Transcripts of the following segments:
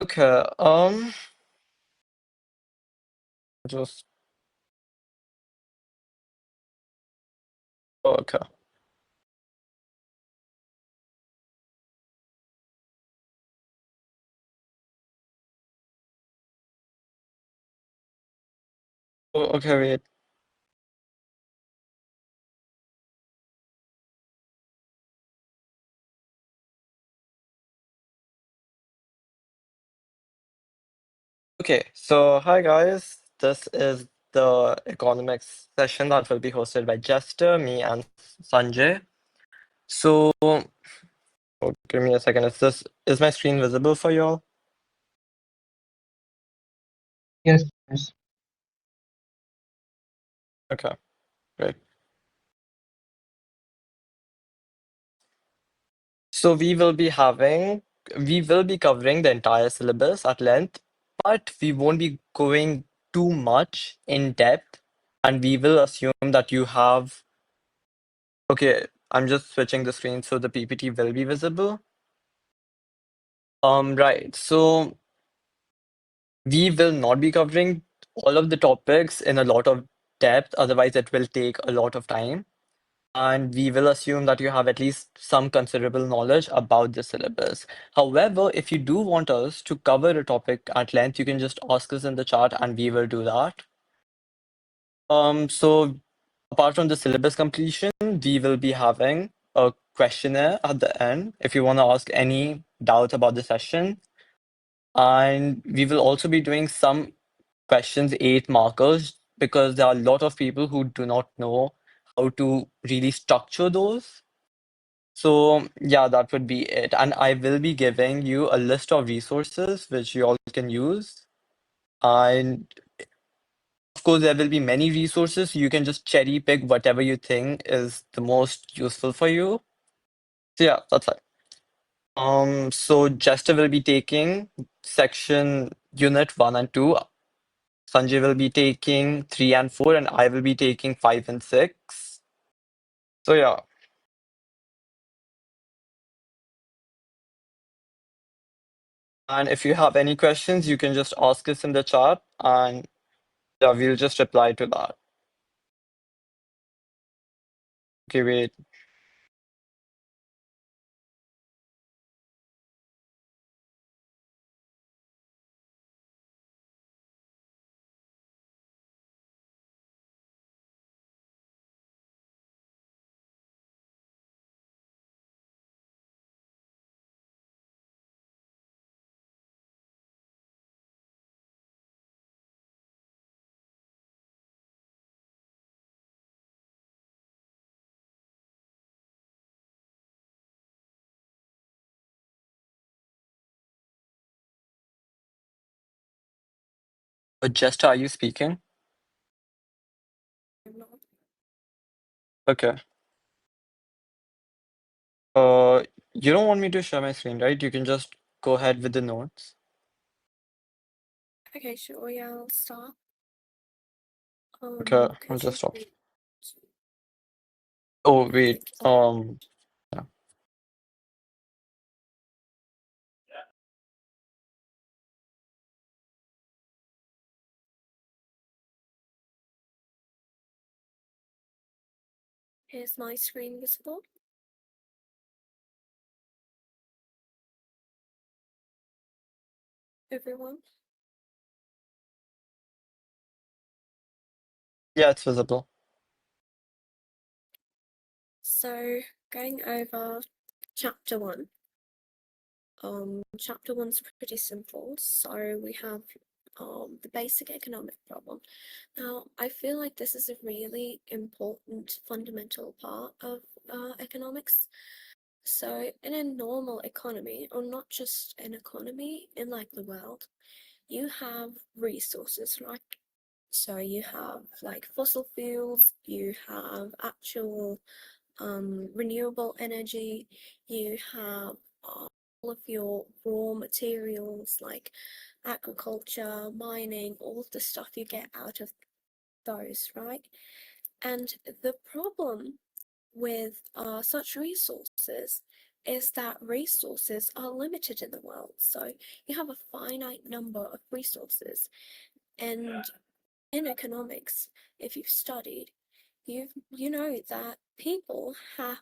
Okay, just okay. Okay, wait. Okay, so hi guys. This is the economics session that will be hosted by Jester, me, and Sanjay. So, give me a second. Is my screen visible for y'all? Yes, yes. Okay, great. So we will be covering the entire syllabus at length, but we won't be going too much in depth, and we will assume that you have. Okay, I'm just switching the screen so the PPT will be visible. Right. So we will not be covering all of the topics in a lot of depth, otherwise it will take a lot of time. And we will assume that you have at least some considerable knowledge about the syllabus. However, if you do want us to cover a topic at length, you can just ask us in the chat and we will do that. So apart from the syllabus completion, we will be having a questionnaire at the end if you want to ask any doubts about the session. And we will also be doing some questions, 8 markers, because there are a lot of people who do not know how to really structure those. So yeah, that would be it. And I will be giving you a list of resources which you all can use. And of course, there will be many resources. You can just cherry pick whatever you think is the most useful for you. So yeah, that's it. So Jester will be taking section unit 1 and 2. Sanjay will be taking 3 and 4, and I will be taking 5 and 6. So yeah. And if you have any questions, you can just ask us in the chat, and yeah, we'll just reply to that. Okay, wait. Jester, are you speaking? Okay. Uh, you don't want me to share my screen, right? You can just go ahead with the notes. Okay, sure. Yeah, I'll start. Okay, I'll could just stop. you- Oh, wait. Yeah. Is my screen visible? Everyone? Yeah, it's visible. So, going over chapter 1. Chapter 1's pretty simple. So we have the basic economic problem. Now, I feel like this is a really important fundamental part of economics. So, in a normal economy, or not just an economy, in like the world, you have resources, right? So you have like fossil fuels, you have actual renewable energy, you have all of your raw materials like agriculture, mining, all of the stuff you get out of those, right? And the problem with such resources is that resources are limited in the world. So you have a finite number of resources. And in economics, if you've studied, you know that people have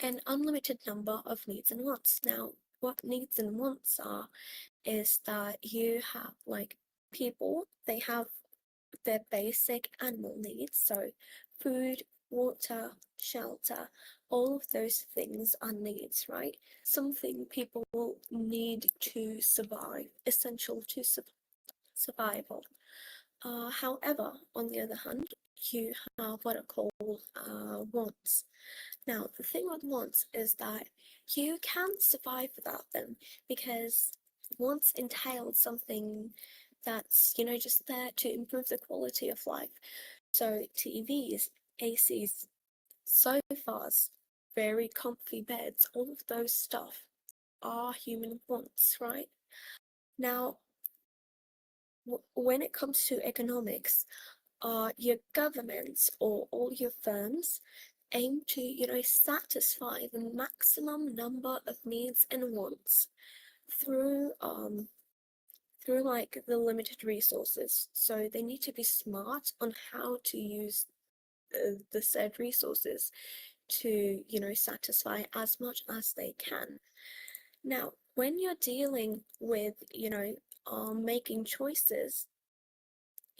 an unlimited number of needs and wants. Now, what needs and wants are is that you have like people, they have their basic animal needs, so food, water, shelter, all of those things are needs, right? Something people need to survive, essential to survival. However, on the other hand, you have what are called wants. Now, the thing with wants is that you can't survive without them because wants entail something that's, just there to improve the quality of life. So TVs, ACs, sofas, very comfy beds, all of those stuff are human wants, right? Now, when it comes to economics, your governments or all your firms aim to, satisfy the maximum number of needs and wants through like the limited resources. So they need to be smart on how to use the said resources to, satisfy as much as they can. Now, when you're dealing with, making choices,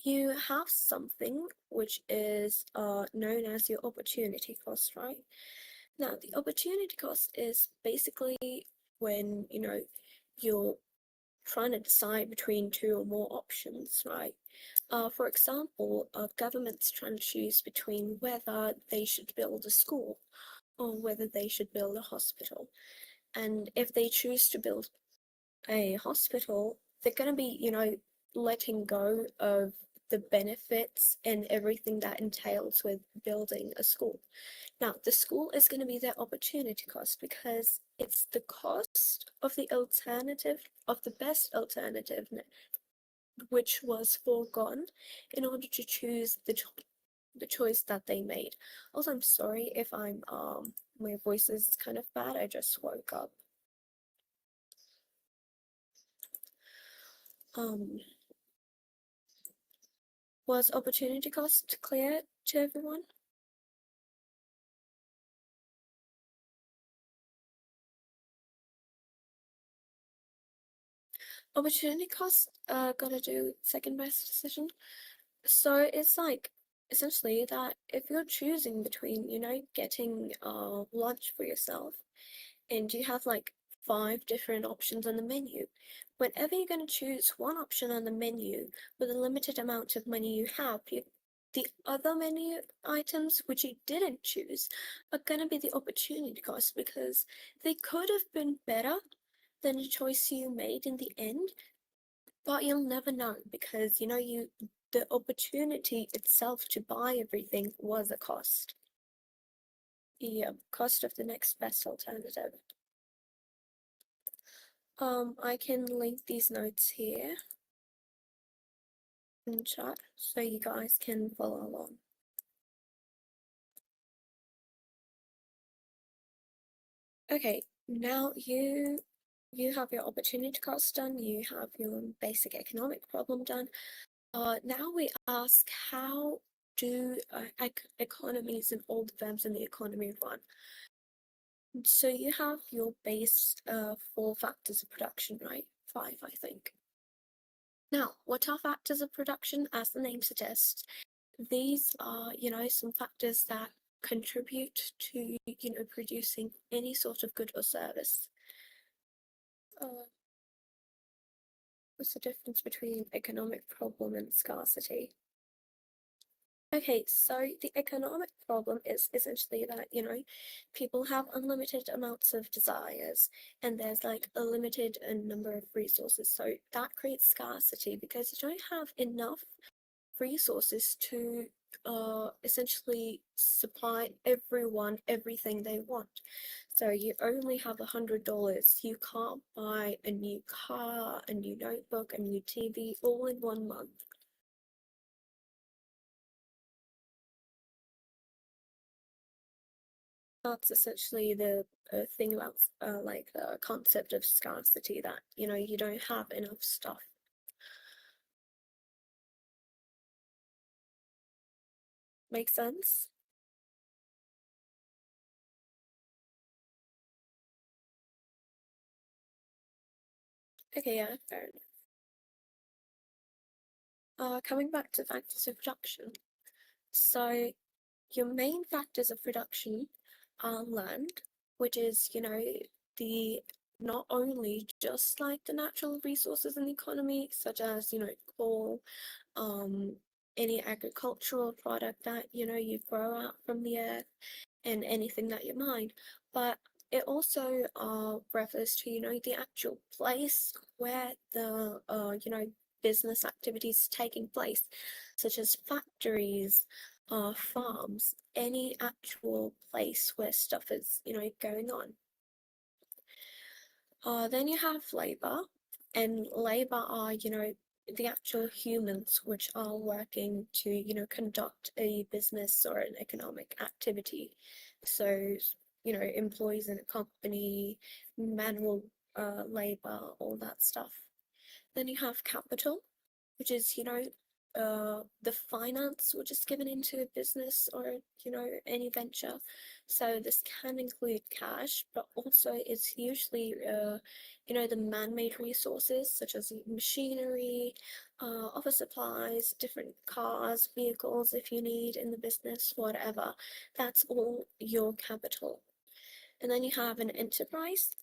you have something which is known as your opportunity cost, right? Now, the opportunity cost is basically when, you're trying to decide between two or more options, right? For example, government's trying to choose between whether they should build a school or whether they should build a hospital. And if they choose to build a hospital, they're going to be, letting go of the benefits and everything that entails with building a school. Now, the school is going to be their opportunity cost because it's the cost of the alternative, of the best alternative, which was foregone in order to choose the choice that they made. Also, I'm sorry if my voice is kind of bad. I just woke up. Was opportunity cost clear to everyone? Opportunity cost gotta do second best decision. So it's like essentially that if you're choosing between, getting lunch for yourself and you have like 5 different options on the menu, whenever you're going to choose one option on the menu with a limited amount of money you have, the other menu items which you didn't choose are going to be the opportunity cost because they could have been better than the choice you made in the end, but you'll never know because the opportunity itself to buy everything was a cost. Yeah, cost of the next best alternative. I can link these notes here in chat so you guys can follow along. Okay, now you have your opportunity cost done, you have your basic economic problem done. Now we ask, how do economies and all the firms in the economy run? So you have your base 4 factors of production, right? 5, I think. Now, what are factors of production? As the name suggests, these are, some factors that contribute to, producing any sort of good or service. What's the difference between economic problem and scarcity? Okay, so the economic problem is essentially that, people have unlimited amounts of desires and there's like a limited number of resources. So that creates scarcity because you don't have enough resources to essentially supply everyone everything they want. So you only have $100. You can't buy a new car, a new notebook, a new TV all in 1 month. That's essentially the thing about like the concept of scarcity, that you don't have enough stuff. Make sense? Okay, yeah, fair enough. Coming back to factors of production. So your main factors of production are land, which is, the not only just like the natural resources in the economy, such as, coal, any agricultural product that, you grow out from the earth, and anything that you mine, but it also refers to, the actual place where the, business activities taking place, such as factories, farms, any actual place where stuff is, going on. Then you have labor, and labor are, the actual humans which are working to, conduct a business or an economic activity. So, employees in a company, manual labor, all that stuff. Then you have capital, which is, the finance which is given into a business or, any venture. So this can include cash, but also it's usually, the man-made resources such as machinery, office supplies, different cars, vehicles if you need in the business, whatever. That's all your capital. And then you have an enterprise,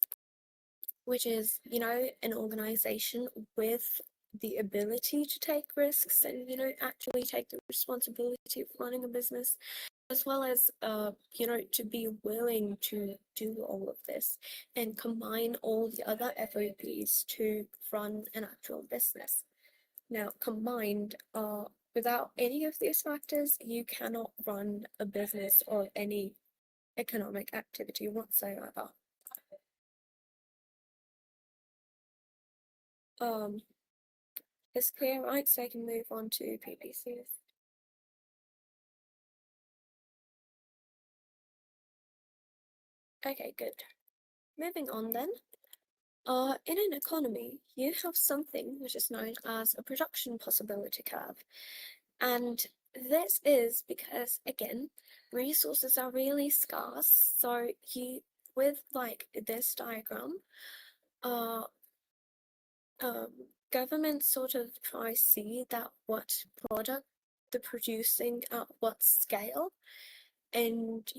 which is, an organization with the ability to take risks and, actually take the responsibility of running a business, as well as, to be willing to do all of this and combine all the other FOPs to run an actual business. Now, combined, without any of these factors, you cannot run a business or any economic activity whatsoever. It's clear, right? So I can move on to PPCs. Okay, good. Moving on then. In an economy, you have something which is known as a production possibility curve. And this is because, again, resources are really scarce. So with like this diagram, government sort of try see that what product they're producing at what scale, and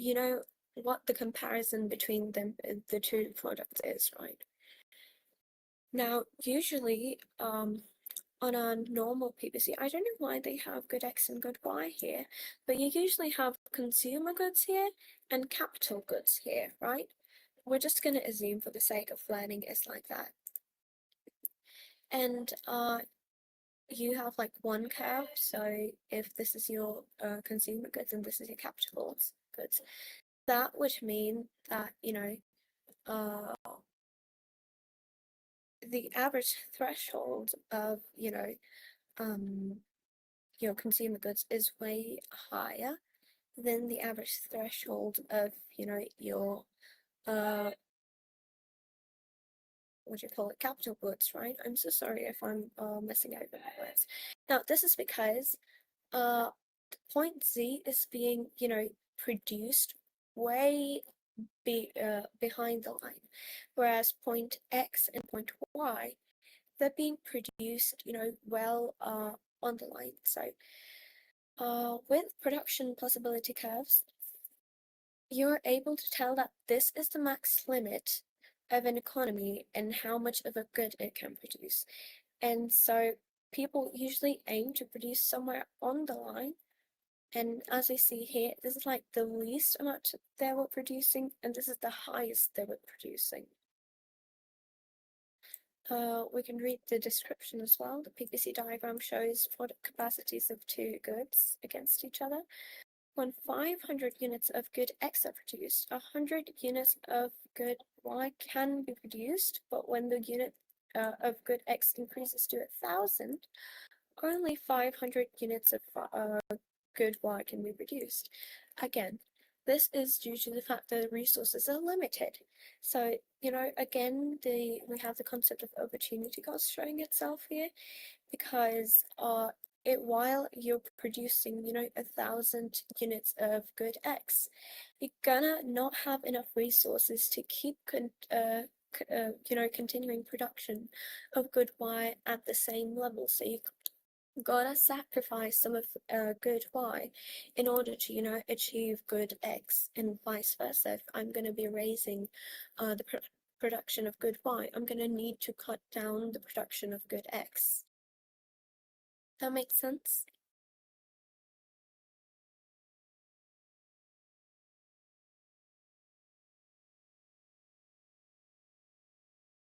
what the comparison between them, the two products is, right? Now, usually, on a normal PPC, I don't know why they have good X and good Y here, but you usually have consumer goods here and capital goods here, right? We're just going to assume for the sake of learning it's like that. And you have like one curve, so if this is your consumer goods and this is your capital goods, that would mean that, the average threshold of, your consumer goods is way higher than the average threshold of, your what do you call it, capital goods, right? I'm so sorry if I'm messing over my words. Now, this is because point Z is being, produced way behind the line, whereas point X and point Y, they're being produced, well on the line. So with production possibility curves, you're able to tell that this is the max limit of an economy and how much of a good it can produce. And so people usually aim to produce somewhere on the line. And as we see here, this is like the least amount they were producing, and this is the highest they were producing. We can read the description as well. The PPC diagram shows product capacities of two goods against each other. When 500 units of good X are produced, 100 units of good Y can be produced, but when the unit of good X increases to 1,000, only 500 units of good Y can be produced. Again, this is due to the fact that resources are limited. So, again, we have the concept of opportunity cost showing itself here, because while you're producing, 1,000 units of good X, you're gonna not have enough resources to keep continuing production of good Y at the same level. So you gotta sacrifice some of good Y in order to, achieve good X, and vice versa. If I'm gonna be raising the production of good Y, I'm gonna need to cut down the production of good X. That makes sense?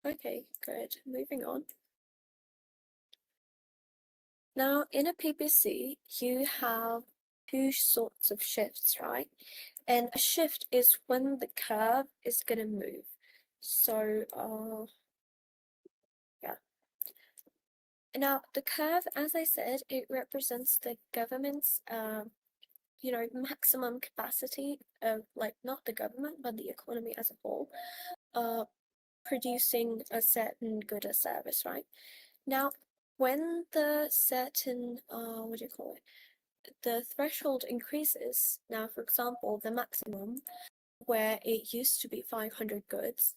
Okay, good. Moving on. Now, in a PPC, you have two sorts of shifts, right? And a shift is when the curve is going to move. So, yeah. Now, the curve, as I said, it represents the government's, maximum capacity of, like, not the government, but the economy as a whole, producing a certain good or service, right? Now, when the certain, the threshold increases, now, for example, the maximum, where it used to be 500 goods,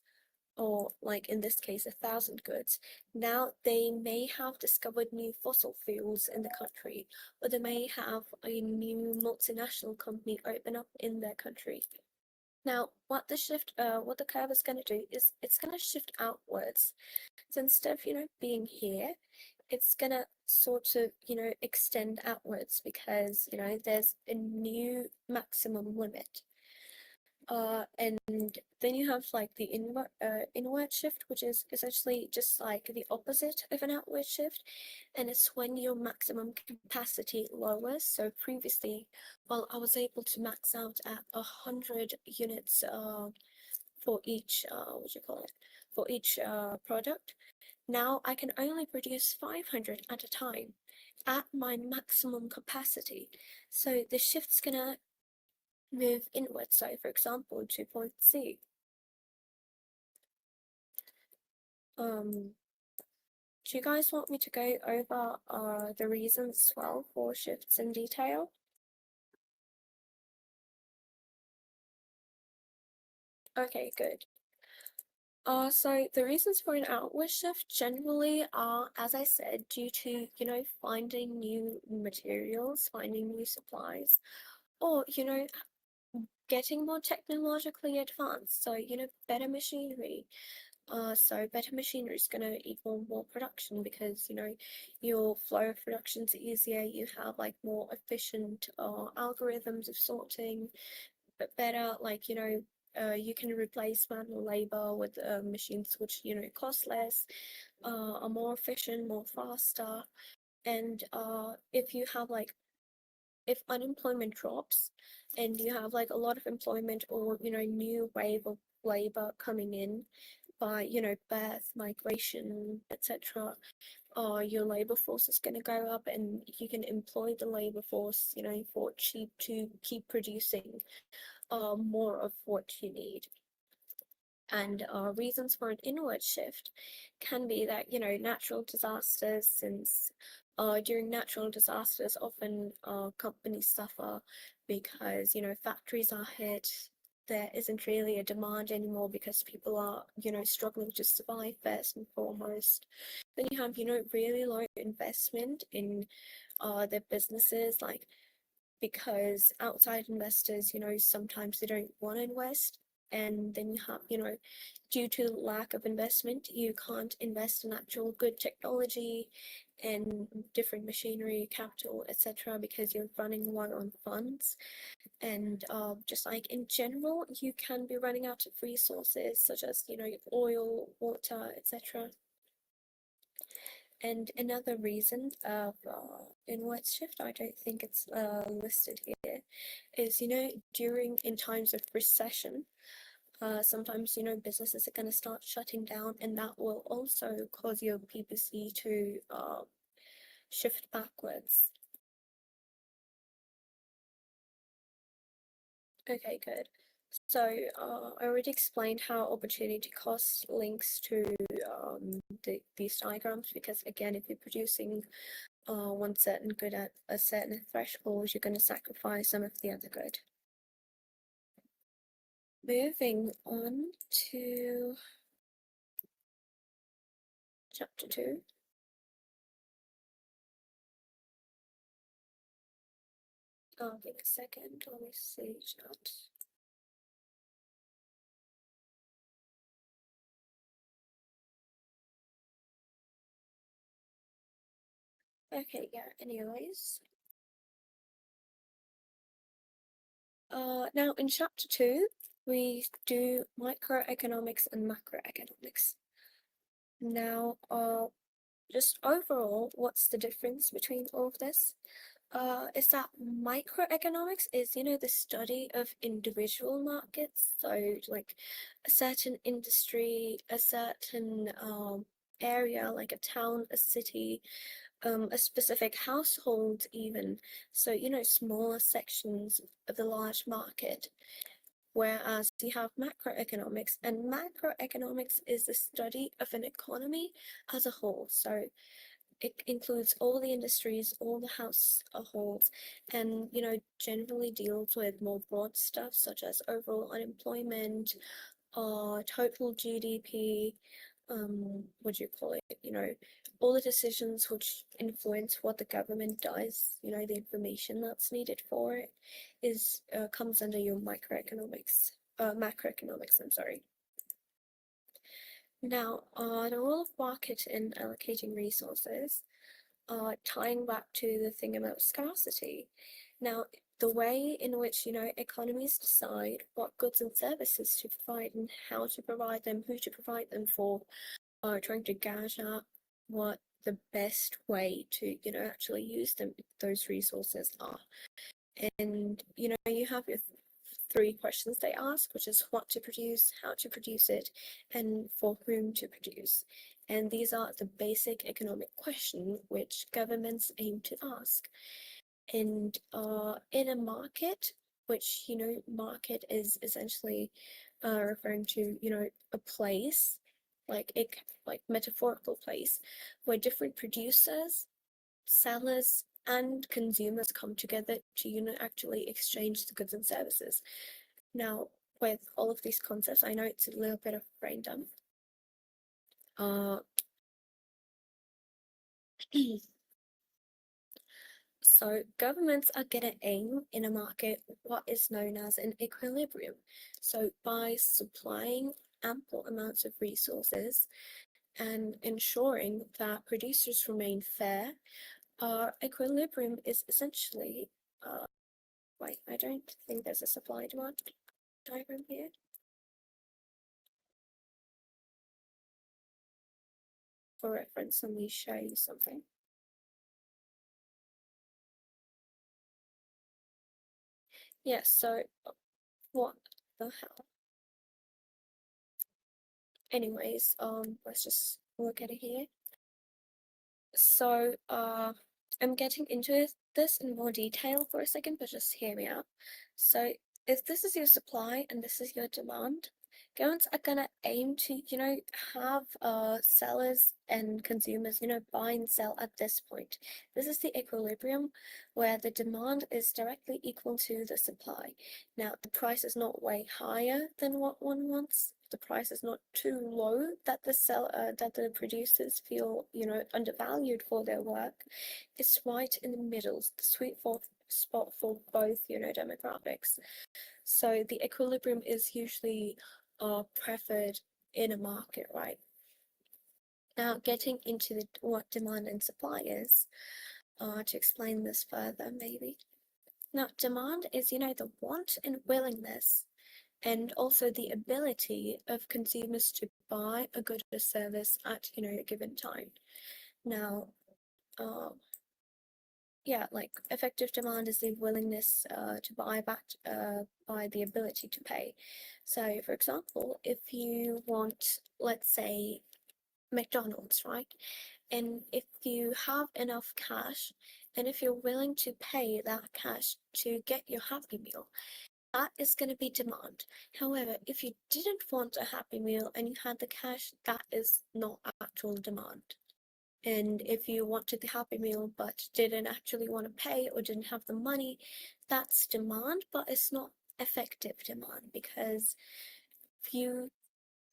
or like in this case, 1,000 goods, now they may have discovered new fossil fuels in the country, or they may have a new multinational company open up in their country. Now, what the curve is going to do is it's going to shift outwards. So instead of, being here, it's going to sort of, extend outwards, because, there's a new maximum limit. And then you have like the inward shift, which is essentially just like the opposite of an outward shift, and it's when your maximum capacity lowers. So previously, well, I was able to max out at 100 units for each for each product. Now I can only produce 500 at a time at my maximum capacity. So the shift's gonna move inwards. So for example, to point C. Do you guys want me to go over the reasons as well for shifts in detail? Okay, good. So the reasons for an outward shift generally are, as I said, due to, finding new materials, finding new supplies, or, getting more technologically advanced. So, better machinery. So better machinery is going to equal more production, because, your flow of production is easier. You have like more efficient algorithms of sorting, but better, like, you can replace manual labor with machines which, cost less, are more efficient, more faster. And if you have like, if unemployment drops and you have like a lot of employment, or, new wave of labor coming in by, birth, migration, etc., your labor force is going to go up, and you can employ the labor force, for cheap to keep producing more of what you need. And reasons for an inward shift can be that, natural disasters, since during natural disasters, often companies suffer because, factories are hit. There isn't really a demand anymore because people are, struggling to survive first and foremost. Then you have, really low investment in their businesses, like, because outside investors, sometimes they don't want to invest. And then you have, due to lack of investment, you can't invest in actual good technology and different machinery, capital, etc., because you're running low on funds. And just like in general, you can be running out of resources such as, oil, water, etc. And another reason of inward shift, I don't think it's listed here, is, in times of recession, sometimes, businesses are going to start shutting down, and that will also cause your PPC to shift backwards. Okay, good. So I already explained how opportunity cost links to these diagrams, because again, if you're producing one certain good at a certain threshold, you're going to sacrifice some of the other good. Moving on to chapter 2. Give a second, let me see chat. Okay, yeah, anyways. Now in chapter 2, we do microeconomics and macroeconomics. Now, just overall, what's the difference between all of this? Is that microeconomics is, the study of individual markets. So like a certain industry, a certain area, like a town, a city, a specific household even. So, smaller sections of the large market. Whereas you have macroeconomics, and macroeconomics is the study of an economy as a whole. So it includes all the industries, all the households, and generally deals with more broad stuff such as overall unemployment, total GDP, what do you call it? All the decisions which influence what the government does, the information that's needed for it is comes under your macroeconomics, I'm sorry. Now, the role of market in allocating resources, tying back to the thing about scarcity. Now, the way in which, economies decide what goods and services to provide and how to provide them, who to provide them for, are trying to gauge out what the best way to, actually use those resources are. And, you have your three questions they ask, which is what to produce, how to produce it, and for whom to produce. And these are the basic economic questions which governments aim to ask. And in a market, which, market is essentially referring to, a place, like metaphorical place, where different producers, sellers, and consumers come together to, actually exchange the goods and services. Now, with all of these concepts, I know it's a little bit of brain dump. So governments are going to aim in a market what is known as an equilibrium. So by supplying ample amounts of resources and ensuring that producers remain fair, equilibrium is essentially, wait, I don't think there's a supply demand diagram here. For reference, let me show you something. Yes, so what the hell? Anyways, let's just look at it here. So, I'm getting into this in more detail for a second, but just hear me out. So, if this is your supply and this is your demand, governments are gonna aim to, have sellers and consumers, buy and sell at this point. This is the equilibrium where the demand is directly equal to the supply. Now, the price is not way higher than what one wants. The price is not too low that the producers feel, undervalued for their work. It's right in the middle, the sweet spot for both, demographics. So the equilibrium is usually preferred in a market, right? Now, getting into what demand and supply is, to explain this further, maybe. Now, demand is, the want and willingness and also the ability of consumers to buy a good or service at, a given time. Now, yeah, like effective demand is the willingness to buy backed by the ability to pay. So, for example, if you want, let's say, McDonald's, right? And if you have enough cash, and if you're willing to pay that cash to get your Happy Meal, that is going to be demand. However, if you didn't want a Happy Meal and you had the cash, that is not actual demand. And if you wanted the Happy Meal but didn't actually want to pay or didn't have the money, that's demand, but it's not effective demand, because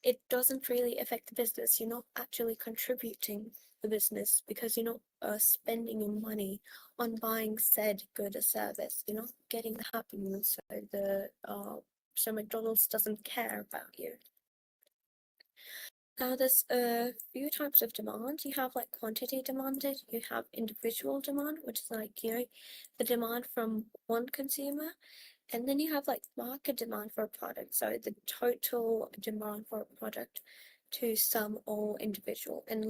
it doesn't really affect the business. You're not actually contributing the business because you're not spending your money on buying said good or service. You're not getting the Happy Meal, so McDonald's doesn't care about you. Now, there's a few types of demand. You have like quantity demanded, you have individual demand, which is like, the demand from one consumer, and then you have like market demand for a product. So the total demand for a product to sum all individual and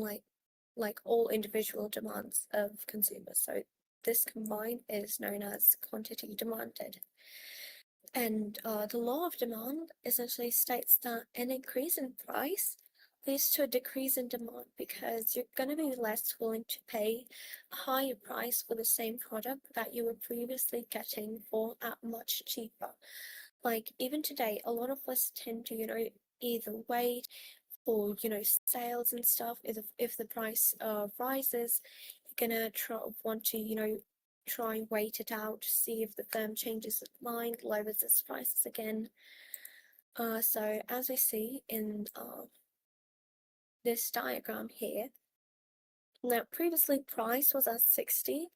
like all individual demands of consumers. So this combined is known as quantity demanded. And the law of demand essentially states that an increase in price leads to a decrease in demand, because you're going to be less willing to pay a higher price for the same product that you were previously getting for at much cheaper. Like even today, a lot of us tend to, either wait for, sales and stuff. If the price rises, you're gonna want to, try and wait it out to see if the firm changes its mind, lowers its prices again. So as we see in this diagram here, now previously price was at 60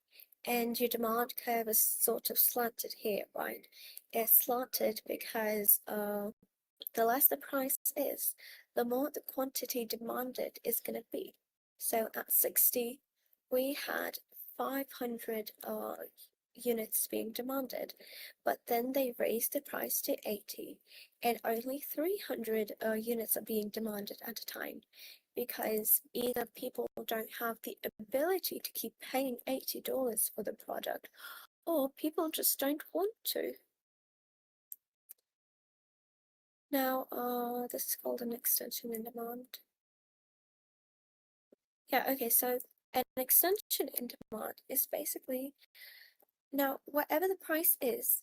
and your demand curve is sort of slanted here, right? It's slanted because the less the price is, the more the quantity demanded is going to be. So at 60, we had 500 units being demanded, but then they raised the price to 80, and only 300 units are being demanded at a time, because either people don't have the ability to keep paying $80 for the product, or people just don't want to. Now, this is called an extension in demand. Yeah, okay, so an extension in demand is basically, now, whatever the price is,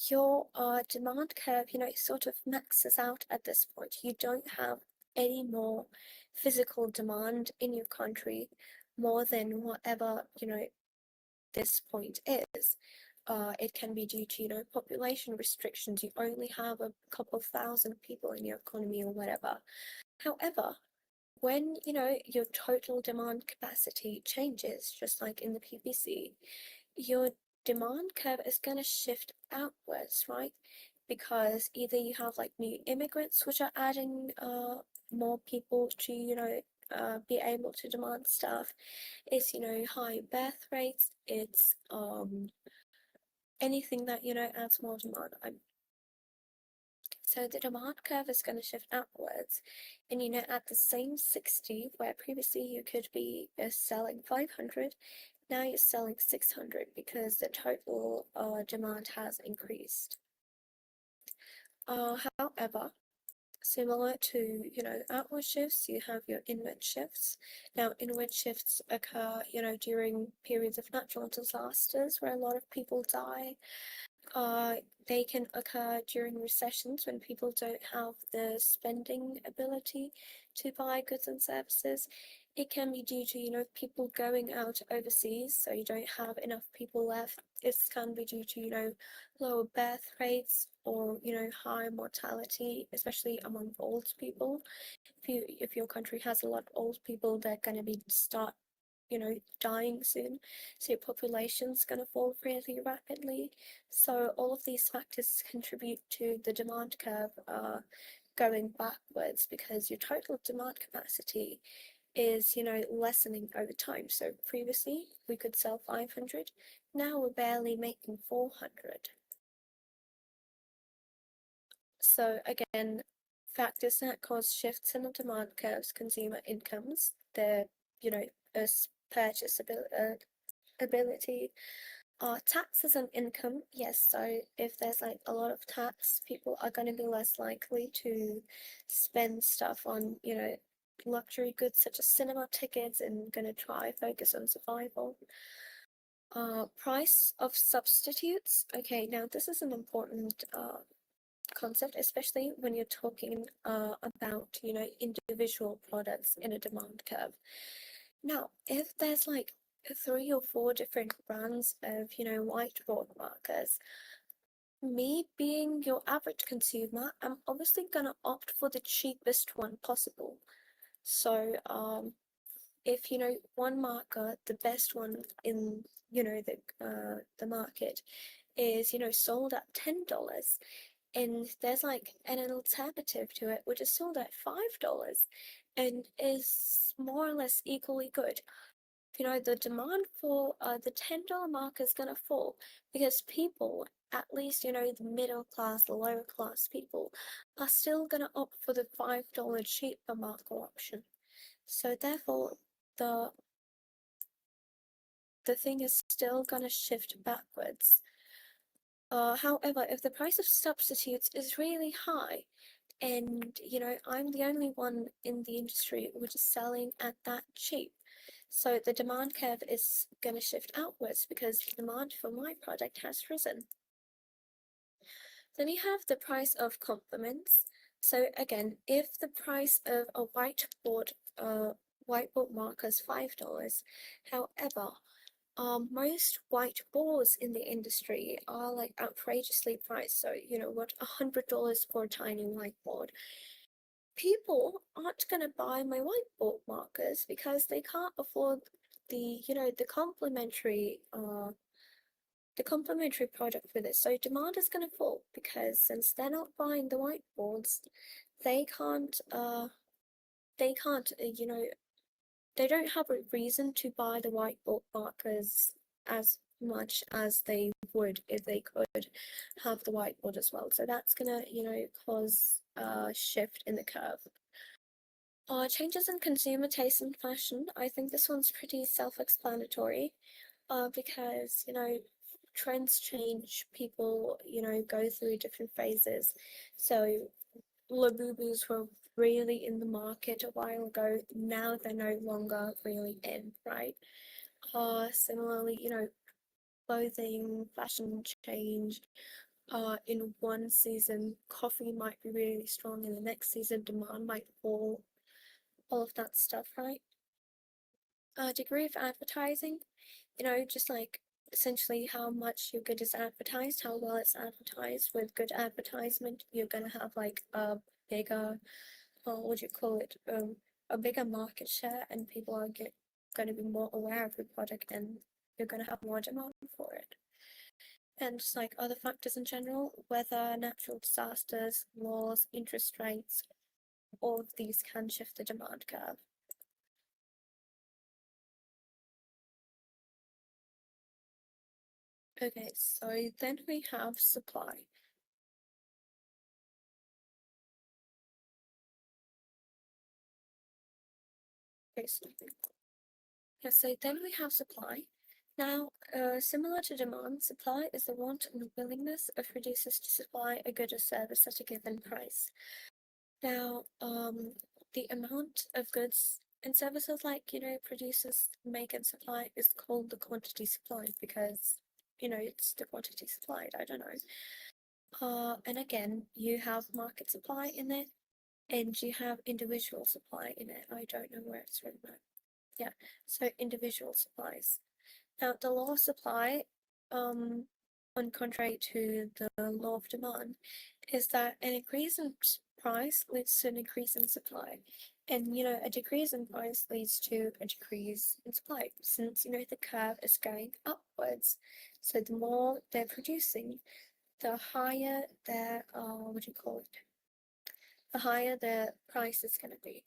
your demand curve, sort of maxes out at this point. You don't have any more physical demand in your country more than whatever, this point is. It can be due to, population restrictions. You only have a couple of thousand people in your economy or whatever. However, when, your total demand capacity changes, just like in the PPC, your demand curve is going to shift outwards, right? Because either you have like new immigrants, which are adding more people to, be able to demand stuff. It's, high birth rates. It's anything that, adds more demand. So the demand curve is going to shift upwards, and at the same 60, where previously you could be selling 500, now you're selling 600 because the total demand has increased. However, similar to, outward shifts, you have your inward shifts. Now, inward shifts occur, during periods of natural disasters where a lot of people die. They can occur during recessions when people don't have the spending ability to buy goods and services. It can be due to, people going out overseas, so you don't have enough people left. It can be due to, lower birth rates or, high mortality, especially among old people. If your country has a lot of old people, they're going to start dying soon, so your population's going to fall really rapidly. So all of these factors contribute to the demand curve going backwards, because your total demand capacity is, lessening over time. So previously we could sell 500, now we're barely making 400. So again, factors that cause shifts in the demand curves: consumer incomes, their, purchase ability, taxes and income. Yes, so if there's like a lot of tax, people are going to be less likely to spend stuff on, luxury goods such as cinema tickets, and going to try focus on survival. Price of substitutes. Okay, now this is an important concept, especially when you're talking about, individual products in a demand curve. Now, if there's like 3 or 4 different brands of, whiteboard markers, me being your average consumer, I'm obviously gonna opt for the cheapest one possible. So, if one marker, the best one in the market is sold at $10, and there's like an alternative to it which is sold at $5 and is more or less equally good, the demand for the $10 marker is gonna fall because people, at least the middle class, the lower class people, are still gonna opt for the $5 cheaper marker option. So therefore, the thing is still gonna shift backwards. However, if the price of substitutes is really high, and I'm the only one in the industry which is selling at that cheap, so the demand curve is gonna shift outwards because demand for my product has risen. Then you have the price of complements. So again, if the price of a whiteboard marker is $5, however, most whiteboards in the industry are like outrageously priced. So, what, $100 for a tiny whiteboard. People aren't gonna buy my whiteboard markers because they can't afford the, the complementary product for this. So demand is gonna fall because since they're not buying the whiteboards, they can't, they can't, they don't have a reason to buy the whiteboard markers as much as they would if they could have the whiteboard as well. So that's gonna, cause a shift in the curve. Changes in consumer taste and fashion. I think this one's pretty self-explanatory, because, trends change, people, go through different phases. So Labubus were really in the market a while ago, now they're no longer really in, right? Similarly, clothing, fashion changed. In one season, coffee might be really strong, in the next season, demand might fall, all of that stuff, right? Degree of advertising, just like essentially how much your good is advertised, how well it's advertised. With good advertisement, you're gonna have like a bigger, what do you call it, a bigger market share, and people are gonna be more aware of your product, and you're gonna have more demand for it. And just like other factors in general, weather, natural disasters, laws, interest rates, all of these can shift the demand curve. Okay, so then we have supply. Okay, so then we have supply. Now, similar to demand, supply is the want and willingness of producers to supply a good or service at a given price. Now, the amount of goods and services like, producers make and supply is called the quantity supplied because, it's the quantity supplied, I don't know. And again, you have market supply in it, and you have individual supply in it. I don't know where it's written at. Yeah, so individual supplies. Now, the law of supply, on contrary to the law of demand, is that an increase in price leads to an increase in supply. And, a decrease in price leads to a decrease in supply, since, the curve is going upwards. So the more they're producing, the higher their, what do you call it? The higher the price is going to be.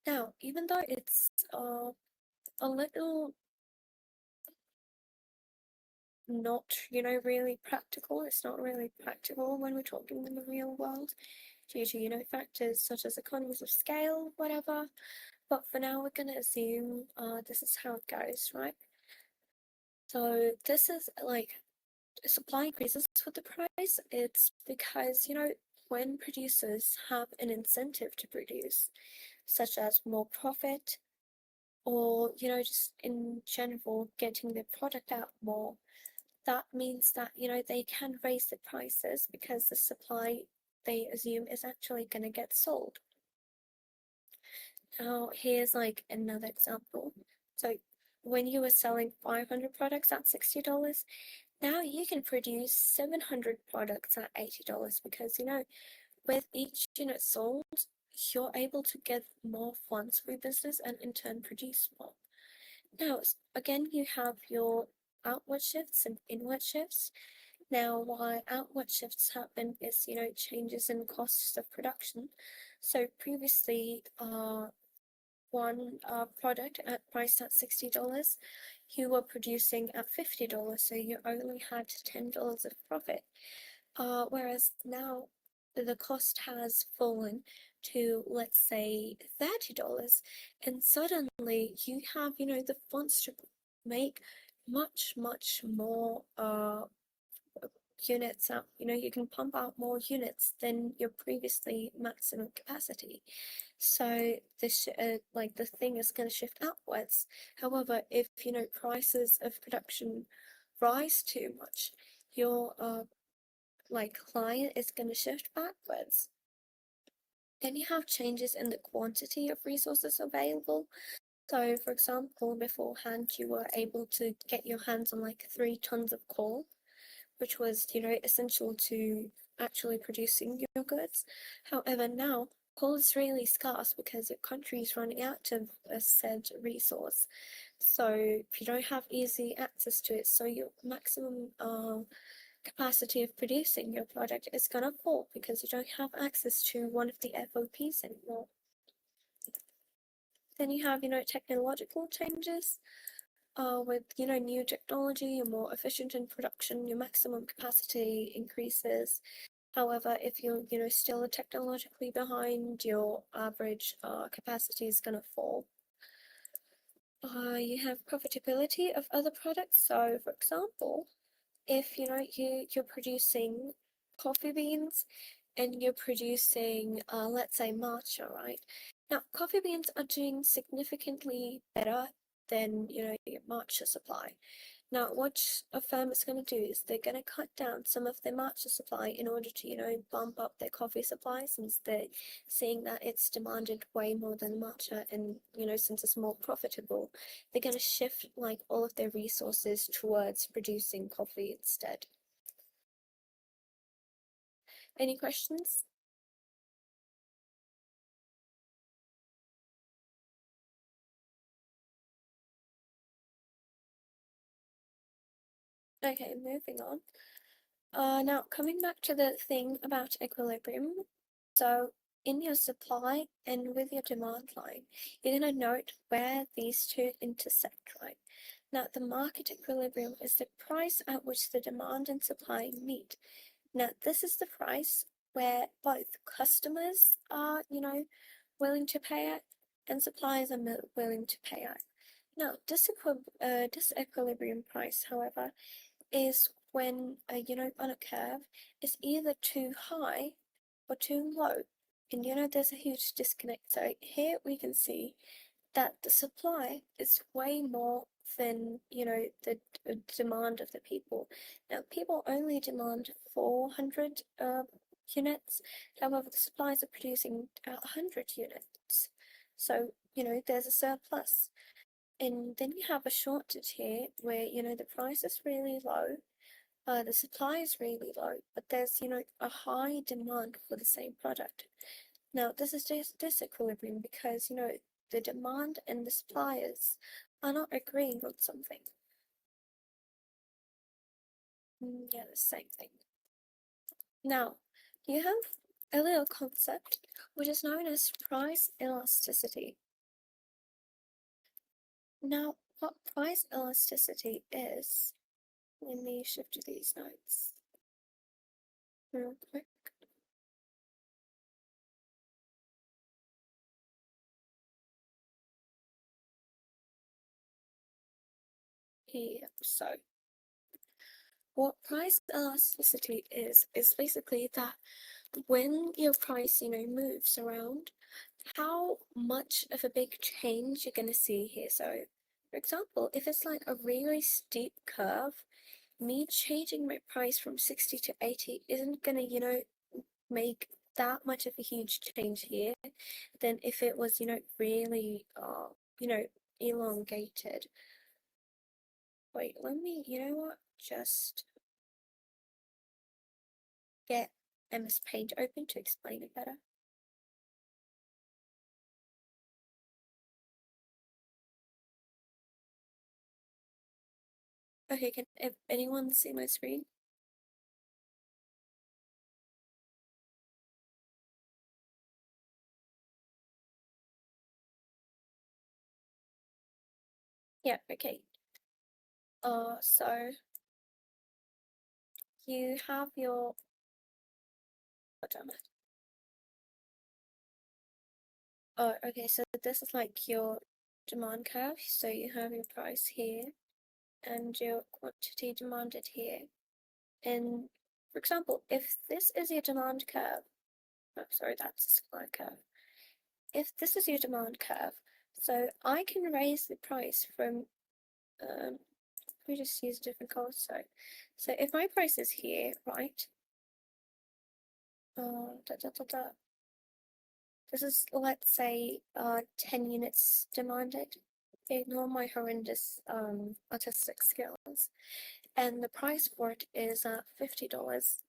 Now, even though it's a little not, really practical, it's not really practical when we're talking in the real world due to, factors such as economies of scale, whatever. But for now, we're going to assume this is how it goes, right? So this is like supply increases with the price. It's because, when producers have an incentive to produce, such as more profit, or, just in general, getting their product out more, that means that, they can raise the prices because the supply they assume is actually going to get sold. Now, here's like another example. So when you were selling 500 products at $60, now you can produce 700 products at $80 because, with each unit sold, you're able to get more funds for your business and in turn produce more. Now, again, you have your outward shifts and inward shifts. Now, why outward shifts happen is, changes in costs of production. So previously, one product priced at $60, you were producing at $50, so you only had $10 of profit. Whereas now the cost has fallen to, let's say, $30, and suddenly you have, the funds to make much more units out. You can pump out more units than your previously maximum capacity. So the thing is going to shift upwards. However, if prices of production rise too much, your client is going to shift backwards. Then you have changes in the quantity of resources available. So, for example, beforehand you were able to get your hands on 3 tons of coal, which was, essential to actually producing your goods. However, now coal is really scarce because your country is running out of a said resource. So if you don't have easy access to it, so your maximum capacity of producing your product is gonna fall because you don't have access to one of the FOPs anymore. Then you have, technological changes. With new technology, you're more efficient in production, your maximum capacity increases. However, if you're still technologically behind, your average capacity is gonna fall. You have profitability of other products. So, for example, if you're producing coffee beans and you're producing let's say matcha, right? Now coffee beans are doing significantly better than your matcha supply. Now what a firm is going to do is they're going to cut down some of their matcha supply in order to bump up their coffee supply, since they're seeing that it's demanded way more than matcha, and since it's more profitable, they're going to shift all of their resources towards producing coffee instead. Any questions? Okay, moving on. Now coming back to the thing about equilibrium. So in your supply and with your demand line, you're going to note where these two intersect, right? Now the market equilibrium is the price at which the demand and supply meet. Now this is the price where both customers are, willing to pay it, and suppliers are willing to pay it. Now this equilibrium price, however, is when on a curve is either too high or too low, and there's a huge disconnect. So here we can see that the supply is way more than the demand of the people. Now people only demand 400 units, however the suppliers are producing 100 units, so there's a surplus. And then you have a shortage here where the price is really low, the supply is really low, but there's a high demand for the same product. Now this is disequilibrium because the demand and the suppliers are not agreeing on something. Yeah, the same thing. Now you have a little concept which is known as price elasticity. Now what price elasticity is, let me shift to these notes real quick. Here, so what price elasticity is basically that when your price moves around, how much of a big change you're going to see here. So, for example, if it's like a really steep curve, me changing my price from 60 to 80 isn't going to, make that much of a huge change here than if it was, really, elongated. Wait, let me, just get MS Paint open to explain it better. Okay, can anyone see my screen? Yeah, okay. So you have your, oh, damn it. Oh, okay, so this is like your demand curve. So you have your price here and your quantity demanded here. And for example, if this is your demand curve, oh, sorry, that's a supply curve. If this is your demand curve, so I can raise the price from, we just use a different color. So if my price is here, right? This is, let's say, 10 units demanded. Ignore my horrendous artistic skills. And the price for it is $50.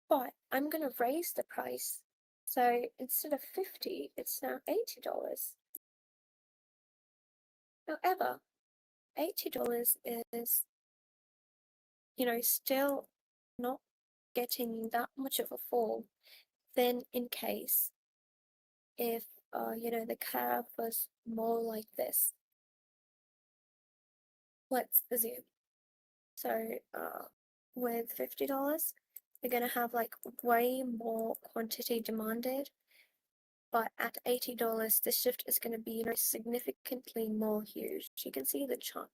But I'm gonna raise the price. So instead of 50, it's now $80. However, $80 is, still not getting that much of a fall than in case if, the curve was more like this. Let's assume. So, with $50, you're gonna have like way more quantity demanded, but at $80, the shift is gonna be, significantly more huge. You can see the chunk.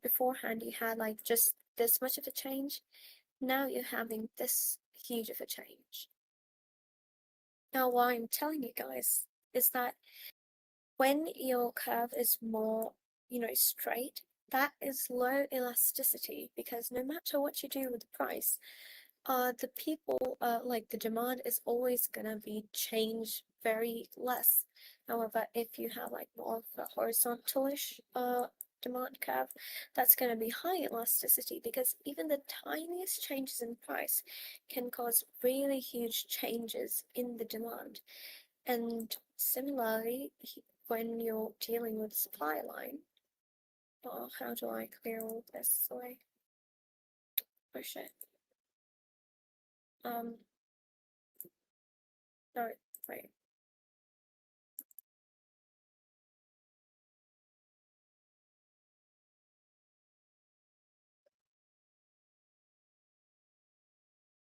Beforehand, you had like just this much of a change. Now you're having this huge of a change. Now, what I'm telling you guys is that when your curve is more, straight, that is low elasticity, because no matter what you do with the price, the people, like the demand is always gonna be changed very less. However, if you have like more of a horizontalish demand curve, that's gonna be high elasticity, because even the tiniest changes in price can cause really huge changes in the demand. And similarly, when you're dealing with supply line, how do I clear all this away? Oh shit. No, wait.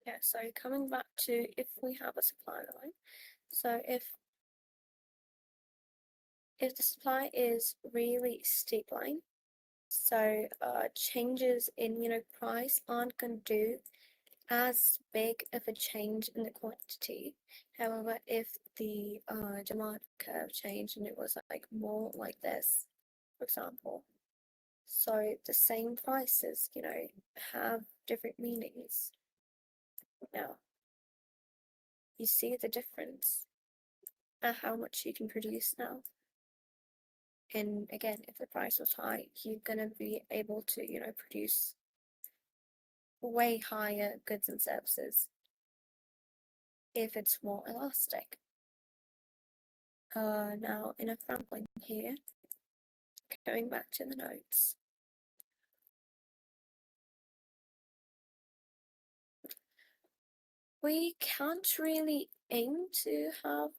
Yeah, so coming back to if we have a supply line, so if the supply is really steep line, so changes in, price aren't going to do as big of a change in the quantity. However, if the demand curve changed and it was like more like this, for example, so the same prices, have different meanings. Now, you see the difference at how much you can produce now. And again, if the price was high, you're gonna be able to, produce way higher goods and services if it's more elastic. Now in a sampling here, going back to the notes. We can't really aim to have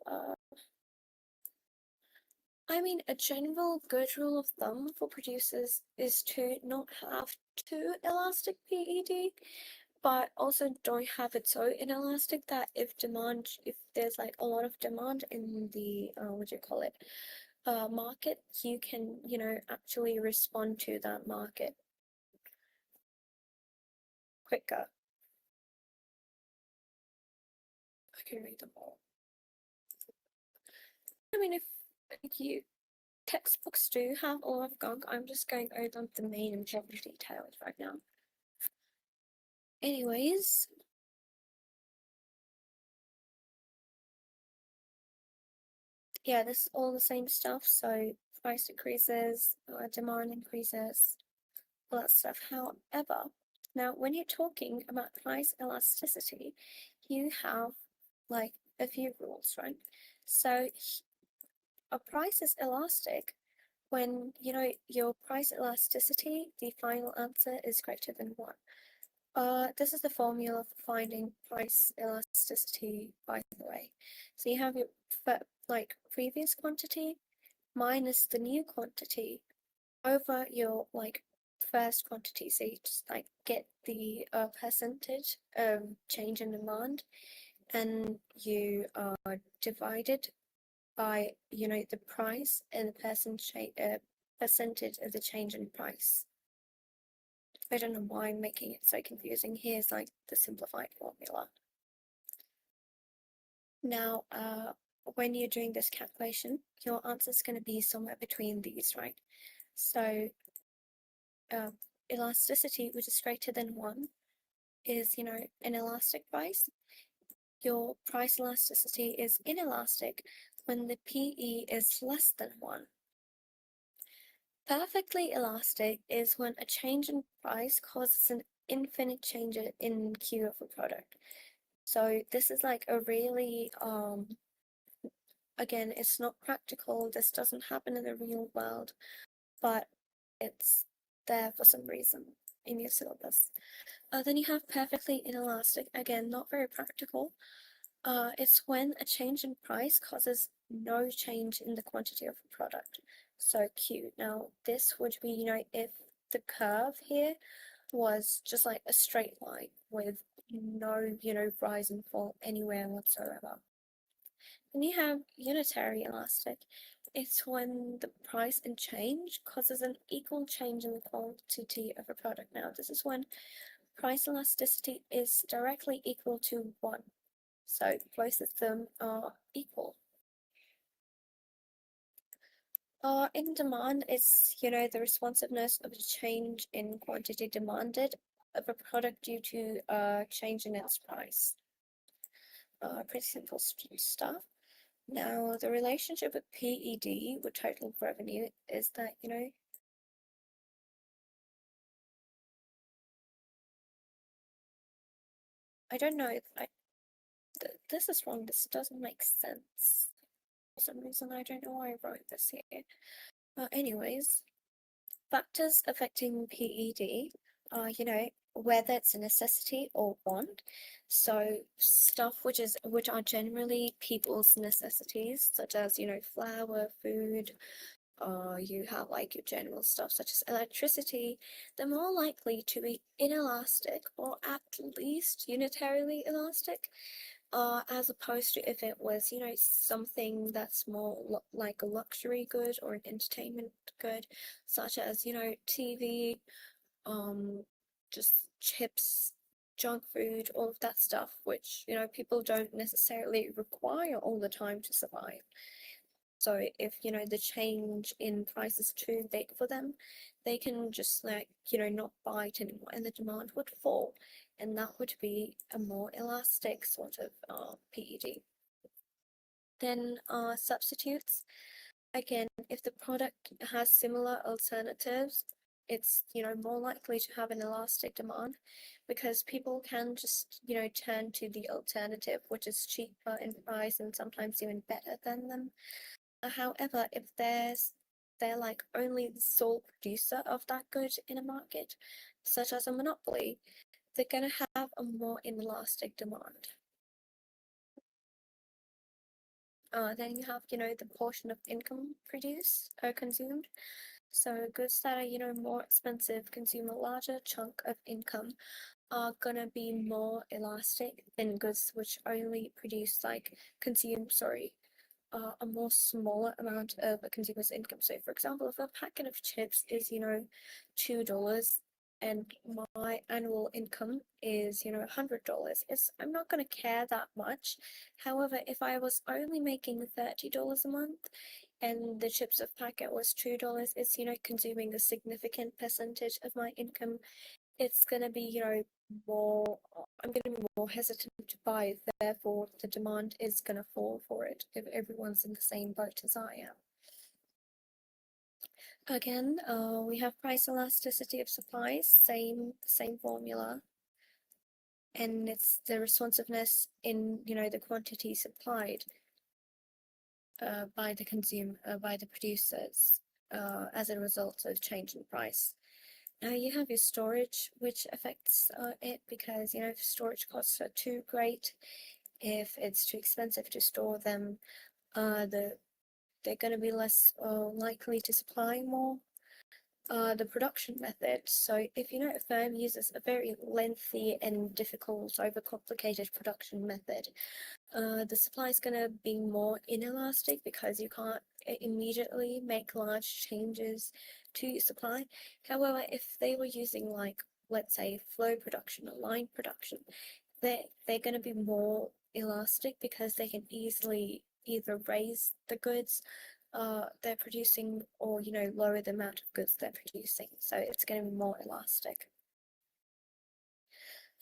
a general good rule of thumb for producers is to not have too elastic PED, but also don't have it so inelastic that if there's like a lot of demand in the, market, you can, actually respond to that market quicker. I can read them all. I mean, if you textbooks do have a lot of gunk, I'm just going over the main important details right now. Anyways, yeah, this is all the same stuff. So price increases, demand increases, all that stuff. However, now when you're talking about price elasticity, you have like a few rules, right? So a price is elastic when your price elasticity, the final answer is greater than 1. This is the formula for finding price elasticity, by the way. So you have your previous quantity minus the new quantity over your first quantity. So you just get the percentage change in demand, and you divide it by the price and the percentage of the change in price. I don't know why I'm making it so confusing. Here's the simplified formula. Now, when you're doing this calculation, your answer is going to be somewhere between these, right? So, elasticity, which is greater than 1, is, an elastic price. Your price elasticity is inelastic when the PE is less than 1. Perfectly elastic is when a change in price causes an infinite change in Q of a product. So this is a really, again, it's not practical. This doesn't happen in the real world, but it's there for some reason in your syllabus. Then you have perfectly inelastic, again, not very practical. It's when a change in price causes no change in the quantity of a product. So Q. Now, this would be, if the curve here was just a straight line with no, rise and fall anywhere whatsoever. Then you have unitary elastic. It's when the price and change causes an equal change in the quantity of a product. Now, this is when price elasticity is directly equal to 1. So both of them are equal. In demand, it's, the responsiveness of a change in quantity demanded of a product due to a change in its price. Pretty simple stuff. Now, the relationship with PED with total revenue is that, I don't know if this is wrong. This doesn't make sense. For some reason, I don't know why I wrote this here. Anyways, factors affecting PED are, whether it's a necessity or want. So stuff which are generally people's necessities, such as, flour, food, you have your general stuff such as electricity, they're more likely to be inelastic or at least unitarily elastic, as opposed to if it was, something that's more like a luxury good or an entertainment good, such as, TV, just chips, junk food, all of that stuff, which, people don't necessarily require all the time to survive. So if, the change in price is too big for them, they can just not buy it anymore and the demand would fall. And that would be a more elastic sort of PED. Then substitutes. Again, if the product has similar alternatives, it's more likely to have an elastic demand because people can just turn to the alternative, which is cheaper in price and sometimes even better than them. However, if they're only the sole producer of that good in a market, such as a monopoly, they're going to have a more inelastic demand. Then you have, the portion of income produced or consumed. So goods that are, more expensive consume a larger chunk of income are gonna be more elastic than goods which only produce a more smaller amount of a consumer's income. So for example, if a packet of chips is, $2, and my annual income is, $100, I'm not going to care that much. However, if I was only making $30 a month and the chips of packet was $2, it's, consuming a significant percentage of my income. It's going to be, more, I'm going to be more hesitant to buy, therefore the demand is going to fall for it if everyone's in the same boat as I am. Again, we have price elasticity of supplies, same formula, and it's the responsiveness in, the quantity supplied by the producers as a result of change in price. Now you have your storage, which affects it because, if storage costs are too great, if it's too expensive to store them, they're going to be less likely to supply more. The production method. So if a firm uses a very lengthy and difficult, overcomplicated production method, the supply is going to be more inelastic because you can't immediately make large changes to your supply. However, if they were using, like, let's say flow production or line production, they're going to be more elastic because they can easily either raise the goods they're producing or, lower the amount of goods they're producing. So it's going to be more elastic.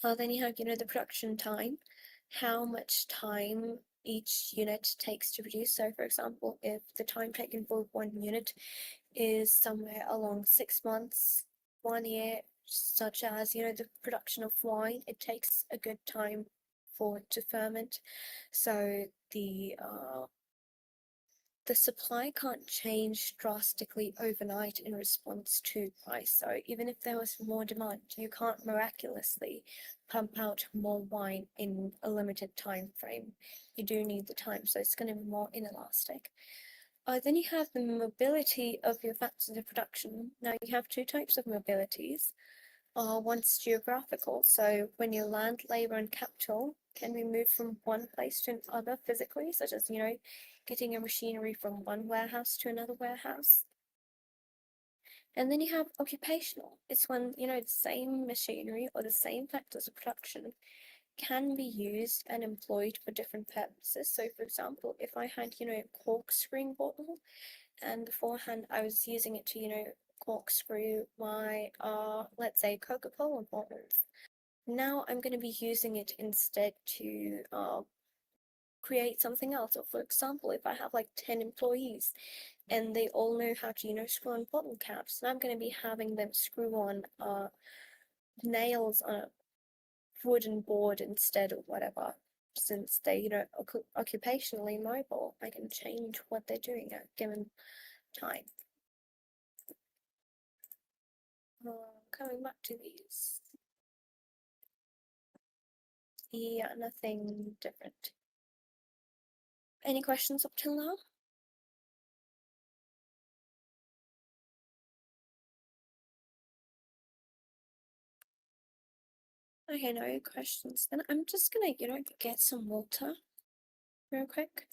Then you have, the production time, how much time each unit takes to produce. So for example, if the time taken for one unit is somewhere along 6 months, 1 year, such as, the production of wine, it takes a good time for it to ferment. So the supply can't change drastically overnight in response to price. So even if there was more demand, you can't miraculously pump out more wine in a limited time frame. You do need the time, so it's going to be more inelastic. Then you have the mobility of your factors of production. Now you have two types of mobilities. One's geographical, so when your land, labor, and capital can be moved from one place to another physically, such as, getting your machinery from one warehouse to another warehouse. And then you have occupational. It's when, the same machinery or the same factors of production can be used and employed for different purposes. So for example, if I had, a corkscrewing bottle, and beforehand I was using it to, corkscrew my, let's say, Coca-Cola bottles. Now I'm going to be using it instead to create something else. So for example, if I have like 10 employees and they all know how to, screw on bottle caps, and I'm going to be having them screw on nails on a wooden board instead or whatever. Since they, occupationally mobile, I can change what they're doing at a given time. Coming back to these. Yeah, nothing different. Any questions up till now? Okay, no questions. Then I'm just gonna, get some water real quick.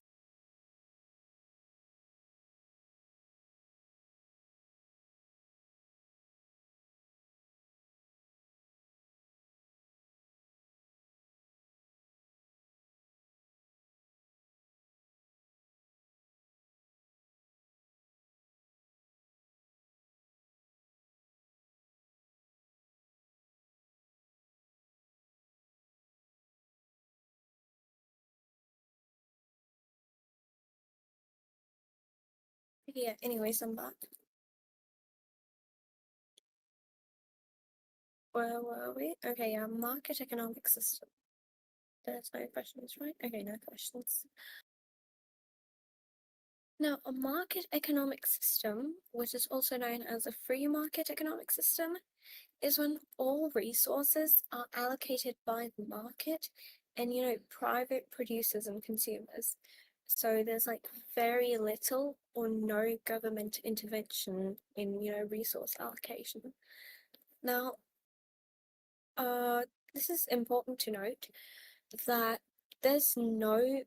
Yeah, anyways, I'm back. Where were we? Okay, yeah, market economic system. There's no questions, right? Okay, no questions. Now, a market economic system, which is also known as a free market economic system, is when all resources are allocated by the market and, private producers and consumers. So there's like very little or no government intervention in, resource allocation. Now, this is important to note that there's no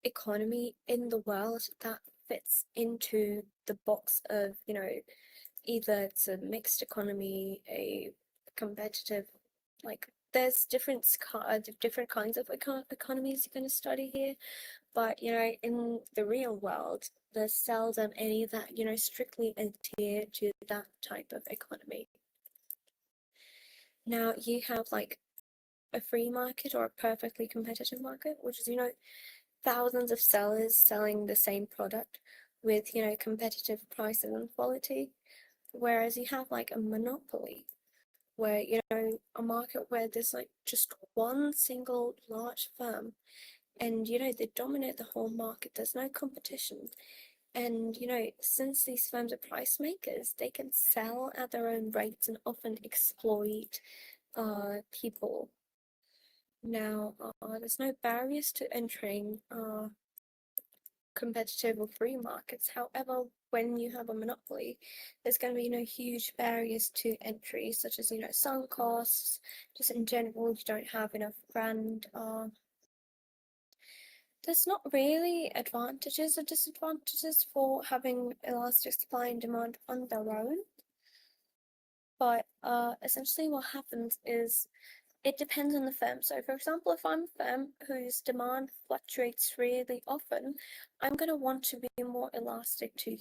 economy in the world that fits into the box of, either it's a mixed economy, a competitive, like there's different kinds of economies you're going to study here, but in the real world there's seldom any that strictly adhere to that type of economy. Now you have like a free market or a perfectly competitive market, which is thousands of sellers selling the same product with competitive prices and quality, whereas you have like a monopoly where a market where there's like just one single large firm, and they dominate the whole market. There's no competition, and since these firms are price makers, they can sell at their own rates and often exploit people. Now there's no barriers to entering competitive or free markets. However, when you have a monopoly, there's going to be huge barriers to entry, such as sunk costs. Just in general, you don't have enough brand. There's not really advantages or disadvantages for having elastic supply and demand on their own, but essentially what happens is it depends on the firm. So for example, if I'm a firm whose demand fluctuates really often, I'm going to want to be more elastic to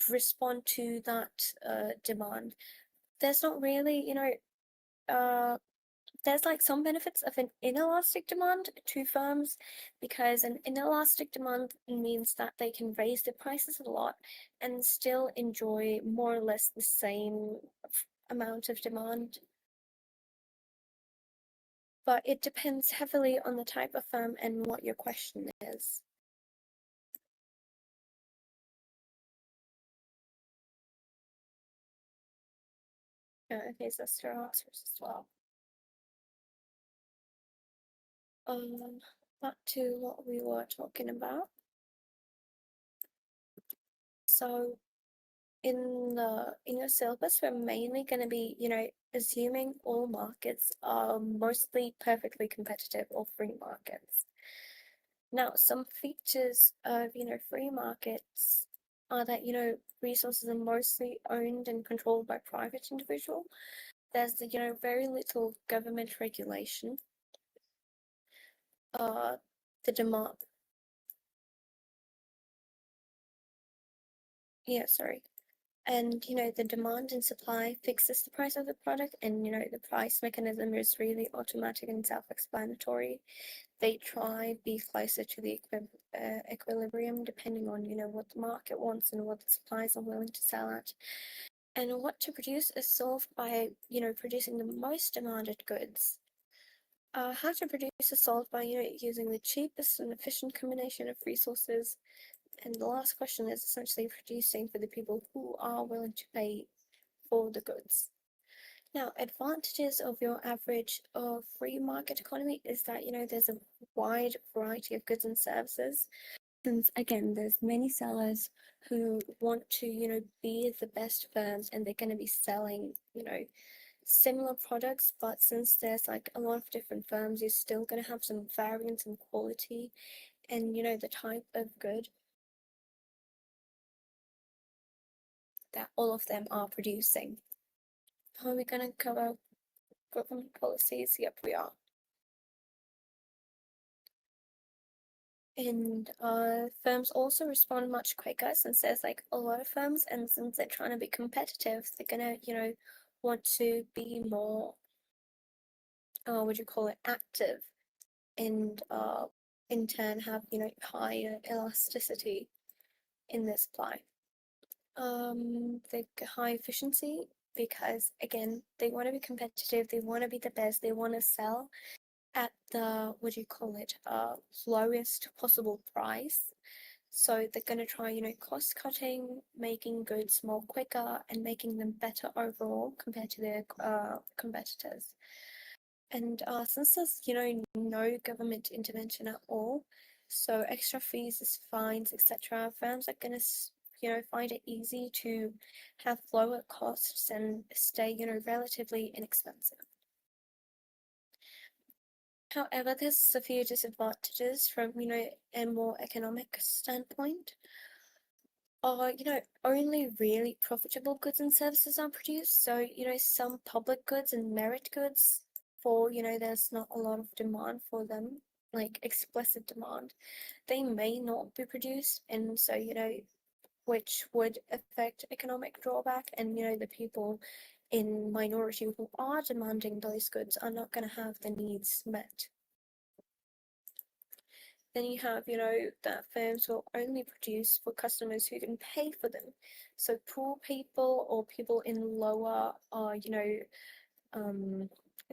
respond to that demand. There's not really there's like some benefits of an inelastic demand to firms, because an inelastic demand means that they can raise their prices a lot and still enjoy more or less the same amount of demand. But it depends heavily on the type of firm and what your question is. Okay, Zester answers as well. Back to what we were talking about. So in your syllabus, we're mainly going to be, assuming all markets are mostly perfectly competitive or free markets. Now, some features of, free markets are that, resources are mostly owned and controlled by private individual. There's, very little government regulation. The demand. Yeah, sorry. And the demand and supply fixes the price of the product, and the price mechanism is really automatic and self-explanatory. They try be closer to the equilibrium, depending on what the market wants and what the suppliers are willing to sell at. And what to produce is solved by producing the most demanded goods. How to produce is solved by using the cheapest and efficient combination of resources. And the last question is essentially producing for the people who are willing to pay for the goods. Now, advantages of your average free market economy is that there's a wide variety of goods and services. Since again, there's many sellers who want to be the best firms, and they're going to be selling similar products, but since there's like a lot of different firms, you're still going to have some variance in quality and the type of good that all of them are producing. Are we going to cover government policies? Yep, we are. And firms also respond much quicker, since there's like a lot of firms, and since they're trying to be competitive, they're gonna want to be more active, and in turn have higher elasticity in their supply. The high efficiency, because again, they want to be competitive, they want to be the best, they want to sell at the lowest possible price. So they're going to try cost cutting, making goods more quicker, and making them better overall compared to their competitors. And since there's no government intervention at all, so extra fees, fines, etc., firms are going to find it easy to have lower costs and stay relatively inexpensive. However, there's a few disadvantages from a more economic standpoint. only really profitable goods and services are produced. So, some public goods and merit goods there's not a lot of demand for them, like explicit demand, they may not be produced. And so, which would affect economic drawback. And, the people in minority who are demanding those goods are not going to have the needs met. Then you have, that firms will only produce for customers who can pay for them. So poor people or people in lower,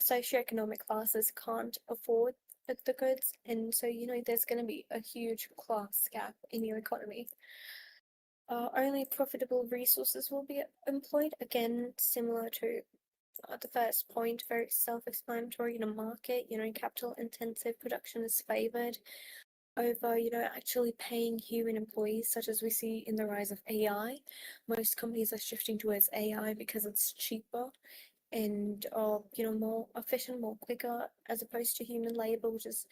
socioeconomic classes can't afford the goods. And so, there's going to be a huge class gap in your economy. Only profitable resources will be employed. Again, similar to the first point, very self-explanatory. In a market, capital-intensive production is favored over, actually paying human employees, such as we see in the rise of AI. Most companies are shifting towards AI because it's cheaper and, more efficient, more quicker, as opposed to human labor, which is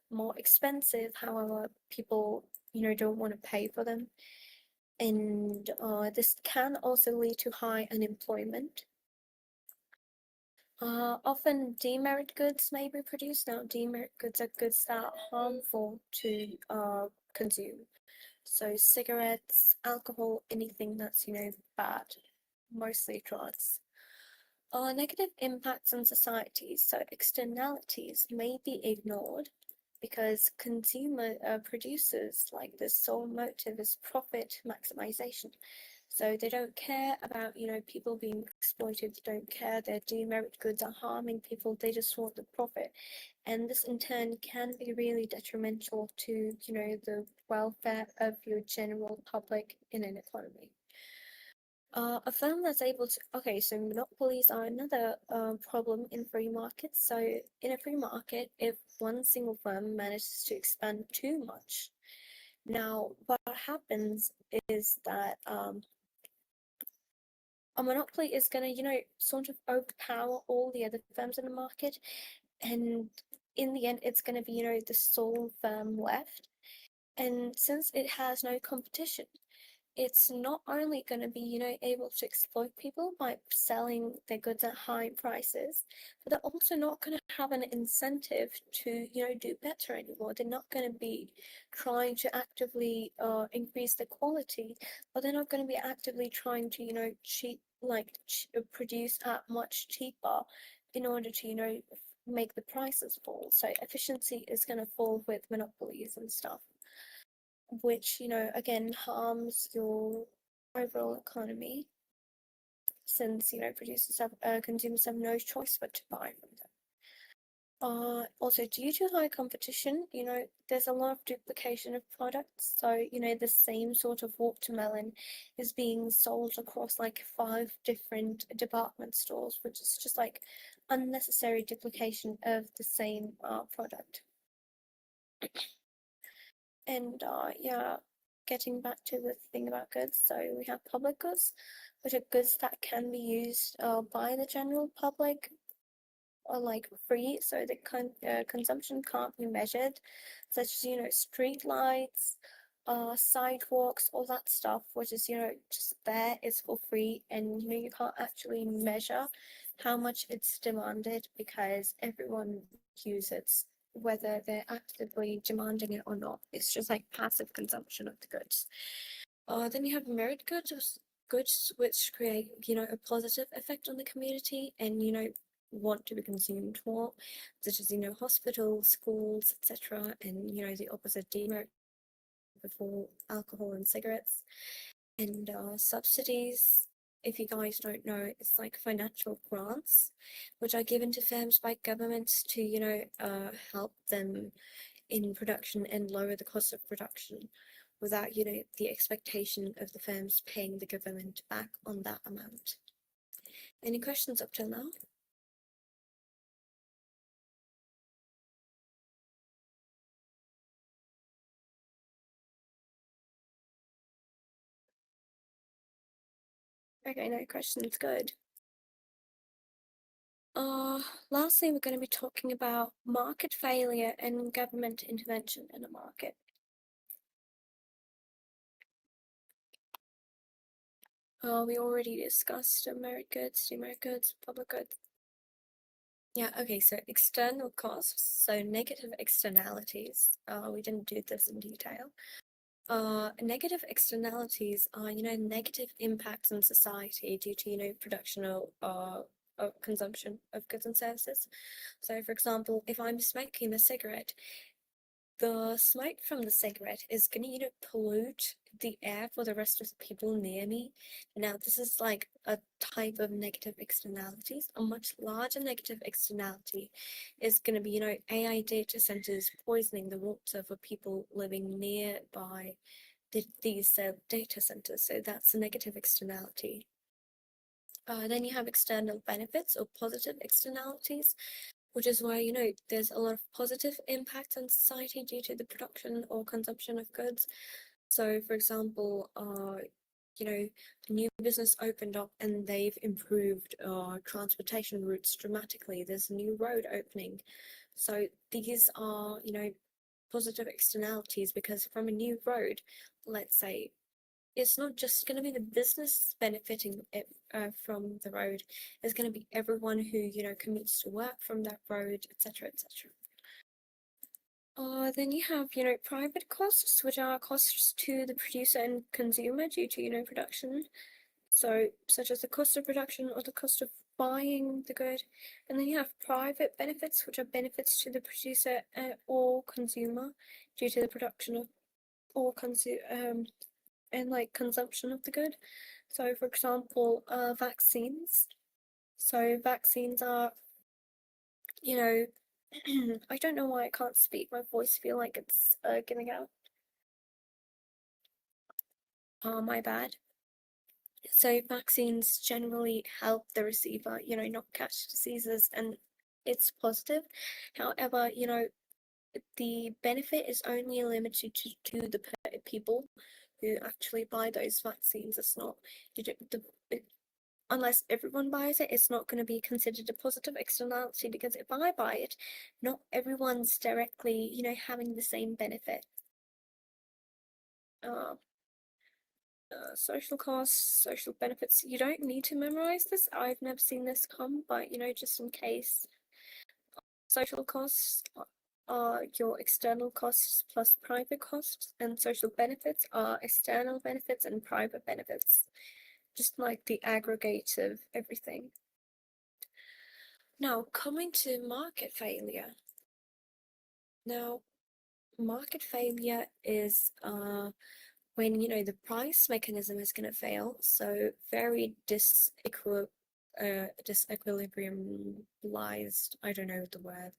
more expensive. However, people, don't want to pay for them. And this can also lead to high unemployment. Often demerit goods may be produced. Now, demerit goods are goods that are harmful to consume. So cigarettes, alcohol, anything that's, bad, mostly drugs. Negative impacts on societies. So externalities may be ignored because consumer producers, like, the sole motive is profit maximization. So they don't care about, people being exploited, they don't care their demerit goods are harming people, they just want the profit. And this in turn can be really detrimental to, the welfare of your general public in an economy. A firm that's able to, so monopolies are another problem in free markets. So in a free market, if one single firm manages to expand too much, now what happens is that a monopoly is going to, sort of overpower all the other firms in the market. And in the end, it's going to be, the sole firm left. And since it has no competition, it's not only going to be, able to exploit people by selling their goods at high prices, but they're also not going to have an incentive to, do better anymore. They're not going to be trying to actively increase the quality, but they're not going to be actively trying to, produce at much cheaper in order to, make the prices fall. So efficiency is going to fall with monopolies and stuff, which, again, harms your overall economy, since, consumers have no choice but to buy from them. Also, due to high competition, there's a lot of duplication of products. So, the same sort of watermelon is being sold across like 5 different department stores, which is just like unnecessary duplication of the same product. And getting back to the thing about goods, so we have public goods, which are goods that can be used by the general public, or like free, so the consumption can't be measured, such as, street lights, sidewalks, all that stuff, which is, just there, it's for free. And, you can't actually measure how much it's demanded because everyone uses, whether they're actively demanding it or not. It's just like passive consumption of the goods. Then you have merit goods, goods which create, a positive effect on the community and, want to be consumed more, such as, hospitals, schools, etc. And, the opposite demerit before alcohol and cigarettes. And subsidies, if you guys don't know, it's like financial grants, which are given to firms by governments to, help them in production and lower the cost of production without, the expectation of the firms paying the government back on that amount. Any questions up till now? Okay, no questions, good. Lastly, we're going to be talking about market failure and government intervention in a market. We already discussed merit goods, demerit goods, public goods. Yeah, okay, so external costs, so negative externalities. We didn't do this in detail. Negative externalities are, negative impacts on society due to, production or consumption of goods and services. So, for example, if I'm smoking a cigarette, the smoke from the cigarette is going to, pollute the air for the rest of the people near me. Now, this is like a type of negative externalities. A much larger negative externality is going to be, AI data centers poisoning the water for people living nearby these data centers. So that's a negative externality. Then you have external benefits or positive externalities, which is why, there's a lot of positive impact on society due to the production or consumption of goods. So, for example, a new business opened up and they've improved transportation routes dramatically. There's a new road opening. So these are, positive externalities because from a new road, let's say, it's not just going to be the business benefiting from the road. It's going to be everyone who commutes to work from that road, etc., etc. Then you have private costs, which are costs to the producer and consumer due to production. So such as the cost of production or the cost of buying the good. And then you have private benefits, which are benefits to the producer or consumer due to the production of or and like consumption of the good. So, for example, vaccines. So, vaccines are, I don't know why I can't speak. My voice feel like it's giving out. My bad. So, vaccines generally help the receiver, not catch diseases, and it's positive. However, the benefit is only limited to the people who actually buy those vaccines. It's not unless everyone buys it, it's not going to be considered a positive externality because if I buy it, not everyone's directly, having the same benefit. Social costs, social benefits. You don't need to memorize this. I've never seen this come, but just in case. Social costs are your external costs plus private costs, and social benefits are external benefits and private benefits, just like the aggregate of everything. Now, coming to market failure. Now, market failure is when the price mechanism is going to fail, so very disequilibriumized, I don't know the word.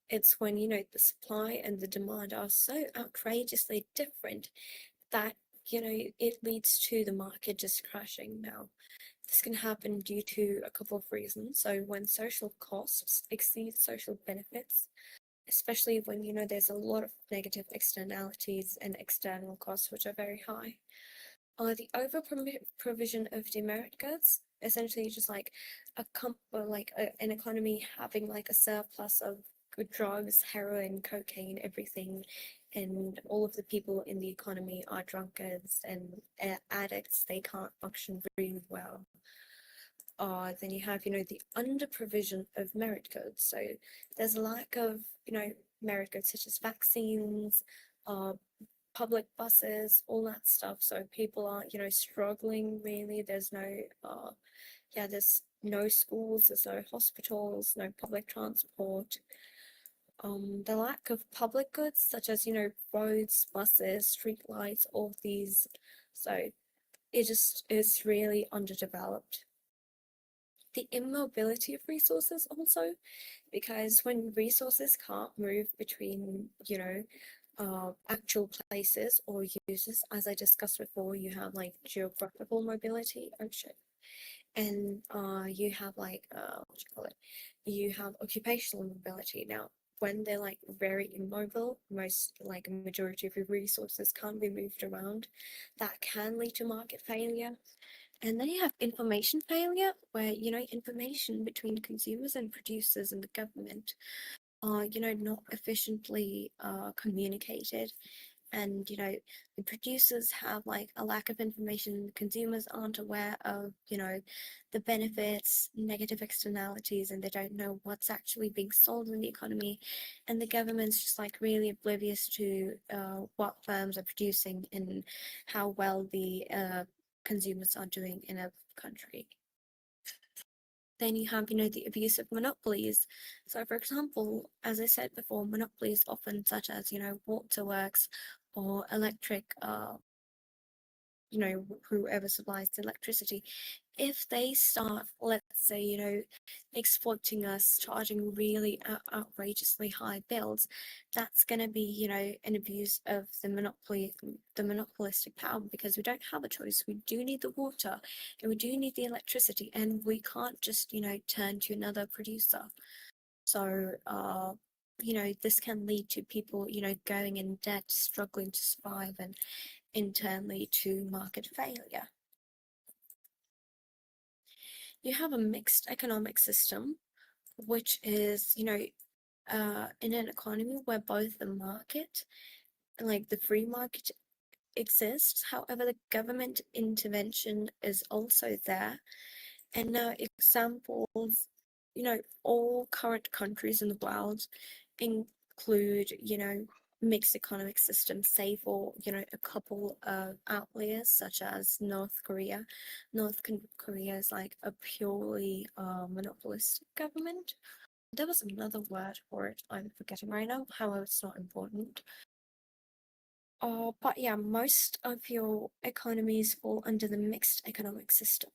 It's when the supply and the demand are so outrageously different that it leads to the market just crashing. Now, this can happen due to a couple of reasons. So when social costs exceed social benefits, especially when there's a lot of negative externalities and external costs which are very high. The over provision of demerit goods, essentially just like an economy having like a surplus of good drugs, heroin, cocaine, everything, and all of the people in the economy are drunkards and addicts. They can't function really well. Then you have, the under provision of merit goods. So there's a lack of, merit goods such as vaccines, public buses, all that stuff. So people are, struggling really. There's no, there's no schools, there's no hospitals, no public transport. The lack of public goods such as, roads, buses, street lights, all of these. So it just is really underdeveloped. The immobility of resources also, because when resources can't move between, actual places or uses, as I discussed before, you have like geographical mobility, oh shit, and you have like what do you call it? You have occupational mobility. Now, when they're like very immobile, most like a majority of your resources can't be moved around, that can lead to market failure. And then you have information failure, where, information between consumers and producers and the government are, not efficiently communicated. and the producers have like a lack of information, consumers aren't aware of the benefits, negative externalities, and they don't know what's actually being sold in the economy, and the government's just like really oblivious to what firms are producing and how well the consumers are doing in a country. Then you have, the abuse of monopolies. So, for example, as I said before, monopolies often such as, waterworks or electric, whoever supplies the electricity, if they start, let's say, exploiting us, charging really outrageously high bills, that's going to be, an abuse of the monopolistic power, because we don't have a choice. We do need the water and we do need the electricity, and we can't just, turn to another producer. So, this can lead to people, going in debt, struggling to survive, and internally to market failure. You have a mixed economic system, which is, in an economy where both the market, like the free market, exists. However, the government intervention is also there. And now examples, all current countries in the world include, mixed economic systems, save for, a couple of outliers such as North Korea. North Korea is like a purely monopolistic government. There was another word for it, I'm forgetting right now, however, it's not important. But yeah, most of your economies fall under the mixed economic system.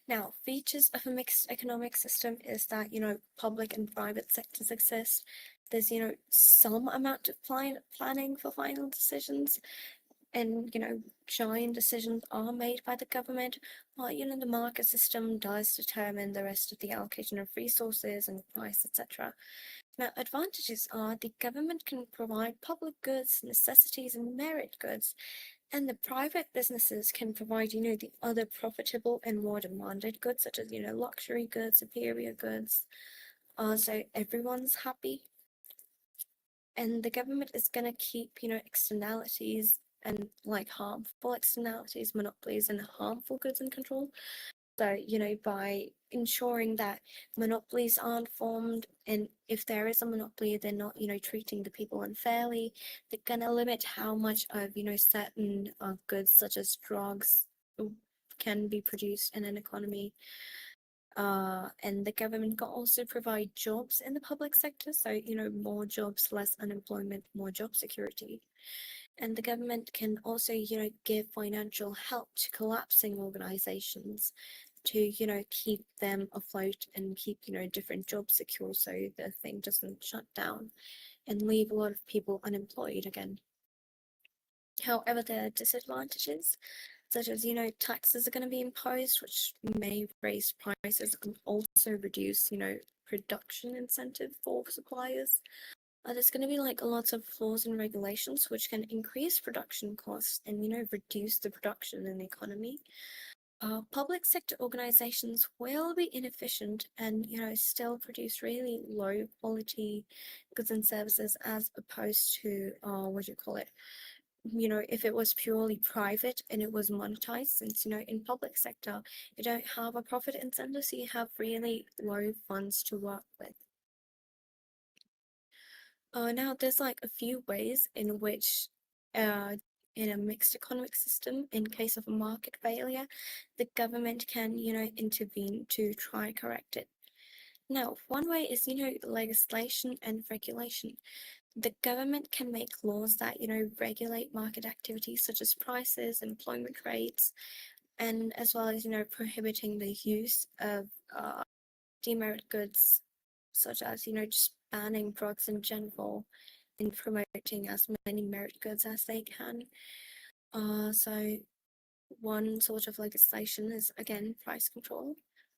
Now, features of a mixed economic system is that, public and private sectors exist. There's, some amount of planning for final decisions, and, giant decisions are made by the government, but, the market system does determine the rest of the allocation of resources and price, etc. Now, advantages are the government can provide public goods, necessities, and merit goods, and the private businesses can provide, the other profitable and more demanded goods, such as, luxury goods, superior goods. So everyone's happy. And the government is going to keep, externalities and like harmful externalities, monopolies, and harmful goods in control. So, by ensuring that monopolies aren't formed, and if there is a monopoly, they're not, treating the people unfairly, they're gonna limit how much of, certain goods such as drugs can be produced in an economy. And the government can also provide jobs in the public sector. So, more jobs, less unemployment, more job security. And the government can also, give financial help to collapsing organizations to, keep them afloat and keep, different jobs secure so the thing doesn't shut down and leave a lot of people unemployed again. However, there are disadvantages, such as, taxes are going to be imposed, which may raise prices and also reduce, production incentive for suppliers. There's going to be like lots of laws and regulations which can increase production costs and, reduce the production in the economy. Public sector organizations will be inefficient and, still produce really low quality goods and services as opposed to, if it was purely private and it was monetized, since, in public sector, you don't have a profit incentive, so you have really low funds to work with. Now, there's like a few ways in which, in a mixed economic system, in case of a market failure, the government can, intervene to try correct it. Now, one way is, legislation and regulation. The government can make laws that, regulate market activities such as prices, employment rates, and as well as, prohibiting the use of demerit goods, such as, just banning drugs in general and promoting as many merit goods as they can. So one sort of legislation is, again, price control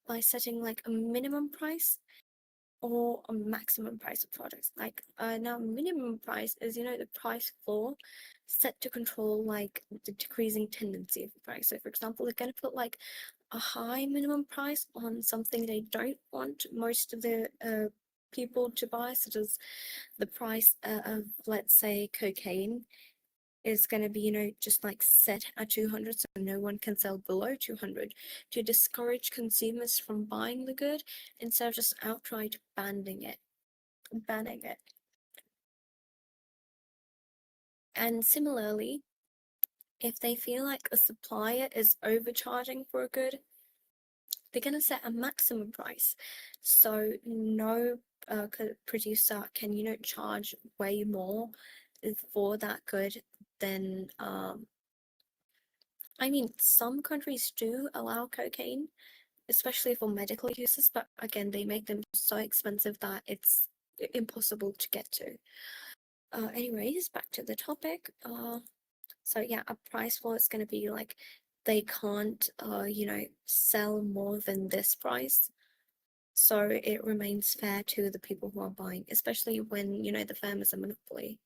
by setting like a minimum price or a maximum price of products. Like now minimum price is, the price floor set to control like the decreasing tendency of the price. So for example, they're going to put like a high minimum price on something they don't want most of the people to buy, such as the price of, let's say, cocaine is going to be, just like set at 200, so no one can sell below 200, to discourage consumers from buying the good instead of just outright banning it. And similarly, if they feel like a supplier is overcharging for a good, they're going to set a maximum price. So no producer can, charge way more for that good than, I mean, some countries do allow cocaine, especially for medical uses, but again, they make them so expensive that it's impossible to get to. Anyways, back to the topic. So yeah, a price floor is going to be like they can't, sell more than this price. So it remains fair to the people who are buying, especially when, the firm is a monopoly.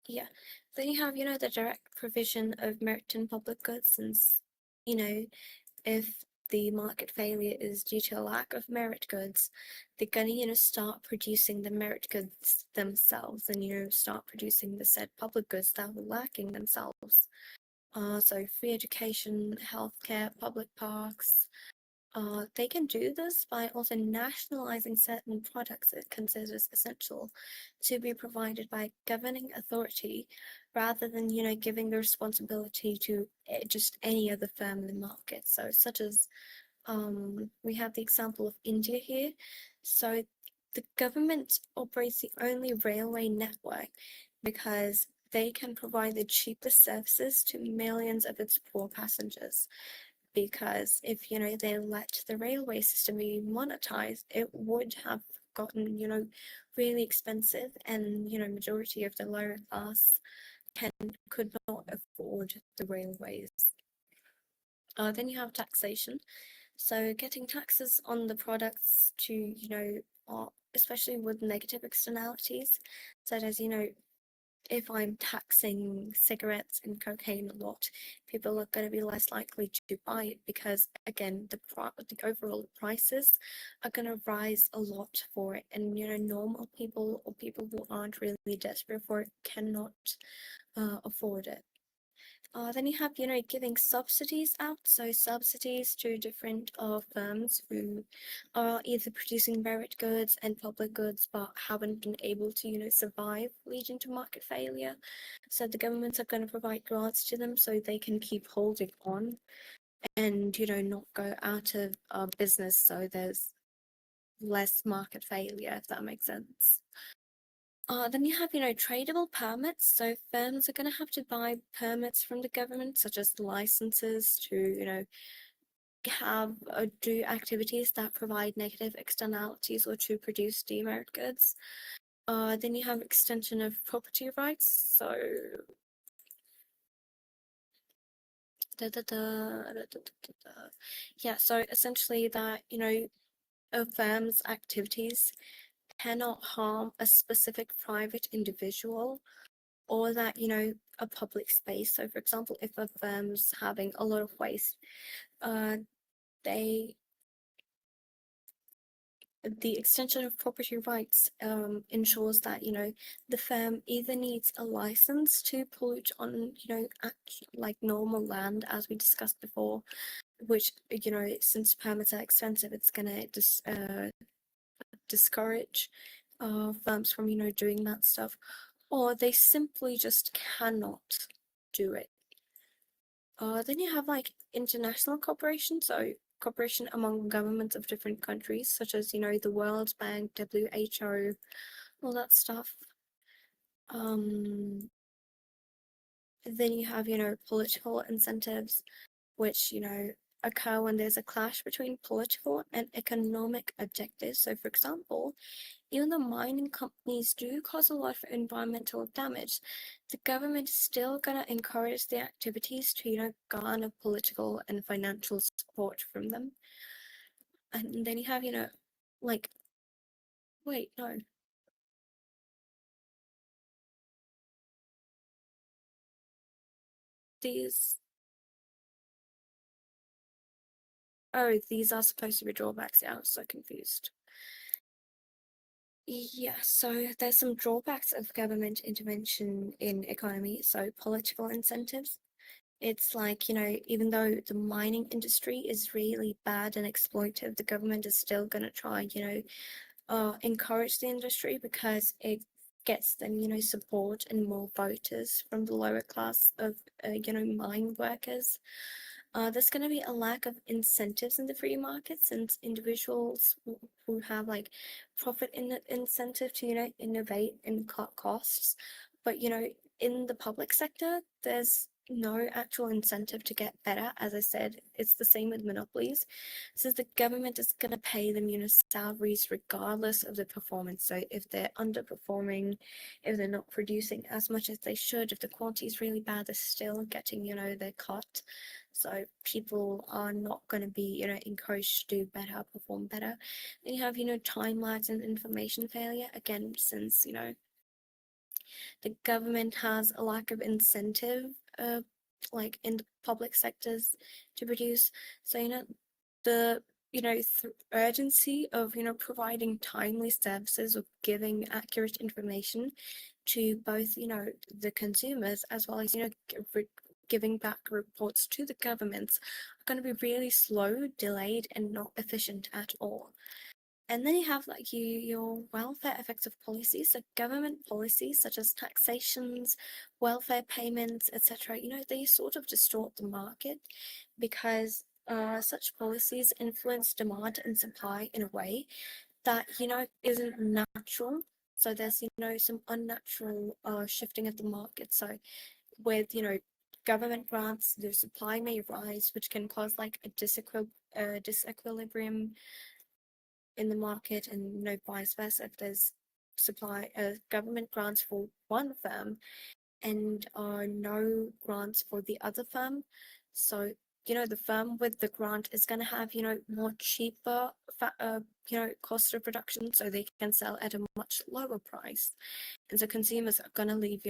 Yeah. Then you have, the direct provision of merit in public goods, since, if the market failure is due to a lack of merit goods, they're going to, start producing the merit goods themselves and, start producing the said public goods that were lacking themselves. So free education, healthcare, public parks. They can do this by also nationalizing certain products it considers essential to be provided by governing authority, rather than, giving the responsibility to just any other firm in the market. So such as, we have the example of India here. So the government operates the only railway network because they can provide the cheapest services to millions of its poor passengers. Because if, they let the railway system be monetized, it would have gotten, really expensive, and, majority of the lower class could not afford the railways. Then you have taxation. So getting taxes on the products to, especially with negative externalities, such as, if I'm taxing cigarettes and cocaine a lot, people are going to be less likely to buy it because, again, the overall prices are going to rise a lot for it, and, normal people or people who aren't really desperate for it cannot afford it. Then you have, giving subsidies out. So subsidies to different firms who are either producing merit goods and public goods but haven't been able to, survive, leading to market failure. So the governments are going to provide grants to them so they can keep holding on and, not go out of business, so there's less market failure, if that makes sense. Then you have, tradable permits. So firms are going to have to buy permits from the government, such as licenses to, have do activities that provide negative externalities or to produce demerit goods. Then you have extension of property rights. So yeah, so essentially that, a firm's activities cannot harm a specific private individual, or that, a public space. So for example, if a firm's having a lot of waste, the extension of property rights ensures that, the firm either needs a license to pollute on, like normal land, as we discussed before, which, since permits are expensive, it's gonna discourage firms from, doing that stuff, or they simply just cannot do it. Then you have like international cooperation, so cooperation among governments of different countries, such as, the World Bank, WHO, all that stuff. Then you have, political incentives, which, occur when there's a clash between political and economic objectives. So for example, even though mining companies do cause a lot of environmental damage, the government is still going to encourage the activities to, garner political and financial support from them. And then you have, like, wait, no. These, Oh, these are supposed to be drawbacks. Yeah, I was so confused. Yeah, so there's some drawbacks of government intervention in economy. So political incentives. It's like, even though the mining industry is really bad and exploitative, the government is still going to try, encourage the industry because it gets them, support and more voters from the lower class of, mine workers. There's going to be a lack of incentives in the free market since individuals who have like profit incentive to, innovate and cut costs. But, in the public sector, there's no actual incentive to get better. As I said, it's the same with monopolies. Since the government is going to pay them, salaries regardless of the performance. So if they're underperforming, if they're not producing as much as they should, if the quality is really bad, they're still getting, their cut. So people are not going to be, encouraged to do better, perform better. Then you have, time lags and information failure. Again, since, the government has a lack of incentive, like in the public sectors to produce. So, the urgency of providing timely services or giving accurate information to both the consumers as well as giving back reports to the governments are going to be really slow, delayed, and not efficient at all. And then you have like your welfare effects of policies, so government policies such as taxations, welfare payments, etc. They sort of distort the market because such policies influence demand and supply in a way that isn't natural. So there's some unnatural shifting of the market. So with government grants, the supply may rise, which can cause like a disequilibrium in the market, and vice versa. If there's government grants for one firm and no grants for the other firm, so the firm with the grant is going to have more cheaper cost of production, so they can sell at a much lower price, and so consumers are going to leave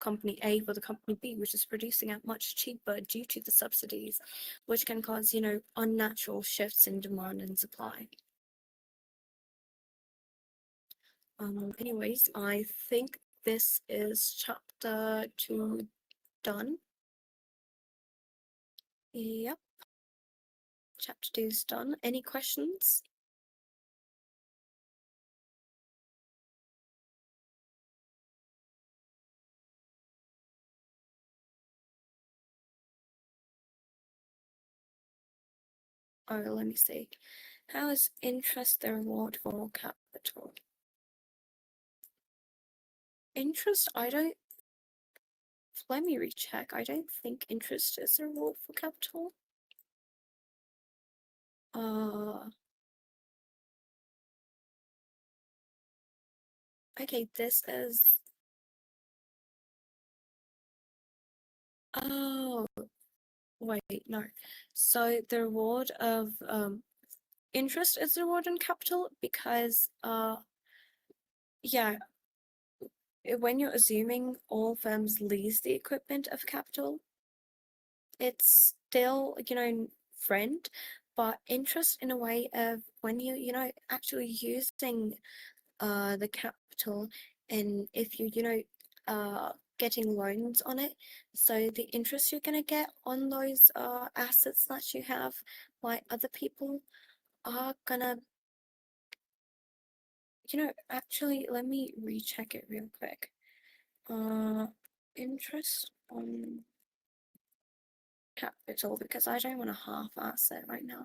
company A for the company B, which is producing at much cheaper due to the subsidies, which can cause unnatural shifts in demand and supply. Anyways, I think this is chapter 2 done. Yep. Chapter 2 is done. Any questions? Oh, let me see. How is interest the reward for capital? Interest, let me recheck. I don't think interest is a reward for capital. Okay, this is... Oh, wait, no. So the reward of interest is the reward on capital because yeah, when you're assuming all firms lease the equipment of capital, it's still, friend, but interest in a way of when you actually using the capital, and if you getting loans on it, so the interest you're gonna get on those assets that you have by other people are gonna, actually let me recheck it real quick. Interest on capital, because I don't want to half-ass it right now.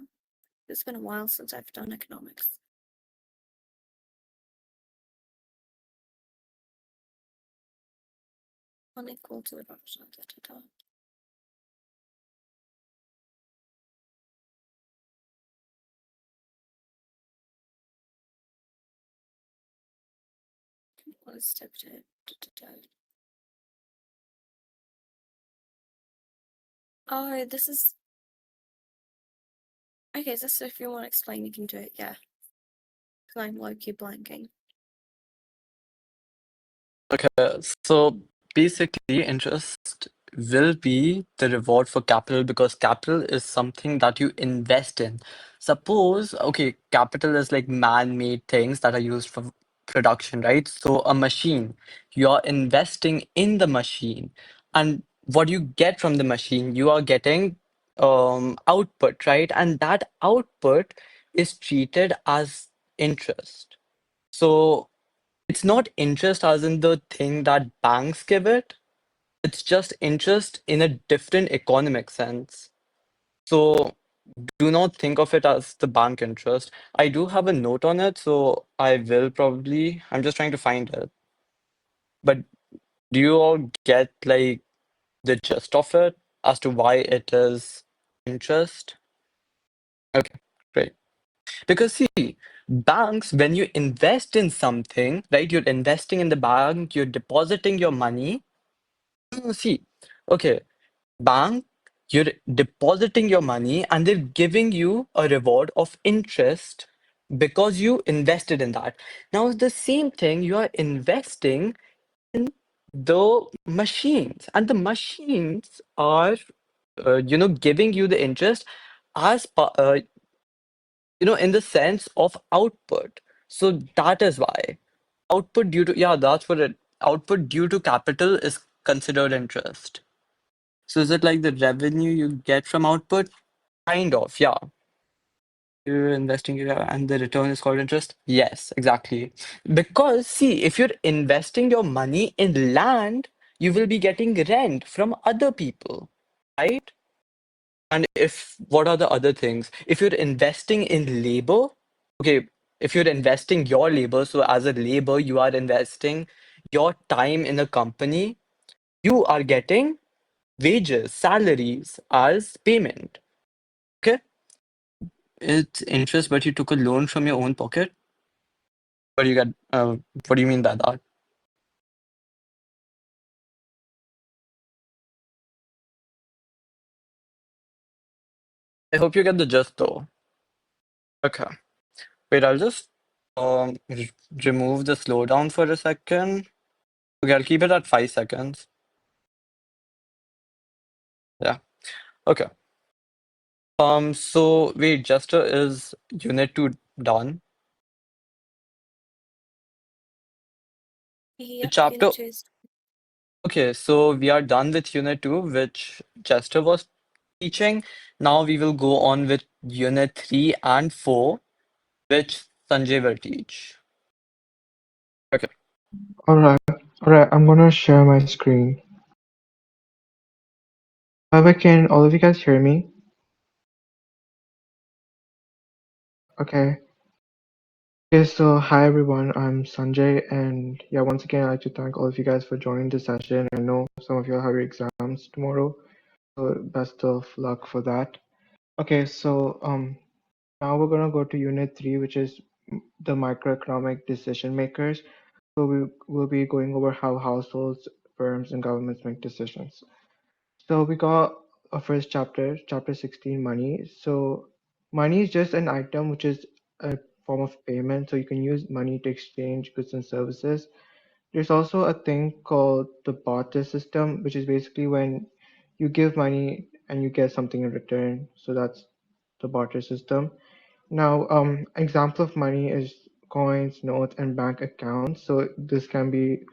It's been a while since I've done economics. Unequal to the function, Let's step to Oh, this is... Okay, so if you want to explain, you can do it, yeah. Because I'm low-key blanking. Okay, so basically interest will be the reward for capital because capital is something that you invest in. Suppose, okay, capital is like man-made things that are used for production, right? So a machine, you're investing in the machine, and what you get from the machine, you are getting output, right? And that output is treated as interest. So it's not interest as in the thing that banks give it. It's just interest in a different economic sense. So do not think of it as the bank interest. I do have a note on it, so I will probably, I'm just trying to find it. But do you all get like the gist of it as to why it is interest? Okay, great. Because see, banks, when you invest in something, right, you're investing in the bank, you're depositing your money. See, okay, bank, you're depositing your money and they're giving you a reward of interest because you invested in that. Now, it's the same thing, you are investing in the machines, and the machines are, giving you the interest as, in the sense of output. So that is why output due to, yeah, that's what it, output due to capital is considered interest. So is it like the revenue you get from output? Kind of, yeah. You're investing and the return is called interest? Yes, exactly. Because see, if you're investing your money in land, you will be getting rent from other people, right? And if what are the other things? If you're investing in labor, okay, if you're investing your labor, so as a labor, you are investing your time in a company, you are getting wages, salaries as payment. Okay? It's interest, but you took a loan from your own pocket. What do you get? What do you mean by that? I hope you get the gist though. Okay. Wait, I'll just remove the slowdown for a second. Okay, I'll keep it at 5 seconds. Yeah. Okay. So wait, Jester, is unit 2 done? The Yep, chapter. unit 2 is Okay, so we are done with unit 2, which Jester was teaching. Now we will go on with unit 3 and 4, which Sanjay will teach. Okay. Alright, I'm gonna share my screen. However, can all of you guys hear me? Okay. Okay, so hi everyone, I'm Sanjay, and yeah, once again, I'd like to thank all of you guys for joining this session. I know some of you have your exams tomorrow, so best of luck for that. Okay, so now we're gonna go to Unit 3, which is the microeconomic decision makers. So we will be going over how households, firms, and governments make decisions. So we got a first chapter, chapter 16, money. So money is just an item which is a form of payment. So you can use money to exchange goods and services. There's also a thing called the barter system, which is basically when you give money and you get something in return. So that's the barter system. Now, example of money is coins, notes, and bank accounts. So this can be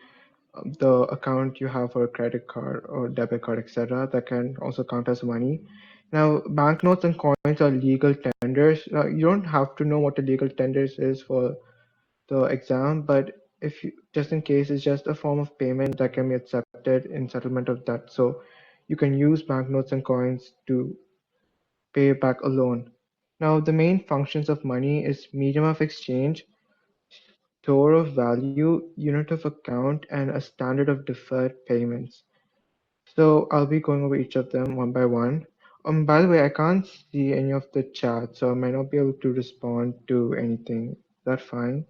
the account you have for a credit card or debit card, etc. That can also count as money. Now, banknotes and coins are legal tenders. You don't have to know what a legal tenders is for the exam, but if you, just in case, it's just a form of payment that can be accepted in settlement of debt. So you can use banknotes and coins to pay back a loan. Now, the main functions of money is medium of exchange, store of value, unit of account, and a standard of deferred payments. So I'll be going over each of them one by one. By the way, I can't see any of the chat, so I might not be able to respond to anything. Is that fine?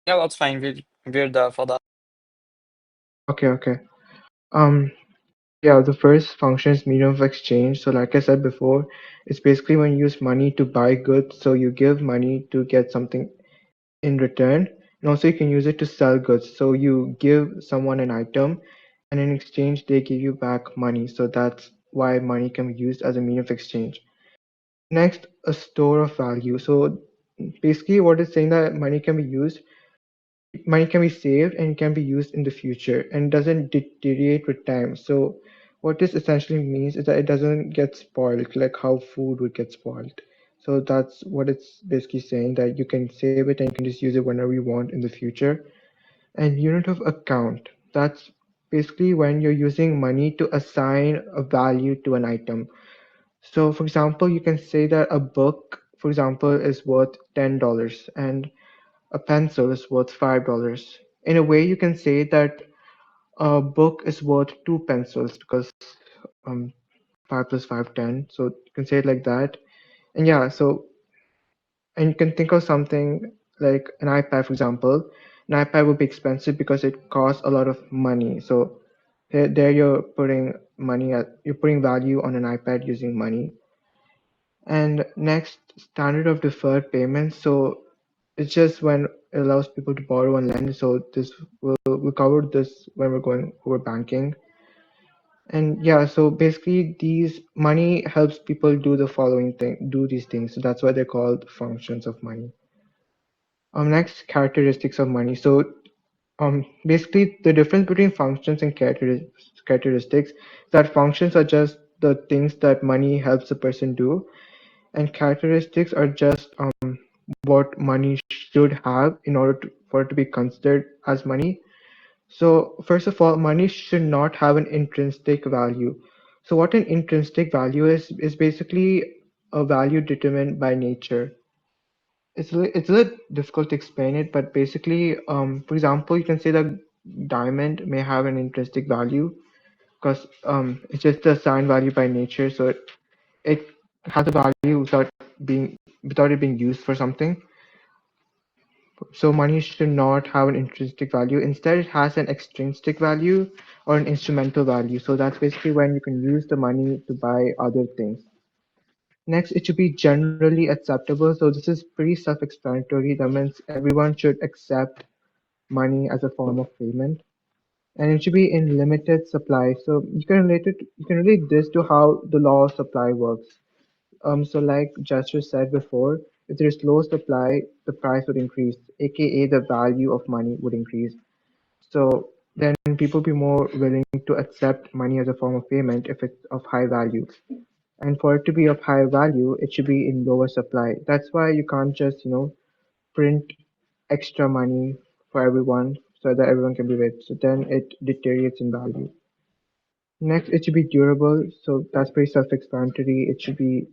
Yeah, that's fine. We're there for that. Okay. Um, yeah, the first function is medium of exchange. So like I said before, it's basically when you use money to buy goods. So you give money to get something in return. And also you can use it to sell goods. So you give someone an item and in exchange they give you back money. So that's why money can be used as a medium of exchange. Next, a store of value. So basically what it's saying that money can be saved and can be used in the future and doesn't deteriorate with time. So what this essentially means is that it doesn't get spoiled like how food would get spoiled. So that's what it's basically saying, that you can save it and you can just use it whenever you want in the future. And unit of account, that's basically when you're using money to assign a value to an item. So for example, you can say that a book, for example, is worth $10 and a pencil is worth $5. In a way, you can say that a book is worth two pencils because um, 5 plus 5, 10. So you can say it like that. And yeah, so, and you can think of something like an iPad, for example. An iPad would be expensive because it costs a lot of money. So there you're putting you're putting value on an iPad using money. And next, standard of deferred payments. So it's just when it allows people to borrow and lend. So this we covered this when we're going over banking. And yeah, so basically these money helps people do the following thing, do these things. So that's why they're called functions of money. Next, characteristics of money. So basically the difference between functions and characteristics, that functions are just the things that money helps a person do, and characteristics are just what money should have in order for it to be considered as money. So first of all, money should not have an intrinsic value. So what an intrinsic value is basically a value determined by nature. It's a little difficult to explain it, but basically, for example, you can say that diamond may have an intrinsic value because it's just a assigned value by nature, so it has a value without it being used for something. So money should not have an intrinsic value. Instead, it has an extrinsic value or an instrumental value. So that's basically when you can use the money to buy other things. Next, it should be generally acceptable. So this is pretty self-explanatory. That means everyone should accept money as a form of payment. And it should be in limited supply. So you can relate this to how the law of supply works. So like Jester said before, if there is low supply, the price would increase, aka the value of money would increase. So then people be more willing to accept money as a form of payment if it's of high value. And for it to be of high value, it should be in lower supply. That's why you can't just, print extra money for everyone so that everyone can be rich. So then it deteriorates in value. Next, it should be durable. So that's pretty self-explanatory. It should be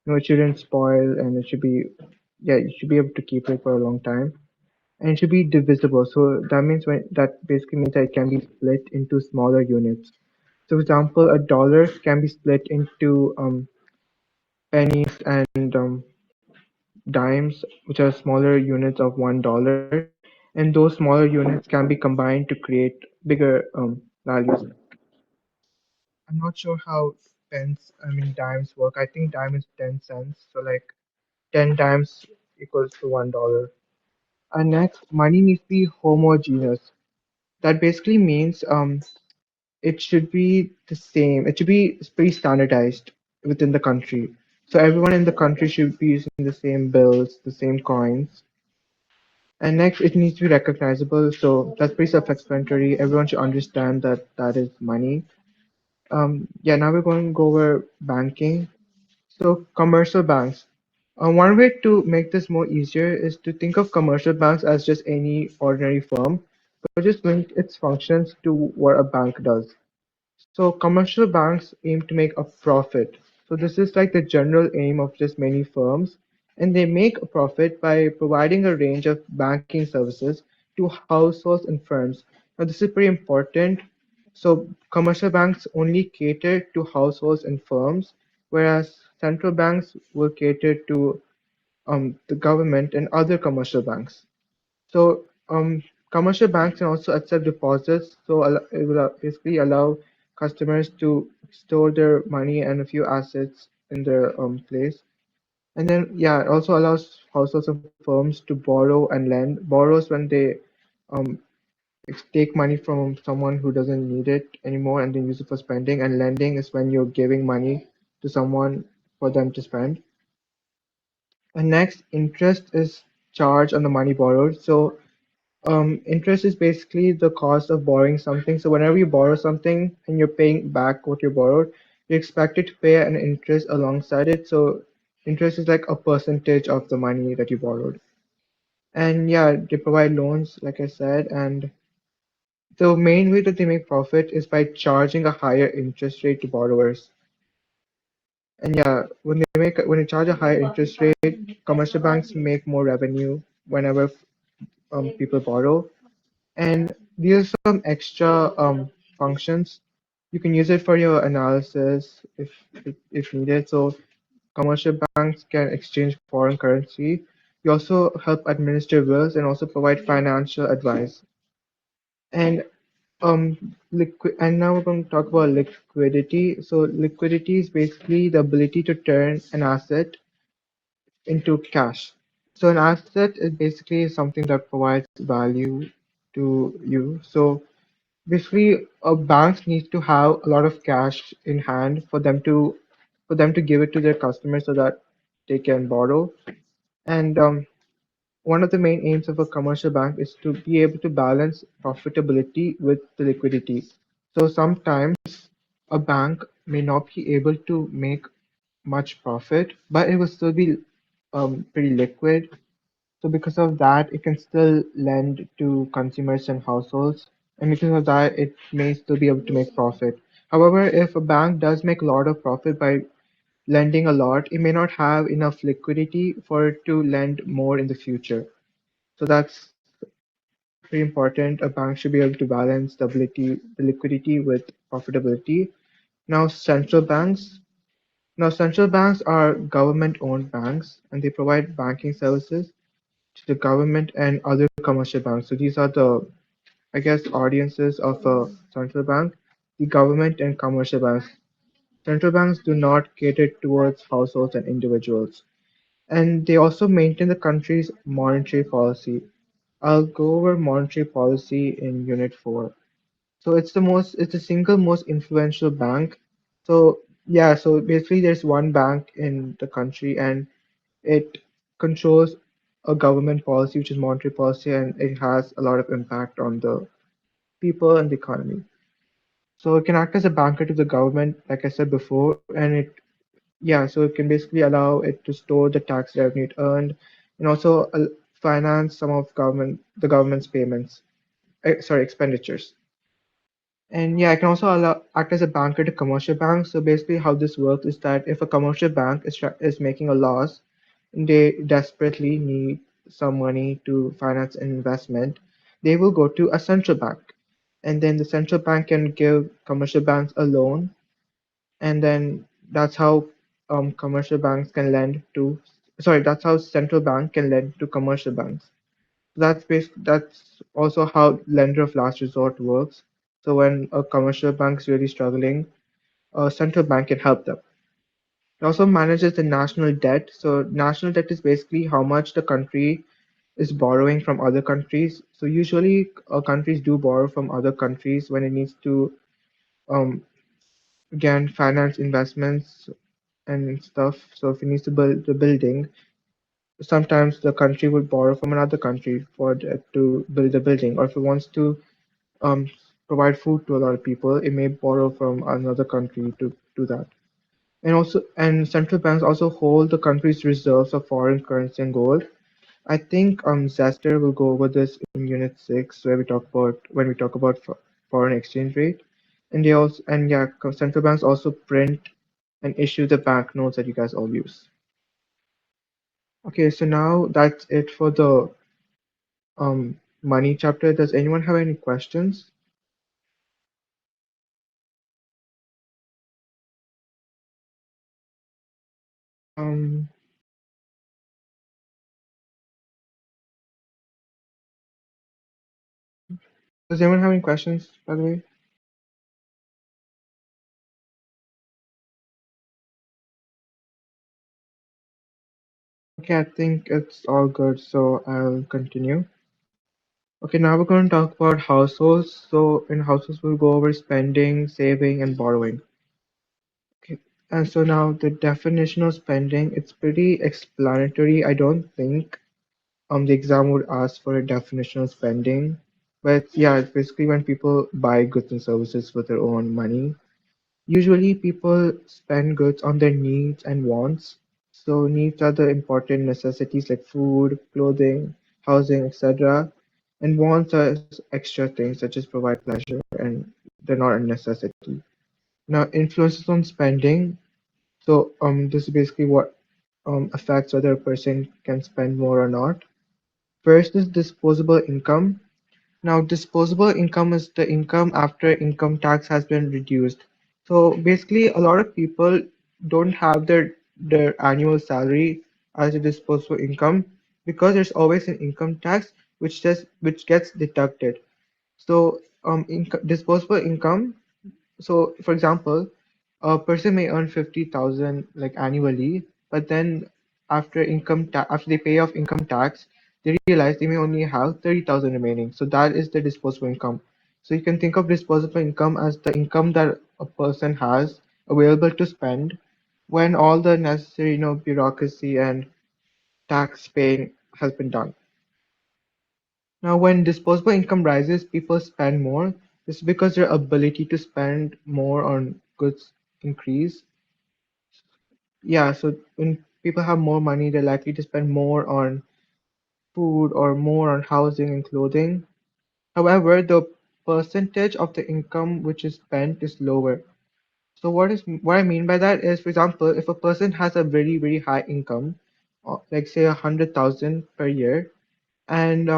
no, it shouldn't spoil, and it should be, yeah, you should be able to keep it for a long time. And it should be divisible. So that basically means that it can be split into smaller units. So, for example, a dollar can be split into pennies and dimes, which are smaller units of $1, and those smaller units can be combined to create bigger values. I'm not sure how dimes work. I think dime is 10 cents. So, like, 10 times equals to $1. And next, money needs to be homogeneous. That basically means it should be the same. It should be pretty standardized within the country. So everyone in the country should be using the same bills, the same coins. And next, it needs to be recognizable. So that's pretty self-explanatory. Everyone should understand that that is money. Yeah, now we're going to go over banking. So commercial banks. One way to make this more easier is to think of commercial banks as just any ordinary firm, but just link its functions to what a bank does. So commercial banks aim to make a profit. So this is like the general aim of just many firms, and they make a profit by providing a range of banking services to households and firms. Now this is pretty important. So commercial banks only cater to households and firms, whereas central banks will cater to the government and other commercial banks. So commercial banks can also accept deposits. So it will basically allow customers to store their money and a few assets in their place. And then, yeah, it also allows households and firms to borrow and lend. Borrows when they um, take money from someone who doesn't need it anymore and then use it for spending. And lending is when you're giving money to someone for them to spend. And next, interest is charged on the money borrowed. So interest is basically the cost of borrowing something. So whenever you borrow something and you're paying back what you borrowed, you're expected to pay an interest alongside it. So interest is like a percentage of the money that you borrowed. And yeah, they provide loans, like I said, and the main way that they make profit is by charging a higher interest rate to borrowers. And yeah, when they charge a higher interest rate, commercial banks make more revenue whenever people borrow. And these are some extra functions. You can use it for your analysis if needed. So commercial banks can exchange foreign currency. You also help administer wills and also provide financial advice. And and now we're going to talk about liquidity. So liquidity is basically the ability to turn an asset into cash. So an asset is basically something that provides value to you. So basically, banks need to have a lot of cash in hand for them to give it to their customers so that they can borrow. And one of the main aims of a commercial bank is to be able to balance profitability with the liquidity. So sometimes a bank may not be able to make much profit, but it will still be pretty liquid. So because of that, it can still lend to consumers and households, and because of that, it may still be able to make profit. However, if a bank does make a lot of profit by lending a lot, it may not have enough liquidity for it to lend more in the future. So that's pretty important. A bank should be able to balance the liquidity with profitability. Now, central banks are government-owned banks, and they provide banking services to the government and other commercial banks. So these are the, I guess, audiences of a central bank, the government and commercial banks. Central banks do not cater towards households and individuals. And they also maintain the country's monetary policy. I'll go over monetary policy in Unit 4. So it's the single most influential bank. So yeah, so basically there's one bank in the country and it controls a government policy, which is monetary policy, and it has a lot of impact on the people and the economy. So it can act as a banker to the government, like I said before, and yeah, so it can basically allow it to store the tax revenue it earned, and also finance some of the government's payments, sorry, expenditures. And yeah, I can also act as a banker to commercial banks. So basically, how this works is that if a commercial bank is making a loss, and they desperately need some money to finance an investment, they will go to a central bank, and then the central bank can give commercial banks a loan, and then that's how commercial banks can lend to. Sorry, that's how central bank can lend to commercial banks. That's also how lender of last resort works. So when a commercial bank's really struggling, a central bank can help them. It also manages the national debt. So national debt is basically how much the country is borrowing from other countries. So usually countries do borrow from other countries when it needs to um, again finance investments and stuff. So if it needs to build the building, sometimes the country would borrow from another country to build the building, or if it wants to um, provide food to a lot of people, it may borrow from another country to do that. And central banks also hold the country's reserves of foreign currency and gold. I think Zester will go over this in Unit 6, where we talk about when we talk about foreign exchange rate. And they also and yeah, central banks also print and issue the banknotes that you guys all use. Okay, so now that's it for the money chapter. Does anyone have any questions? Um, does anyone have any questions, by the way? Okay, I think it's all good, so I'll continue. Okay, now we're going to talk about households. So in households, we'll go over spending, saving, and borrowing. Okay, and so now the definition of spending, it's pretty explanatory. I don't think the exam would ask for a definition of spending, but yeah, it's basically when people buy goods and services with their own money. Usually, people spend goods on their needs and wants. So, needs are the important necessities like food, clothing, housing, etc. And wants are extra things such as provide pleasure, and they're not a necessity. Now, influences on spending. So, this is basically what affects whether a person can spend more or not. First is disposable income. Now, disposable income is the income after income tax has been reduced. So basically, a lot of people don't have their annual salary as a disposable income because there's always an income tax which gets deducted. So disposable income. So for example, a person may earn 50,000 like annually, but then after they pay off income tax, they realize they may only have 30,000 remaining. So that is the disposable income. So you can think of disposable income as the income that a person has available to spend when all the necessary, bureaucracy and tax paying has been done. Now, when disposable income rises, people spend more. This is because their ability to spend more on goods increase. Yeah, so when people have more money, they're likely to spend more on food or more on housing and clothing. However, the percentage of the income which is spent is lower. So what I mean by that is, for example, if a person has a very high income, like say 100,000 per year, and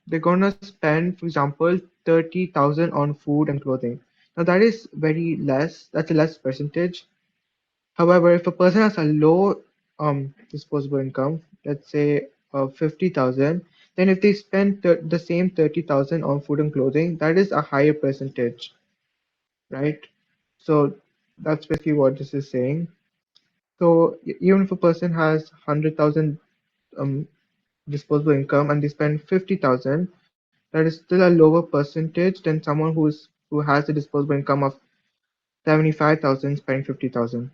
they're gonna spend, for example, 30,000 on food and clothing. Now that is very less. That's a less percentage. However, if a person has a low disposable income, let's say 50,000, then if they spend the same 30,000 on food and clothing, that is a higher percentage, right? So that's basically what this is saying. So even if a person has 100,000 um, disposable income and they spend 50,000, that is still a lower percentage than someone who has a disposable income of 75,000 spending 50,000.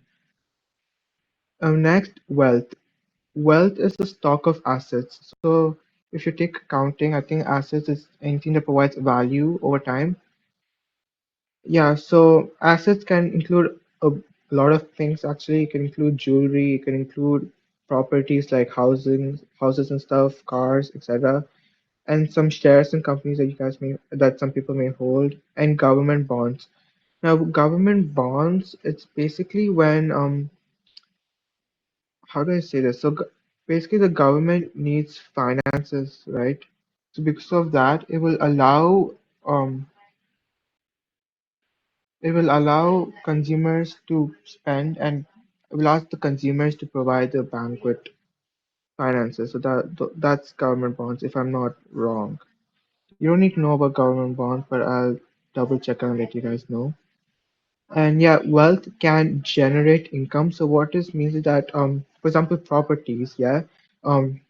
Next, wealth. Wealth is the stock of assets. So if you take accounting, I think assets is anything that provides value over time. Yeah, so assets can include a lot of things actually. It can include jewelry, it can include properties like houses and stuff, cars, etc. And some shares in companies that some people may hold, and government bonds. Now, government bonds, it's basically when how do I say this? So basically, the government needs finances, right? So because of that, um it will allow consumers to spend, and it will ask the consumers to provide the banquet finances. So that's government bonds, if I'm not wrong. You don't need to know about government bonds, but I'll double check and let you guys know. And yeah, wealth can generate income. So what this means is that, for example, properties, yeah, um,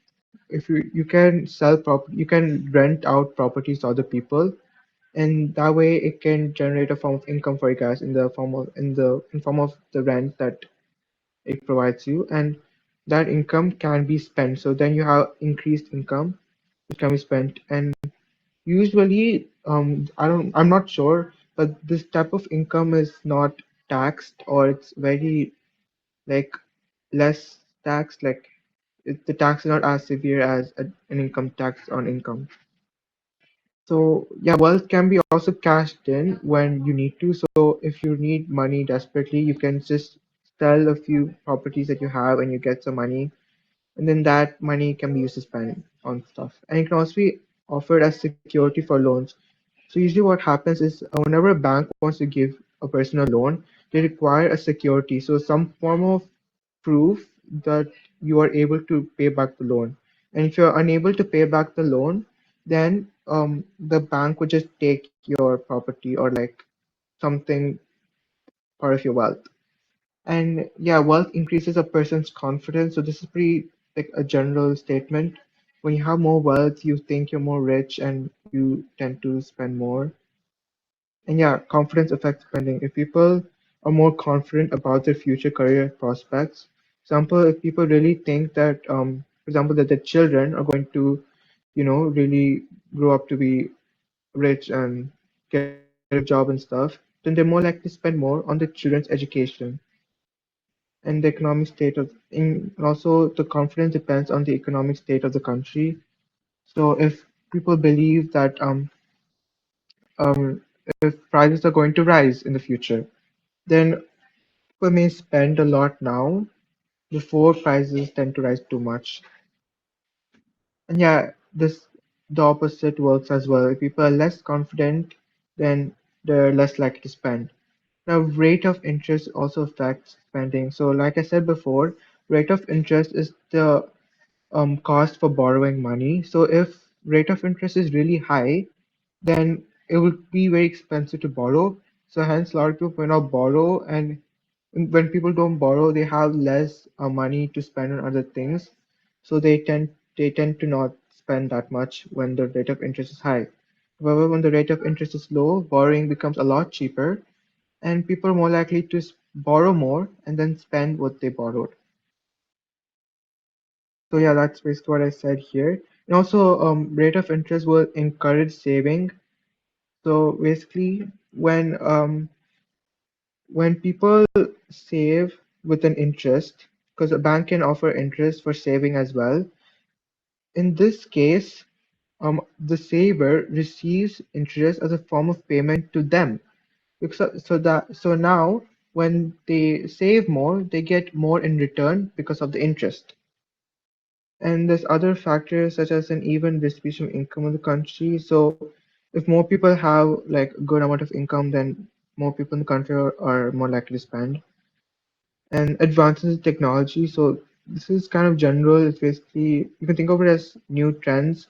if you can sell property, you can rent out properties to other people, and that way it can generate a form of income for you guys in form of the rent that it provides you, and that income can be spent. So then you have increased income which can be spent, and usually, I'm not sure, but this type of income is not taxed, or it's very like less taxed. Like the tax is not as severe as an income tax on income. So yeah, wealth can be also cashed in when you need to. So if you need money desperately, you can just sell a few properties that you have and you get some money, and then that money can be used to spend on stuff. And it can also be offered as security for loans. So usually what happens is whenever a bank wants to give a person a loan, they require a security. So some form of proof that you are able to pay back the loan. And if you're unable to pay back the loan, then the bank would just take your property or like something part of your wealth. And yeah, wealth increases a person's confidence. So this is pretty like a general statement. When you have more wealth, you think you're more rich and you tend to spend more. And yeah, confidence affects spending. If people are more confident about their future career prospects, example, if people really think that, for example, that their children are going to, really grow up to be rich and get a good job and stuff, then they're more likely to spend more on their children's education and the economic state of, and also the confidence depends on the economic state of the country. So if people believe that if prices are going to rise in the future, then people may spend a lot now before prices tend to rise too much. And yeah, this the opposite works as well. If people are less confident, then they're less likely to spend. Now, rate of interest also affects spending. So, like I said before, rate of interest is the cost for borrowing money. So, if rate of interest is really high, then it would be very expensive to borrow. So, hence, a lot of people may not borrow, and when people don't borrow, they have less money to spend on other things. So, they tend to not spend that much when the rate of interest is high. However, when the rate of interest is low, borrowing becomes a lot cheaper and people are more likely to borrow more and then spend what they borrowed. So yeah, that's basically what I said here. And also, rate of interest will encourage saving. So basically, when people save with an interest, because a bank can offer interest for saving as well. In this case, the saver receives interest as a form of payment to them. So now when they save more, they get more in return because of the interest. And there's other factors such as an even distribution of income in the country. So if more people have like a good amount of income, then more people in the country are more likely to spend. And advances in technology. So this is kind of general. It's basically you can think of it as new trends.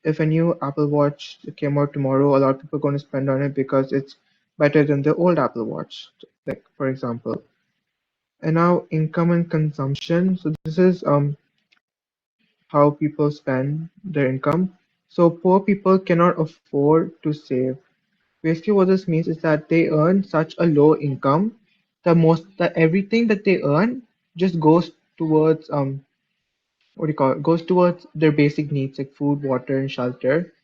If a new Apple Watch came out tomorrow, a lot of people are going to spend on it because it's better than the old Apple Watch, like for example. And now income and consumption. So this is how people spend their income. So poor people cannot afford to save. Basically, what this means is that they earn such a low income that everything that they earn just goes towards what do you call it? Goes towards their basic needs like food, water, and shelter.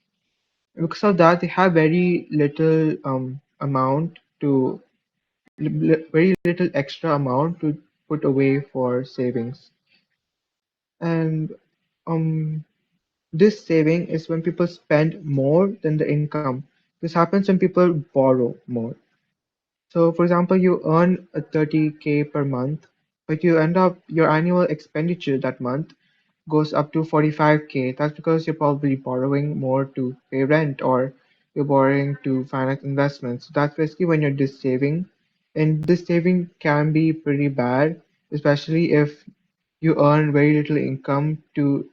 Because of that, they have very little amount to very little extra amount to put away for savings. And um, this saving is when people spend more than the income. This happens when people borrow more. So, for example, you earn a 30K per month, but you end up your annual expenditure that month goes up to 45K. That's because you're probably borrowing more to pay rent or you're borrowing to finance investments. So that's basically when you're just saving. And this saving can be pretty bad, especially if you earn very little income to,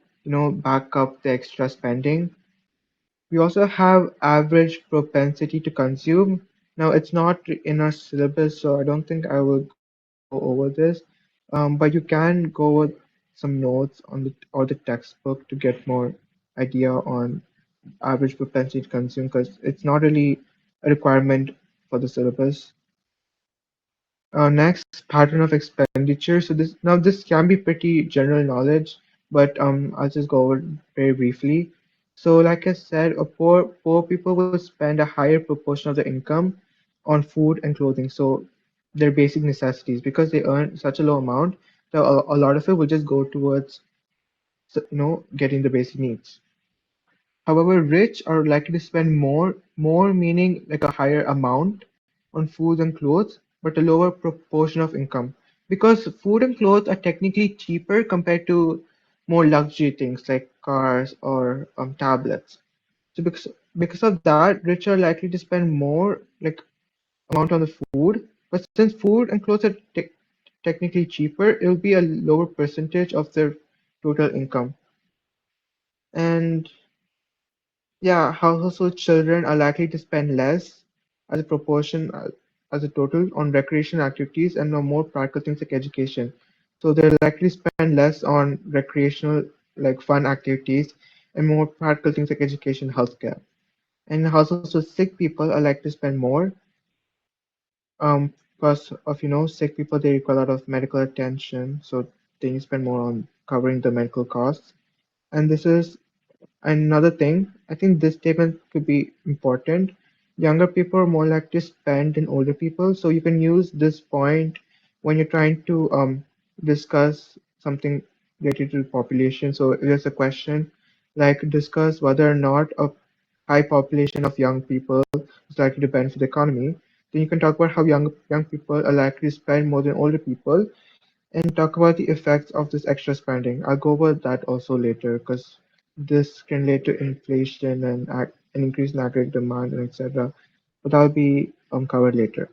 back up the extra spending. We also have average propensity to consume. Now, it's not in our syllabus, so I don't think I will go over this. But you can go with some notes on the textbook to get more idea on average propensity to consume because it's not really a requirement for the syllabus. Next, pattern of expenditure. So this can be pretty general knowledge, but I'll just go over it very briefly. So, like I said, a poor people will spend a higher proportion of their income on food and clothing. So, their basic necessities because they earn such a low amount that a lot of it will just go towards getting the basic needs. However, rich are likely to spend more meaning like a higher amount on food and clothes, but a lower proportion of income. Because food and clothes are technically cheaper compared to more luxury things like cars or tablets. So because of that, rich are likely to spend more like amount on the food. But since food and clothes are technically cheaper, it will be a lower percentage of their total income. And yeah, household children are likely to spend less as a proportion as a total on recreational activities and on more practical things like education. So they're likely to spend less on recreational, like fun activities, and more practical things like education, healthcare. And households with sick people are likely to spend more, because of sick people, they require a lot of medical attention, so they need to spend more on covering the medical costs. And this is another thing, I think this statement could be important. Younger people are more likely to spend than older people, so you can use this point when you're trying to discuss something related to the population. So if there's a question like discuss whether or not a high population of young people is likely to benefit the economy, then you can talk about how young people are likely to spend more than older people and talk about the effects of this extra spending. I'll go over that also later because this can lead to inflation and an increase in aggregate demand and etc. But that'll be covered later.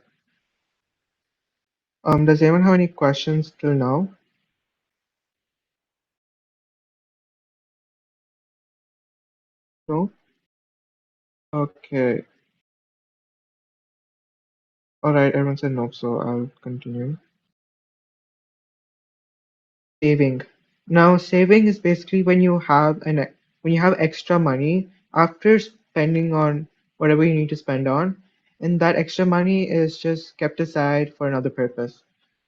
Does anyone have any questions till now? No? Okay. All right, everyone said no, so I'll continue. Saving. Now, saving is basically when you have extra money after spending on whatever you need to spend on, and that extra money is just kept aside for another purpose.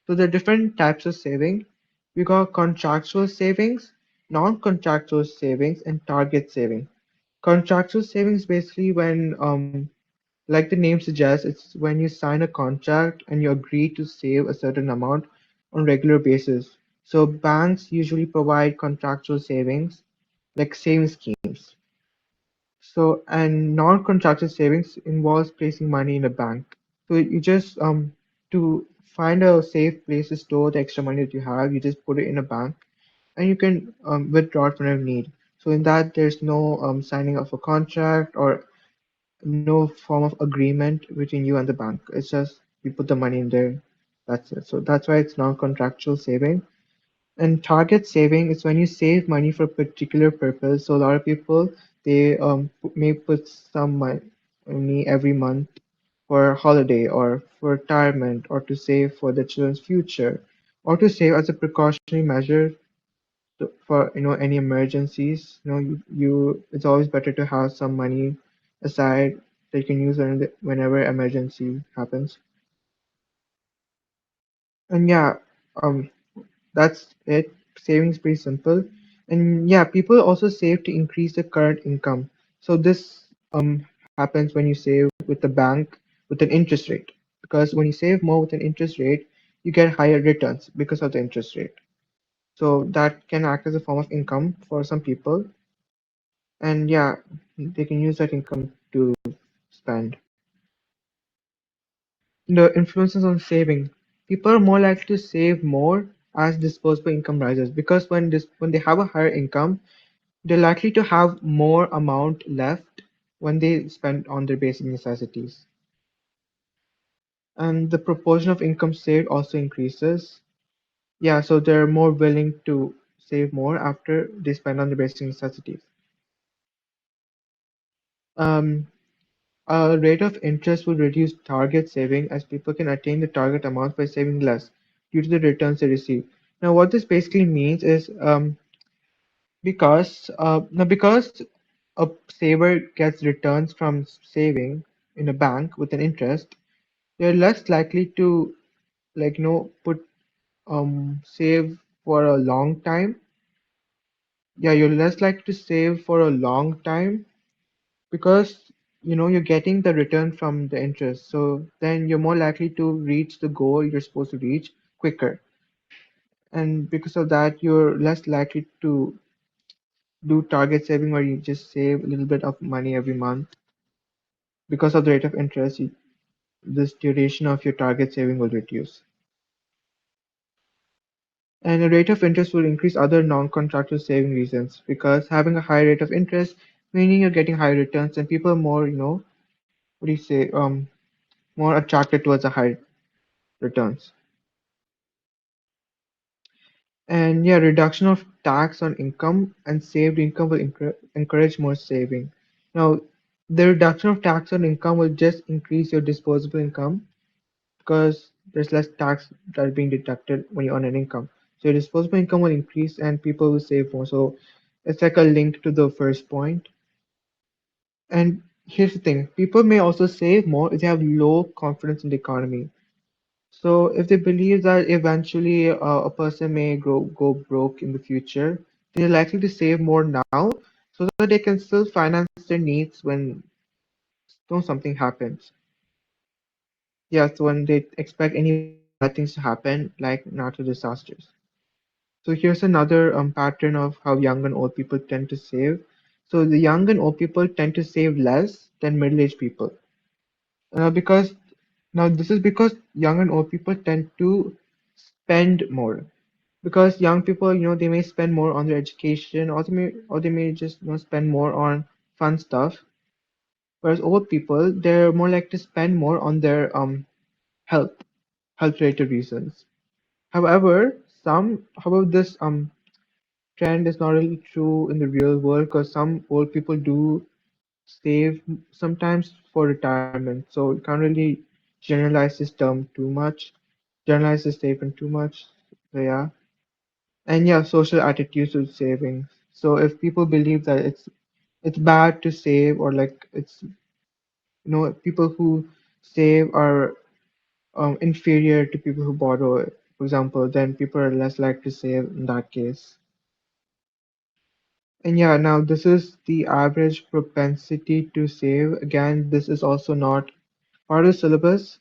So there are different types of saving. We got contractual savings, non-contractual savings, and target saving. Contractual savings basically when like the name suggests, it's when you sign a contract and you agree to save a certain amount on regular basis. So banks usually provide contractual savings, like savings schemes. So and non-contractual savings involves placing money in a bank. So you just to find a safe place to store the extra money that you have, you just put it in a bank and you can withdraw it whenever you need. So in that, there's no signing of a contract or no form of agreement between you and the bank. It's just you put the money in there. That's it. So that's why it's non-contractual saving. And target saving is when you save money for a particular purpose. So a lot of people they may put some money every month for a holiday or for retirement or to save for the children's future or to save as a precautionary measure for any emergencies. You it's always better to have some money aside that you can use whenever emergency happens. And yeah, um that's it. Saving is pretty simple. And yeah, people also save to increase their current income. So this happens when you save with the bank with an interest rate, because when you save more with an interest rate you get higher returns because of the interest rate. So that can act as a form of income for some people. And yeah, they can use that income to spend. The influences on saving. People are more likely to save more as disposable income rises, because when they have a higher income, they're likely to have more amount left when they spend on their basic necessities. And the proportion of income saved also increases. Yeah, so they're more willing to save more after they spend on their basic necessities. Um, A rate of interest will reduce target saving as people can attain the target amount by saving less due to the returns they receive. Now, what this basically means is because a saver gets returns from saving in a bank with an interest, they're less likely to put save for a long time. Yeah, you're less likely to save for a long time because you're getting the return from the interest, so then you're more likely to reach the goal you're supposed to reach quicker, and because of that you're less likely to do target saving where you just save a little bit of money every month. Because of the rate of interest, this duration of your target saving will reduce, and the rate of interest will increase other non-contractual saving reasons, because having a high rate of interest meaning you're getting higher returns and people are more what do you say more attracted towards the high returns. And yeah, reduction of tax on income and saved income will encourage more saving. Now, the reduction of tax on income will just increase your disposable income because there's less tax that is being deducted when you earn an income. So your disposable income will increase and people will save more. So it's like a link to the first point. And here's the thing, people may also save more if they have low confidence in the economy. So if they believe that eventually a person may go broke in the future, they're likely to save more now so that they can still finance their needs when something happens. Yeah, so when they expect any bad things to happen, like natural disasters. So here's another pattern of how young and old people tend to save. So the young and old people tend to save less than middle-aged people. Because now this is because young and old people tend to spend more. Because young people, they may spend more on their education, or they may just spend more on fun stuff. Whereas old people, they're more likely to spend more on their health, health-related reasons. However, this trend is not really true in the real world because some old people do save sometimes for retirement. So you can't really generalize this term too much, generalize this statement too much. So yeah. And yeah, social attitudes to saving. So if people believe that it's bad to save, or like it's people who save are inferior to people who borrow, for example, then people are less likely to save in that case. And yeah, now this is the average propensity to save. Again, this is also not part of the syllabus,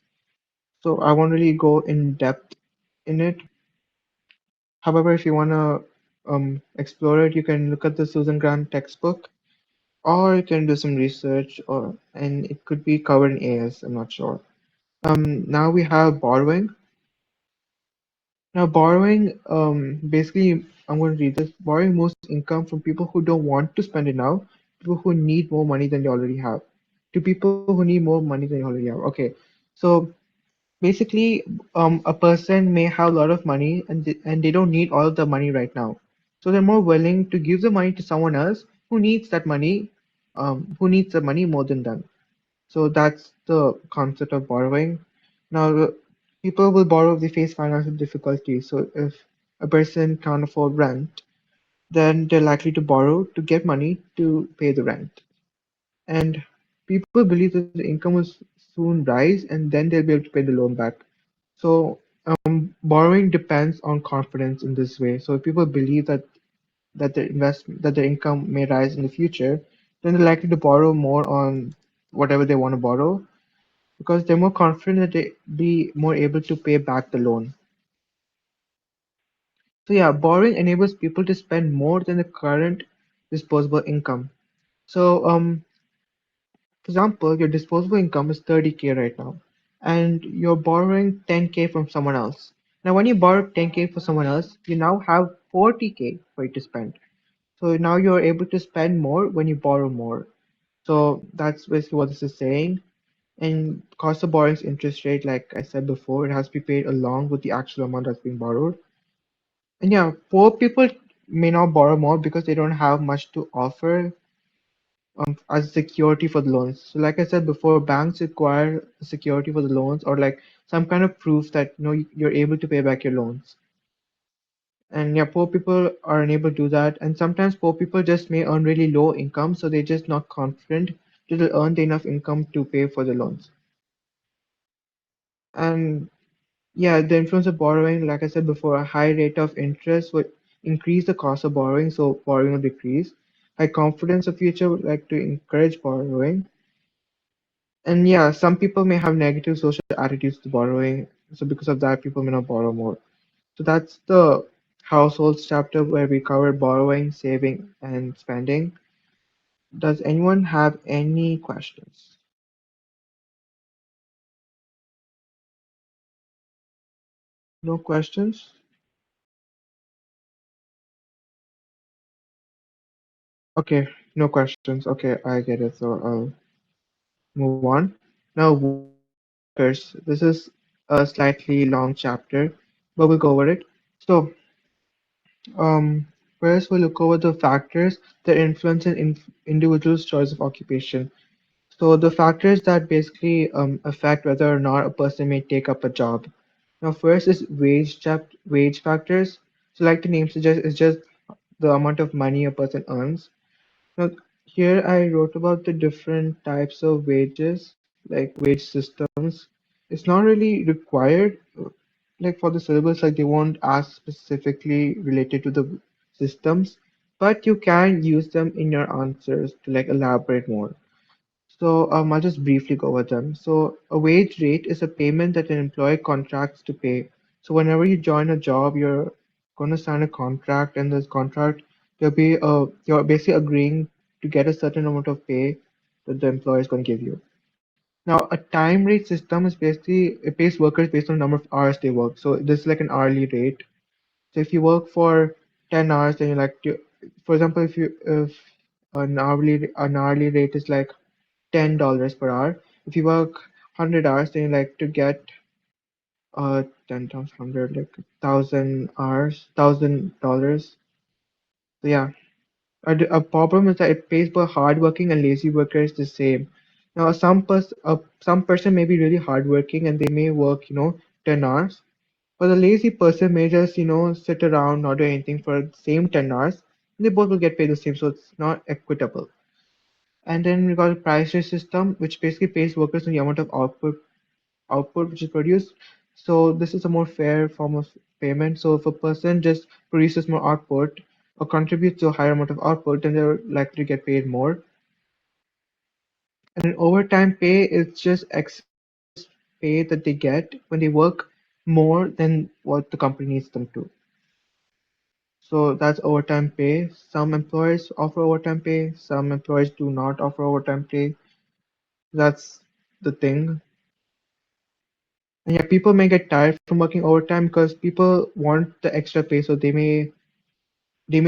so I won't really go in depth in it. However, if you want to explore it, you can look at the Susan Grant textbook, or you can do some research, and it could be covered in AS. I'm not sure. Now we have borrowing. Now, borrowing, basically, I'm going to read this. Borrowing moves income from people who don't want to spend it now, people who need more money than they already have, to people who need more money than they already have. Okay, so basically, a person may have a lot of money and they don't need all of the money right now. So they're more willing to give the money to someone else who needs the money more than them. So that's the concept of borrowing. Now, people will borrow if they face financial difficulties. So if a person can't afford rent, then they're likely to borrow to get money to pay the rent. And people believe that the income will soon rise and then they'll be able to pay the loan back. So borrowing depends on confidence in this way. So if people believe that their income may rise in the future, then they're likely to borrow more on whatever they want to borrow because they're more confident that they be more able to pay back the loan. So yeah, borrowing enables people to spend more than the current disposable income. So for example, your disposable income is 30K right now, and you're borrowing 10K from someone else. Now, when you borrow 10K for someone else, you now have 40K for you to spend. So now you're able to spend more when you borrow more. So that's basically what this is saying. And cost of borrowing's interest rate, like I said before, it has to be paid along with the actual amount that's being borrowed. And yeah, poor people may not borrow more because they don't have much to offer as security for the loans. So like I said before, banks require security for the loans or like some kind of proof that you're able to pay back your loans. And yeah, poor people are unable to do that. And sometimes poor people just may earn really low income, so they're just not confident that they'll earn enough income to pay for the loans. And yeah, the influence of borrowing, like I said before, a high rate of interest would increase the cost of borrowing, so borrowing will decrease. High confidence of future would like to encourage borrowing. And yeah, some people may have negative social attitudes to borrowing, so because of that, people may not borrow more. So that's the households chapter where we covered borrowing, saving, and spending. Does anyone have any questions? No questions? Okay, no questions. Okay, I get it. So I'll move on. Now, what are factors? This is a slightly long chapter, but we'll go over it. So, um, first we'll look over the factors that influence an individual's choice of occupation. So, the factors that basically affect whether or not a person may take up a job. Now, first is wage factors. So like the name suggests, it's just the amount of money a person earns. Now, here I wrote about the different types of wages, like wage systems. It's not really required, like for the syllabus, like they won't ask specifically related to the systems, but you can use them in your answers to like elaborate more. So I'll just briefly go over them. So a wage rate is a payment that an employer contracts to pay. So whenever you join a job, you're going to sign a contract, and this contract there'll be you're basically agreeing to get a certain amount of pay that the employer is going to give you. Now, a time rate system is basically it pays workers based on the number of hours they work. So this is like an hourly rate. So if you work for 10 hours, then you like to, for example, if an hourly rate is like $10 per hour. If you work 100 hours, then you like to get 10 times 100, like 1,000 hours, $1,000. So yeah, a problem is that it pays for hardworking and lazy workers the same. Now, some person may be really hardworking and they may work, 10 hours, but the lazy person may just, sit around, not do anything for the same 10 hours. And they both will get paid the same, so it's not equitable. And then we got a price rate system, which basically pays workers on the amount of output which is produced. So this is a more fair form of payment. So if a person just produces more output or contributes to a higher amount of output, then they're likely to get paid more. And then overtime pay is just excess pay that they get when they work more than what the company needs them to. So that's overtime pay. Some employers offer overtime pay, some employers do not offer overtime pay. That's the thing. And yeah, people may get tired from working overtime because people want the extra pay, so they may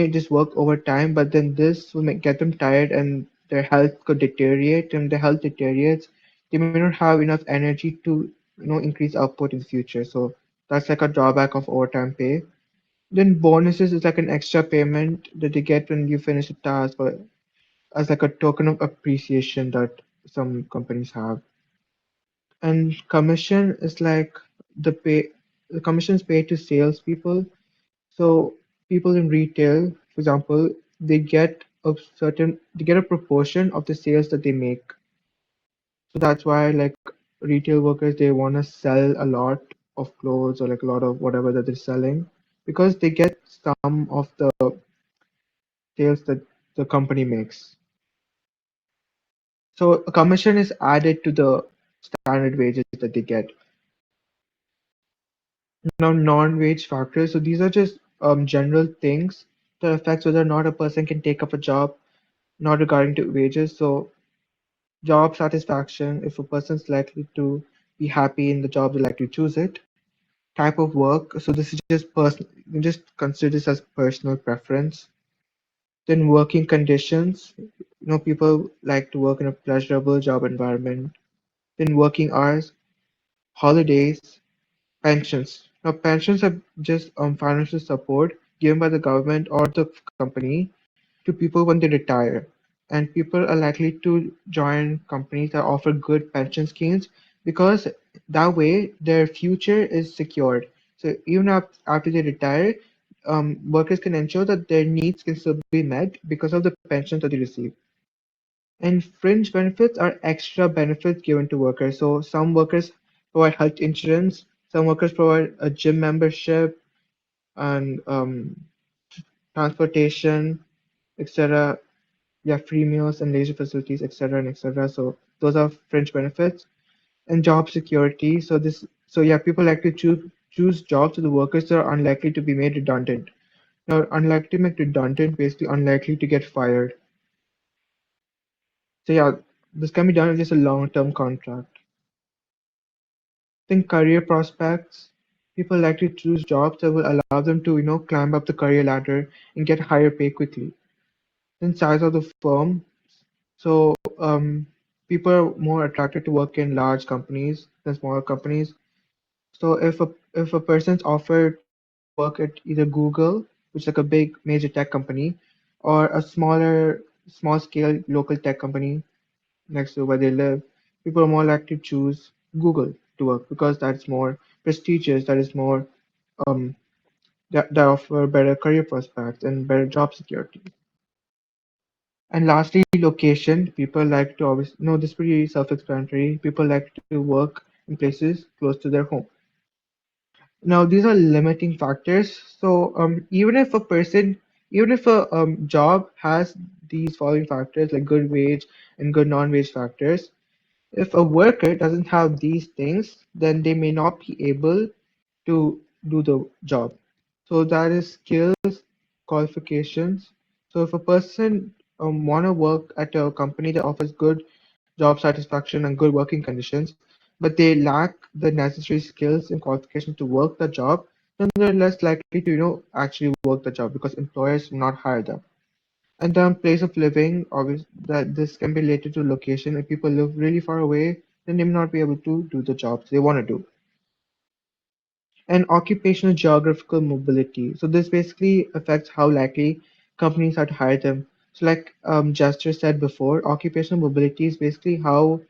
just work overtime, but then this will get them tired and their health could deteriorate. And their health deteriorates, they may not have enough energy to increase output in the future. So that's like a drawback of overtime pay. Then bonuses is like an extra payment that they get when you finish a task, or as like a token of appreciation that some companies have. And commission is like the commission is paid to salespeople. So people in retail, for example, they get a proportion of the sales that they make. So that's why like retail workers, they want to sell a lot of clothes or like a lot of whatever that they're selling, because they get some of the sales that the company makes. So a commission is added to the standard wages that they get. Now, non-wage factors. So these are just general things that affects whether or not a person can take up a job, not regarding to wages. So job satisfaction, if a person's likely to be happy in the job, they like to choose it. Type of work. So this is just personal. You just consider this as personal preference. Then working conditions. People like to work in a pleasurable job environment. Then working hours, holidays, pensions. Now, pensions are just financial support given by the government or the company to people when they retire. And people are likely to join companies that offer good pension schemes because that way their future is secured. So even after they retire, workers can ensure that their needs can still be met because of the pensions that they receive. And fringe benefits are extra benefits given to workers. So some workers provide health insurance, some workers provide a gym membership and transportation, etc. Yeah, free meals and leisure facilities, etc. and etc. So those are fringe benefits. And job security. So yeah, people like to choose jobs so the workers are unlikely to be made redundant. Now, unlikely to make redundant, basically unlikely to get fired. So yeah, this can be done with just a long-term contract. Think career prospects. People like to choose jobs that will allow them to, climb up the career ladder and get higher pay quickly. Then size of the firm. So people are more attracted to work in large companies than smaller companies. So if a person's offered to work at either Google, which is like a big major tech company, or a small scale local tech company next to where they live, people are more likely to choose Google to work because that's more prestigious, that is more um that offer better career prospects and better job security. And lastly, location. People like to always know this is pretty self-explanatory. People like to work in places close to their home. Now, these are limiting factors. So, even if a job has these following factors like good wage and good non-wage factors, if a worker doesn't have these things, then they may not be able to do the job. So that is skills, qualifications. So if a person want to work at a company that offers good job satisfaction and good working conditions, but they lack the necessary skills and qualifications to work the job, then they're less likely to, actually work the job because employers will not hire them. And then place of living, obviously, that this can be related to location. If people live really far away, then they may not be able to do the jobs they want to do. And occupational geographical mobility. So this basically affects how likely companies are to hire them. So like Jester said before, occupational mobility is basically how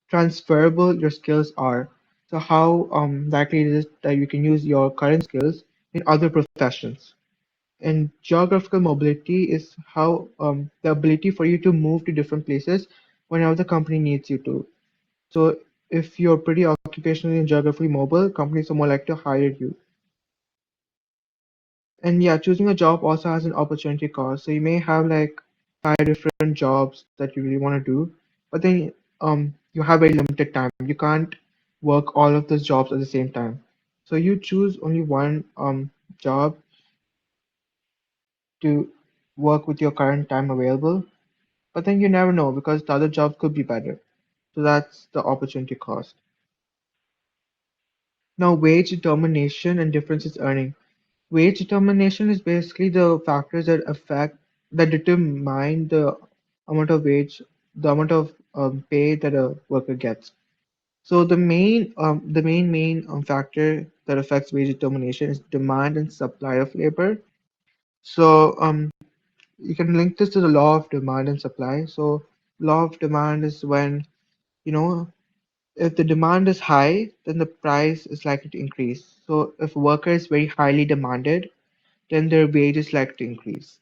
transferable your skills are. So how likely it is that you can use your current skills in other professions. And geographical mobility is how the ability for you to move to different places whenever the company needs you to. So if you're pretty occupationally and geographically mobile, companies are more likely to hire you. And yeah, choosing a job also has an opportunity cost. So you may have like five different jobs that you really want to do, but then you have very limited time. You can't work all of those jobs at the same time. So you choose only one job to work with your current time available, but then you never know because the other jobs could be better. So that's the opportunity cost. Now, wage determination and differences earning. Wage determination is basically the factors that determine amount of wage, the amount of pay that a worker gets. So the main factor that affects wage determination is demand and supply of labor. So you can link this to the law of demand and supply. So law of demand is when you know if the demand is high, then the price is likely to increase. So if a worker is very highly demanded, then their wage is likely to increase.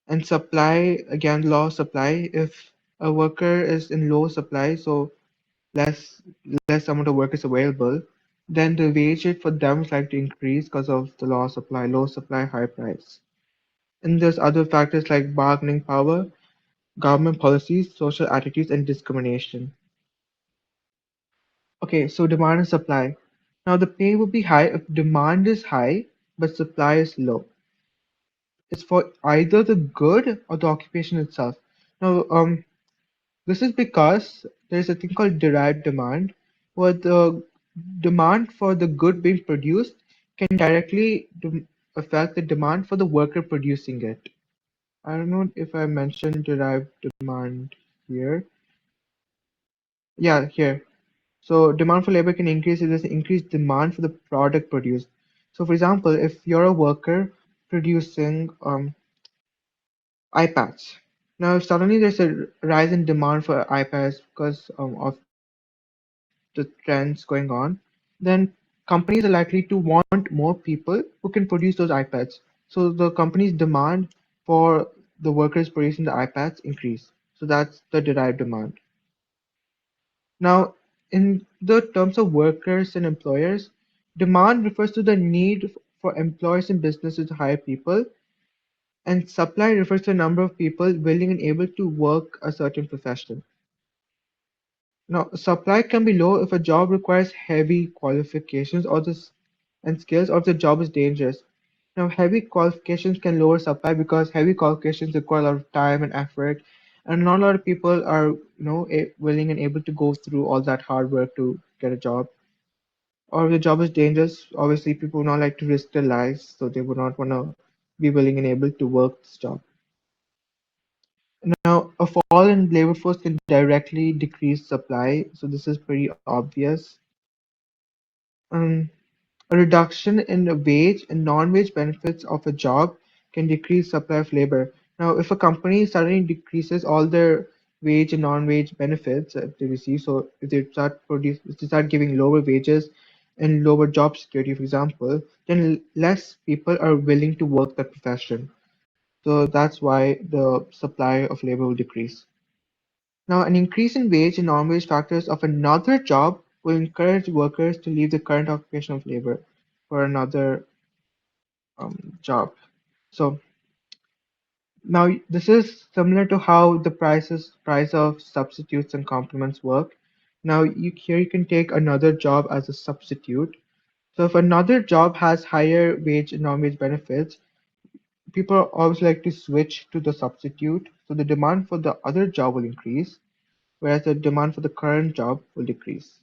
And supply, again, low supply. If a worker is in low supply, so less less amount of work is available, then the wage rate for them is likely to increase because of the low supply, high price. And there's other factors like bargaining power, government policies, social attitudes, and discrimination. Okay, so demand and supply. Now the pay will be high if demand is high but supply is low. It's for either the good or the occupation itself. Now, this is because there's a thing called derived demand, where the demand for the good being produced can directly affect the demand for the worker producing it. I don't know if I mentioned derived demand here. Yeah, here. So demand for labor can increase if there's increased demand for the product produced. So for example, if you're a worker producing iPads. Now, if suddenly there's a rise in demand for iPads because of the trends going on, then companies are likely to want more people who can produce those iPads. So the company's demand for the workers producing the iPads increase. So that's the derived demand. Now, in the terms of workers and employers, demand refers to the need for employers and businesses to hire people, and supply refers to the number of people willing and able to work a certain profession. Now, supply can be low if a job requires heavy qualifications and skills, or if the job is dangerous. Now, heavy qualifications can lower supply because heavy qualifications require a lot of time and effort, and not a lot of people are, willing and able to go through all that hard work to get a job. Or if the job is dangerous, obviously people would not like to risk their lives, so they would not want to be willing and able to work this job. Now, a fall in labor force can directly decrease supply, so this is pretty obvious. Um, a reduction in the wage and non-wage benefits of a job can decrease supply of labor. Now, if a company suddenly decreases all their wage and non-wage benefits that they receive, so if they start giving lower wages and lower job security, for example, then less people are willing to work that profession. So that's why the supply of labor will decrease. Now, an increase in wage and non-wage factors of another job will encourage workers to leave the current occupation of labor for another job. So now this is similar to how the price of substitutes and complements work. Now here you can take another job as a substitute. So if another job has higher wage and non-wage benefits, people always like to switch to the substitute. So the demand for the other job will increase, whereas the demand for the current job will decrease.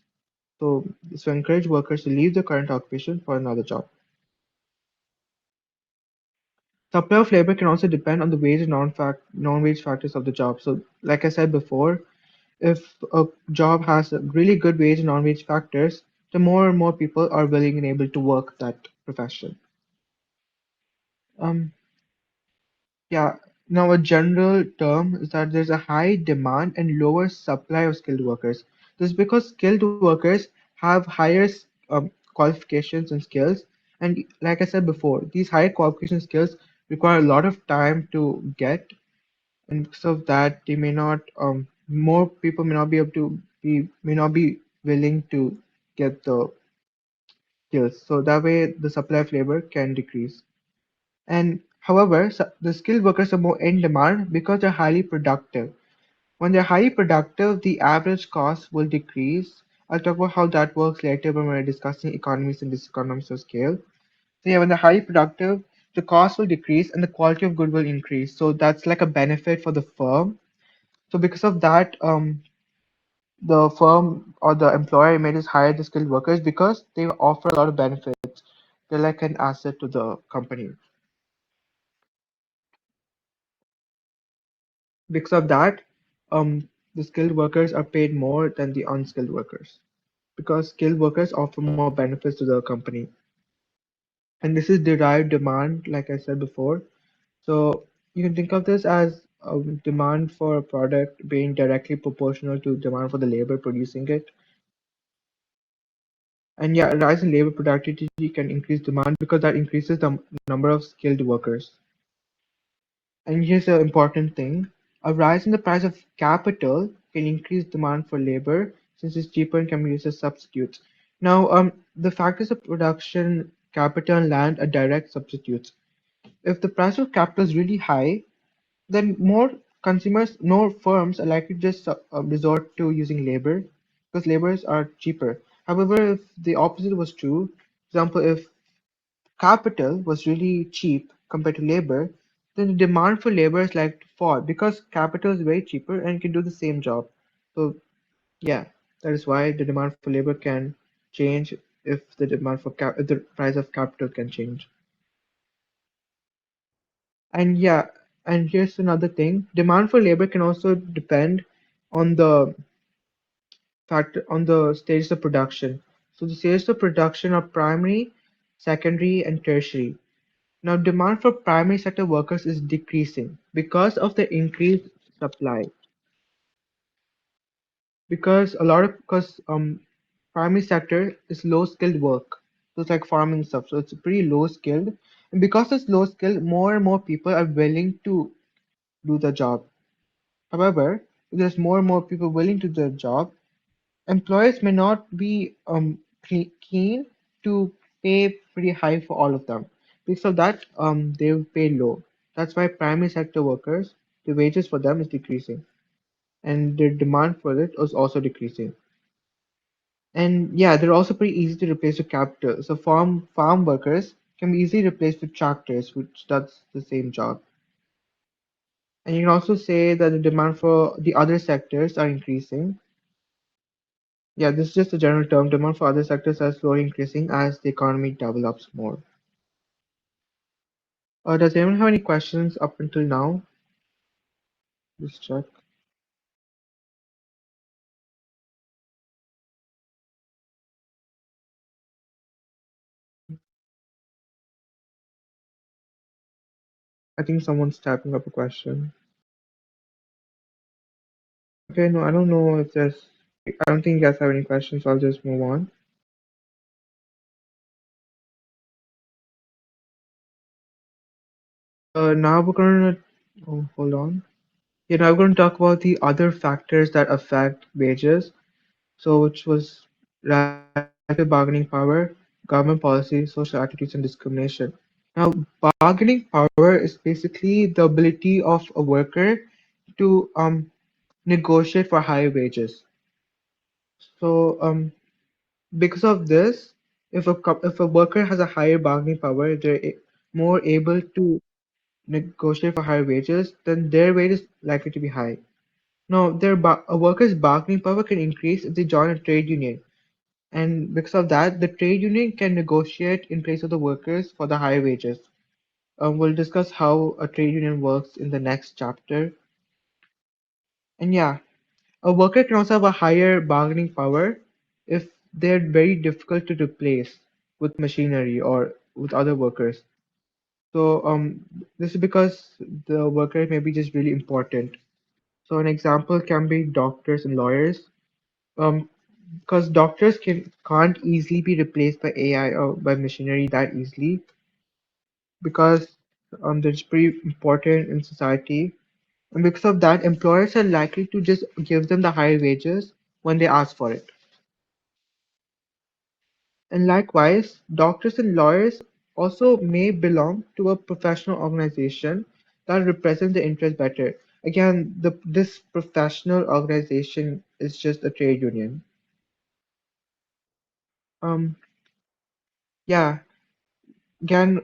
So this will encourage workers to leave the current occupation for another job. Supply of labor can also depend on the wage and non-wage factors of the job. So like I said before, if a job has a really good wage and non-wage factors, the more and more people are willing and able to work that profession. Um, yeah. Now, a general term is that there's a high demand and lower supply of skilled workers. This is because skilled workers have higher qualifications and skills, and like I said before, these higher qualification skills require a lot of time to get, and because of that, they may not more people may not be able to may not be willing to get the skills. So that way, the supply of labor can decrease. And however, the skilled workers are more in demand because they're highly productive. When they're highly productive, the average cost will decrease. I'll talk about how that works later when we're discussing economies and diseconomies of scale. So yeah, when they're highly productive, the cost will decrease and the quality of good will increase. So that's like a benefit for the firm. So because of that, the firm or the employer may just hire the skilled workers because they offer a lot of benefits. They're like an asset to the company. Because of that, the skilled workers are paid more than the unskilled workers because skilled workers offer more benefits to the company. And this is derived demand, like I said before. So you can think of this as demand for a product being directly proportional to demand for the labor producing it. And yeah, a rise in labor productivity can increase demand because that increases the number of skilled workers. And here's the important thing. A rise in the price of capital can increase demand for labor since it's cheaper and can be used as substitutes. Now, the factors of production, capital, and land are direct substitutes. If the price of capital is really high, then more consumers, more firms are likely to just resort to using labor because laborers are cheaper. However, if the opposite was true, for example, if capital was really cheap compared to labor, then the demand for labor is like to fall because capital is way cheaper and can do the same job. So yeah, that is why the demand for labor can change if if the price of capital can change. And yeah, and here's another thing: demand for labor can also depend on the on the stages of production. So the stages of production are primary, secondary, and tertiary. Now, demand for primary sector workers is decreasing because of the increased supply. Because primary sector is low skilled work, so it's like farming stuff. So it's pretty low skilled, and because it's low skilled, more and more people are willing to do the job. However, if there's more and more people willing to do the job, employers may not be keen to pay pretty high for all of them. Because of that, they will pay low. That's why primary sector workers, the wages for them is decreasing, and the demand for it is also decreasing. And yeah, they're also pretty easy to replace with capital. So farm workers can be easily replaced with tractors, which does the same job. And you can also say that the demand for the other sectors are increasing. Yeah, this is just a general term. Demand for other sectors are slowly increasing as the economy develops more. Does anyone have any questions up until now? Just check. I think someone's typing up a question. Okay, no, I don't know if there's. I don't think you guys have any questions, so I'll just move on. Now we're gonna hold on. Yeah, now we're gonna talk about the other factors that affect wages. So, which was relative bargaining power, government policy, social attitudes, and discrimination. Now, bargaining power is basically the ability of a worker to negotiate for higher wages. So, because of this, if a worker has a higher bargaining power, they're more able to negotiate for higher wages, then their wage is likely to be high. Now, a worker's bargaining power can increase if they join a trade union, and because of that, the trade union can negotiate in place of the workers for the higher wages. We'll discuss how a trade union works in the next chapter. And yeah, a worker can also have a higher bargaining power if they're very difficult to replace with machinery or with other workers. So this is because the worker may be just really important. So an example can be doctors and lawyers. Because doctors can't easily be replaced by AI or by machinery that easily because they're just pretty important in society. And because of that, employers are likely to just give them the higher wages when they ask for it. And likewise, doctors and lawyers also may belong to a professional organization that represents the interest better. Again, this professional organization is just a trade union. Um, yeah, again,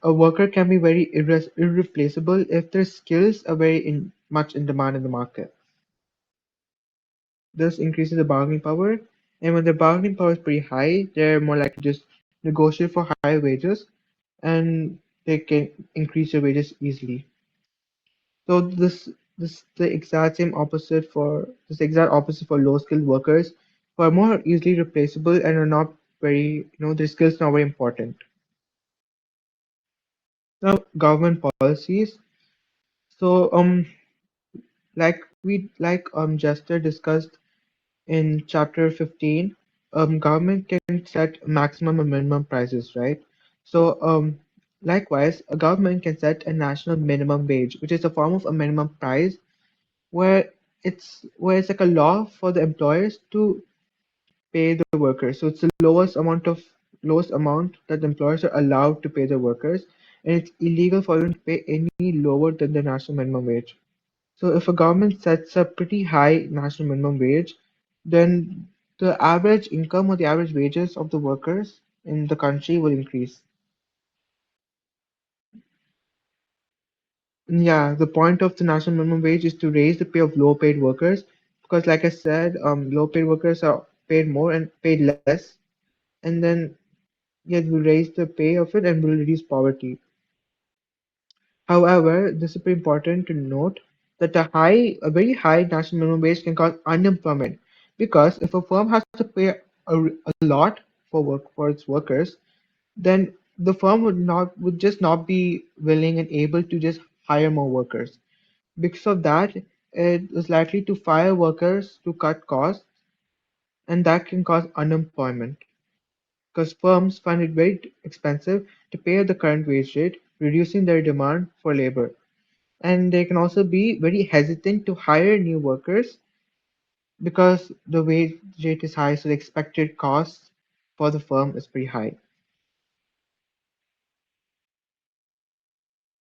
a worker can be very irreplaceable if their skills are very much in demand in the market. This increases the bargaining power, and when the bargaining power is pretty high, they're more likely to just negotiate for higher wages, and they can increase their wages easily. So this the exact opposite for low skilled workers who are more easily replaceable and are not very their skills not very important. Now government policies. So Jester discussed in chapter 15, government can set maximum and minimum prices, right? So likewise, a government can set a national minimum wage, which is a form of a minimum price where it's like a law for the employers to pay the workers. So it's the lowest amount that the employers are allowed to pay the workers, and it's illegal for them to pay any lower than the national minimum wage. So if a government sets a pretty high national minimum wage, then the average income or the average wages of the workers in the country will increase. And yeah, the point of the national minimum wage is to raise the pay of low paid workers because, like I said, low paid workers are paid more and paid less, and then yeah, we'll raise the pay of it and will reduce poverty. However, this is very important to note that a very high national minimum wage can cause unemployment because if a firm has to pay a lot for its workers, then the firm would just not be willing and able to just hire more workers. Because of that, it is likely to fire workers to cut costs, and that can cause unemployment because firms find it very expensive to pay the current wage rate, reducing their demand for labor. And they can also be very hesitant to hire new workers because the wage rate is high, so the expected cost for the firm is pretty high.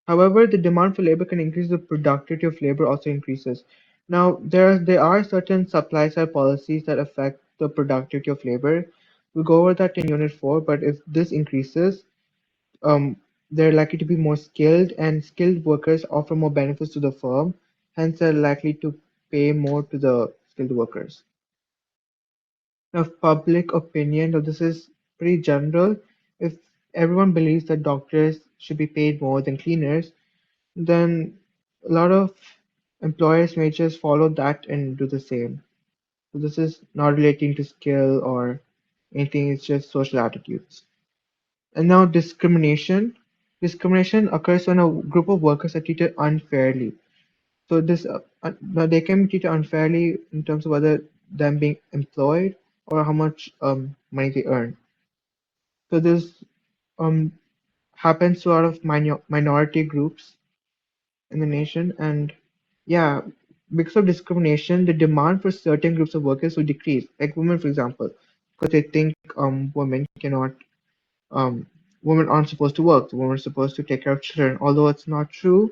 However, the demand for labor can increase, the productivity of labor also increases. Now, there are certain supply side policies that affect the productivity of labor. We'll go over that in Unit 4, but if this increases, um, they're likely to be more skilled, and skilled workers offer more benefits to the firm, hence they're likely to pay more to the skilled workers. Now, public opinion, now this is pretty general. If everyone believes that doctors should be paid more than cleaners, then a lot of employers may just follow that and do the same. So this is not relating to skill or anything, it's just social attitudes. And now discrimination. Discrimination occurs when a group of workers are treated unfairly. So now they can be treated unfairly in terms of whether them being employed or how much money they earn. So there's um happens to a lot of minority groups in the nation. And yeah, because of discrimination, the demand for certain groups of workers will decrease, like women, for example, because they think women cannot, um, women aren't supposed to work. Women are supposed to take care of children, although it's not true.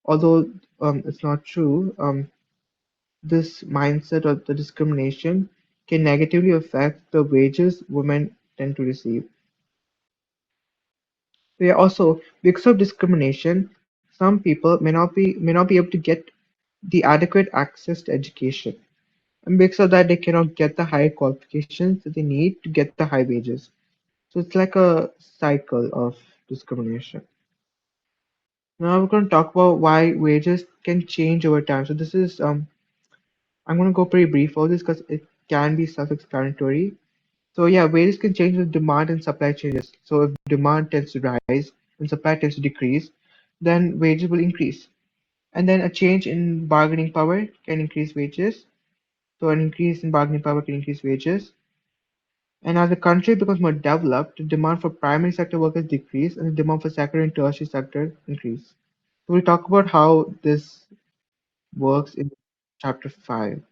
Although it's not true, this mindset of the discrimination can negatively affect the wages women tend to receive. So yeah, also because of discrimination, some people may not be able to get the adequate access to education. And because of that, they cannot get the high qualifications that they need to get the high wages. So it's like a cycle of discrimination. Now we're going to talk about why wages can change over time. So this is I'm going to go pretty brief over this because it can be self-explanatory. So yeah, wages can change with demand and supply changes. So if demand tends to rise and supply tends to decrease, then wages will increase. And then a change in bargaining power can increase wages. So an increase in bargaining power can increase wages. And as the country becomes more developed, the demand for primary sector workers decrease and the demand for secondary and tertiary sector increase. So we'll talk about how this works in chapter 5.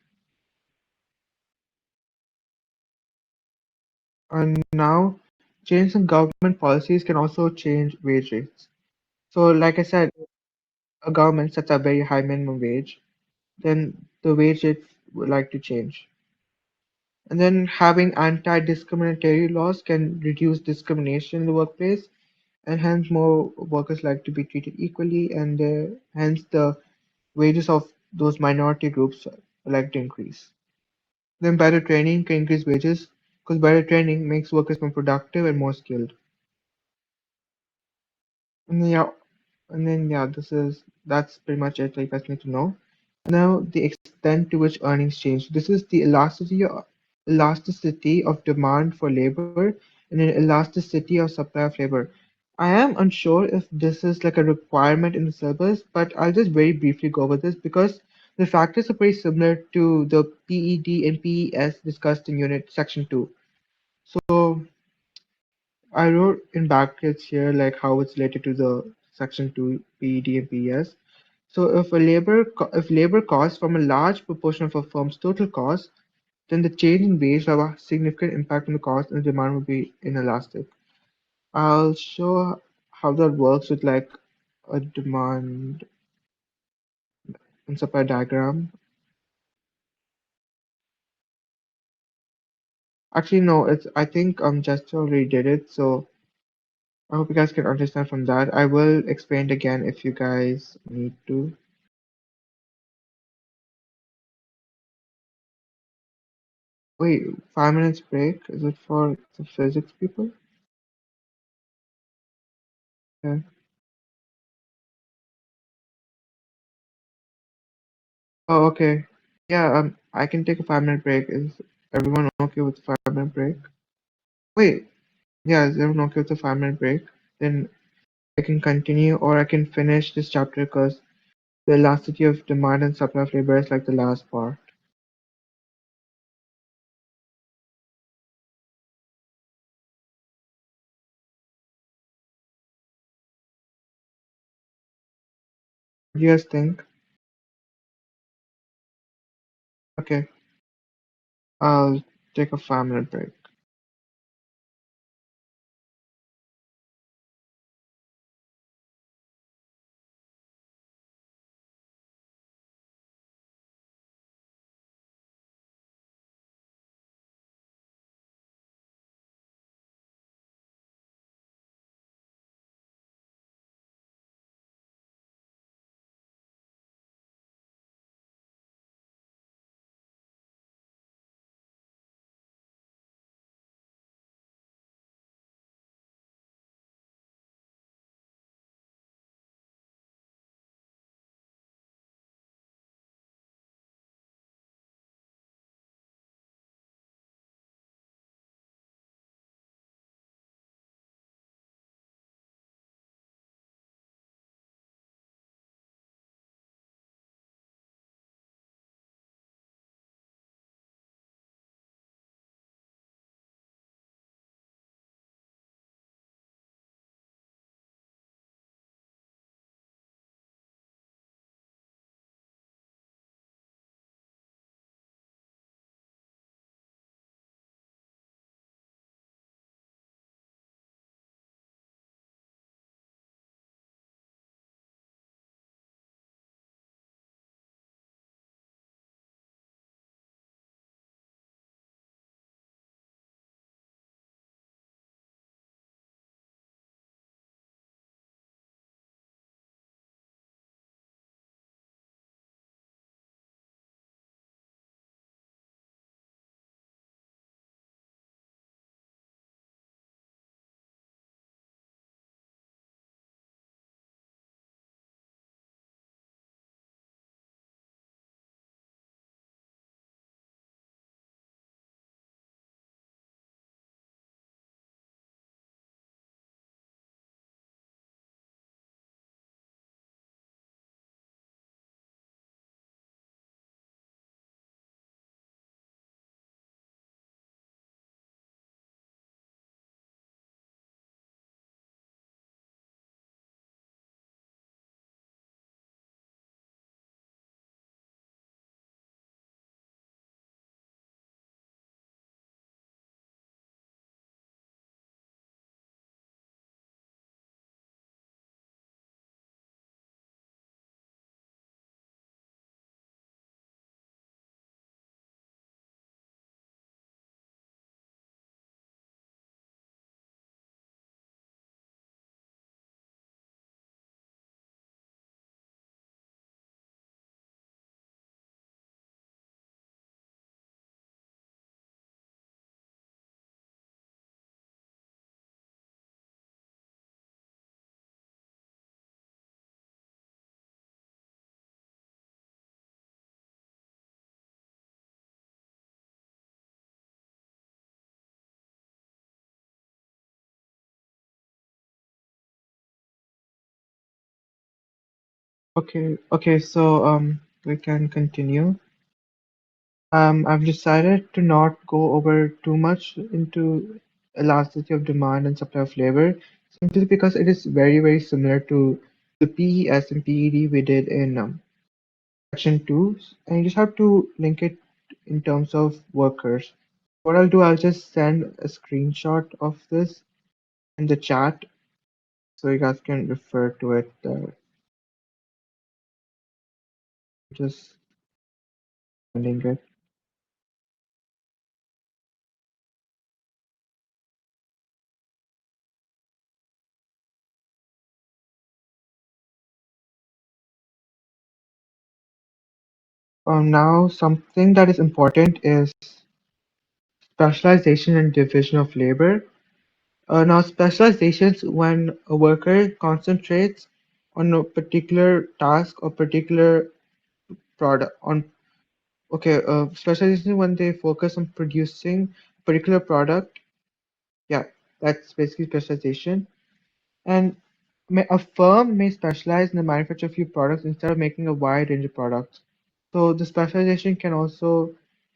And now, change in government policies can also change wage rates. So, like I said, a government sets a very high minimum wage, then the wage rate would like to change. And then having anti-discriminatory laws can reduce discrimination in the workplace, and hence more workers like to be treated equally, and hence the wages of those minority groups like to increase. Then better training can increase wages because better training makes workers more productive and more skilled. And yeah, and then yeah, that's pretty much it that you guys need to know. Now the extent to which earnings change. This is the elasticity of demand for labor and an elasticity of supply of labor. I am unsure if this is like a requirement in the syllabus, but I'll just very briefly go over this because the factors are pretty similar to the PED and PES discussed in unit section 2. So I wrote in brackets here like how it's related to the section 2 PED and PES. So if labor costs form a large proportion of a firm's total cost, then the change in wage will have a significant impact on the cost and the demand will be inelastic. I'll show how that works with like a demand and supply diagram. Actually, no, it's I think Jester already did it, so I hope you guys can understand from that. I will explain it again if you guys need to. Wait, 5 minutes break? Is it for the physics people? Yeah. Oh, okay. Yeah, I can take a 5 minute break. Is everyone okay with 5 minute break? Wait, yeah, is everyone okay with the 5 minute break? Then I can continue or I can finish this chapter because the elasticity of demand and supply of labor is like the last part. What do you guys think? Okay, I'll take a 5 minute break. Okay, so we can continue. I've decided to not go over too much into elasticity of demand and supply of labor, simply because it is very, very similar to the PES and PED we did in section 2, and you just have to link it in terms of workers. What I'll do, I'll just send a screenshot of this in the chat so you guys can refer to it. Just sending it. Now, something that is important is specialization and division of labor. Now, specializations when a worker concentrates on a particular task or particular product on okay, specialization when they focus on producing a particular product. Yeah, that's basically specialization. And a firm may specialize in the manufacture of few products instead of making a wide range of products. So the specialization can also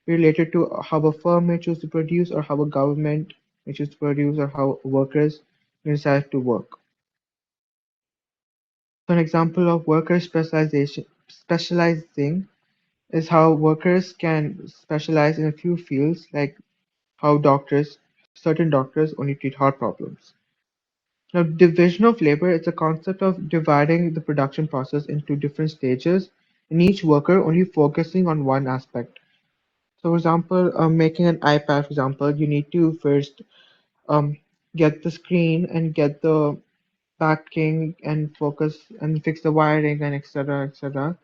be related to how a firm may choose to produce, or how a government may choose to produce, or how workers may decide to work. So an example of worker specializing is how workers can specialize in a few fields, like how certain doctors only treat heart problems. Now, division of labor is a concept of dividing the production process into different stages, and each worker only focusing on one aspect. So, for example, making an iPad, for example, you need to first um, get the screen and get the backing and focus and fix the wiring and etc. etc.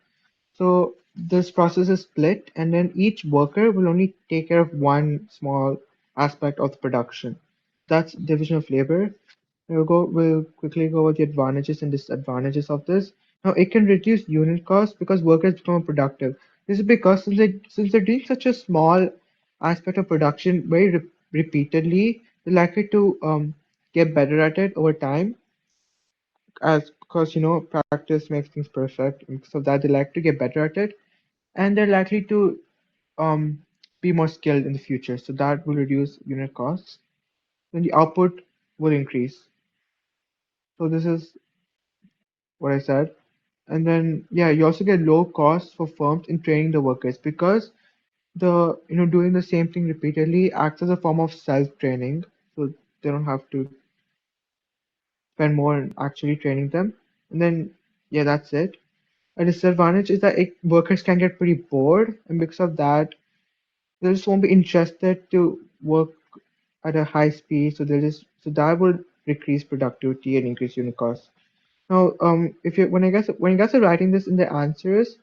So this process is split, and then each worker will only take care of one small aspect of the production. That's division of labor. We'll quickly go over the advantages and disadvantages of this. Now, it can reduce unit costs because workers become productive. This is because since they're doing such a small aspect of production very repeatedly, they're likely to get better at it over time. As because practice makes things perfect, and so that they like to get better at it, and they're likely to um, be more skilled in the future. So that will reduce unit costs. Then the output will increase. So this is what I said. And then yeah, you also get low costs for firms in training the workers because the doing the same thing repeatedly acts as a form of self-training. So they don't have to spend more in actually training them. And then yeah, that's it. A disadvantage is that workers can get pretty bored, and because of that, they just won't be interested to work at a high speed. So that will decrease productivity and increase unit costs. Now, if you when you guys are writing this in the answers,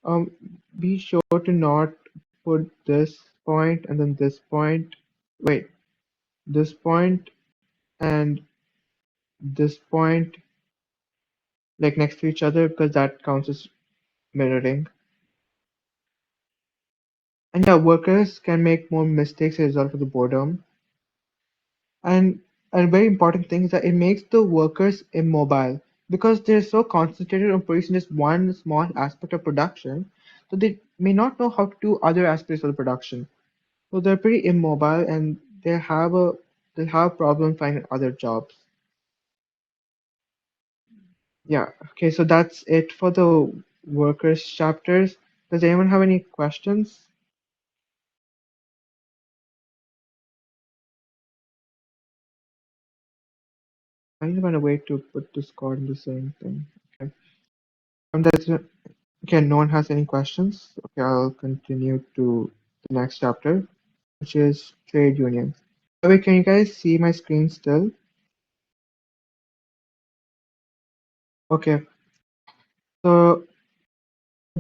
um, be sure to not put this point and then this point. Wait, this point and this point like next to each other because that counts as mirroring. And yeah, workers can make more mistakes as a result of the boredom. And a very important thing is that it makes the workers immobile because they're so concentrated on producing just one small aspect of production, so they may not know how to do other aspects of the production. So they're pretty immobile and they have problem finding other jobs. Yeah. Okay. So that's it for the workers chapters. Does anyone have any questions? I need to find a way to put Discord in the same thing. Okay. That's okay. No one has any questions. Okay. I'll continue to the next chapter, which is trade unions. By the way, can you guys see my screen still? Okay. So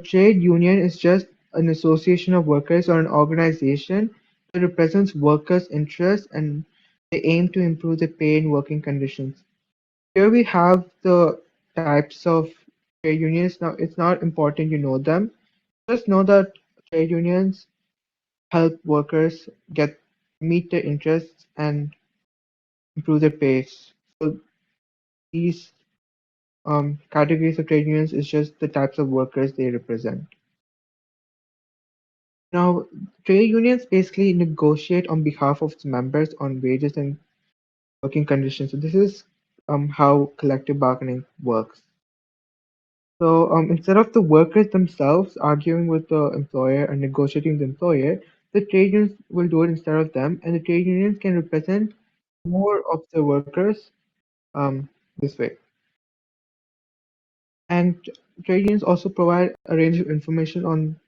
trade union is just an association of workers or an organization that represents workers' interests and they aim to improve the pay and working conditions. Here we have the types of trade unions. Now, it's not important you know them. Just know that trade unions help workers meet their interests and improve their pays. So these categories of trade unions is just the types of workers they represent. Now, trade unions basically negotiate on behalf of its members on wages and working conditions. So this is how collective bargaining works. So instead of the workers themselves arguing with the employer and negotiating with the employer, the trade unions will do it instead of them, and the trade unions can represent more of the workers this way. And trade unions also provide a range of information on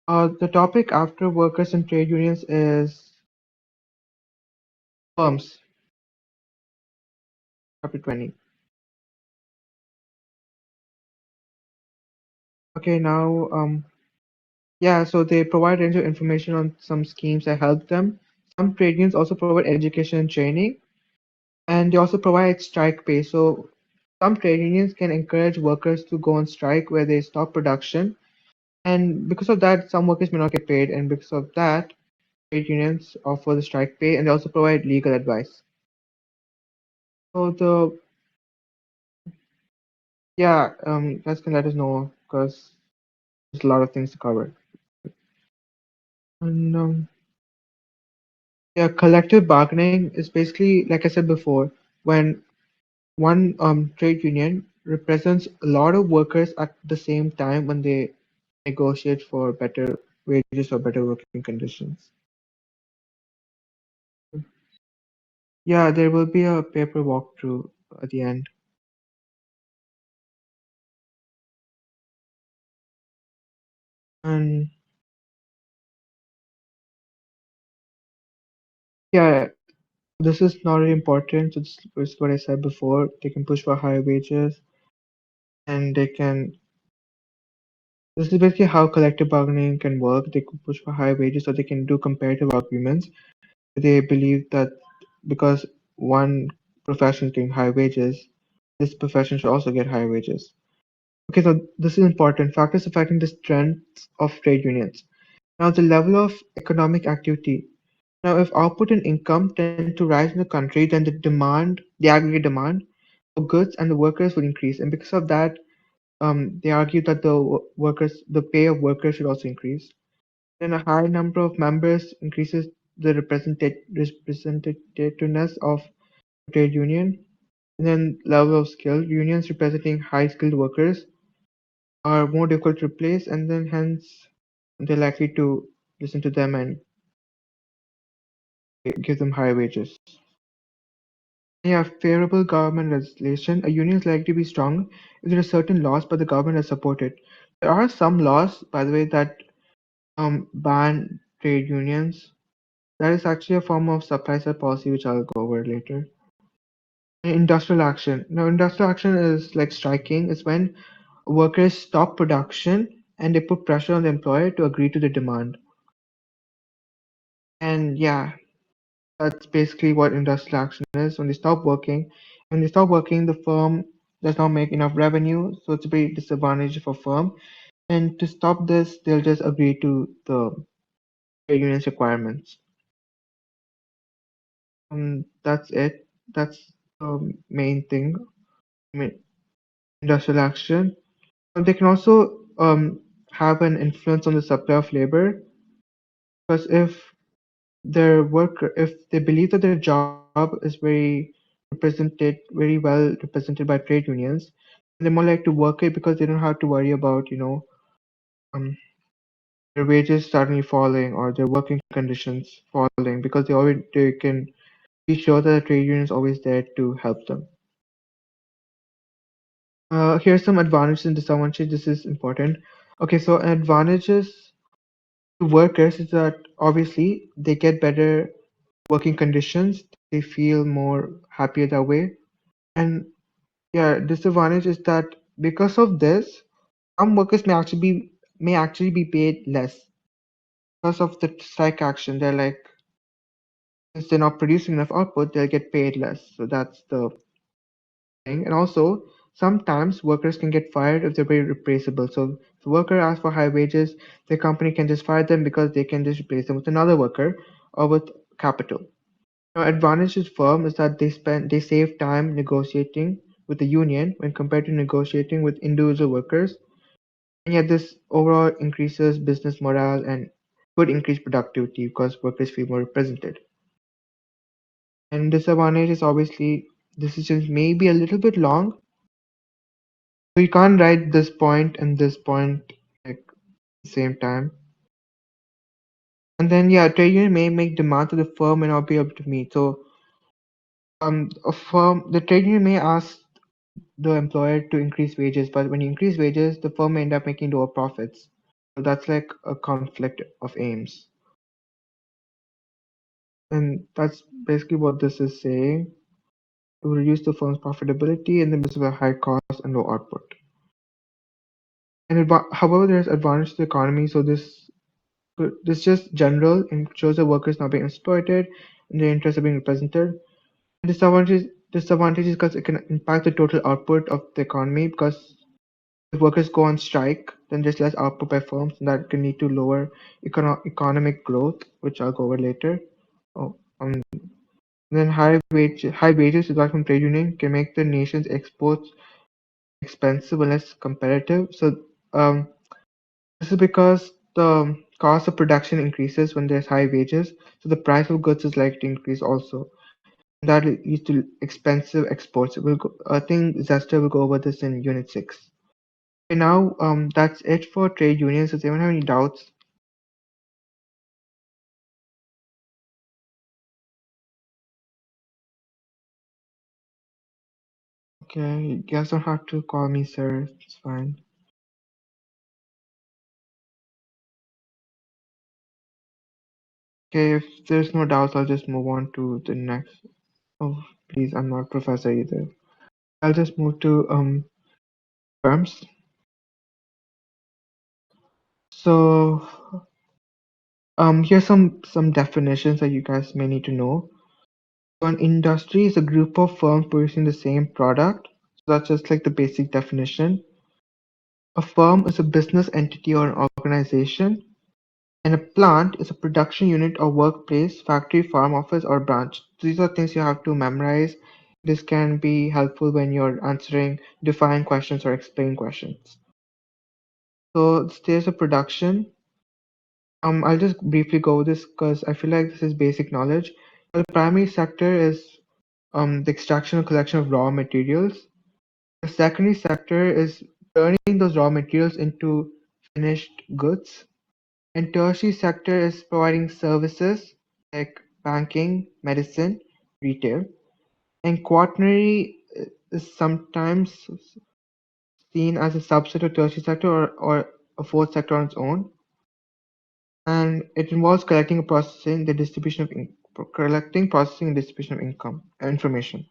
the topic after workers and trade unions is firms, chapter 20. Okay, now, yeah, so they provide range of information on some schemes that help them. Some trade unions also provide education and training, and they also provide strike pay. So some trade unions can encourage workers to go on strike where they stop production, and because of that, some workers may not get paid, and because of that, trade unions offer the strike pay, and they also provide legal advice. So the yeah, guys can let us know because there's a lot of things to cover. And yeah, collective bargaining is basically, like I said before, when one trade union represents a lot of workers at the same time when they negotiate for better wages or better working conditions. Yeah, there will be a paper walkthrough at the end. And yeah, this is not really important. So this is what I said before. They can push for higher wages and they can. This is basically how collective bargaining can work. They can push for higher wages, so they can do comparative arguments. They believe that because one profession is getting high wages, this profession should also get higher wages. Okay, so this is important. Factors affecting the strength of trade unions. Now, the level of economic activity. Now, if output and income tend to rise in the country, then the aggregate demand for goods and the workers will increase. And because of that, they argue that the pay of workers should also increase. Then a high number of members increases the representativeness of trade union. And then level of skill. Unions representing high skilled workers are more difficult to replace, and then hence they're likely to listen to them and give them higher wages. Yeah, favorable government legislation. A union is likely to be strong if there are certain laws, but the government has supported. There are some laws, by the way, that ban trade unions. That is actually a form of supply side policy, which I'll go over later. Industrial action. Now, industrial action is like striking. It's when workers stop production and they put pressure on the employer to agree to the demand. And yeah, that's basically what industrial action is. When they stop working, the firm does not make enough revenue, so it's a big disadvantage for firm. And to stop this, they'll just agree to the trade union's requirements. That's it. That's the main thing. I mean, industrial action. They can also have an influence on the supply of labor because if they believe that their job is very well represented by trade unions, they're more likely to work it because they don't have to worry about um, their wages suddenly falling or their working conditions falling because they can be sure that the trade union is always there to help them. Here's some advantages and disadvantages. This is important. Okay, so advantages to workers is that obviously they get better working conditions. They feel more happier that way. And yeah, disadvantage is that because of this, some workers may actually be paid less because of the strike action. They're like, since they're not producing enough output, they'll get paid less. So that's the thing. And also, sometimes workers can get fired if they're very replaceable. So if the worker asks for high wages, the company can just fire them because they can just replace them with another worker or with capital. Now, advantage to firm is that they save time negotiating with the union when compared to negotiating with individual workers, and yet this overall increases business morale and could increase productivity because workers feel more represented. And disadvantage is obviously decisions may be a little bit long, so you can't write this point and this point like at the same time. And then yeah, trade union may make demands that the firm may not be able to meet. So the trade union may ask the employer to increase wages, but when you increase wages, the firm may end up making lower profits. So that's like a conflict of aims. And that's basically what this is saying. It will reduce the firm's profitability in the midst of a high cost and low output. And however, there's advantage to the economy. So this just general and shows the workers not being exploited and their interests are being represented. Disadvantages because it can impact the total output of the economy because if workers go on strike, then there's less output by firms, and that can lead to lower economic growth, which I'll go over later. Oh, then high wages without from trade union can make the nation's exports expensive and less competitive. So um, this is because the cost of production increases when there's high wages, so the price of goods is likely to increase also. And that leads to expensive exports. I think Zester will go over this in Unit 6. Okay, now that's it for trade unions. Does anyone have any doubts? Okay, you guys don't have to call me sir. It's fine. Okay, if there's no doubts, I'll just move on to the next. Oh, please, I'm not professor either. I'll just move to firms. So here's some definitions that you guys may need to know. So an industry is a group of firms producing the same product. So that's just like the basic definition. A firm is a business entity or an organization, and a plant is a production unit or workplace, factory, farm, office, or branch. These are things you have to memorize. This can be helpful when you're answering define questions or explain questions. So there's a production. I'll just briefly go over this because I feel like this is basic knowledge. The primary sector is the extraction and collection of raw materials. The secondary sector is turning those raw materials into finished goods. And tertiary sector is providing services like banking, medicine, retail. And quaternary is sometimes seen as a subset of tertiary sector or a fourth sector on its own. And it involves collecting and processing the distribution of collecting, processing, and distribution of income information.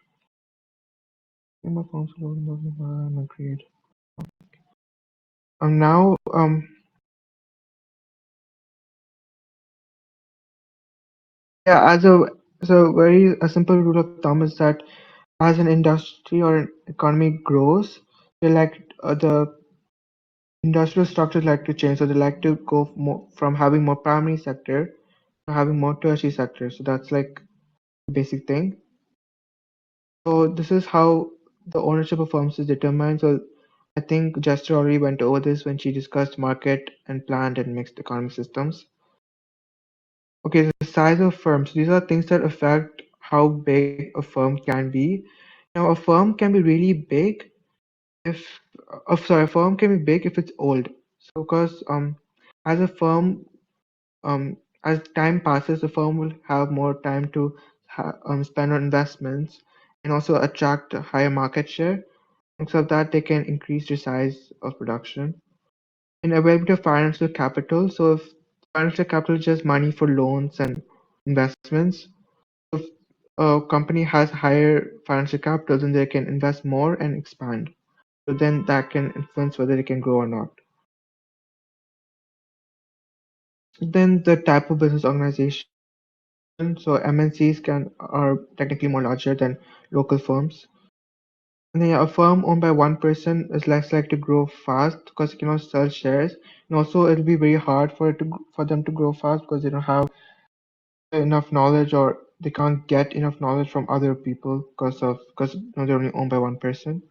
Now, yeah, a simple rule of thumb is that as an industry or an economy grows, they the industrial structures like to change, so they like to go more from having more primary sector to having more tertiary sector. So that's like the basic thing. So this is how the ownership of firms is determined. So I think Jester already went over this when she discussed market and planned and mixed economic systems. Okay, the size of firms. These are things that affect how big a firm can be. Now, a firm can be really big if, a firm can be big if it's old. So, because as a firm, as time passes, the firm will have more time to spend on investments and also attract a higher market share. Because of that, they can increase the size of production. And availability of financial capital. So, if financial capital is just money for loans and investments, if a company has higher financial capital, then they can invest more and expand. So then that can influence whether it can grow or not. Then the type of business organization. So MNCs are technically more larger than local firms. And then yeah, a firm owned by one person is less likely to grow fast because it cannot sell shares. And also it'll be very hard for them to grow fast because they don't have enough knowledge or they can't get enough knowledge from other people because they're only owned by one person.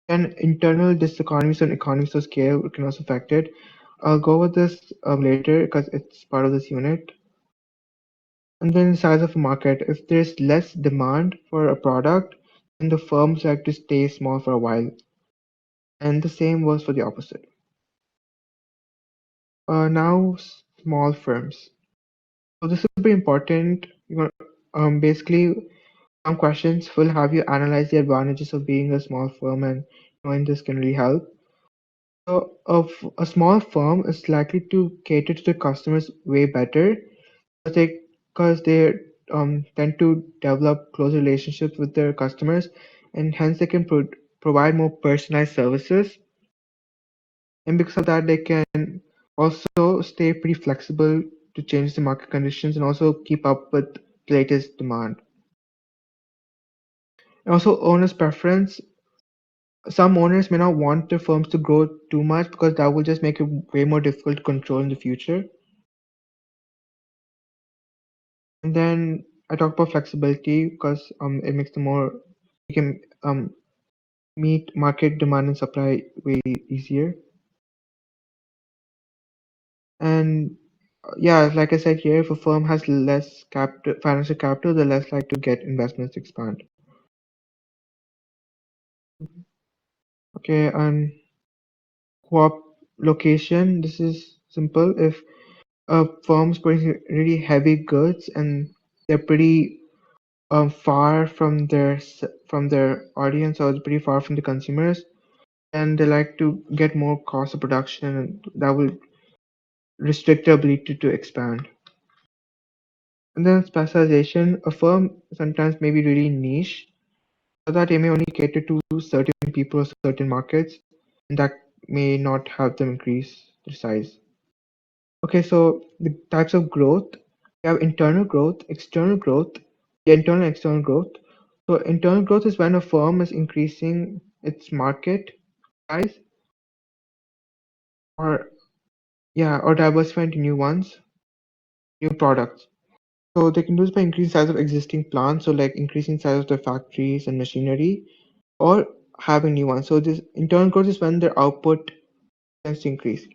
And internal diseconomies and economies of scale can also affect it. I'll go over this later because it's part of this unit. And then size of a market. If there's less demand for a product, then the firms like to stay small for a while. And the same was for the opposite. Now, small firms. So this is pretty important. Basically, some questions will have you analyze the advantages of being a small firm, and knowing this can really help. So, a small firm is likely to cater to the customers way better because they tend to develop close relationships with their customers, and hence they can provide more personalized services. And because of that, they can also stay pretty flexible to change the market conditions and also keep up with the latest demand. And also, owners' preference. Some owners may not want their firms to grow too much because that will just make it way more difficult to control in the future. And then I talk about flexibility because it makes them more you can meet market demand and supply way easier. And yeah, like I said here, if a firm has less capital, financial capital, they're less likely to get investments to expand. Okay, and co-op location. This is simple. If a firm's putting really heavy goods and they're pretty far from their audience or pretty far from the consumers, and they like to get more cost of production, and that will restrict their ability to expand. And then specialization, a firm sometimes may be really niche, so that they may only cater to certain people or certain markets, and that may not help them increase their size. Okay, so the types of growth, we have internal growth, external growth, the internal and external growth. So internal growth is when a firm is increasing its market size or or diversifying into new ones, new products. So they can do this by increasing size of existing plants, so like increasing size of their factories and machinery, or having new ones. So this internal growth is when their output tends to increase.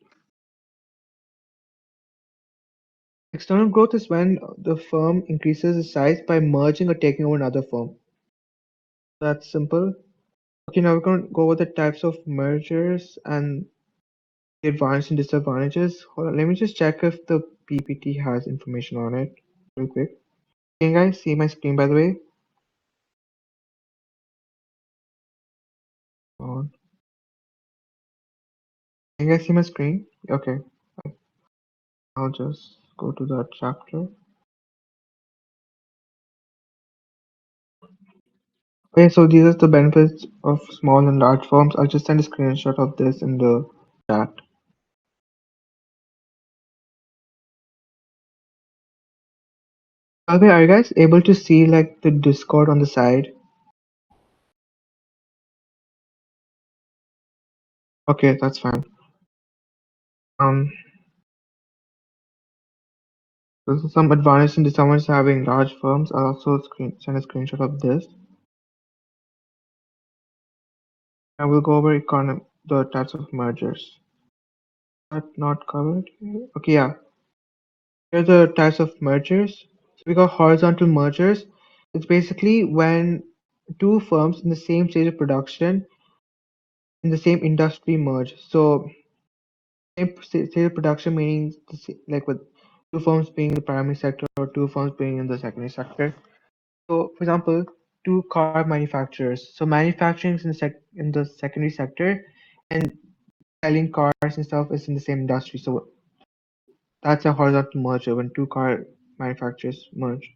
External growth is when the firm increases its size by merging or taking over another firm. That's simple. Okay, now we're going to go over the types of mergers and the advantages and disadvantages. Hold on, let me just check if the PPT has information on it real quick. Can you guys see my screen by the way? On. Can you guys see my screen? Okay. I'll just go to that chapter. Okay, so these are the benefits of small and large firms. I'll just send a screenshot of this in the chat. By the way, are you guys able to see like the Discord on the side? Okay, that's fine. There's some advantage in disadvantages having large firms. I'll also send a screenshot of this. I will go over the types of mergers. That not covered here? Okay, yeah. Here are the types of mergers. So we got horizontal mergers. It's basically when two firms in the same stage of production in the same industry merge. So same stage of production meaning like with two firms being in the primary sector or two firms being in the secondary sector. So for example, two car manufacturers. So manufacturing is in the secondary sector, and selling cars and stuff is in the same industry. So that's a horizontal merger when two car manufacturers merge.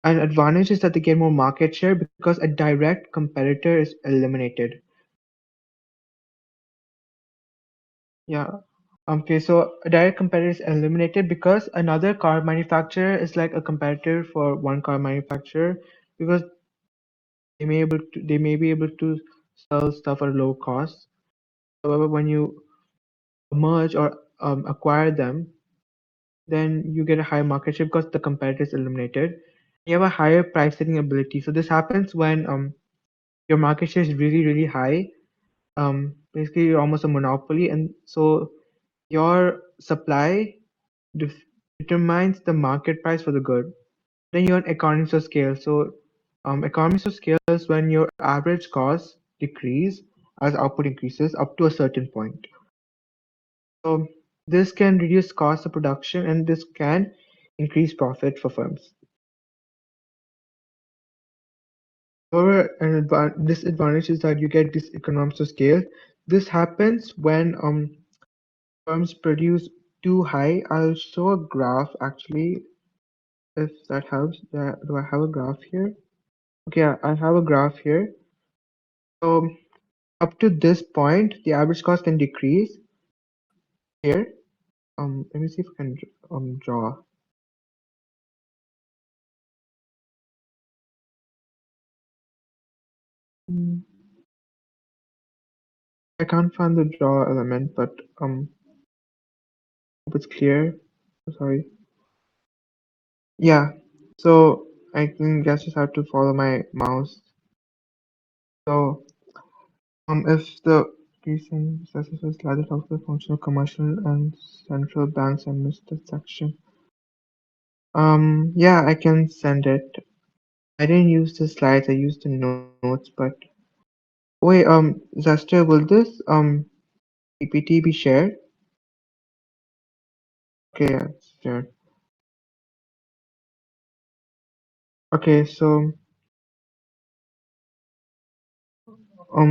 An advantage is that they get more market share because a direct competitor is eliminated. Yeah. Okay, so a direct competitor is eliminated because another car manufacturer is like a competitor for one car manufacturer because they may be able to sell stuff at a low cost. However, when you merge or acquire them, then you get a high market share because the competitor is eliminated. You have a higher price setting ability. So this happens when your market share is really, really high. Basically you're almost a monopoly, and so your supply determines the market price for the good. Then you're on economies of scale. So economies of scale is when your average costs decrease as output increases up to a certain point. So this can reduce cost of production, and this can increase profit for firms. However, an disadvantage is that you get this economies of scale. This happens when firms produce too high. I'll show a graph actually, if that helps. Do I have a graph here? Okay, I have a graph here. So up to this point, the average cost can decrease here. Let me see if I can draw. Hmm, I can't find the draw element, but hope it's clear. Sorry. Yeah. So I can guess just have to follow my mouse. So if the recent successes ladder of the functional commercial and central banks, I missed that section. Yeah, I can send it. I didn't use the slides, I used the notes, but wait, Zester, will this PPT be shared? Okay, yeah, it's shared. Okay, so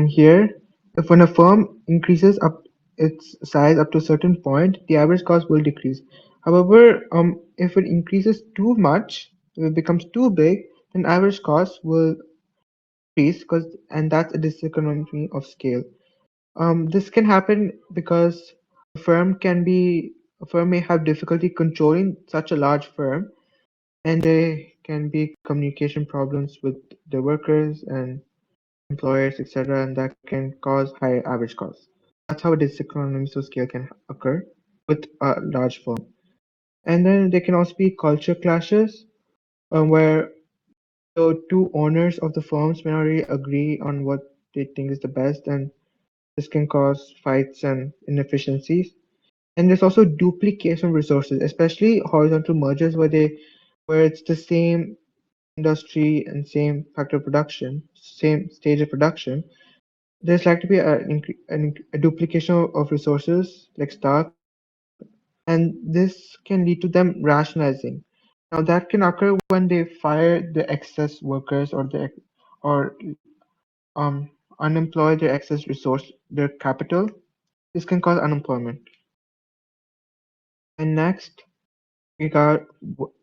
here, if when a firm increases up its size up to a certain point, the average cost will decrease. However, if it increases too much, if it becomes too big, then average cost will increase, and that's a diseconomy of scale. This can happen because a firm may have difficulty controlling such a large firm, and there can be communication problems with the workers and employers, etc., and that can cause high average costs. That's how a diseconomies of scale can occur with a large firm. And then there can also be culture clashes, where the two owners of the firms may not really agree on what they think is the best, and this can cause fights and inefficiencies. And there's also duplication of resources, especially horizontal mergers where it's the same industry and same factor of production, same stage of production. There's likely to be a duplication of resources like stock, and this can lead to them rationalizing. Now that can occur when they fire the excess workers or unemploy their excess resource, their capital. This can cause unemployment. And next, we got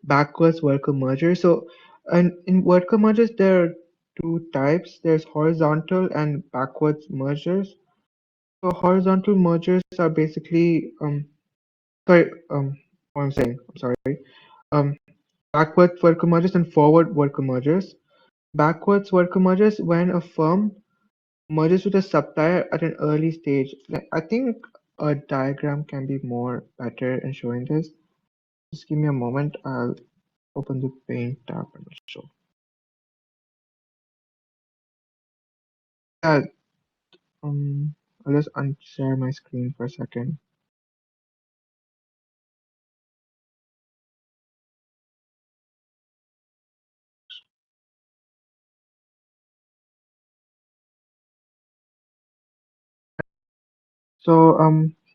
backwards worker mergers. So, and in worker mergers, there are two types. There's horizontal and backwards mergers. So horizontal mergers are basically sorry what I'm saying. I'm sorry. Um, Backwards worker mergers and forward worker mergers. Backwards worker mergers when a firm merges with a supplier at an early stage. I think a diagram can be more better in showing this. Just give me a moment. I'll open the Paint tab and show. Yeah, I'll just unshare my screen for a second. So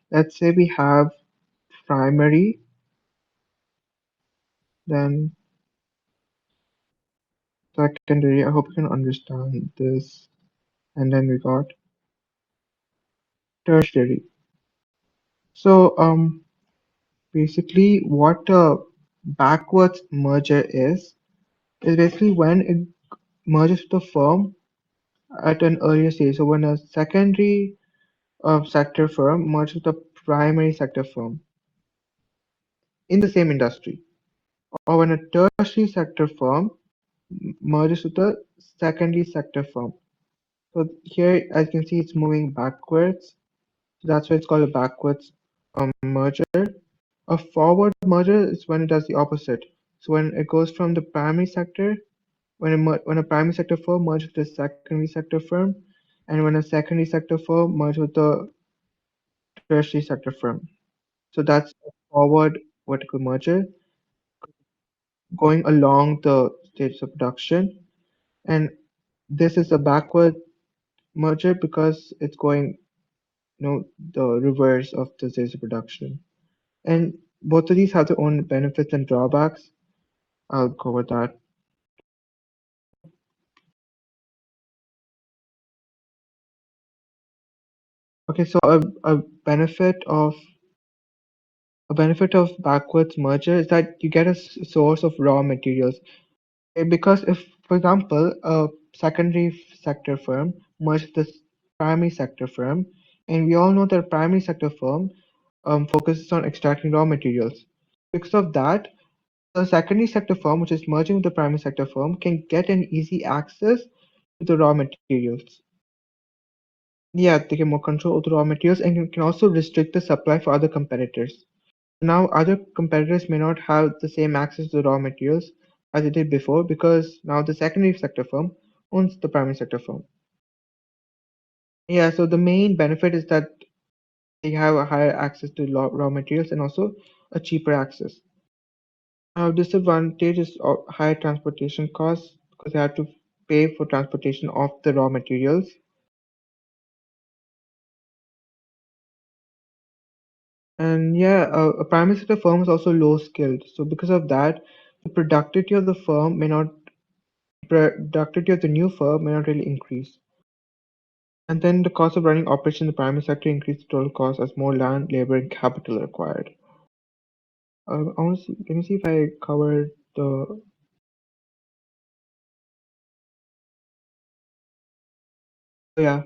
let's say we have primary, then secondary. I hope you can understand this. And then we got tertiary. So basically what a backwards merger is basically when it merges with a firm at an earlier stage. So when a secondary sector firm merges with a primary sector firm in the same industry, or when a tertiary sector firm merges with a secondary sector firm. So here, as you can see, it's moving backwards. So that's why it's called a backwards merger. A forward merger is when it does the opposite. So when it goes from the primary sector, when a primary sector firm merges with a secondary sector firm, and when a secondary sector firm merges with a tertiary sector firm. So that's a forward vertical merger going along the stages of production, and this is a backward merger because it's going, the reverse of the stage of production. And both of these have their own benefits and drawbacks. I'll cover that. Okay, so a benefit of backwards merger is that you get a source of raw materials. Because if, for example, a secondary sector firm merges this primary sector firm, and we all know that a primary sector firm focuses on extracting raw materials. Because of that, the secondary sector firm, which is merging with the primary sector firm, can get an easy access to the raw materials. Yeah, they get more control of the raw materials and can also restrict the supply for other competitors. Now, other competitors may not have the same access to the raw materials as they did before because now the secondary sector firm owns the primary sector firm. Yeah, so the main benefit is that they have a higher access to raw materials and also a cheaper access. Disadvantage is higher transportation costs because they have to pay for transportation of the raw materials. And yeah, a primary sector firm is also low skilled. So because of that, the productivity of the firm may not productivity of the new firm may not really increase. And then the cost of running operations in the primary sector increases total cost as more land, labor, and capital are required. I want to see. Let me see if I covered the. Yeah.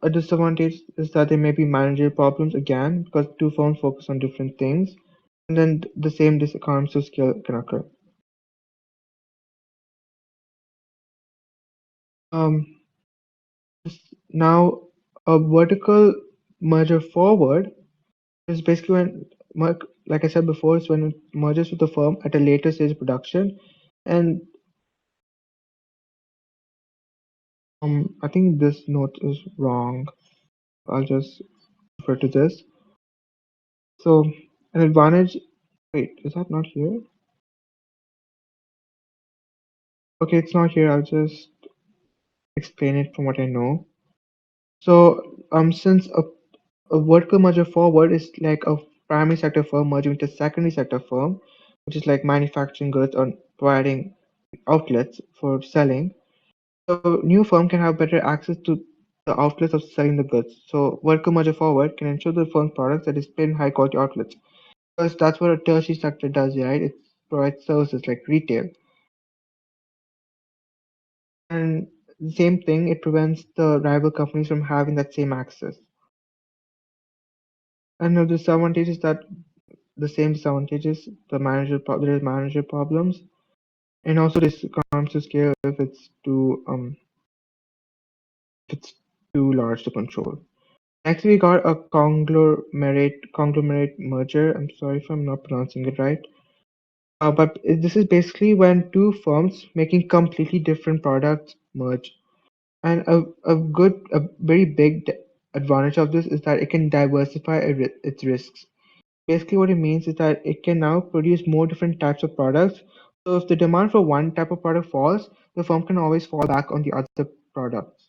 A disadvantage is that there may be managerial problems again because two firms focus on different things, and then the same diseconomies of scale can occur. Um, Now, a vertical merger forward is basically when, like I said before, it's when it merges with the firm at a later stage of production, and I think this note is wrong. I'll just refer to this. So, an advantage. Wait, is that not here? Okay, it's not here. I'll just explain it from what I know. So, since a vertical merger forward is like a primary sector firm merging with a secondary sector firm, which is like manufacturing goods or providing outlets for selling. So, new firm can have better access to the outlets of selling the goods. So, vertical merger forward can ensure the firm's products are displayed in high quality outlets. Because that's what a tertiary sector does, right? It provides services like retail. And the same thing, it prevents the rival companies from having that same access. And the disadvantage is that the same disadvantages, there is manager problems, and also this comes to scale if it's too large to control. Next, we got a conglomerate merger. I'm sorry if I'm not pronouncing it right. But this is basically when two firms making completely different products merge. And a very big advantage of this is that it can diversify its risks. Basically, what it means is that it can now produce more different types of products. So if the demand for one type of product falls, the firm can always fall back on the other products.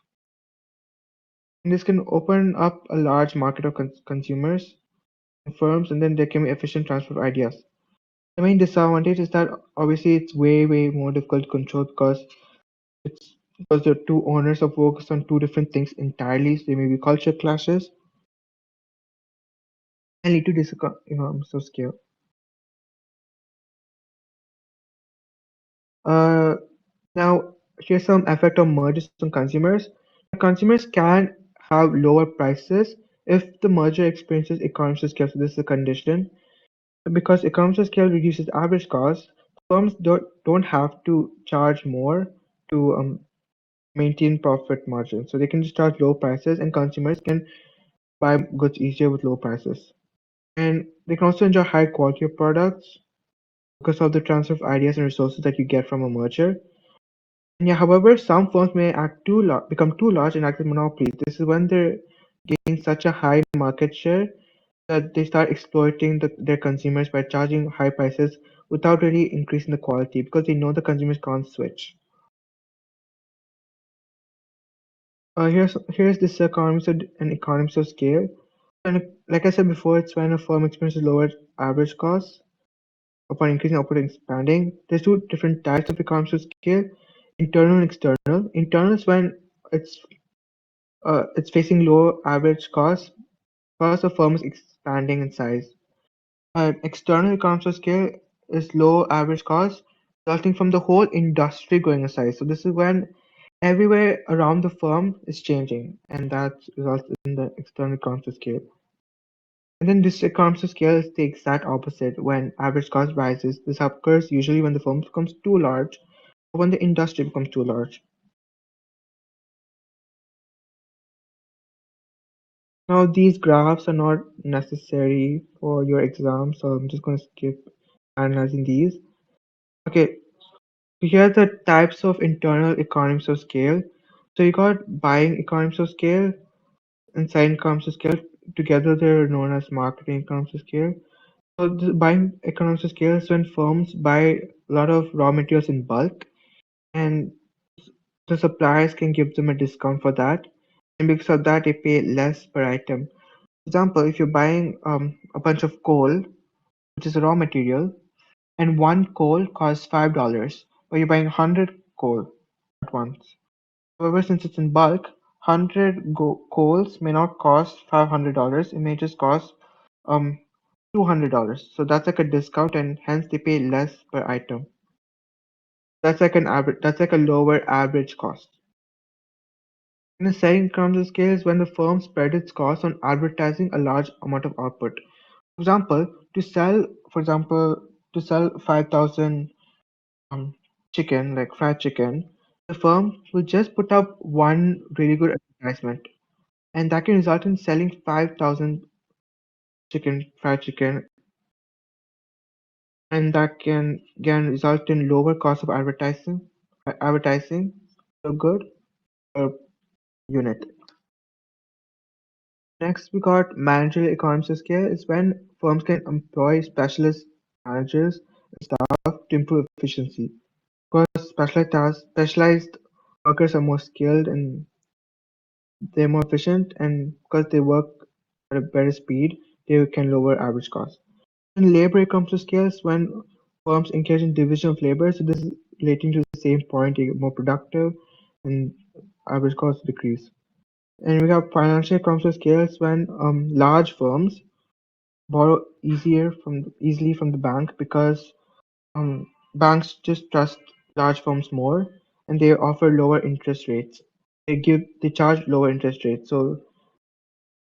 And this can open up a large market of consumers and firms, and then there can be efficient transfer of ideas. The main disadvantage is that obviously it's way, way more difficult to control because the two owners are focused on two different things entirely. So there may be culture clashes and lead to I'm so scared. Uh, Now here's some effect of mergers on consumers. Consumers can have lower prices if the merger experiences economies of scale. So this is a condition. Because economies of scale reduces average cost, firms don't have to charge more to maintain profit margins. So they can just charge low prices, and consumers can buy goods easier with low prices. And they can also enjoy high quality of products. because of the transfer of ideas and resources that you get from a merger. And yeah, however, some firms may become too large and act as monopolies. This is when they're gaining such a high market share that they start exploiting their consumers by charging high prices without really increasing the quality because they know the consumers can't switch. Here's this economies of scale. And like I said before, it's when a firm experiences lower average costs upon increasing operating expanding. There's two different types of economies of scale: internal and external. Internal is when it's it's facing low average costs because the firm is expanding in size. External economies of scale is low average cost resulting from the whole industry growing in size. So this is when everywhere around the firm is changing, and that results in the external economies of scale. And then this economies of scale is the exact opposite. When average cost rises, this occurs usually when the firm becomes too large or when the industry becomes too large. Now, these graphs are not necessary for your exam, so I'm just going to skip analyzing these. Okay, so here are the types of internal economies of scale. So you got buying economies of scale and selling economies of scale. Together, they're known as marketing economies of scale. So the buying economies of scale is when firms buy a lot of raw materials in bulk, and the suppliers can give them a discount for that. And because of that, they pay less per item. For example, if you're buying a bunch of coal, which is a raw material, and one coal costs $5, but you're buying 100 coal at once. However, since it's in bulk, 100 coals may not cost $500. It may just cost um $200. So that's like a discount, and hence they pay less per item. That's like an average. That's like a lower average cost. And the second economies of scale is when the firm spread its costs on advertising a large amount of output. For example, for example, to sell 5,000 um, chicken, like fried chicken, the firm will just put up one really good advertisement, and that can result in selling 5,000 fried chicken, and that can again result in lower cost of advertising a good per unit. Next, we got managerial economies of scale is when firms can employ specialist managers and staff to improve efficiency. Because specialized workers are more skilled and they're more efficient, and because they work at a better speed, they can lower average costs. And labor economies of scale is when firms engage in division of labor. So this is relating to the same point, they get more productive and average costs decrease. And we have financial economies of scale is when large firms borrow easily from the bank because banks just trust large firms more, and they offer lower interest rates. They charge lower interest rates, so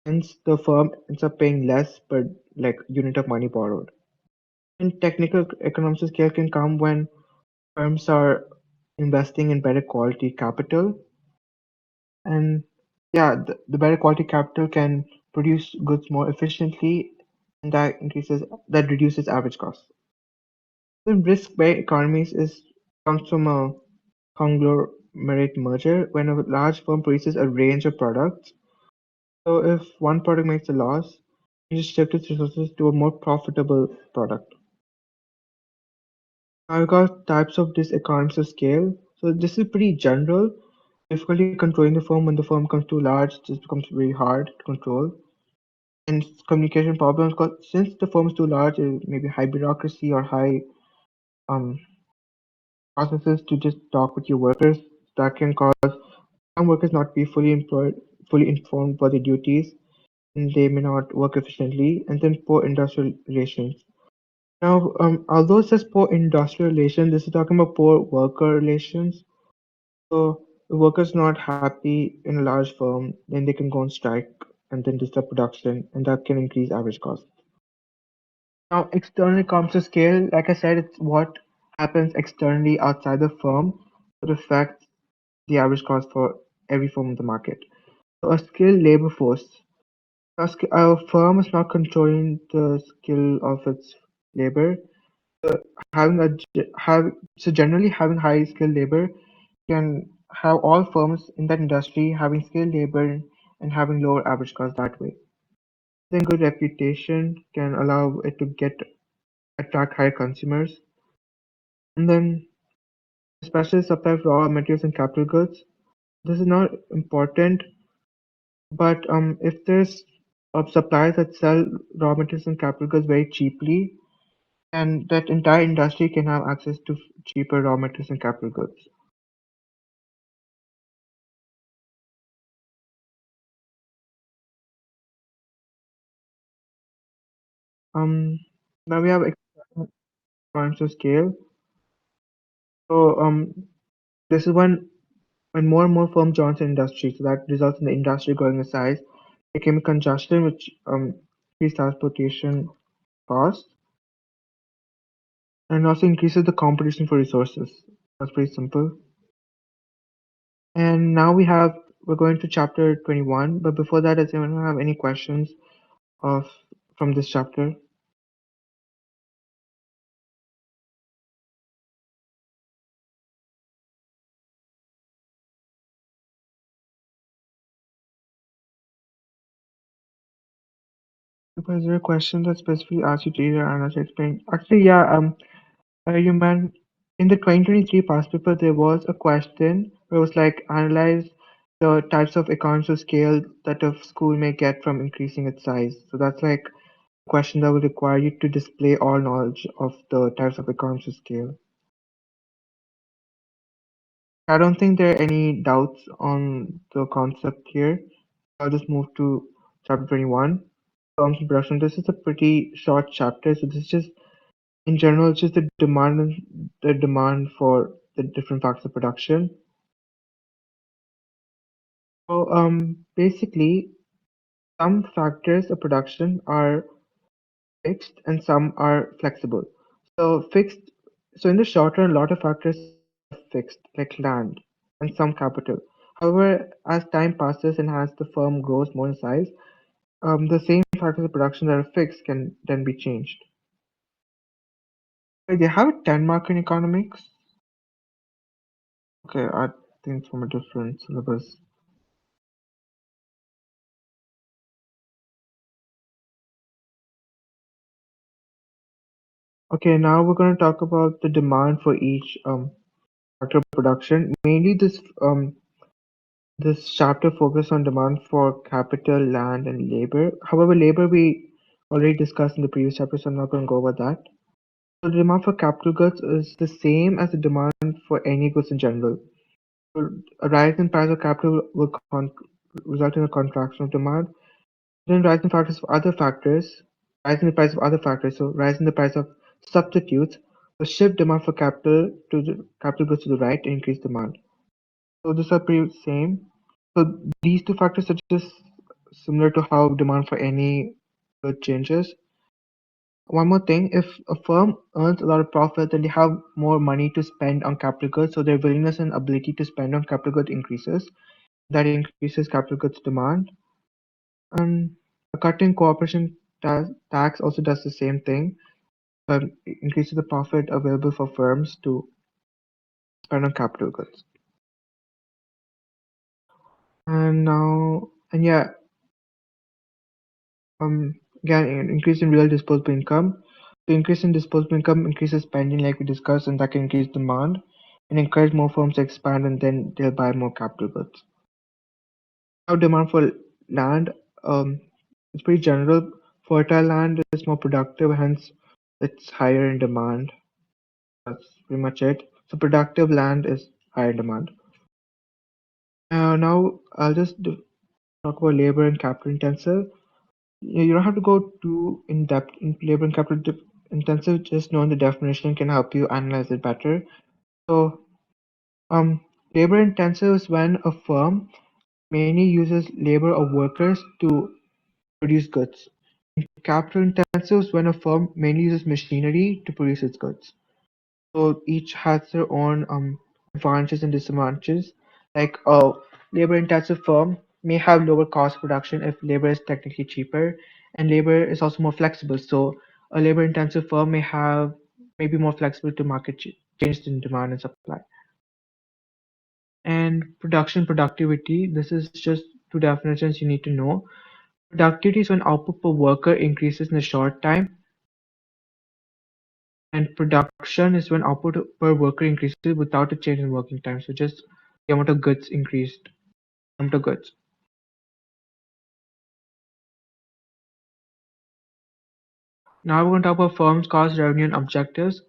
hence the firm ends up paying less per like unit of money borrowed. And technical economies of scale can come when firms are investing in better quality capital, and yeah, the better quality capital can produce goods more efficiently, and that reduces average costs. The risk-based economies is comes from a conglomerate merger when a large firm produces a range of products. So if one product makes a loss, you just shift its resources to a more profitable product. Now we got types of this economies of scale. So this is pretty general. Difficulty controlling the firm when the firm becomes too large, it just becomes very hard to control. And communication problems, because since the firm is too large, maybe high bureaucracy or high um, processes to just talk with your workers, that can cause some workers not be fully informed about their duties, and they may not work efficiently. And then poor industrial relations. Now, although it says poor industrial relations, this is talking about poor worker relations. So the worker's not happy in a large firm, then they can go on strike and then disrupt production, and that can increase average cost. Now, external economies of scale, like I said, it's what happens externally outside the firm that affects the average cost for every firm in the market. So a skilled labor force. A firm is not controlling the skill of its labor. having a have so generally having high skilled labor can have all firms in that industry having skilled labor and having lower average cost that way. Then good reputation can allow it to attract higher consumers. And then especially supply of raw materials and capital goods. This is not important, but if there's suppliers that sell raw materials and capital goods very cheaply, and that entire industry can have access to cheaper raw materials and capital goods. Um, Now we have economies of scale. So this is when more and more firms join the industry, so that results in the industry growing in size. There can be congestion, which increases transportation costs, and also increases the competition for resources. That's pretty simple. And now we're going to chapter 21. But before that, does anyone have any questions of from this chapter? Was there a question that specifically asked you to either Anna to explain? Actually, yeah. You meant in the 2023 past paper, there was a question where it was like analyze the types of economies of scale that a school may get from increasing its size. So that's like a question that would require you to display all knowledge of the types of economies of scale. I don't think there are any doubts on the concept here. I'll just move to chapter 21. Terms and production. This is a pretty short chapter, so this is just in general, it's just the demand for the different factors of production. So basically, some factors of production are fixed and some are flexible. So fixed. So in the short run, a lot of factors are fixed, like land and some capital. However, as time passes and as the firm grows more in size, the same factors of production that are fixed can then be changed. Wait, they have a 10 mark in economics? Okay, I think it's from a different syllabus. Okay, now we're going to talk about the demand for each factor of production. Mainly, this chapter focuses on demand for capital, land, and labor. However, labor we already discussed in the previous chapter, so I'm not going to go over that. So the demand for capital goods is the same as the demand for any goods in general. So a rise in price of capital will result in a contraction of demand. Then rise in factors of other factors, rise in the price of other factors, so rise in the price of substitutes, will shift demand for capital goods to the right and increase demand. So these are pretty same. So these two factors are just similar to how demand for any good changes. One more thing, if a firm earns a lot of profit, then they have more money to spend on capital goods, so their willingness and ability to spend on capital goods increases. That increases capital goods demand. And a cut in cooperation tax also does the same thing, increases the profit available for firms to spend on capital goods. And yeah, again, an increase in real disposable income. The increase in disposable income increases spending, like we discussed, and that can increase demand and encourage more firms to expand, and then they'll buy more capital goods. Now, demand for land, it's pretty general. Fertile land is more productive, hence it's higher in demand. That's pretty much it. So productive land is higher in demand. Now I'll just talk about labor and capital intensive. You don't have to go too in depth in labor and capital intensive. Just knowing the definition can help you analyze it better. So, um, labor intensive is when a firm mainly uses labor of workers to produce goods. Capital intensive is when a firm mainly uses machinery to produce its goods. So each has their own advantages and disadvantages. Like a labor-intensive firm may have lower cost production if labor is technically cheaper, and labor is also more flexible. So a labor-intensive firm may maybe more flexible to market changes in demand and supply. And production productivity, this is just two definitions you need to know. Productivity is when output per worker increases in a short time, and production is when output per worker increases without a change in working time. So just the amount of goods increased, amount of goods. Now we're going to talk about firms, cost, revenue, and objectives.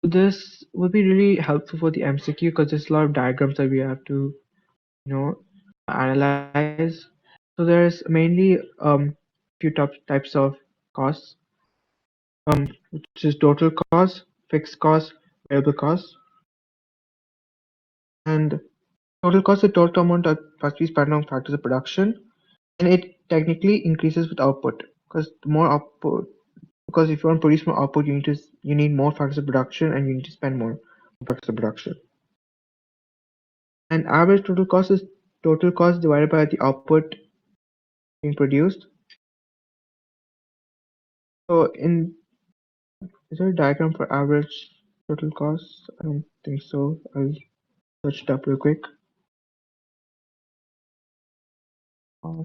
This would be really helpful for the MCQ because there's a lot of diagrams that we have to, analyze. So there's mainly few types of costs, which is total cost, fixed cost, variable cost, and total cost is the total amount that must be spent on factors of production, and it technically increases with output because the more output, because if you want to produce more output, you need more factors of production, and you need to spend more factors of production. And average total cost is total cost divided by the output being produced. So is there a diagram for average total cost? I don't think so. I'll search it up real quick. Uh,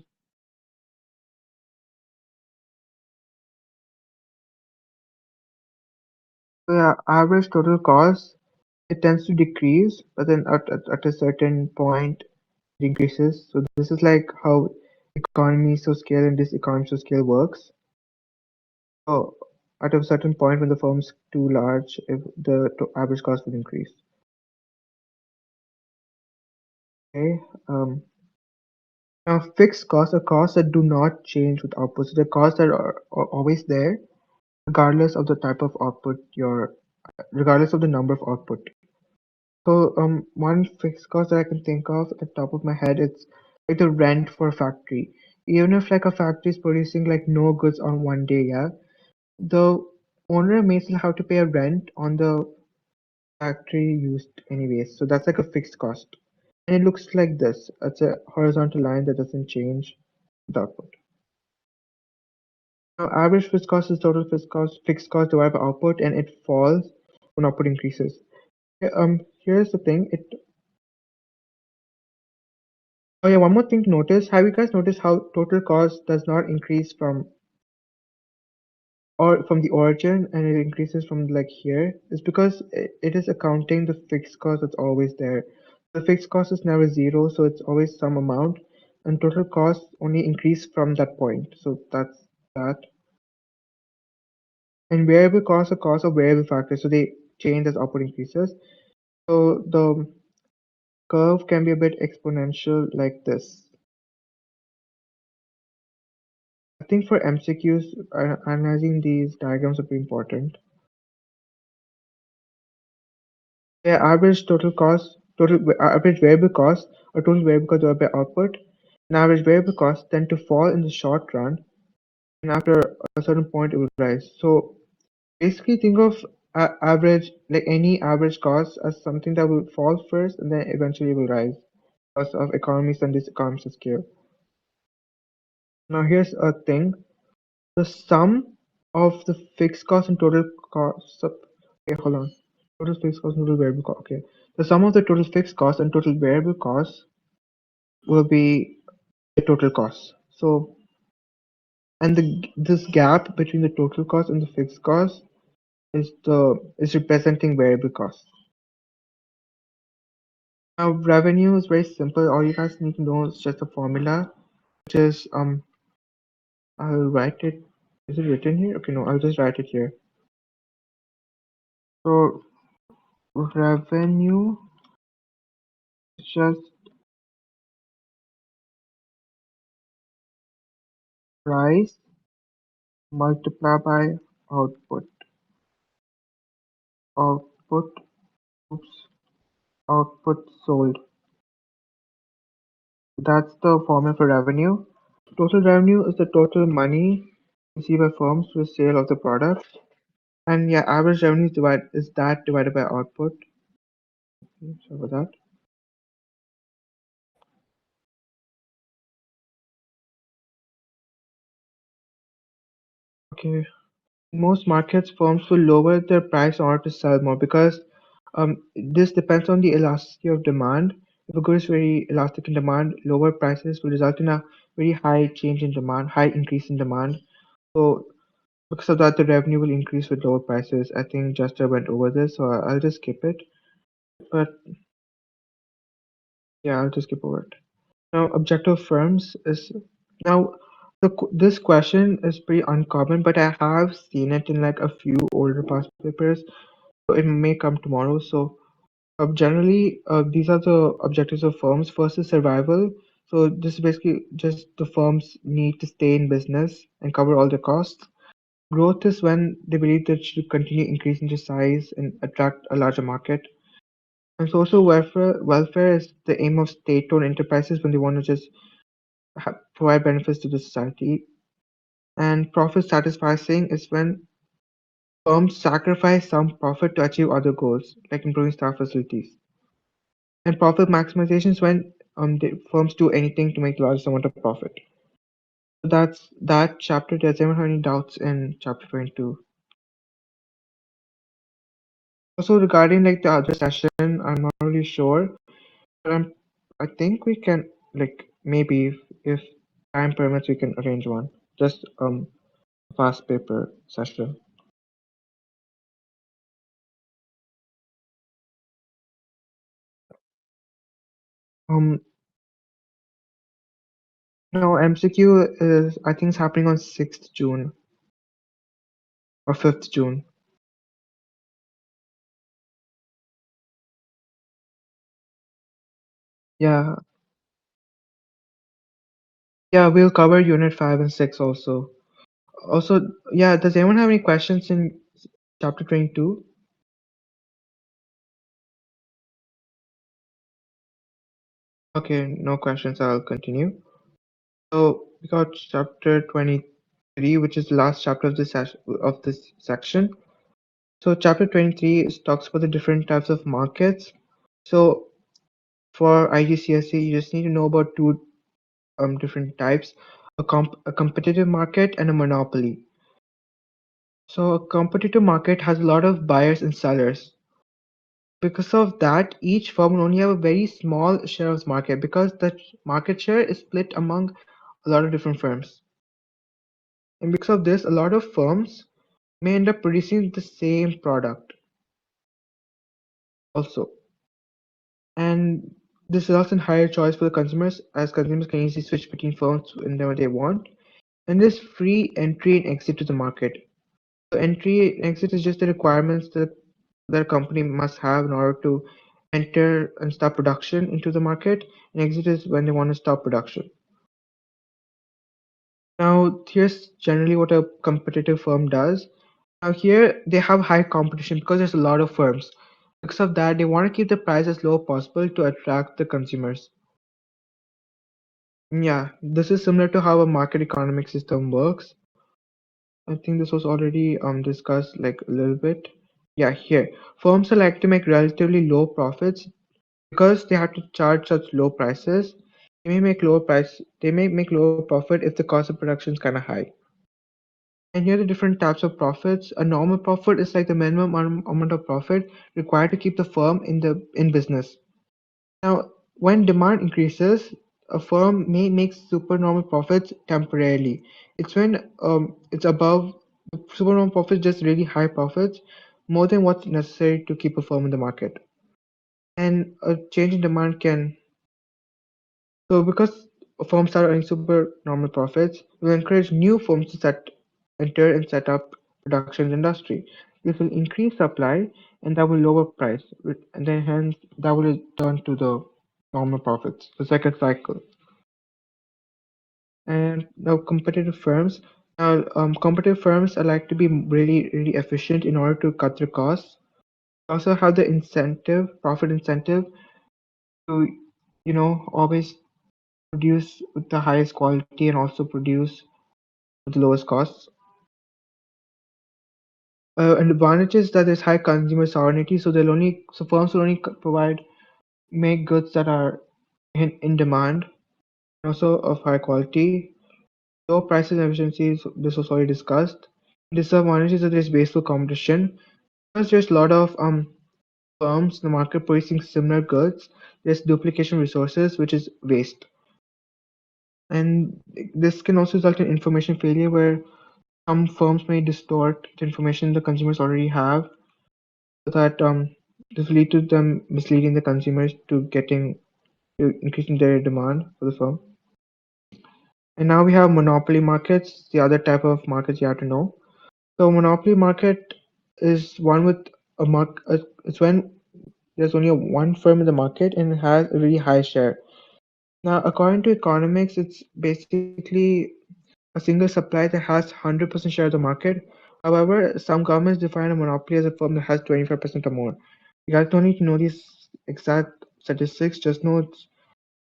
So yeah, average total cost, it tends to decrease, but then at a certain point it increases. So this is like how economies of scale and diseconomies of scale works. So at a certain point when the firm's too large, if the average cost will increase. Okay. Now fixed costs are costs that do not change with output. So the costs that are always there, regardless of the type of output regardless of the number of output. So one fixed cost that I can think of at the top of my head, it's like the rent for a factory. Even if like a factory is producing like no goods on one day, yeah, the owner may still have to pay a rent on the factory used anyways. So that's like a fixed cost. And it looks like this. It's a horizontal line that doesn't change the output. Now average fixed cost divided by output, and it falls when output increases. Here's the thing. Oh yeah, one more thing to notice. Have you guys noticed how total cost does not increase from the origin and it increases from like here? It's because it is accounting the fixed cost that's always there. The fixed cost is never zero, so it's always some amount, and total costs only increase from that point. So that's that. And variable costs are costs of variable factors, so they change as output increases. So the curve can be a bit exponential like this. I think for MCQs, analyzing these diagrams would be important. Yeah, average variable cost or total variable cost divided by output, and average variable costs tend to fall in the short run, and after a certain point it will rise. So basically, think of average, like any average cost, as something that will fall first and then eventually will rise because of economies and diseconomies of scale. Now here's a thing. The sum of the fixed cost and total cost. Okay, hold on. Total fixed cost and total variable cost. Okay. The sum of the total fixed cost and total variable cost will be the total cost. So, and this gap between the total cost and the fixed cost is representing variable cost. Now, revenue is very simple. All you guys need to know is just a formula, which is I'll write it. Is it written here? Okay, no, I'll just write it here. So revenue is just price multiplied by output. Output, oops, output sold. That's the formula for revenue. Total revenue is the total money received by firms through the sale of the product. And yeah, average revenue is that divided by output. Sorry about that. Okay, most markets, firms will lower their price in order to sell more because this depends on the elasticity of demand. If a good is very elastic in demand, lower prices will result in a very high change in demand, high increase in demand. So because of that, the revenue will increase with lower prices. I think Jester went over this, so I'll just skip it. But yeah, I'll just skip over it. Now, objective firms is now this question is pretty uncommon, but I have seen it in like a few older past papers. So it may come tomorrow. So generally, these are the objectives of firms. First is survival. So this is basically just the firms need to stay in business and cover all the costs. Growth is when they believe that should continue increasing the size and attract a larger market. And social welfare is the aim of state-owned enterprises when they want to just provide benefits to the society. And profit satisficing is when firms sacrifice some profit to achieve other goals, like improving staff facilities. And profit maximization is when the firms do anything to make the largest amount of profit. So that's that chapter. Does anyone have any doubts in chapter 22? Also regarding like the other session, I'm not really sure, but I think we can like maybe if time permits, we can arrange one. Just fast paper session. Um, no, MCQ is I think it's happening on 6th June or 5th June. Yeah, yeah, we'll cover unit 5 and 6 also. Also, yeah, does anyone have any questions in chapter 22? Okay, no questions, I'll continue. So we got chapter 23, which is the last chapter of this section. So chapter 23 talks about the different types of markets. So for IGCSE, you just need to know about two different types, a competitive market and a monopoly. So a competitive market has a lot of buyers and sellers. Because of that, each firm will only have a very small share of the market because the market share is split among a lot of different firms. And because of this, a lot of firms may end up producing the same product also. And this results in higher choice for the consumers as consumers can easily switch between firms whenever they want. And there's free entry and exit to the market. So entry and exit is just the requirements that a company must have in order to enter and start production into the market. And exit is when they want to stop production. Now, here's generally what a competitive firm does. Now, here they have high competition because there's a lot of firms. Because of that, they want to keep the price as low as possible to attract the consumers. Yeah, this is similar to how a market economic system works. I think this was already discussed like a little bit. Yeah, here. Firms are like to make relatively low profits because they have to charge such low prices. They may make lower profit if the cost of production is kind of high. And here are the different types of profits. A normal profit is like the minimum amount of profit required to keep the firm in business. Now, when demand increases, a firm may make supernormal profits temporarily. It's when it's above supernormal profits, just really high profits, more than what's necessary to keep a firm in the market. And a change in demand can so because firms are earning supernormal profits, we encourage new firms to enter and set up production industry. This will increase supply and that will lower price, and then hence that will turn to the normal profits, the second cycle. And now competitive firms are like to be really efficient in order to cut their costs. Also have the profit incentive to, always produce with the highest quality and also produce with the lowest costs. An advantage is that there's high consumer sovereignty, so firms will only make goods that are in demand, and also of high quality. Low prices and efficiencies, this was already discussed. Disadvantages of this wasteful competition. Because there's a lot of firms in the market producing similar goods, there's duplication resources, which is waste. And this can also result in information failure where some firms may distort the information the consumers already have, so that this will lead to them misleading the consumers to increasing their demand for the firm. And now we have monopoly markets, the other type of markets you have to know. So monopoly market is one with it's when there's only one firm in the market and it has a really high share. Now, according to economics, it's basically a single supply that has 100% share of the market. However, some governments define a monopoly as a firm that has 25% or more. You guys don't need to know these exact statistics, just know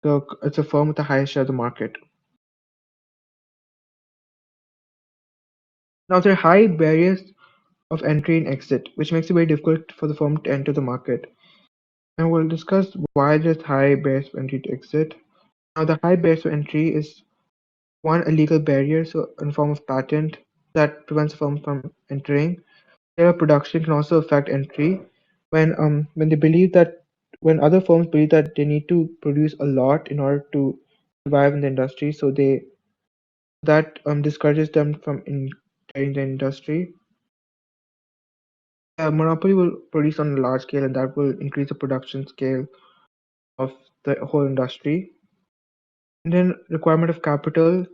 it's a firm with the highest share of the market. Now, there are high barriers of entry and exit, which makes it very difficult for the firm to enter the market. And we'll discuss why there's high barriers of entry to exit. Now, the high barriers of entry is one, a legal barrier, so in form of patent that prevents firms from entering. Their production can also affect entry when they believe that when other firms believe that they need to produce a lot in order to survive in the industry, so they that discourages them from entering the industry. A monopoly will produce on a large scale, and that will increase the production scale of the whole industry. And then requirement of capital.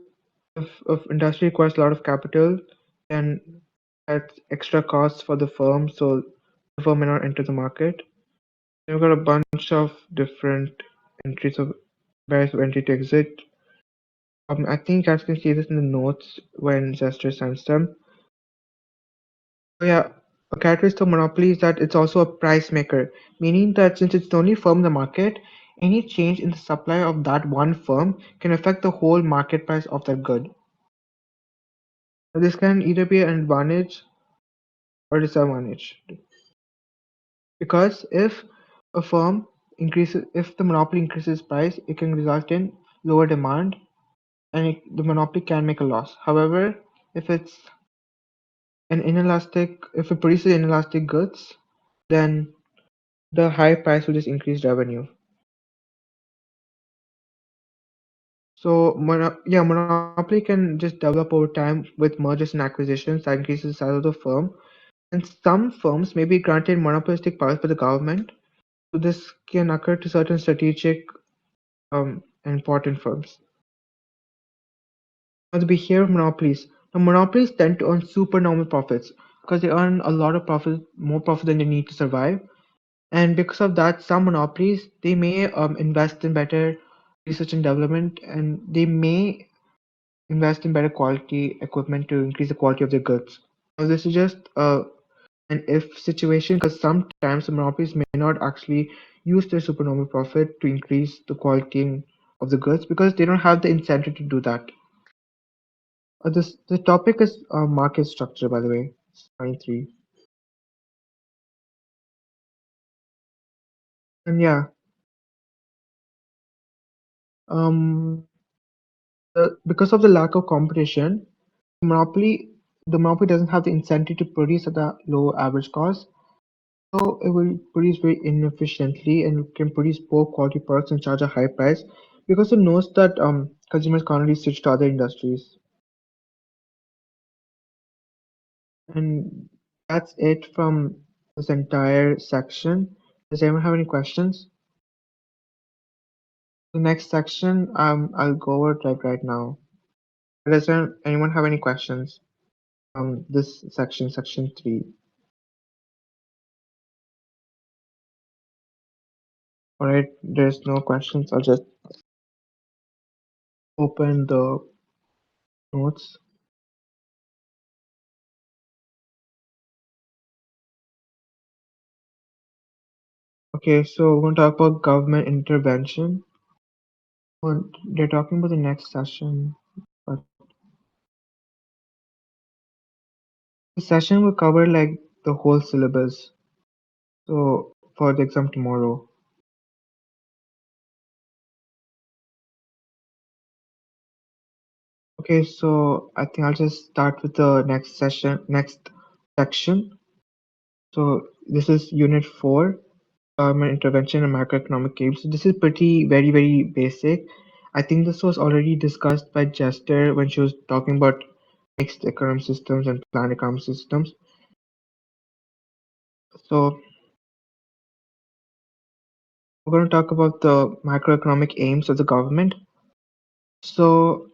If industry requires a lot of capital, then that's extra costs for the firm, so the firm may not enter the market. Then we've got a bunch of different entries of barriers of entry to exit. I think you guys can see this in the notes when Jester sends them. So yeah, a characteristic of monopoly is that it's also a price maker, meaning that since it's the only firm in the market, any change in the supply of that one firm can affect the whole market price of that good. So this can either be an advantage or disadvantage. Because a firm if the monopoly increases price, it can result in lower demand and the monopoly can make a loss. However, if it's if it produces inelastic goods, then the high price will just increase revenue. So monopoly can just develop over time with mergers and acquisitions that increases the size of the firm. And some firms may be granted monopolistic powers by the government. So this can occur to certain strategic important firms. Now the behavior of monopolies. Now monopolies tend to earn supernormal profits because they earn a lot of profit, more profit than they need to survive. And because of that, some monopolies they may invest in better research and development, and they may invest in better quality equipment to increase the quality of their goods. Now this is just an if situation because sometimes the monopolies may not actually use their supernormal profit to increase the quality of the goods because they don't have the incentive to do that. The topic is market structure, by the way. It's 23. And yeah, um, because of the lack of competition, monopoly the monopoly doesn't have the incentive to produce at a low average cost, so it will produce very inefficiently and can produce poor quality products and charge a high price because it knows that consumers can't really switch to other industries. And that's it from this entire section. Does anyone have any questions? The next section, I'll go over it like right now. Does anyone have any questions from this section, section 3? All right, there's no questions. I'll just open the notes. Okay, so we're going to talk about government intervention. Well, they're talking about the next session, but the session will cover like the whole syllabus. So for the exam tomorrow. Okay, so I think I'll just start with the next section. So this is Unit 4, Government Intervention and Macroeconomic Games. So this is pretty very basic. I think this was already discussed by Jester when she was talking about mixed economic systems and planned economic systems. So we're going to talk about the macroeconomic aims of the government. So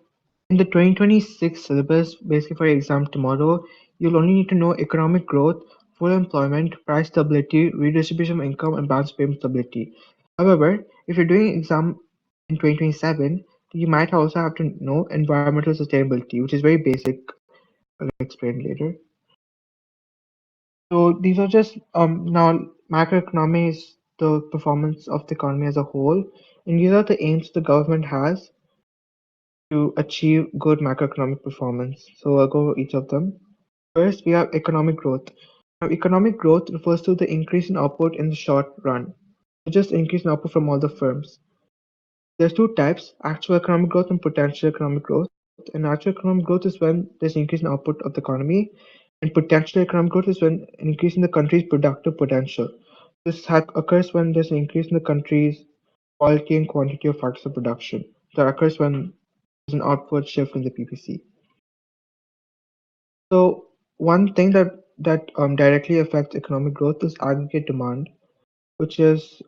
in the 2026 syllabus, basically for your exam tomorrow, you'll only need to know economic growth, full employment, price stability, redistribution of income, and balance payment stability. However, if you're doing exam in 2027, you might also have to know environmental sustainability, which is very basic. I'll explain later. So these are just now macroeconomy is the performance of the economy as a whole, and these are the aims the government has to achieve good macroeconomic performance. So I'll go over each of them. First, we have economic growth. Now, economic growth refers to the increase in output in the short run. So just increase in output from all the firms. There's two types, actual economic growth and potential economic growth. And actual economic growth is when there's an increase in output of the economy, and potential economic growth is when an increase in the country's productive potential. This occurs when there's an increase in the country's quality and quantity of factors of production. That occurs when there's an outward shift in the PPC. So one thing that directly affects economic growth is aggregate demand, which is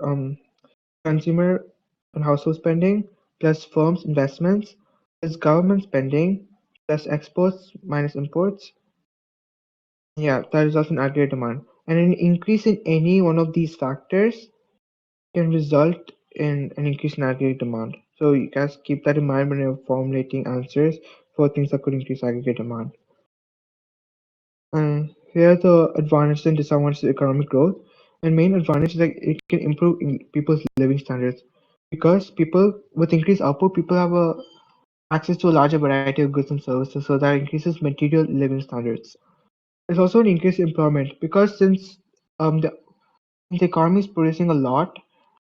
consumer and household spending plus firms' investments plus government spending plus exports minus imports. Yeah, that results in aggregate demand. And an increase in any one of these factors can result in an increase in aggregate demand. So you guys keep that in mind when you're formulating answers for things that could increase aggregate demand. Here are the advantages and disadvantages of economic growth. And main advantage is that it can improve people's living standards because people with increased output, people have access to a larger variety of goods and services, so that increases material living standards. There's also an increased employment because since the economy is producing a lot,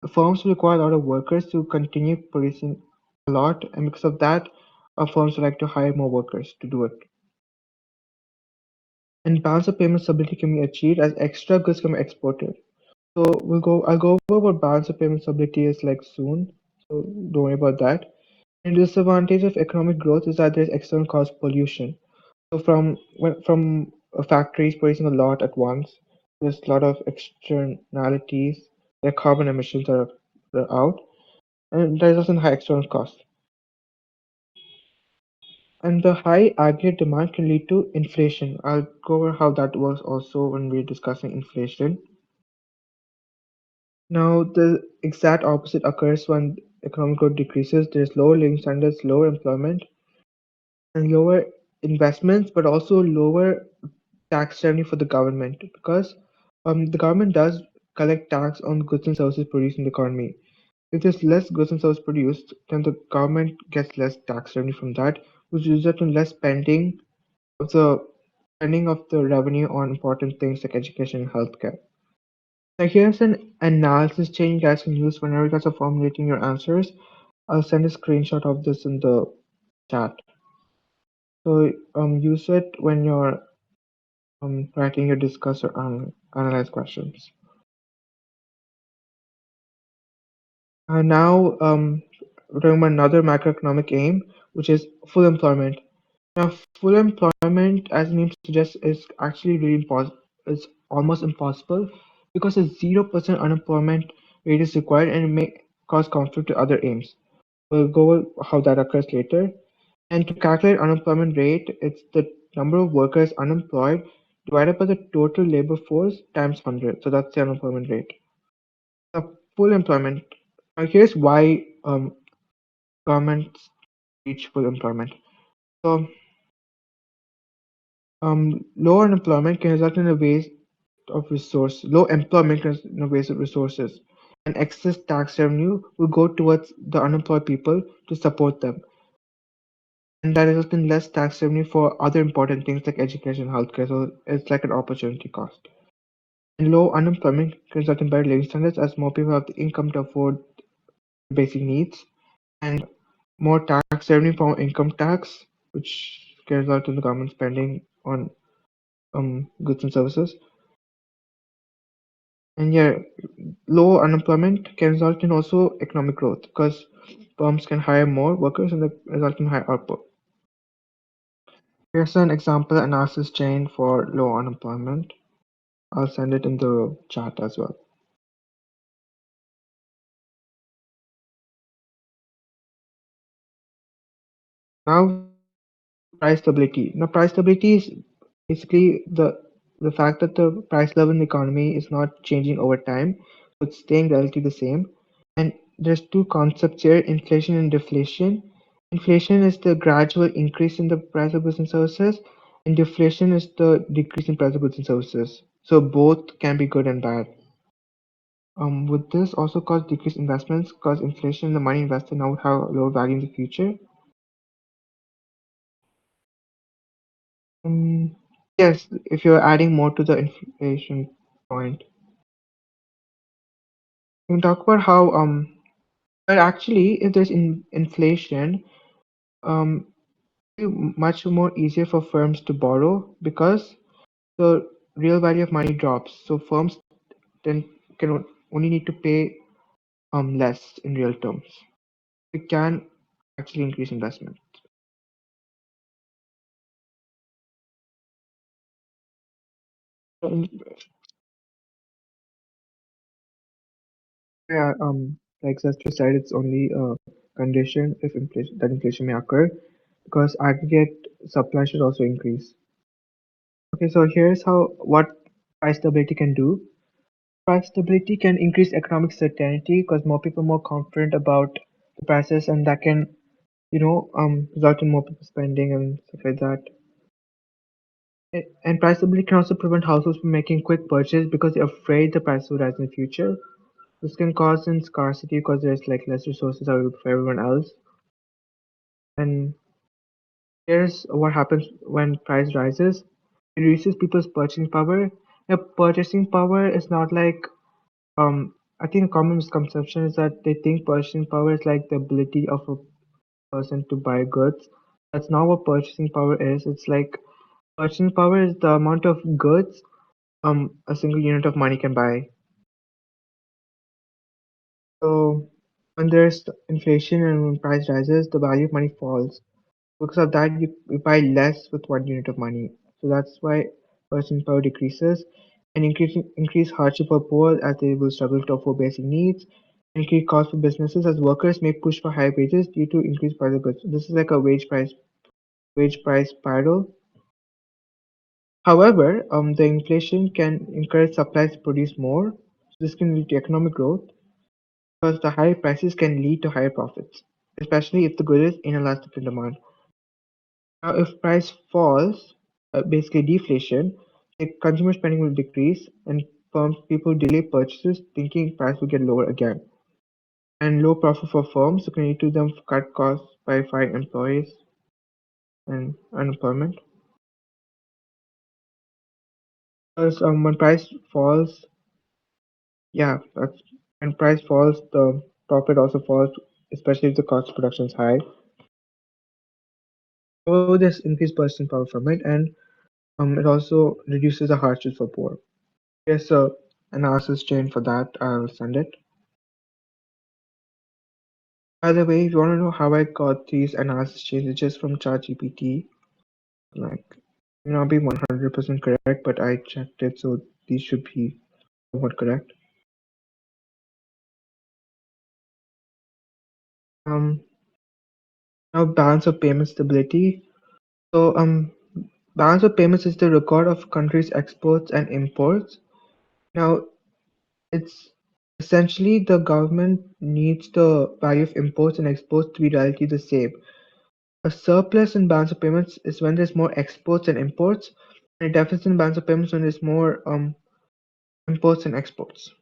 the firms will require a lot of workers to continue producing a lot, and because of that, firms would like to hire more workers to do it. And balance of payment stability can be achieved as extra goods can be exported. So I'll go over what balance of payment stability is like soon. So don't worry about that. And the disadvantage of economic growth is that there's external cause pollution. So from factories producing a lot at once, there's a lot of externalities, like carbon emissions are out, and there's also high external cost. And the high aggregate demand can lead to inflation. I'll go over how that works also when we're discussing inflation. Now, the exact opposite occurs when economic growth decreases. There's lower living standards, lower employment, and lower investments, but also lower tax revenue for the government because the government does collect tax on goods and services produced in the economy. If there's less goods and services produced, then the government gets less tax revenue from that, which results in less spending of the revenue on important things like education and healthcare. Now here's an analysis chain you guys can use whenever you guys are formulating your answers. I'll send a screenshot of this in the chat. So use it when you're writing your discuss or analyze questions. Now we're talking about another macroeconomic aim, which is full employment. Now, full employment, as the name suggests, is actually really impossible. It's almost impossible because a 0% unemployment rate is required and it may cause conflict to other aims. We'll go over how that occurs later. And to calculate unemployment rate, it's the number of workers unemployed divided by the total labor force times 100. So that's the unemployment rate. The full employment. Now here's why governments reach full employment. So low unemployment can result in a waste of resource. Low employment can result in a waste of resources, and excess tax revenue will go towards the unemployed people to support them, and that results in less tax revenue for other important things like education, and healthcare. So it's like an opportunity cost. And low unemployment can result in better living standards as more people have the income to afford basic needs, and more tax revenue from income tax which can result in the government spending on goods and services. And yeah, low unemployment can result in also economic growth because firms can hire more workers and result in higher output. Here's an example analysis chain for low unemployment. I'll send it in the chat as well. Now we move to price stability. Now price stability is basically the fact that the price level in the economy is not changing over time, so it's staying relatively the same. And there's two concepts here, inflation and deflation. Inflation is the gradual increase in the price of goods and services, and deflation is the decrease in price of goods and services. So both can be good and bad. Would this also cause decreased investments because inflation, the money invested now would have lower value in the future? Um, yes, if you're adding more to the inflation point. We can talk about how but actually if there's inflation, um much more easier for firms to borrow because the real value of money drops. So firms then only need to pay less in real terms. It can actually increase investment. Um, Yeah, like Zester said, it's only a condition if inflation may occur because aggregate supply should also increase. Okay, so here's how what price stability can do. Price stability can increase economic certainty because more people are more confident about the prices, and that can, result in more people spending and stuff like that. And price stability can also prevent households from making quick purchases because they're afraid the price will rise in the future. This can cause in scarcity because there's like less resources available for everyone else. And here's what happens when price rises. It reduces people's purchasing power. Now, purchasing power is not like I think a common misconception is that they think purchasing power is like the ability of a person to buy goods. That's not what purchasing power is. It's like purchasing power is the amount of goods a single unit of money can buy. So when there's inflation and when price rises, the value of money falls. Because of that, you buy less with 1 unit of money. So that's why purchasing power decreases and increase hardship for poor as they will struggle to afford basic needs. Increase cost for businesses as workers may push for higher wages due to increased price of goods. This is like a wage price spiral. However, the inflation can encourage supplies to produce more. So this can lead to economic growth because the higher prices can lead to higher profits, especially if the good is inelastic in demand. Now, if price falls, basically deflation, consumer spending will decrease and firms people delay purchases thinking price will get lower again. And low profit for firms can lead to them cut costs by firing employees and unemployment. Because when price falls, when price falls, the profit also falls, especially if the cost of production is high. So there's increased purchasing power from it, and it also reduces the hardships for poor. Here's a analysis chain for that. I'll send it. By the way, if you want to know how I got these analysis chains, it's just from ChatGPT. Like, may not be 100% correct, but I checked it, so these should be somewhat correct. Um, Now balance of payment stability. So, balance of payments is the record of countries' exports and imports. Now, it's essentially the government needs the value of imports and exports to be relatively the same. A surplus in balance of payments is when there's more exports and imports, and a deficit in balance of payments when there's more imports and exports.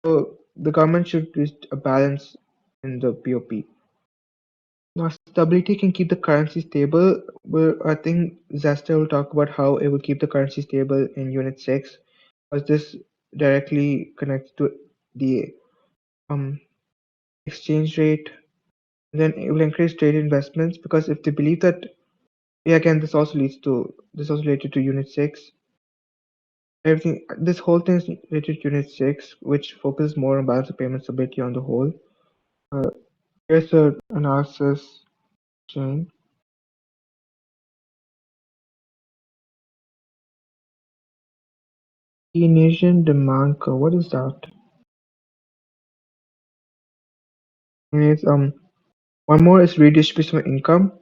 So the government should reach a balance in the BOP. Now, stability can keep the currency stable. I think Zester will talk about how it will keep the currency stable in Unit 6, because this directly connects to the um, exchange rate. Then it will encourage trade investments because if they believe that Yeah, again, this also related to Unit 6. Everything, this whole thing is related to Unit 6, which focuses more on balance of payment stability on the whole. Here's the analysis chain. Keynesian demand curve. What is that? Anyways, one more is redistribution of income.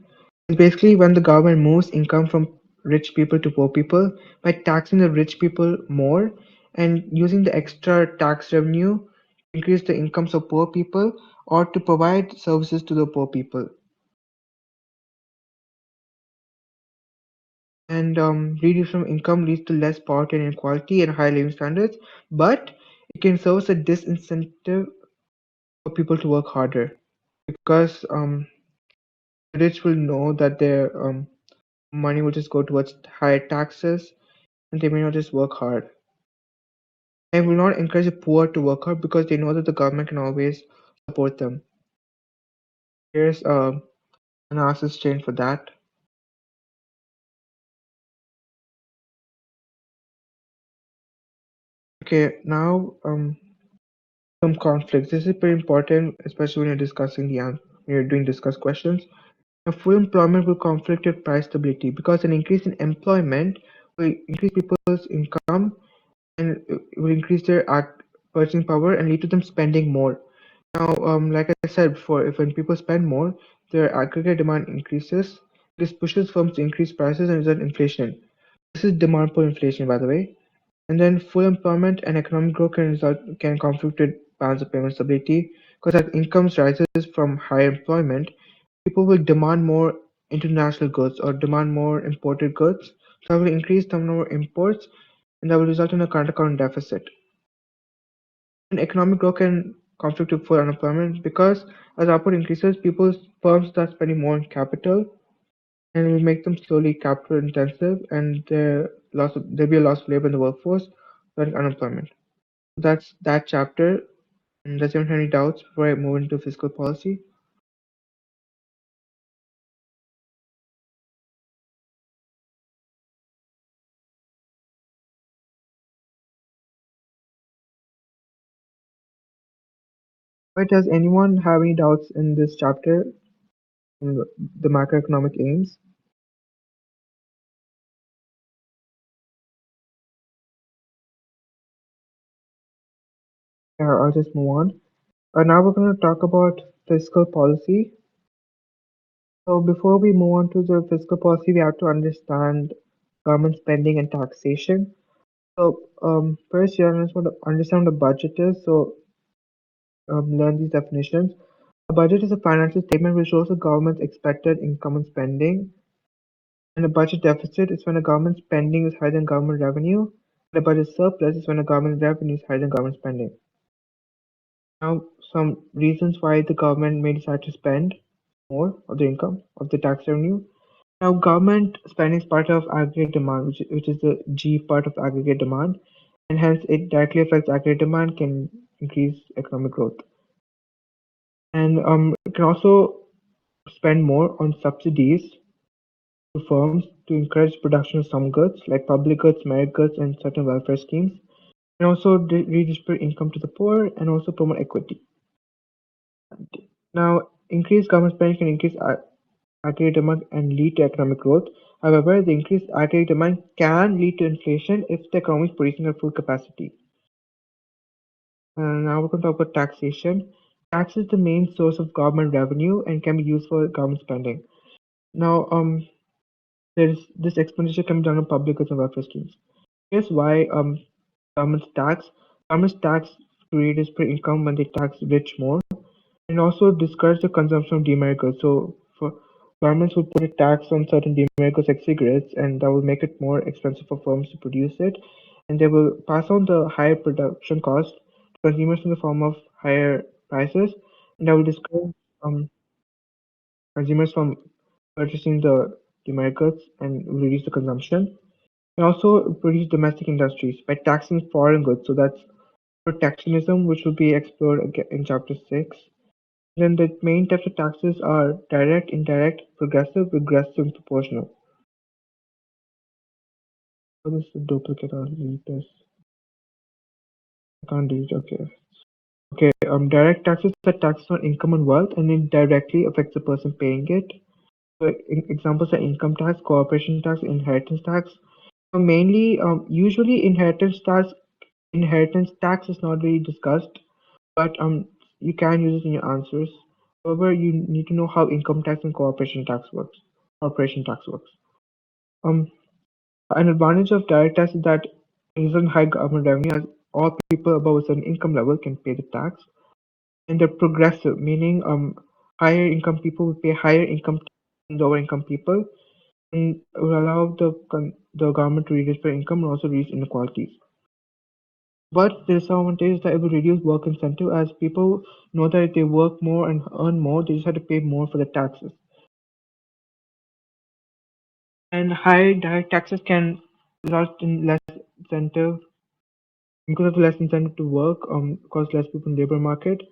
It's basically when the government moves income from rich people to poor people by taxing the rich people more and using the extra tax revenue to increase the incomes of poor people or to provide services to the poor people. And redistribution of income leads to less poverty and inequality and higher living standards, but it can serve as a disincentive for people to work harder because the rich will know that their money will just go towards higher taxes and they may not just work hard. And will not encourage the poor to work hard because they know that the government can always support them. Here's an analysis chain for that. Okay, now some conflicts. This is pretty important, especially when you're discussing when you're doing discuss questions. Now, full employment will conflict with price stability because an increase in employment will increase people's income and it will increase their purchasing power and lead to them spending more. Now, like I said before, if when people spend more, their aggregate demand increases. This pushes firms to increase prices and result in inflation. This is demand pull inflation, by the way. And then full employment and economic growth can conflict with balance of payment stability because as incomes rises from higher employment, people will demand more international goods or demand more imported goods. So that will increase the number of imports and that will result in a current account deficit. And economic growth can conflict with full unemployment because as output increases, people's firms start spending more on capital and it will make them slowly capital intensive and there'll be a loss of labor in the workforce, like unemployment. That's that chapter. Does anyone have any doubts before I move into fiscal policy? But does anyone have any doubts in this chapter in the macroeconomic aims? Yeah, I'll just move on. Now we're going to talk about fiscal policy. So before we move on to the fiscal policy, we have to understand government spending and taxation. So first, you want to understand what a budget is. So learn these definitions. A budget is a financial statement which shows the government's expected income and spending. And a budget deficit is when a government spending is higher than government revenue. And a budget surplus is when a government revenue is higher than government spending. Now, some reasons why the government may decide to spend more of the income of the tax revenue. Now, government spending is part of aggregate demand, which is the G part of aggregate demand, and hence it directly affects aggregate demand, can increase economic growth. And it can also spend more on subsidies to firms to encourage production of some goods, like public goods, merit goods, and certain welfare schemes, and also redistribute income to the poor and also promote equity. Now, increased government spending can increase aggregate demand and lead to economic growth. However, the increased aggregate demand can lead to inflation if the economy is producing at full capacity. And now we're going to talk about taxation. Tax is the main source of government revenue and can be used for government spending. Now, this expenditure can be done on public goods and welfare schemes. Here's why governments tax. Governments tax to redistribute income when they tax rich more, and also discourage the consumption of demerit goods. So, for governments will put a tax on certain demerit goods like cigarettes, and that will make it more expensive for firms to produce it, and they will pass on the higher production cost to consumers in the form of higher prices, and that will discourage consumers from purchasing the demerit goods and reduce the consumption. And also produce domestic industries by taxing foreign goods. So that's protectionism, which will be explored in chapter 6. Then the main types of taxes are direct, indirect, progressive, regressive, and proportional. Oh, this is a duplicate. I'll delete this. I can't delete. Okay. Okay. Direct taxes are taxes on income and wealth, and it directly affects the person paying it. So, examples are income tax, corporation tax, inheritance tax. So mainly, usually inheritance tax is not really discussed, but you can use it in your answers. However, you need to know how income tax and corporation tax works. Corporation tax works. Um, an advantage of direct tax is that it is on high government revenue, as all people above a certain income level can pay the tax. And they're progressive, meaning higher income people will pay higher income tax than lower income people, and will allow the government to redistribute income and also reduce inequalities. But the disadvantage is that it will reduce work incentive, as people know that if they work more and earn more, they just have to pay more for the taxes. And high direct taxes can result in less incentive. Because of less incentive to work, cause less people in labor market,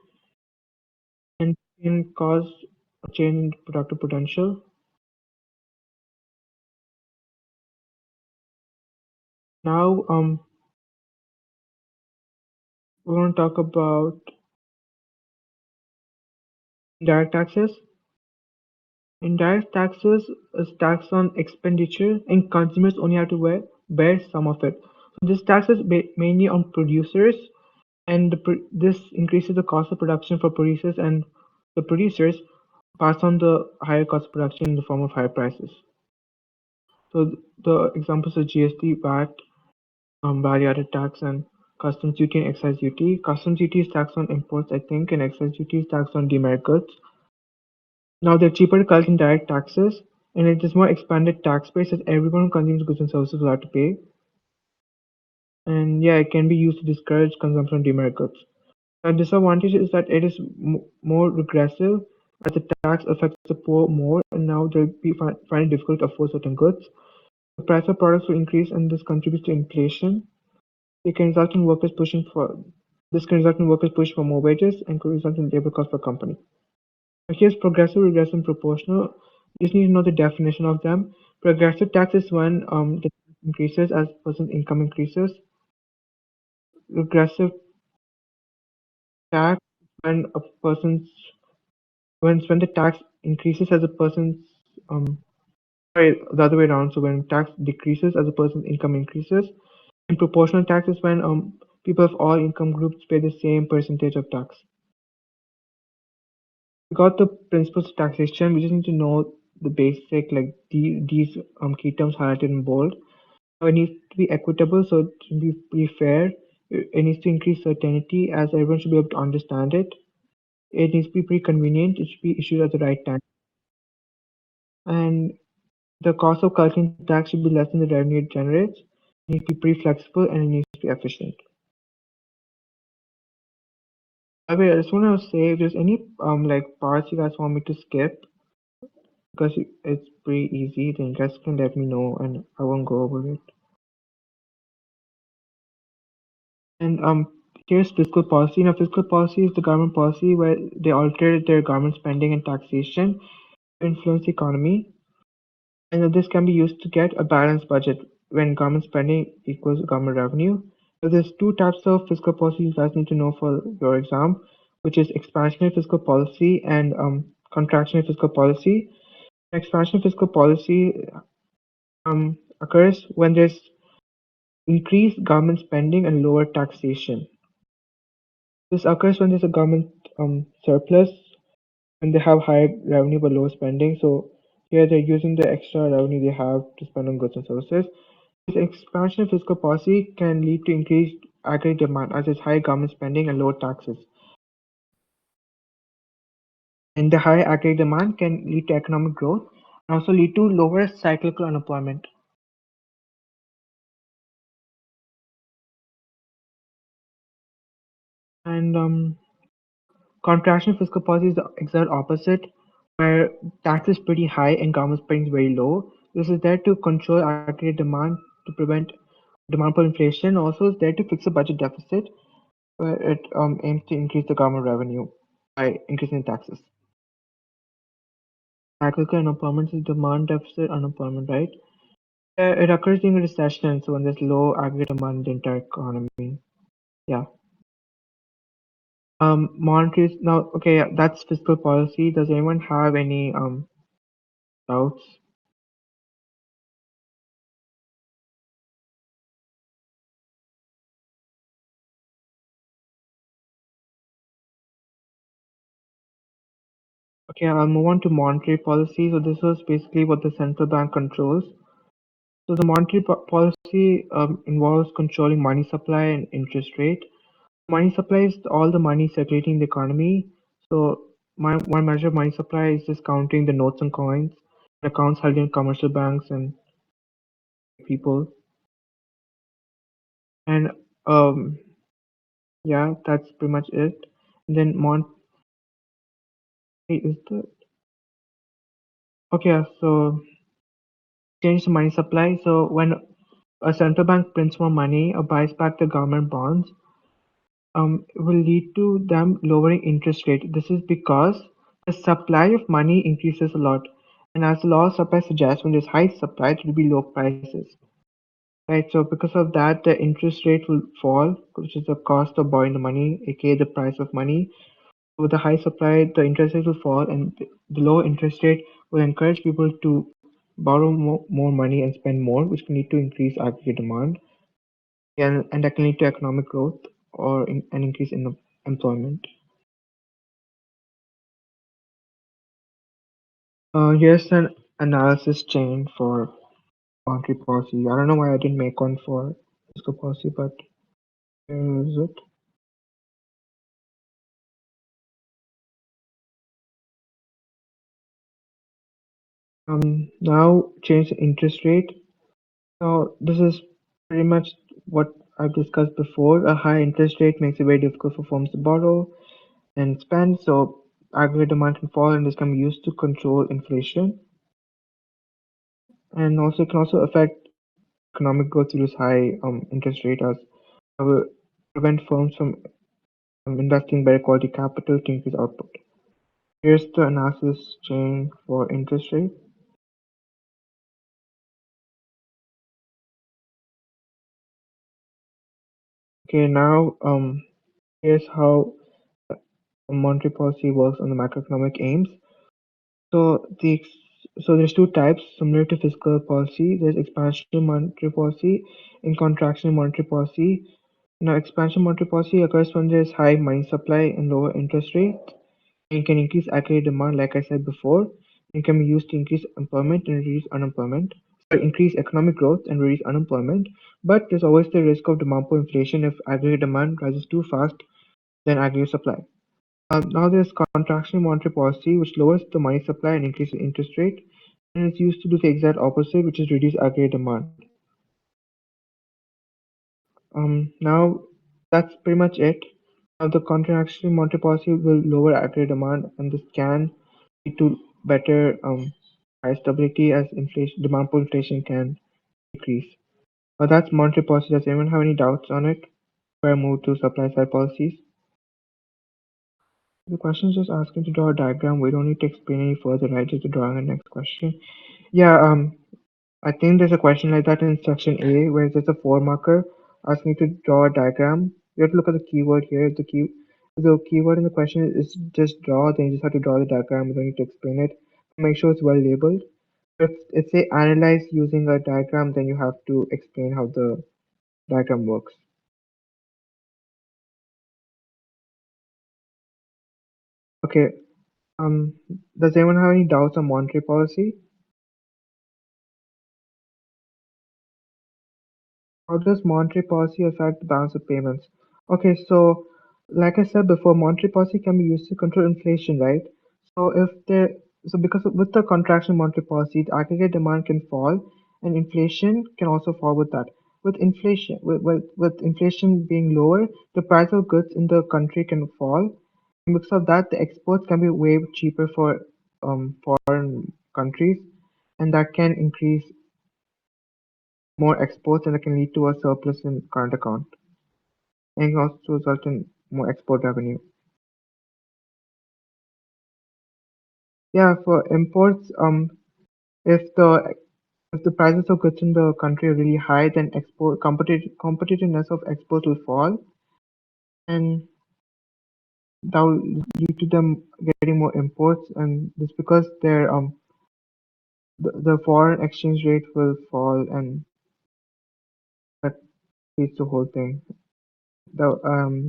and can cause a change in productive potential. Now, we want to talk about indirect taxes. Indirect taxes is tax on expenditure, and consumers only have to bear some of it. So this tax is mainly on producers, and this increases the cost of production for producers, and the producers pass on the higher cost of production in the form of higher prices. So the examples are GST, VAT, value-added tax, and customs duty and excise duty. Customs duty is tax on imports, I think, and excise duty is tax on demerit goods. Now they're cheaper to collect in direct taxes, and it is more expanded tax base as everyone who consumes goods and services will have to pay. And yeah, it can be used to discourage consumption of demerit goods. The disadvantage is that it is more regressive, as the tax affects the poor more, and now they'll find it difficult to afford certain goods. The price of products will increase, and this contributes to inflation. It can result in workers pushing for more wages and could result in labor costs per company. Here's progressive, regressive, and proportional. You just need to know the definition of them. Progressive tax is when the tax increases as person's income increases. Regressive tax when a person's when the tax increases as a person's sorry, the other way around. So when tax decreases as a person's income increases. And proportional tax is when people of all income groups pay the same percentage of tax. We got the principles of taxation. We just need to know the basic, like these key terms highlighted in bold. It needs to be equitable, so it should be fair. It needs to increase certainty, as everyone should be able to understand it. It needs to be pretty convenient. It should be issued at the right time. And the cost of collecting tax should be less than the revenue it generates. It needs to be pretty flexible, and it needs to be efficient. By the way, I just want to say if there's any like parts you guys want me to skip, because it's pretty easy, then you guys can let me know and I won't go over it. And here's fiscal policy. Now, fiscal policy is the government policy where they alter their government spending and taxation to influence the economy. And this can be used to get a balanced budget when government spending equals government revenue. So there's two types of fiscal policy you guys need to know for your exam, which is expansionary fiscal policy and contractionary fiscal policy. Expansionary fiscal policy occurs when there's increased government spending and lower taxation. This occurs when there's a government surplus, when they have high revenue but low spending. So here they're using the extra revenue they have to spend on goods and services. This expansion of fiscal policy can lead to increased aggregate demand as there's high government spending and low taxes. And the high aggregate demand can lead to economic growth and also lead to lower cyclical unemployment. And contraction fiscal policy is the exact opposite, where tax is pretty high and government spending is very low. This is there to control aggregate demand to prevent demand for inflation. Also, it's there to fix a budget deficit, where it aims to increase the government revenue by increasing taxes. Cyclical unemployment is demand deficit unemployment, right? It occurs during a recession, so when there's low aggregate demand in the entire economy. Yeah. Monetary now. Okay, yeah, that's fiscal policy. Does anyone have any doubts? Okay, I'll move on to monetary policy. So this was basically what the central bank controls. So the monetary policy involves controlling money supply and interest rate. Money supply is all the money circulating in the economy. So one measure of money supply is just counting the notes and coins, accounts held in commercial banks and people. And yeah, that's pretty much it. And then is the okay. So change the money supply. So when a central bank prints more money or buys back the government bonds, will lead to them lowering interest rate. This is because the supply of money increases a lot. And as the law of supply suggests, when there's high supply, there will be low prices. Right, so because of that, the interest rate will fall, which is the cost of borrowing the money, aka the price of money. With the high supply, the interest rate will fall, and the low interest rate will encourage people to borrow more money and spend more, which can lead to increased aggregate demand, and that can lead to economic growth or an increase in employment. Here's an analysis chain for monetary policy. I don't know why I didn't make one for fiscal policy, but here is it. Now change the interest rate. Now this is pretty much what I've discussed before. A high interest rate makes it very difficult for firms to borrow and spend, so aggregate demand can fall, and this can be used to control inflation. And also, it can also affect economic growth through this high interest rate, as it will prevent firms from investing better quality capital to increase output. Here's the analysis chain for interest rate. Okay, now here's how monetary policy works on the macroeconomic aims. So there's two types similar to fiscal policy. There's expansion monetary policy and contraction monetary policy. Now, expansion monetary policy occurs when there's high money supply and lower interest rate. It can increase aggregate demand, like I said before. It can be used to increase employment and reduce unemployment, or increase economic growth and reduce unemployment. But there's always the risk of demand pull inflation if aggregate demand rises too fast than aggregate supply. Now there's contraction monetary policy, which lowers the money supply and increases interest rate, and it's used to do the exact opposite, which is reduce aggregate demand. Now that's pretty much it. Now the contraction monetary policy will lower aggregate demand, and this can lead to better price stability as inflation demand pull inflation can decrease. That's monetary policy. Does anyone have any doubts on it? Before I move to supply side policies. The question is just asking to draw a diagram. We don't need to explain any further, right? Just to drawing the next question. Yeah, I think there's a question like that in section A where there's a 4 marker asking you to draw a diagram. You have to look at the keyword here. The keyword in the question is just draw, then you just have to draw the diagram. You don't need to explain it. Make sure it's well labeled. If it's say analyze using a diagram, then you have to explain how the diagram works. Okay. Does anyone have any doubts on monetary policy? How does monetary policy affect the balance of payments? Okay, so like I said before, monetary policy can be used to control inflation, right? So if there, so because with the contraction of monetary policy, the aggregate demand can fall, and inflation can also fall with that. With inflation being lower, the price of goods in the country can fall. And because of that, the exports can be way cheaper for foreign countries, and that can increase more exports, and it can lead to a surplus in current account and can also result in more export revenue. Yeah, for imports, if the If the prices of goods in the country are really high, then competitiveness of exports will fall, and that will lead to them getting more imports. And this because the foreign exchange rate will fall, and that leads to the whole thing.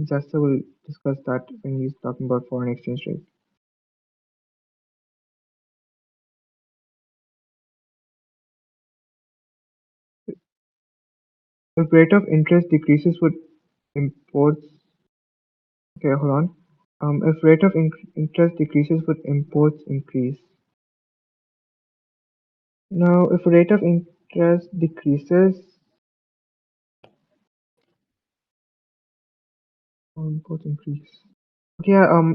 Jester will discuss that when he's talking about foreign exchange rate. If rate of interest decreases, would imports okay, hold on. If rate of interest decreases, would imports increase? Now, if rate of interest decreases, imports increase. Okay, yeah,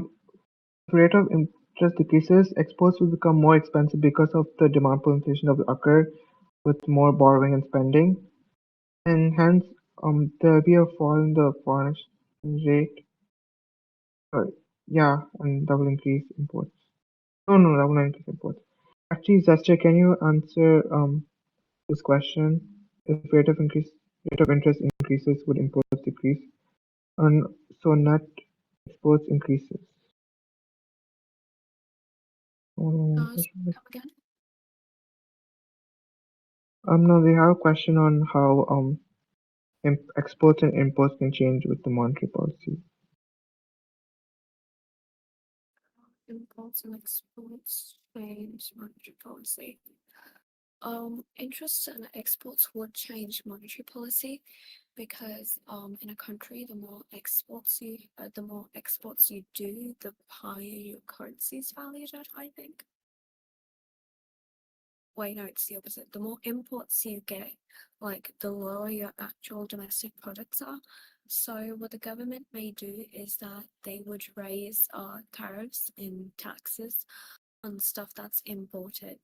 if rate of interest decreases, exports will become more expensive because of the demand pull inflation that will occur with more borrowing and spending, and hence there will be a fall in the foreign exchange rate. Sorry, yeah, and that will increase imports. No, that will not increase imports. Actually, Zester, can you answer this question? If rate of interest increases, would imports decrease? And so net exports increases. Come again? No, we have a question on how exports and imports can change with the monetary policy. Imports and exports change monetary policy. Interests and exports would change monetary policy because in a country, the more exports you do, the higher your currency is valued at, I think. Wait, no, it's the opposite. The more imports you get, like the lower your actual domestic products are. So what the government may do is that they would raise tariffs and taxes on stuff that's imported.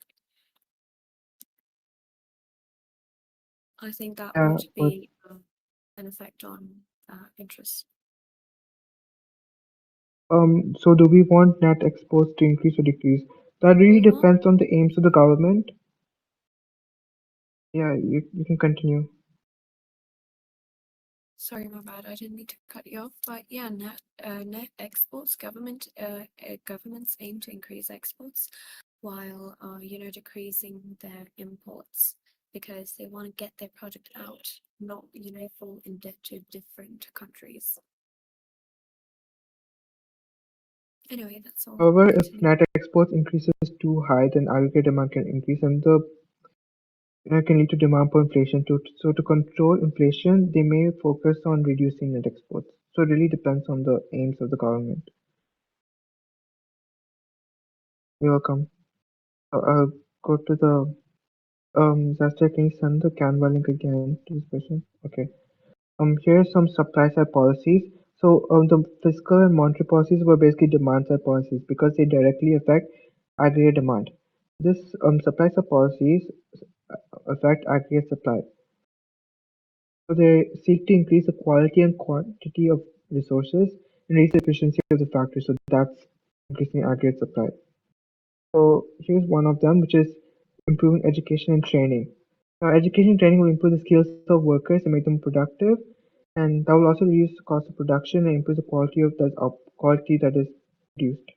I think that Yeah, would be an effect on interest. so do we want net exports to increase or decrease? That really We want. depends on the aims of the government. Yeah, you can continue. Sorry, my bad. I didn't mean to cut you off. But yeah, net exports. Governments aim to increase exports, while decreasing their imports because they want to get their product out, not fall in debt to different countries. Anyway, that's all. However, if Continue. net exports increases too high, then aggregate demand can increase, and the can lead to demand for inflation. So to control inflation, they may focus on reducing net exports. So it really depends on the aims of the government. You're welcome. I'll go to the Zester, can you send the Canva link again to this question? Okay. Here's some supply side policies. So the fiscal and monetary policies were basically demand side policies because they directly affect aggregate demand. This supply side policies affect aggregate supply. So they seek to increase the quality and quantity of resources and raise the efficiency of the factory. So that's increasing aggregate supply. So here's one of them, which is improving education and training. Now, education and training will improve the skills of workers and make them productive, and that will also reduce the cost of production and improve the quality that is produced.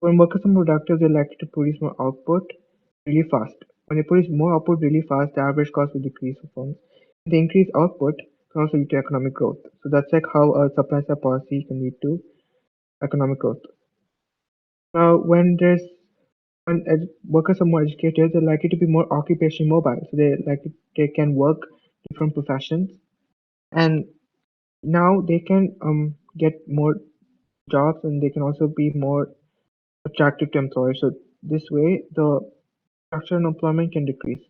When workers are productive, they're likely to produce more output really fast. When they produce more output really fast, the average cost will decrease for firms. The increased output can also lead to economic growth. So that's like how a supply side policy can lead to economic growth. Now, when workers are more educated, they're likely to be more occupationally mobile. So they can work different professions, and now they can get more jobs, and they can also be more attractive to employers. So this way, the structural unemployment can decrease.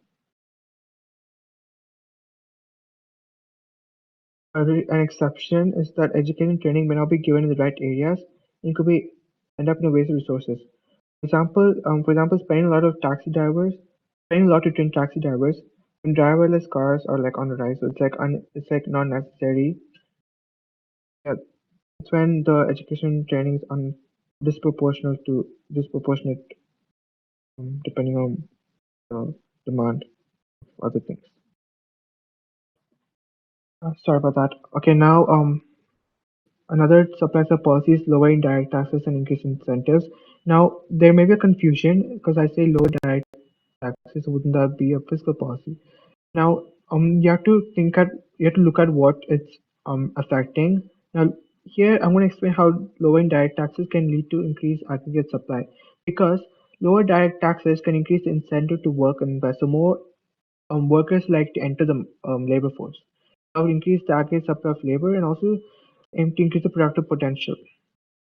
An exception is that education and training may not be given in the right areas and could be end up in a waste of resources. For example, spending a lot to train taxi drivers when driverless cars are like on the rise. So it's like not necessary. Yeah, it's when the education training is disproportionate depending on the demand. other things. Sorry about that. Okay, now another supply side policy is lower indirect taxes and increase incentives. Now there may be a confusion because I say lower direct taxes, wouldn't that be a fiscal policy? Now you have to look at what it's affecting. Now here I'm going to explain how lower indirect taxes can lead to increased aggregate supply because lower direct taxes can increase the incentive to work and invest. So more workers like to enter the labor force. That would increase the aggregate supply of labor and also aim to increase the productive potential.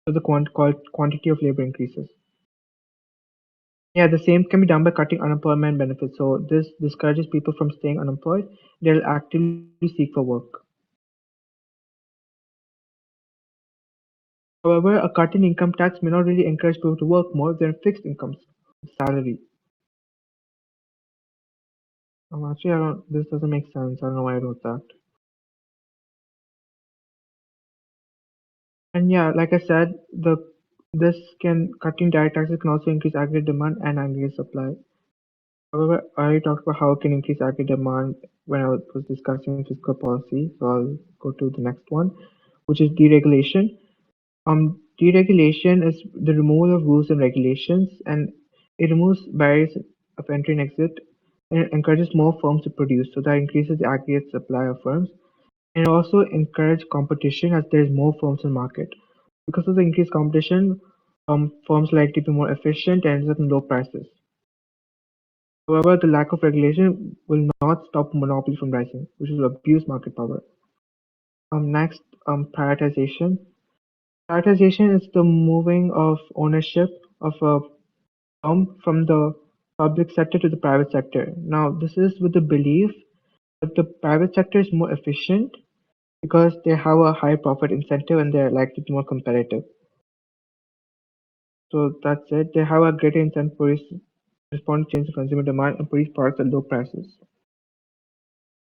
So the quantity of labor increases. Yeah, the same can be done by cutting unemployment benefits. So this discourages people from staying unemployed. They'll actively seek for work. However, a cut in income tax may not really encourage people to work more than fixed incomes, salary. Actually, I don't. This doesn't make sense. I don't know why I wrote that. And yeah, like I said, the this can cutting direct taxes can also increase aggregate demand and aggregate supply. However, I already talked about how it can increase aggregate demand when I was discussing fiscal policy. So I'll go to the next one, which is deregulation. Deregulation is the removal of rules and regulations, and it removes barriers of entry and exit, and it encourages more firms to produce. So that increases the aggregate supply of firms, and it also encourages competition as there's more firms in the market. Because of the increased competition, firms like to be more efficient and result in low prices. However, the lack of regulation will not stop monopoly from rising, which will abuse market power. Next, prioritization. Privatization is the moving of ownership of a firm from the public sector to the private sector. Now, this is with the belief that the private sector is more efficient because they have a high profit incentive and they're likely to be more competitive. So that's it. They have a greater incentive to respond to change in consumer demand and produce products at low prices.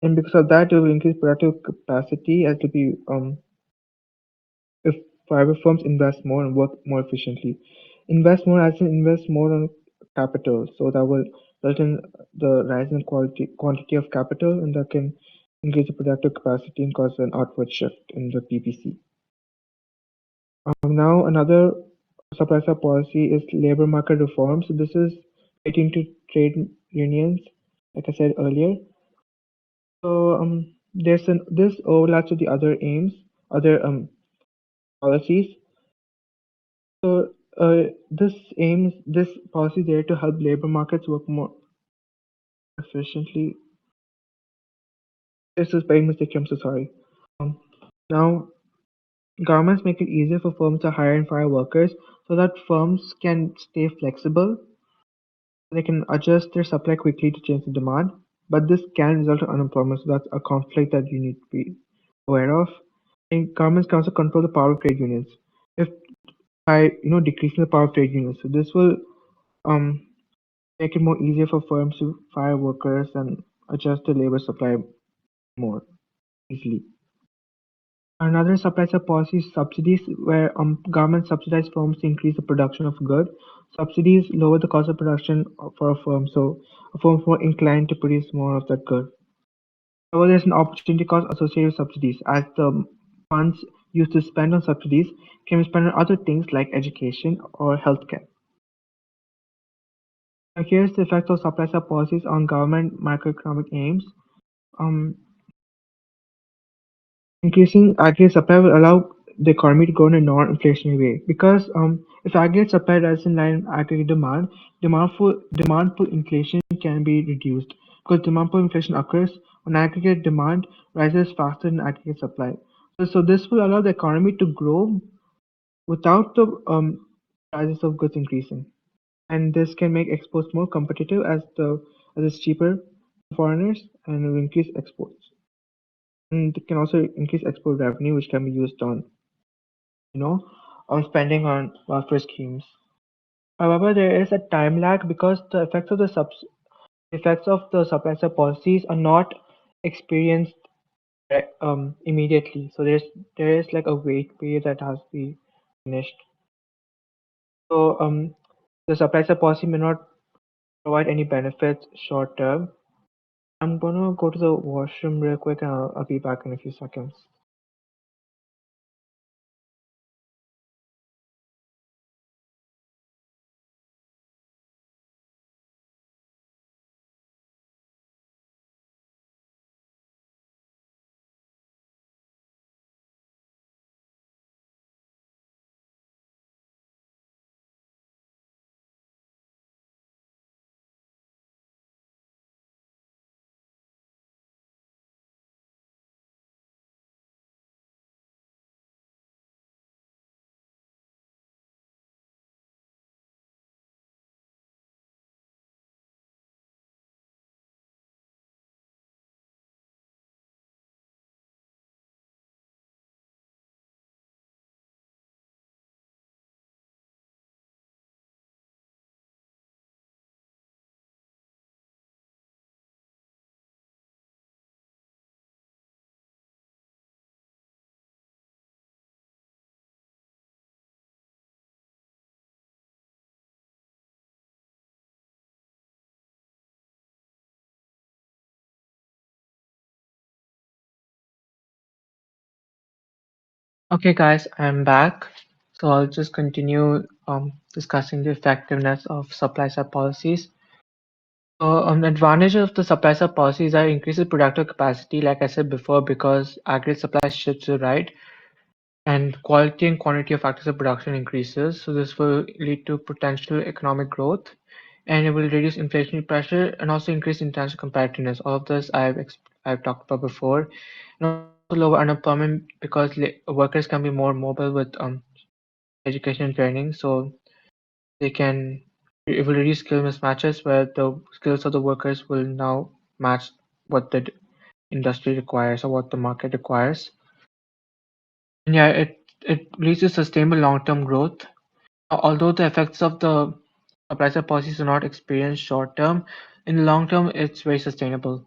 And because of that, it will increase productive capacity as to be if private firms invest more and work more efficiently. Invest more as in invest more on capital, so that will result in the rise in quantity of capital, and that can increase the productive capacity and cause an outward shift in the PPC. Now another supply side policy is labor market reform. So this is getting to trade unions, like I said earlier. So this overlaps with the other aims, other policies. So this policy is there to help labor markets work more efficiently. This is by mistake. I'm so sorry. Um, Now, governments make it easier for firms to hire and fire workers so that firms can stay flexible. They can adjust their supply quickly to change the demand. But this can result in unemployment, so that's a conflict that you need to be aware of. And governments can also control the power of trade unions. If by decreasing the power of trade unions, so this will um make it more easier for firms to fire workers and adjust the labor supply more easily. Another supply side policy is subsidies, where government subsidize firms to increase the production of goods. Subsidies lower the cost of production for a firm, so a firm is more inclined to produce more of that good. However, there's an opportunity cost associated with subsidies, as the funds used to spend on subsidies can be spent on other things like education or healthcare. Now, here's the effect of supply side policies on government macroeconomic aims. Um, Increasing aggregate supply will allow the economy to grow in a non-inflationary way because if aggregate supply rises in line with aggregate demand, demand pull inflation can be reduced because demand pull inflation occurs when aggregate demand rises faster than aggregate supply. So this will allow the economy to grow without the prices of goods increasing, and this can make exports more competitive as it's cheaper for foreigners and will increase exports. And it can also increase export revenue, which can be used on, on spending on welfare schemes. However, there is a time lag because the effects of the supply side policies are not experienced immediately. So there is like a wait period that has to be finished. So the supply side policy may not provide any benefits short term, I'm gonna go to the washroom real quick and I'll be back in a few seconds. Okay, guys, I'm back. So I'll just continue discussing the effectiveness of supply side policies. So an advantage of the supply side policies are increases productive capacity, like I said before, because aggregate supply shifts to the right, and quality and quantity of factors of production increases. So this will lead to potential economic growth, and it will reduce inflationary pressure and also increase international competitiveness. All of this I've talked about before, and also lower unemployment because workers can be more mobile with education and training, so they can it will reduce skill mismatches where the skills of the workers will now match what the industry requires or what the market requires. And yeah, it leads to sustainable long-term growth. Although the effects of the supply side policies are not experienced short-term, in the long term, it's very sustainable.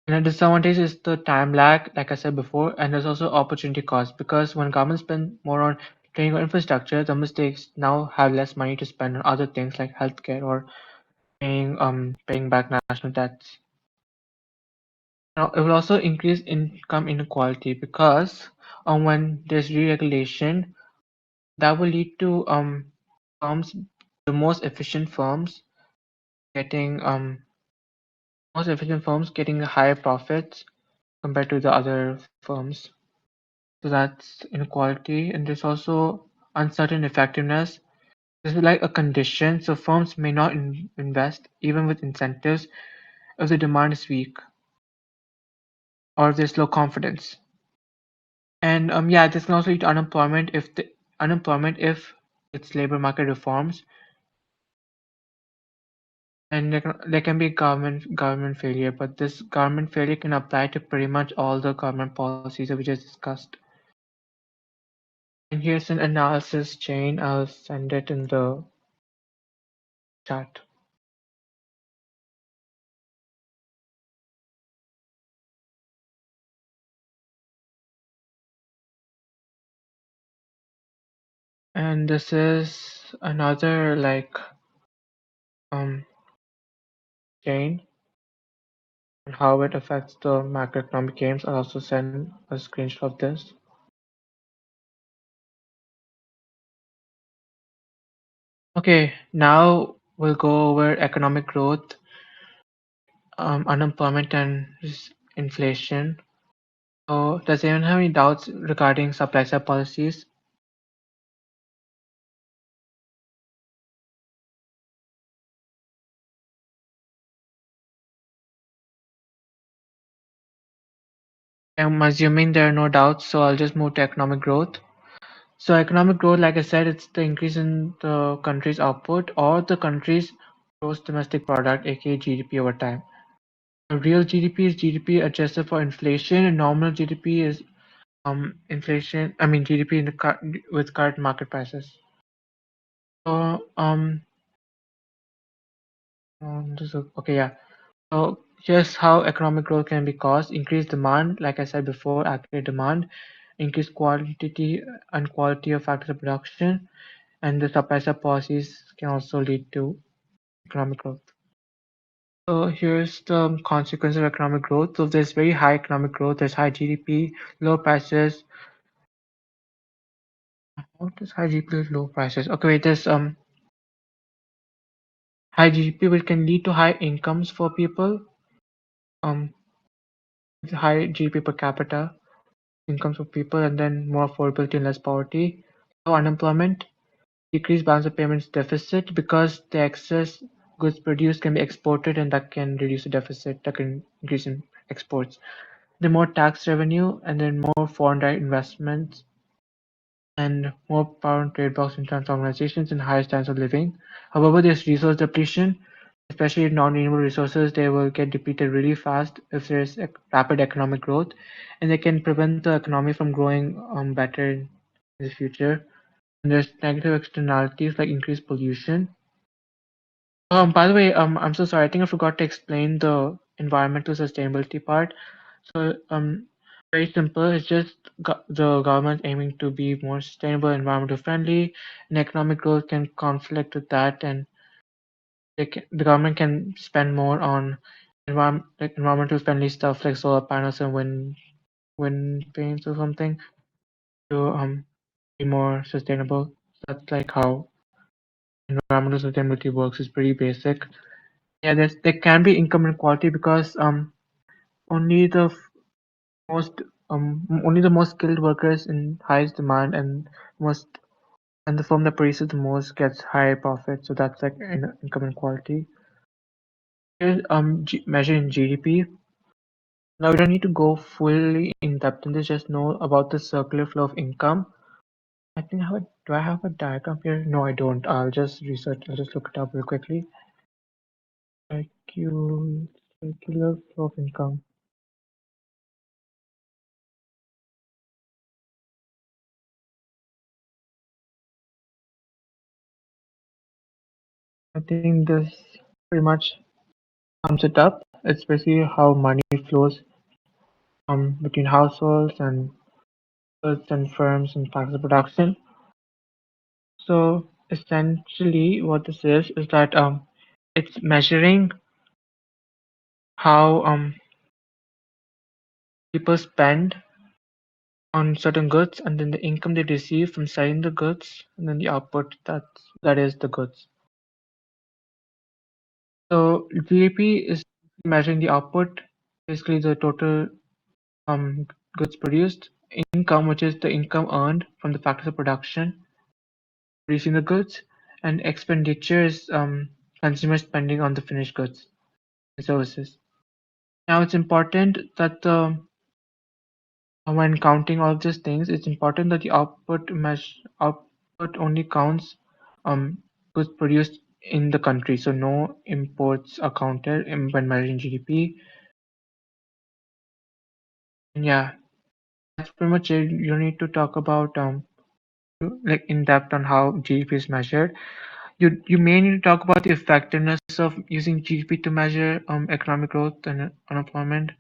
And a disadvantage is the time lag, like I said before, and there's also opportunity cost because when governments spend more on training or infrastructure, the mistakes now have less money to spend on other things like healthcare or paying back national debts. Now, it will also increase income inequality because when there's deregulation, that will lead to firms, the getting most efficient firms getting higher profits compared to the other firms. So that's inequality, and there's also uncertain effectiveness. This is like a condition, so firms may not invest even with incentives if the demand is weak or there's low confidence. And yeah, this can also lead to unemployment if it's labor market reforms, and there can be government failure, but this government failure can apply to pretty much all the government policies that we just discussed. And here's an analysis chain. I'll send it in the chat. And this is another like um chain and how it affects the macroeconomic games. I'll also send a screenshot of this. Okay, now we'll go over economic growth, unemployment, and inflation. So, does anyone have any doubts regarding supply side policies? I'm assuming there are no doubts, so I'll just move to economic growth. So, economic growth, like I said, it's the increase in the country's output or the country's gross domestic product, aka GDP, over time. Real GDP is GDP adjusted for inflation, and nominal GDP is GDP in the with current market prices. So okay, yeah. So here's how economic growth can be caused: increased demand, like I said before, accurate demand, increased quantity and quality of factors of production, and the supply side policies can also lead to economic growth. So here's the consequence of economic growth. So there's very high economic growth, there's high GDP, low prices. What is high GDP, low prices? Okay, wait, there's high GDP which can lead to high incomes for people. High GDP per capita incomes for people, and then more affordability and less poverty. Low unemployment, decreased balance of payments deficit because the excess goods produced can be exported and that can reduce the deficit, that can increase in exports. The more tax revenue and then more foreign direct investments and more power on trade blocks and trans organizations and higher standards of living. However, there's resource depletion, especially in non-renewable resources. They will get depleted really fast if there's rapid economic growth, and they can prevent the economy from growing better in the future. And there's negative externalities like increased pollution. By the way, I'm so sorry. I think I forgot to explain the environmental sustainability part. So, very simple. It's just the government aiming to be more sustainable, environmental friendly, and economic growth can conflict with that, and the government can spend more on environmental friendly stuff like solar panels and wind paints or something to be more sustainable. That's like how environmental sustainability works. It's pretty basic. Yeah, there can be income inequality because only the most only the most skilled workers in highest demand and most and the firm that produces the most gets higher profit. So that's like income inequality. Here's measure in GDP. Now we don't need to go fully in depth in this. Just know about the circular flow of income. I think do I have a diagram here? No, I don't. I'll just research. I'll just look it up real quickly. Circular flow of income. I think this pretty much sums it up. It's basically how money flows between households and goods and firms and factors of production. So essentially, what this is that it's measuring how people spend on certain goods and then the income they receive from selling the goods and then the output that is the goods. So GDP is measuring the output, basically the total goods produced, income, which is the income earned from the factors of production, producing the goods, and expenditure is consumer spending on the finished goods and services. Now it's important that when counting all of these things, it's important that the output only counts um, goods produced in the country. So no imports are counted when measuring GDP. And yeah, that's pretty much it. You don't need to talk about like in depth on how GDP is measured. You may need to talk about the effectiveness of using GDP to measure economic growth and unemployment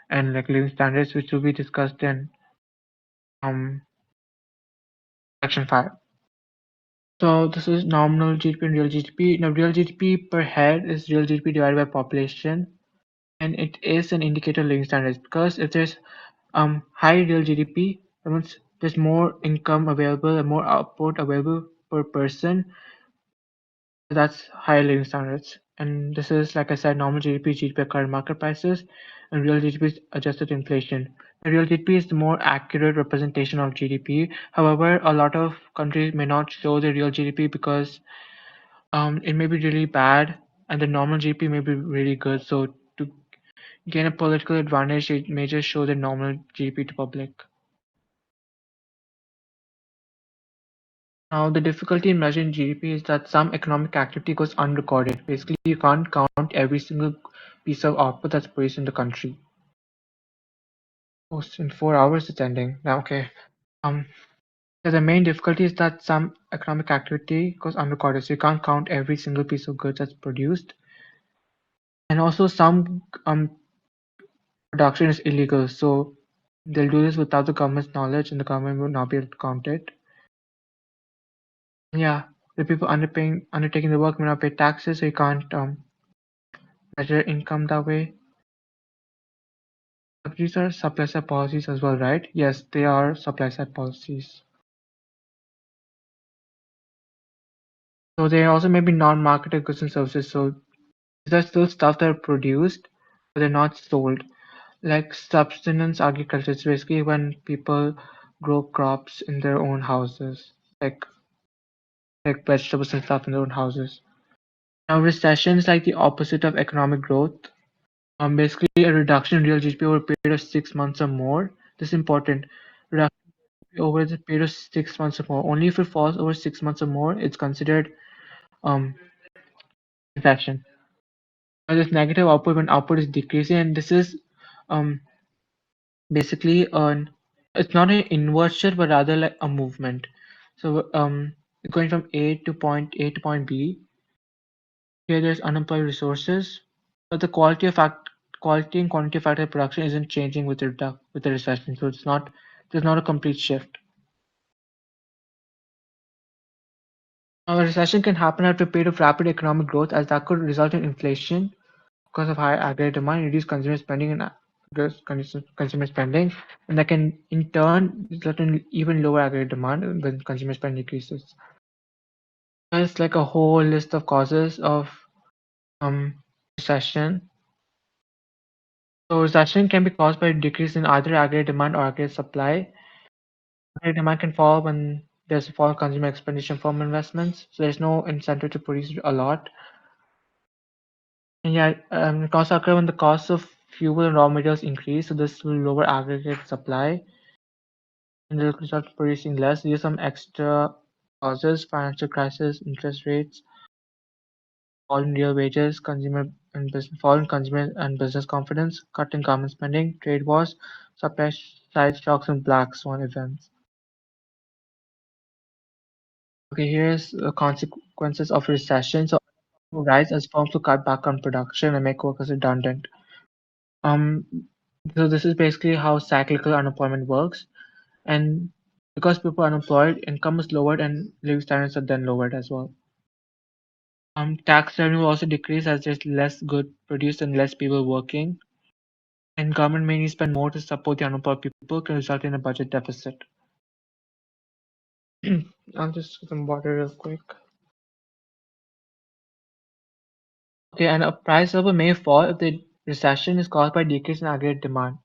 and like living standards, which will be discussed in um section 5. So this is nominal GDP and real GDP. Now real GDP per head is real GDP divided by population, and it is an indicator of living standards because if there's high real GDP, that means there's more income available and more output available per person. That's higher living standards. And this is, like I said, normal GDP, GDP at current market prices, and real GDP is adjusted to inflation. The real GDP is the more accurate representation of GDP. However, a lot of countries may not show the real GDP because it may be really bad, and the normal GDP may be really good. So to gain a political advantage, it may just show the normal GDP to public. Now, the difficulty in measuring GDP is that some economic activity goes unrecorded. Basically, you can't count every single piece of output that's produced in the country. Oh, in 4 hours it's ending. Now, okay. Um, so the main difficulty is that some economic activity goes unrecorded, so you can't count every single piece of goods that's produced. And also, some production is illegal, so they'll do this without the government's knowledge, and the government will not be able to count it. Yeah, the people undertaking the work may not pay taxes, so you can't measure income that way. But these are supply side policies as well, right? Yes, they are supply side policies. So they also may be non-marketed goods and services. So these are still stuff that are produced, but they're not sold. Like subsistence agriculture, it's basically when people grow crops in their own houses, like vegetables and stuff in their own houses. Now recession is like the opposite of economic growth. Basically a reduction in real GDP over a period of 6 months or more. This is important. Reduction over the period of 6 months or more. Only if it falls over 6 months or more, it's considered um recession. Now this negative output when output is decreasing, and this is um basically an it's not an inward shift but rather like a movement. So going from A to point B. Here there's unemployed resources, but the quality and quantity of factor production isn't changing with the recession. So there's not a complete shift. Now, a recession can happen after a period of rapid economic growth, as that could result in inflation because of high aggregate demand, reduce consumer spending, and reduce consumer spending, and that can in turn result in even lower aggregate demand when consumer spending decreases. There's like a whole list of causes of recession. So recession can be caused by a decrease in either aggregate demand or aggregate supply. Aggregate demand can fall when there's a fall in consumer expenditure from investments, so there's no incentive to produce a lot. And yeah, costs occur when the cost of fuel and raw materials increase, so this will lower aggregate supply, and they'll start producing less. These are some extra causes: financial crisis, interest rates, fall in real wages, fall in consumer and business confidence, cut in government spending, trade wars, supply side shocks, and black swan events. Okay, here's the consequences of recession. So rise as firms to cut back on production and make workers redundant. Um, so this is basically how cyclical unemployment works. And because people are unemployed, income is lowered and living standards are then lowered as well. Tax revenue will also decrease as there's less good produced and less people working. And government may need to spend more to support the unemployed people, can result in a budget deficit. I'll just get some water real quick. Okay, and a price level may fall if the recession is caused by decrease in aggregate demand.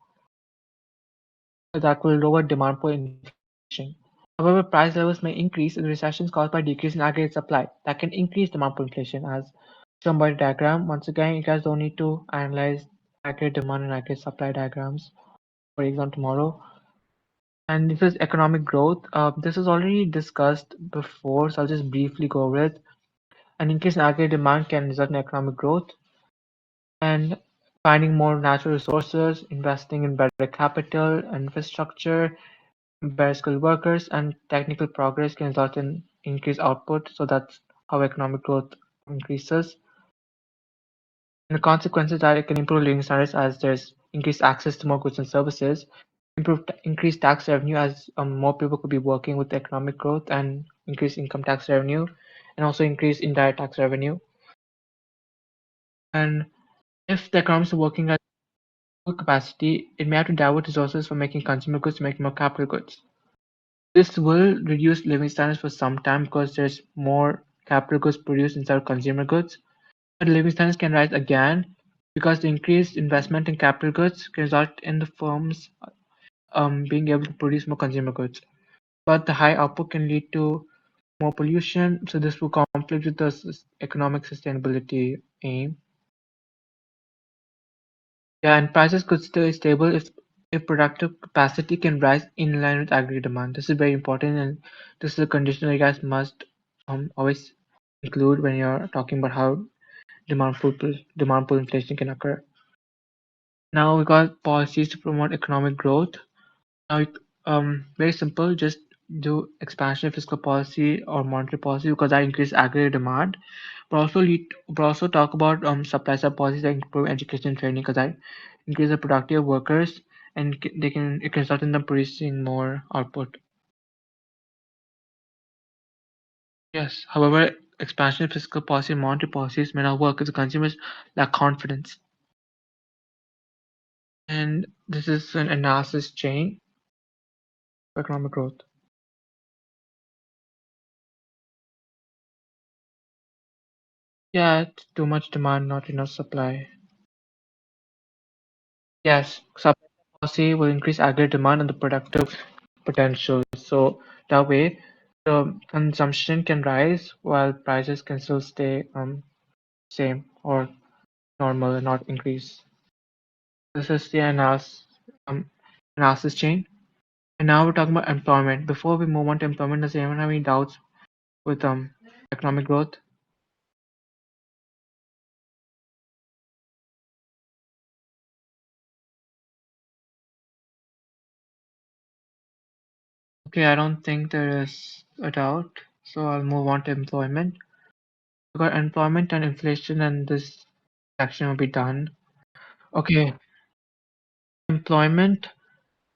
That will lower demand for inflation. However, price levels may increase if the recession is caused by decrease in aggregate supply. That can increase demand for inflation, as shown by the diagram. Once again, you guys don't need to analyze aggregate demand and aggregate supply diagrams for exam tomorrow. And this is economic growth. This is already discussed before, so I'll just briefly go over it. An increase in aggregate demand can result in economic growth, and finding more natural resources, investing in better capital, infrastructure, better skilled workers, and technical progress can result in increased output. So that's how economic growth increases. And the consequences are it can improve living standards as there's increased access to more goods and services, increased tax revenue as more people could be working with economic growth, and increased income tax revenue, and also increased indirect tax revenue. And if the economies are working at full capacity, it may have to divert resources from making consumer goods to making more capital goods. This will reduce living standards for some time because there's more capital goods produced instead of consumer goods. But living standards can rise again because the increased investment in capital goods can result in the firms being able to produce more consumer goods. But the high output can lead to more pollution, so this will conflict with the economic sustainability aim. Yeah, and prices could stay stable if productive capacity can rise in line with aggregate demand. This is very important, and this is a condition that you guys must always include when you're talking about how demand pull inflation can occur. Now we got policies to promote economic growth. Now, very simple, just do expansion of fiscal policy or monetary policy because that increases aggregate demand. But also talk about supply side policies that improve education and training because that increase the productivity of workers and it can result in them producing more output. Yes, however, expansionary fiscal policy and monetary policies may not work if the consumers lack confidence. And this is an analysis chain for economic growth. Yeah, it's too much demand, not enough supply. Yes, supply policy will increase aggregate demand and the productive potential. So that way, the consumption can rise while prices can still stay same or normal and not increase. This is the analysis chain. And now we're talking about employment. Before we move on to employment, does anyone have any doubts with economic growth? Okay, I don't think there is a doubt. So I'll move on to employment. We've got employment and inflation, and this section will be done. Okay, employment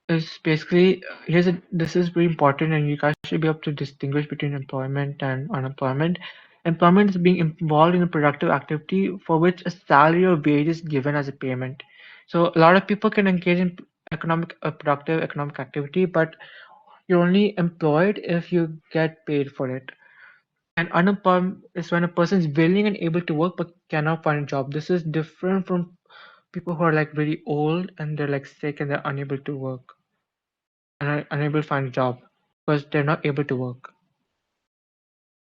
is basically this is very important, and you guys should be able to distinguish between employment and unemployment. Employment is being involved in a productive activity for which a salary or wage is given as a payment. So a lot of people can engage in productive economic activity, but you're only employed if you get paid for it. And unemployment is when a person is willing and able to work but cannot find a job. This is different from people who are like very old and they're like sick and they're unable to work and are unable to find a job because they're not able to work.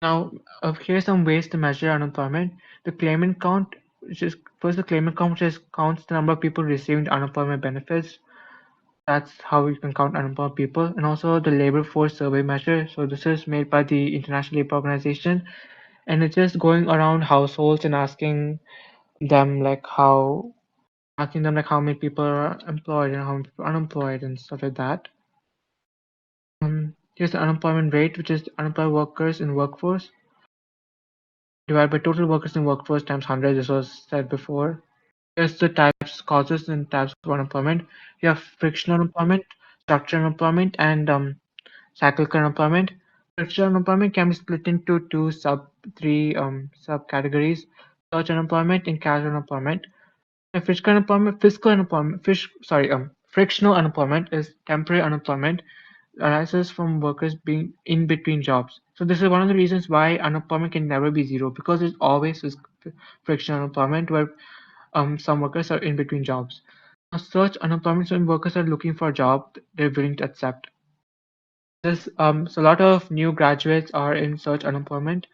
Now, here's some ways to measure unemployment. The claimant count, which is first the claimant count, which is counts the number of people receiving unemployment benefits. That's how you can count unemployed people, and also the labor force survey measure. So this is made by the International Labour Organization, and it's just going around households and asking them like how many people are employed and how many people are unemployed and stuff like that. Here's the unemployment rate, which is unemployed workers in workforce divided by total workers in workforce times 100. This was said before. Here's the types, causes, and types of unemployment. You have frictional unemployment, structural unemployment, and cyclical unemployment. Frictional unemployment can be split into three subcategories: search unemployment and casual unemployment. And frictional unemployment is temporary unemployment arises from workers being in between jobs. So this is one of the reasons why unemployment can never be zero because there's always this frictional unemployment where some workers are in between jobs. Now, search unemployment is when workers are looking for a job they're willing to accept. So a lot of new graduates are in search unemployment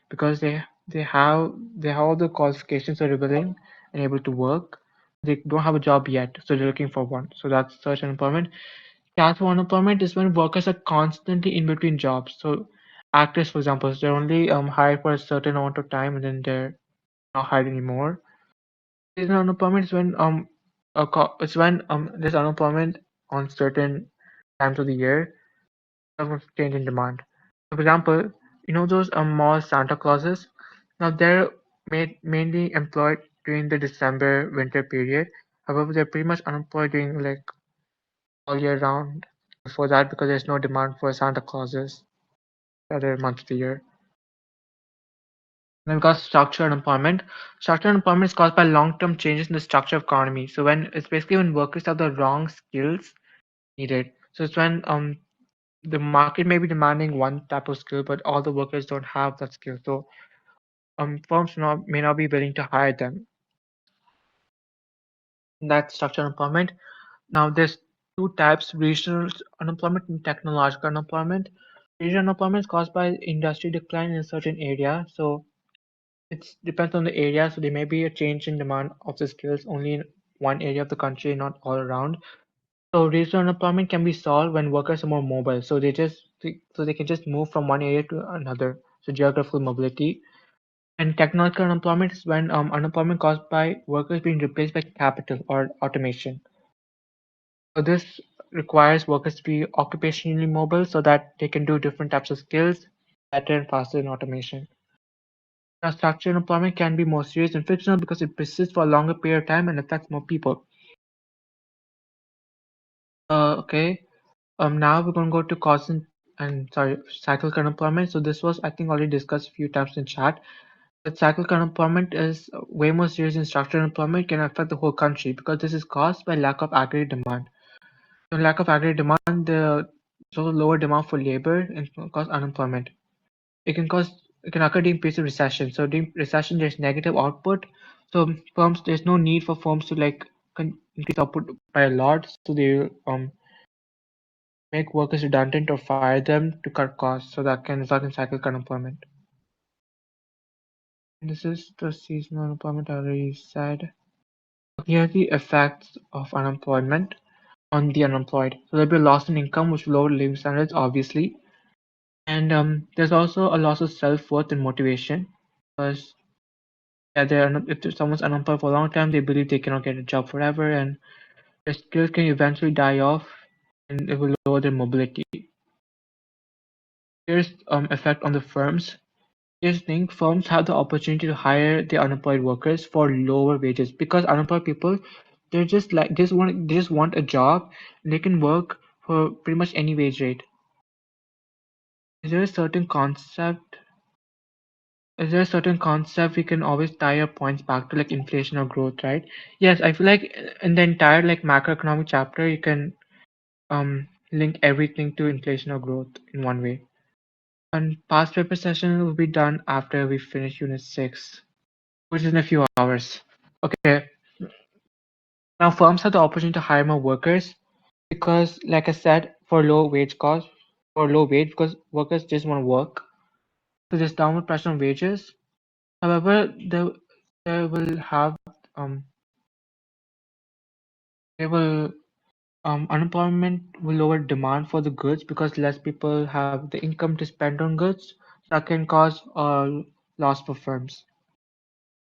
because they have all the qualifications that are willing and able to work. They don't have a job yet, so they're looking for one. So that's search unemployment. Casual unemployment is when workers are constantly in between jobs. So actors, for example, they're only hired for a certain amount of time and then they're not hired anymore. Seasonal unemployment is when there's unemployment on certain times of the year of change in demand. For example, you know those mall Santa Clauses? Now they're mainly employed during the December winter period. However, they're pretty much unemployed during like all year round before that because there's no demand for Santa Clauses the other months of the year. Then we've got structural unemployment. Structural unemployment is caused by long-term changes in the structure of economy. So when it's basically when workers have the wrong skills needed. So it's when the market may be demanding one type of skill, but all the workers don't have that skill. So firms may not be willing to hire them. That's structural unemployment. Now there's two types: regional unemployment and technological unemployment. Regional unemployment is caused by industry decline in a certain area. So it depends on the area. So there may be a change in demand of the skills only in one area of the country, not all around. So regional unemployment can be solved when workers are more mobile. So they can just move from one area to another. So geographical mobility. And technological unemployment is when unemployment caused by workers being replaced by capital or automation. So this requires workers to be occupationally mobile so that they can do different types of skills better and faster than automation. Now, structural unemployment can be more serious and frictional because it persists for a longer period of time and affects more people. Okay. Now we're going to go to causes and cyclical unemployment. So this was, I think, already discussed a few times in chat. But cyclical unemployment is way more serious than structural unemployment, can affect the whole country because this is caused by lack of aggregate demand. So lack of aggregate demand, there's also lower demand for labor and can cause unemployment. It can occur during periods of recession. So during recession, there's negative output. So there's no need for firms to like increase output by a lot. So they make workers redundant or fire them to cut costs. So that can result in cyclical unemployment. And this is the seasonal unemployment I already said. Here are the effects of unemployment on the unemployed. So there'll be a loss in income, which will lower living standards, obviously. And there's also a loss of self-worth and motivation because if someone's unemployed for a long time, they believe they cannot get a job forever, and their skills can eventually die off, and it will lower their mobility. Here's effect on the firms. Here's the thing: firms have the opportunity to hire their unemployed workers for lower wages because unemployed people, they're just like they just want a job, and they can work for pretty much any wage rate. Is there a certain concept? Is there a certain concept we can always tie our points back to, like inflation or growth, right? Yes, I feel like in the entire like macroeconomic chapter, you can link everything to inflation or growth in one way. And past paper session will be done after we finish Unit 6, which is in a few hours. Okay, now firms have the opportunity to hire more workers because, like I said, for low wage, because workers just want to work. So there's downward pressure on wages. However, they will have um they will unemployment will lower demand for the goods because less people have the income to spend on goods. That can cause a loss for firms.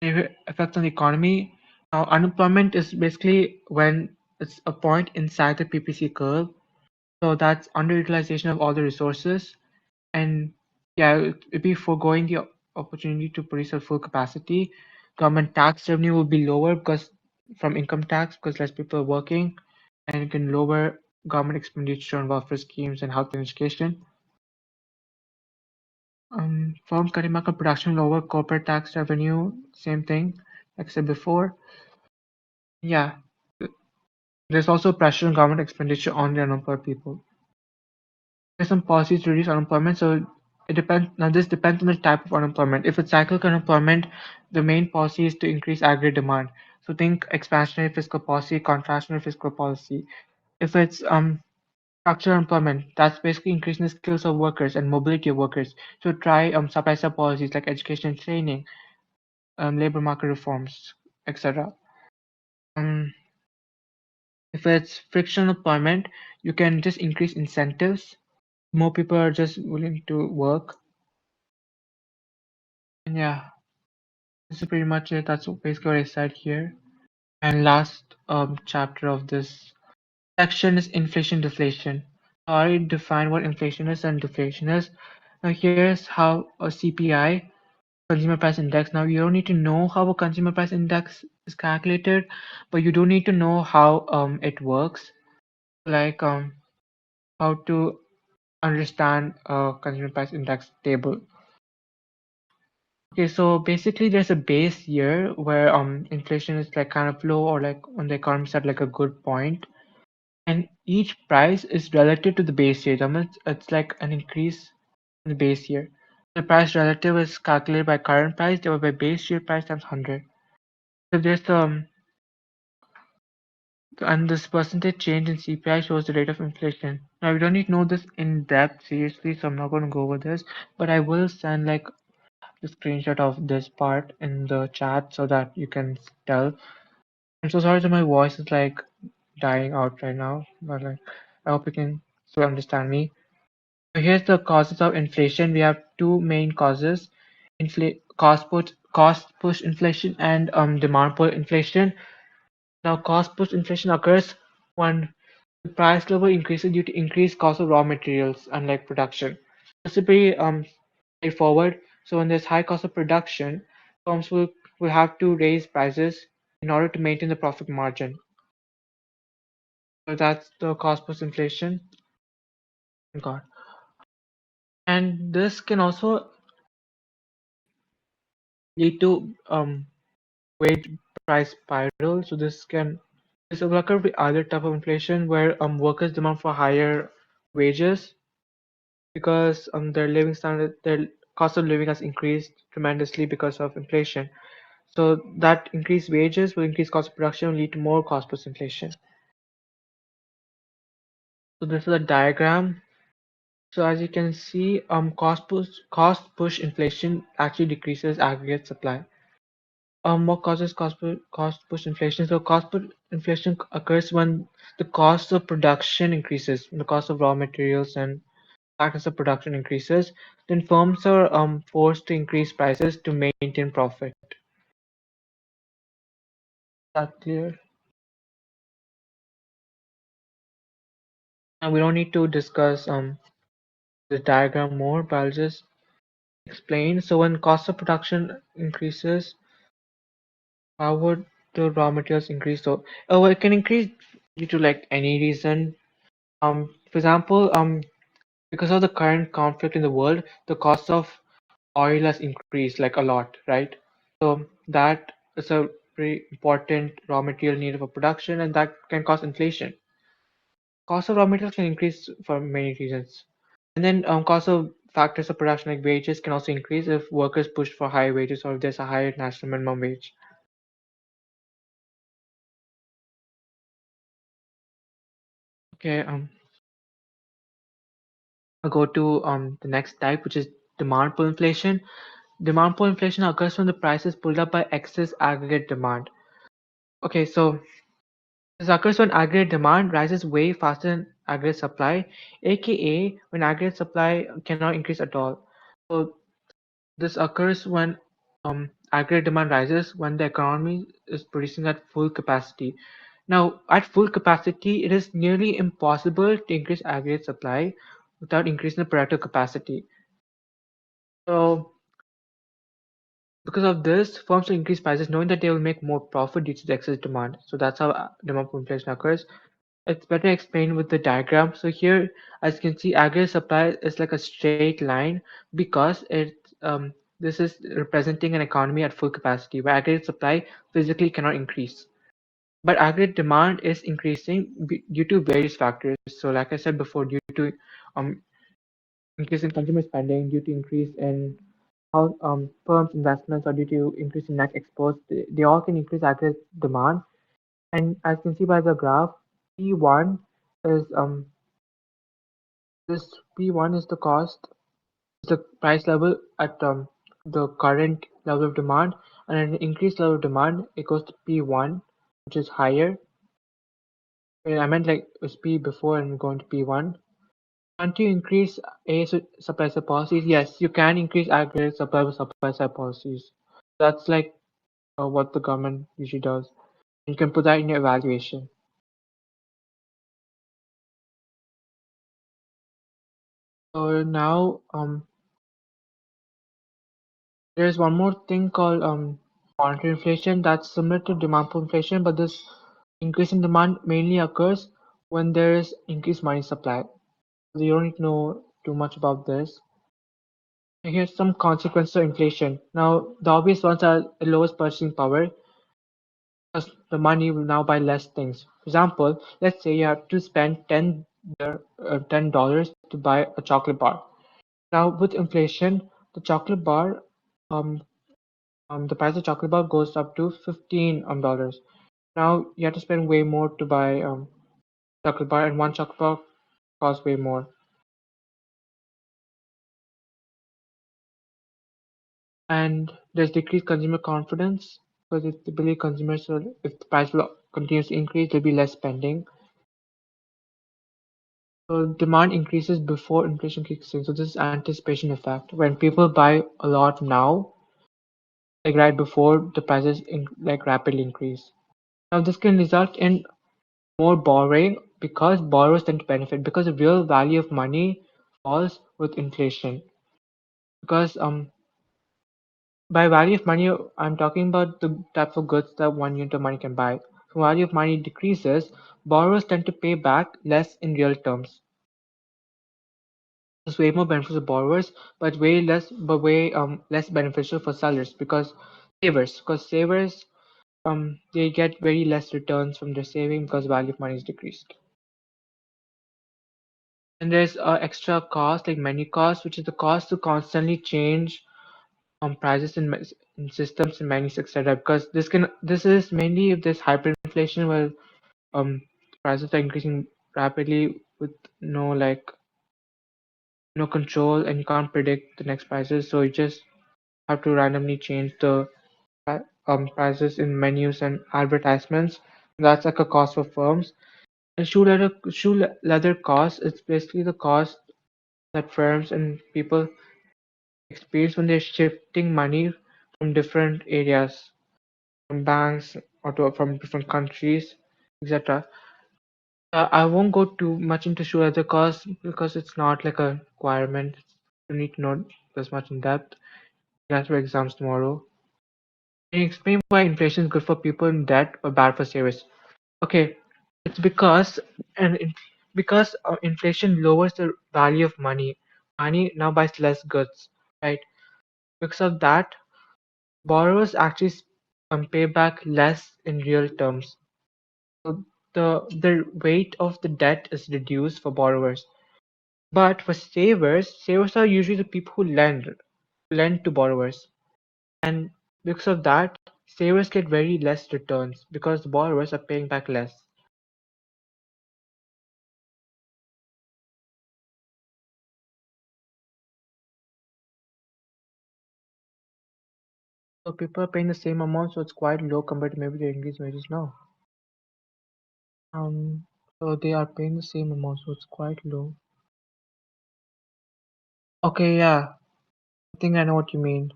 Effects on the economy. Now, unemployment is basically when it's a point inside the PPC curve. So that's underutilization of all the resources. And yeah, it'd be foregoing the opportunity to produce at full capacity. Government tax revenue will be lower because from income tax because less people are working, and it can lower government expenditure on welfare schemes and health and education. Firms cutting back on production, lower corporate tax revenue, same thing, like I said before. Yeah, there's also pressure on government expenditure on the unemployed people. There's some policies to reduce unemployment, so it depends. Now, this depends on the type of unemployment. If it's cyclical unemployment, the main policy is to increase aggregate demand. So think expansionary fiscal policy, contractionary fiscal policy. If it's structural employment, that's basically increasing the skills of workers and mobility of workers. So try supply side policies like education and training, labor market reforms, etc. Um, if it's frictional employment, you can just increase incentives. More people are just willing to work. And yeah, this is pretty much it. That's basically what I said here. And last chapter of this section is inflation deflation. I already defined what inflation is and deflation is. Now here's how a CPI, consumer price index. Now you don't need to know how a consumer price index is calculated, but you do need to know how it works, like how to understand a consumer price index table. Okay, so basically there's a base year where inflation is like kind of low or like when the economy's at like a good point, and each price is relative to the base year. That means it's like an increase in the base year. The price relative is calculated by current price divided by base year price times 100. So there's and this percentage change in CPI shows the rate of inflation. Now we don't need to know this in depth seriously, so I'm not going to go over this, but I will send like the screenshot of this part in the chat so that you can tell. I'm so sorry that my voice is like dying out right now, but like I hope you can still understand me. So here's the causes of inflation. We have two main causes: cost push inflation and demand pull inflation. Now, cost push inflation occurs when the price level increases due to increased cost of raw materials, unlike production. This is pretty straightforward. So when there's high cost of production, firms will have to raise prices in order to maintain the profit margin. So that's the cost plus inflation. God. And this can also lead to wage price spiral. So this will occur with other type of inflation where workers demand for higher wages because their cost of living has increased tremendously because of inflation. So that increased wages will increase cost of production and lead to more cost push inflation. So this is a diagram. So as you can see, cost push inflation actually decreases aggregate supply. What causes cost push inflation? So cost push inflation occurs when the cost of production increases, when the cost of raw materials and factors of production increases, then firms are forced to increase prices to maintain profit. That clear? And we don't need to discuss the diagram more, but I'll just explain. So when cost of production increases, how would the raw materials increase? So it can increase due to like any reason. For example, because of the current conflict in the world, the cost of oil has increased like a lot, right? So that is a very important raw material needed for production, and that can cause inflation. Cost of raw materials can increase for many reasons. And then cost of factors of production like wages can also increase if workers push for higher wages or if there's a higher national minimum wage. Okay, I'll go to the next type, which is demand pull inflation. Demand pull inflation occurs when the price is pulled up by excess aggregate demand. Okay, so this occurs when aggregate demand rises way faster than aggregate supply, aka when aggregate supply cannot increase at all. So this occurs when aggregate demand rises when the economy is producing at full capacity. Now, at full capacity, it is nearly impossible to increase aggregate supply without increasing the productive capacity. So, because of this, firms will increase prices knowing that they will make more profit due to the excess demand. So that's how demand pull inflation occurs. It's better explained with the diagram. So here, as you can see, aggregate supply is like a straight line because this is representing an economy at full capacity where aggregate supply physically cannot increase. But aggregate demand is increasing due to various factors. So like I said before, due to um, increase in consumer spending, due to increase in how firms' investments, or due to increase in net exports, they all can increase aggregate demand. And as you can see by the graph, P1 is this P1 is the cost, is the price level at the current level of demand, and at an increased level of demand, it goes to P1, which is higher. I meant like it was P before and going to P1. Can't you increase supply side policies? Yes, you can increase aggregate supply with supply side policies. That's like what the government usually does. You can put that in your evaluation. So now there's one more thing called monetary inflation that's similar to demand pull inflation, but this increase in demand mainly occurs when there is increased money supply. So you don't need to know too much about this. And here's some consequences of inflation. Now, the obvious ones are the lowest purchasing power, because the money will now buy less things. For example, let's say you have to spend $10 to buy a chocolate bar. Now, with inflation, the chocolate bar um, the price of chocolate bar goes up to $15. Now you have to spend way more to buy chocolate bar, and one chocolate bar costs way more. And there's decreased consumer confidence because if they believe consumers will, if the price will continues to increase, there'll be less spending. So demand increases before inflation kicks in. So this is anticipation effect. When people buy a lot now, like right before the prices like rapidly increase. Now this can result in more borrowing because borrowers tend to benefit because the real value of money falls with inflation. Because by value of money, I'm talking about the type of goods that one unit of money can buy. So value of money decreases, borrowers tend to pay back less in real terms. It's way more beneficial for borrowers, but way less beneficial for sellers because savers they get very less returns from their saving because value of money is decreased. And there's extra cost like menu cost, which is the cost to constantly change prices in systems and menus, etc. Because this is mainly if there's hyperinflation where um prices are increasing rapidly with no control and you can't predict the next prices, so you just have to randomly change the prices in menus and advertisements. That's like a cost for firms. And shoe leather cost is basically the cost that firms and people experience when they're shifting money from different areas, from banks from different countries, etc. I won't go too much into shoe leather cost because it's not like a requirement. You need to know this much in depth. That's for exams tomorrow. Can you explain why inflation is good for people in debt but bad for savers? Okay, it's because inflation lowers the value of money. Money now buys less goods, right? Because of that, borrowers actually pay back less in real terms. So the weight of the debt is reduced for borrowers. But for savers are usually the people who lend to borrowers. And because of that, savers get very less returns because the borrowers are paying back less. So people are paying the same amount, so it's quite low compared to maybe the increased wages now. Um, so they are paying the same amount, so it's quite low. Okay, yeah, I think I know what you mean.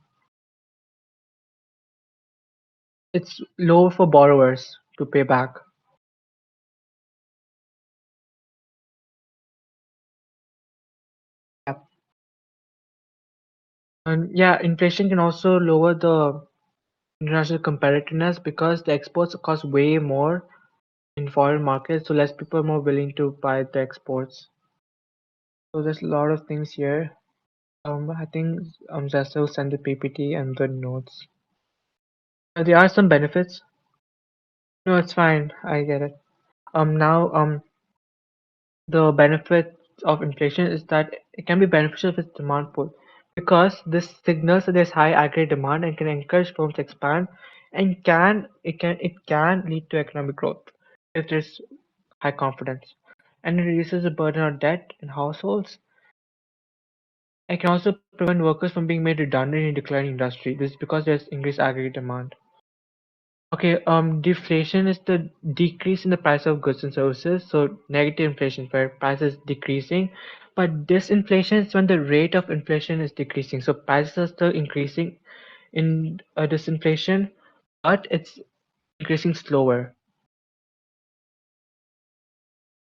It's low for borrowers to pay back. Yeah. And yeah, inflation can also lower the international competitiveness because the exports cost way more in foreign markets, so less people are more willing to buy the exports. So there's a lot of things here. I think Zester will send the PPT and the notes. There are some benefits. No, it's fine. I get it. Now, the benefit of inflation is that it can be beneficial if it's demand pull because this signals that there's high aggregate demand and can encourage firms to expand and it can lead to economic growth if there's high confidence. And it reduces the burden on debt in households. It can also prevent workers from being made redundant in declining industry. This is because there's increased aggregate demand. Okay, deflation is the decrease in the price of goods and services. So negative inflation where price is decreasing, but disinflation is when the rate of inflation is decreasing. So prices are still increasing in disinflation, but it's increasing slower.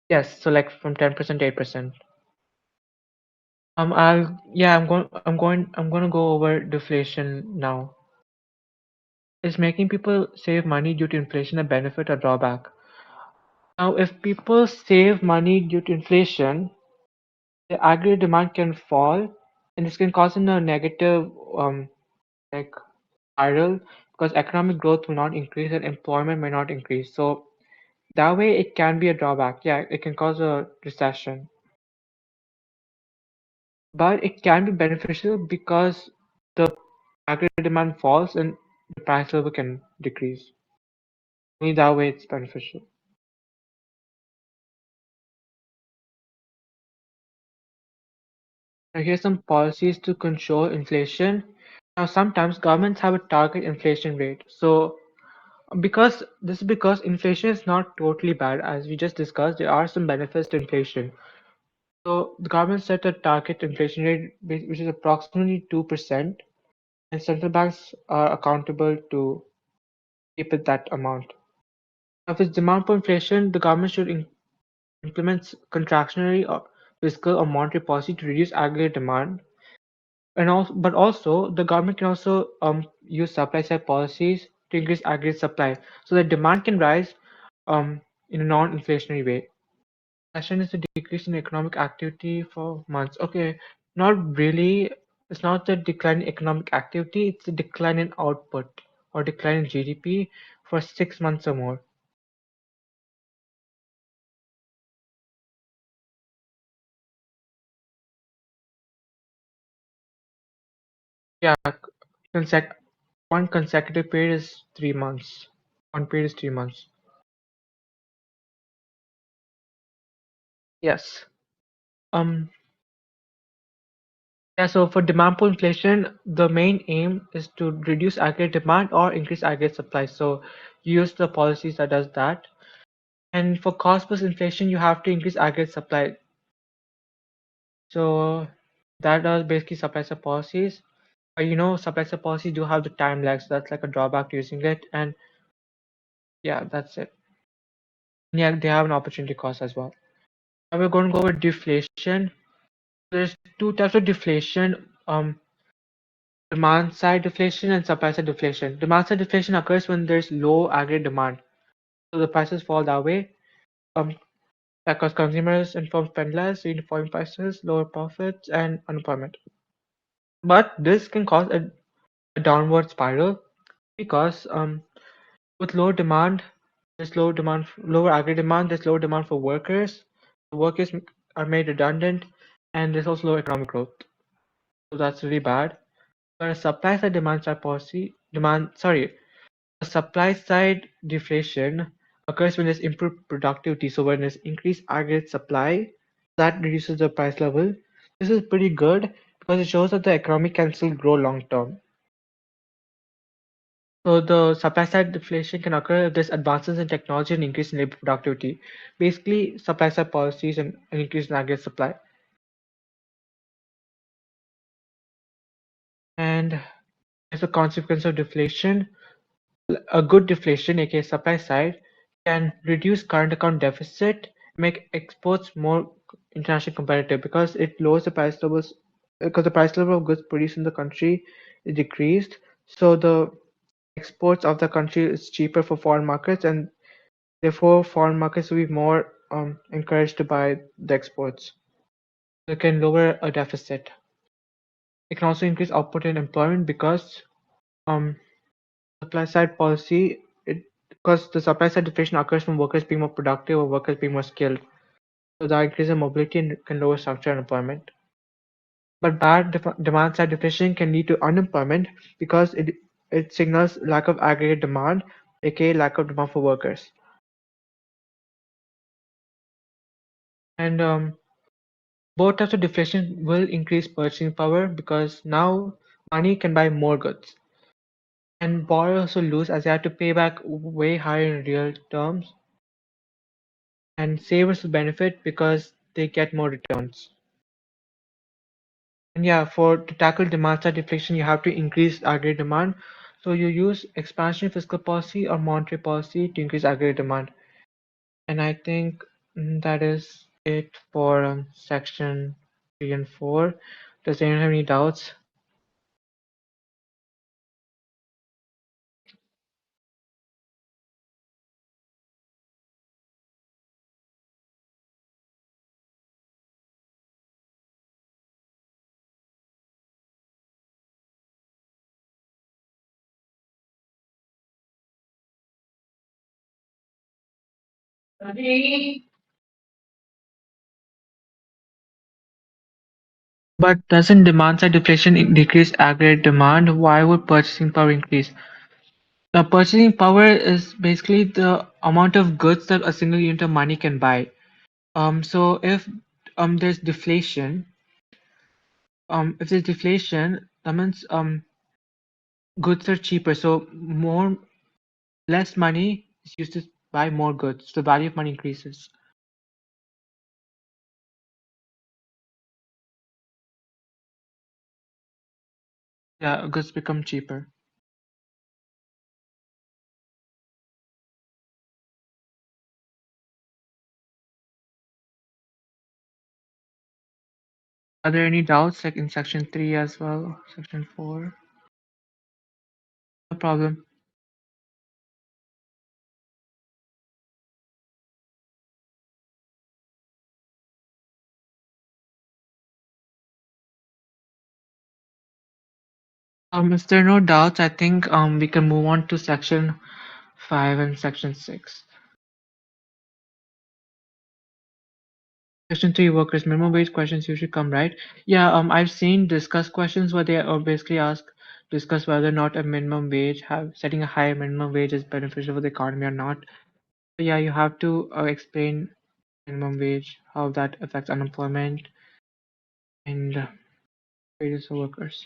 Yes, so like from 10% to 8%. I'm gonna go over deflation now. Is making people save money due to inflation a benefit or drawback? Now, if people save money due to inflation, the aggregate demand can fall, and this can cause a negative like spiral because economic growth will not increase and employment may not increase. So that way, it can be a drawback. Yeah, it can cause a recession, but it can be beneficial because the aggregate demand falls and the price level can decrease. Only that way, it's beneficial. Now, here's some policies to control inflation. Now, sometimes governments have a target inflation rate. So, because inflation is not totally bad, as we just discussed, there are some benefits to inflation. So, the government set a target inflation rate which is approximately 2%, and central banks are accountable to keep it that amount. Now, if it's demand for inflation, the government should implement contractionary or fiscal or monetary policy to reduce aggregate demand but also the government can also use supply side policies to increase aggregate supply so that demand can rise in a non-inflationary way. Recession is a decrease in economic activity for months. Okay, not really. It's not the decline in economic activity, it's a decline in output or decline in GDP for 6 months or more. Yeah, one consecutive period is 3 months. One period is 3 months. Yes. Um, yeah, so for demand pull inflation, the main aim is to reduce aggregate demand or increase aggregate supply. So you use the policies that does that. And for cost plus inflation, you have to increase aggregate supply. So that does basically supply side policies. But supply side policies do have the time lag, so that's like a drawback to using it. And yeah, that's it. Yeah, they have an opportunity cost as well. Now we're going to go over deflation. There's two types of deflation. Demand side deflation and supply side deflation. Demand side deflation occurs when there's low aggregate demand. So the prices fall that way. Because consumers and firms spend less, falling prices, lower profits, and unemployment. But this can cause a downward spiral because with low demand, lower aggregate demand, there's lower demand for workers. The workers are made redundant, and there's also low economic growth. So that's really bad. But a supply side a supply side deflation occurs when there's improved productivity. So when there's increased aggregate supply, that reduces the price level. This is pretty good because it shows that the economy can still grow long term. So the supply side deflation can occur if there's advances in technology and increase in labor productivity. Basically, supply side policies and an increase in aggregate supply. And as a consequence of deflation, a good deflation, aka supply side, can reduce current account deficit, make exports more internationally competitive because it lowers the price levels because the price level of goods produced in the country is decreased. So the exports of the country is cheaper for foreign markets, and therefore foreign markets will be more encouraged to buy the exports. It can lower a deficit. It can also increase output and employment because um, supply side policy it because the supply side deflation occurs from workers being more productive or workers being more skilled. So that increases mobility and can lower structural unemployment. But bad demand side deflation can lead to unemployment because it signals lack of aggregate demand, aka lack of demand for workers. And both types of deflation will increase purchasing power because now money can buy more goods. And borrowers also lose as they have to pay back way higher in real terms. And savers will benefit because they get more returns. And yeah, to tackle demand side deflation, you have to increase aggregate demand. So you use expansionary fiscal policy or monetary policy to increase aggregate demand. And I think that is it for section 3 and 4. Does anyone have any doubts? But doesn't demand side deflation decrease aggregate demand? Why would purchasing power increase? The purchasing power is basically the amount of goods that a single unit of money can buy. So there's deflation, that means goods are cheaper. So less money is used to buy more goods. So the value of money increases. Yeah, goods become cheaper. Are there any doubts, like in section 3 as well, section 4? No problem. If there are no doubts, I think we can move on to section 5 and section 6. Section 3, workers minimum wage questions usually come right. Yeah, I've seen discuss questions where they basically discuss whether or not a minimum wage setting a higher minimum wage is beneficial for the economy or not. So yeah, you have to explain minimum wage, how that affects unemployment and wages of workers.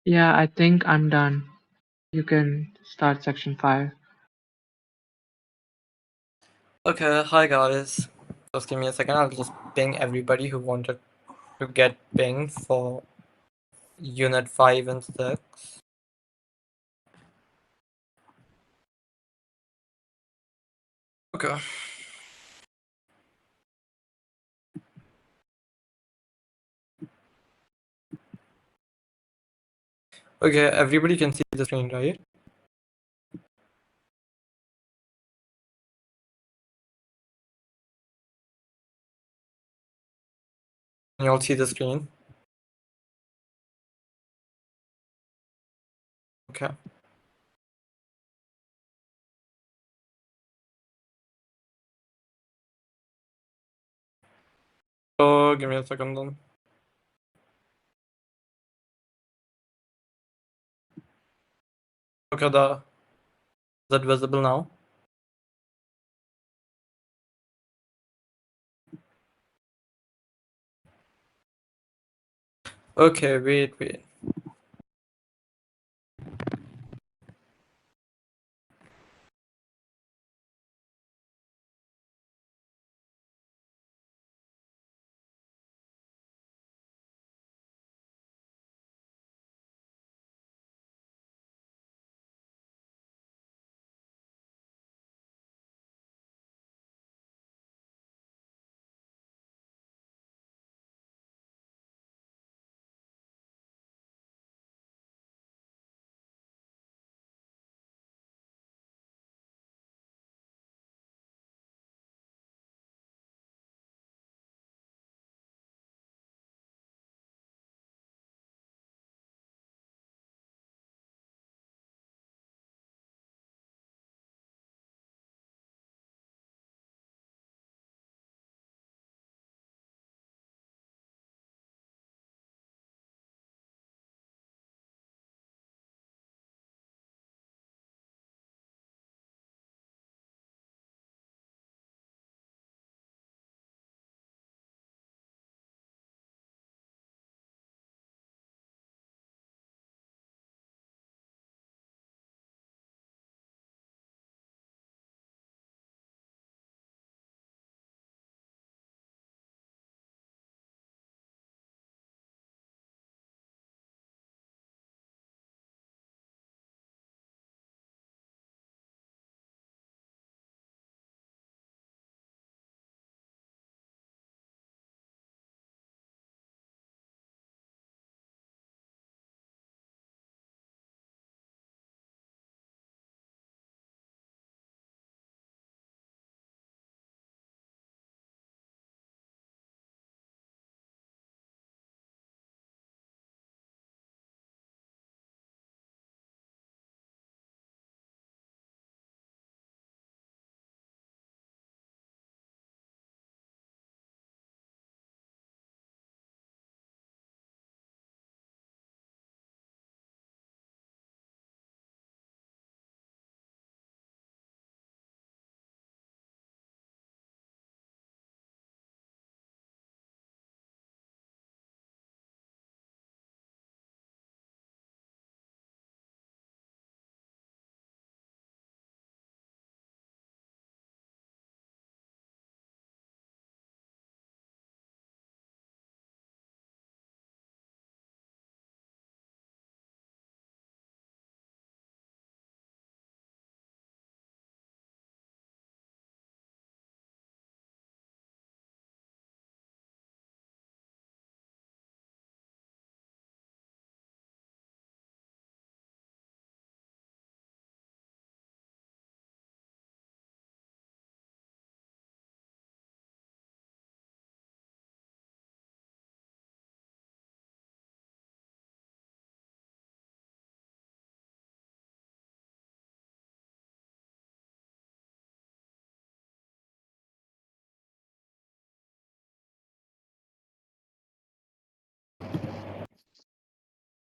Yeah, I think I'm done. You can start section 5. Okay, hi guys. Just give me a second. I'll just ping everybody who wanted to get pinged for unit 5 and 6. Okay. Okay, everybody can see the screen, right? Can you all see the screen? Okay. So give me a second then. Okay, is that visible now? Okay, wait.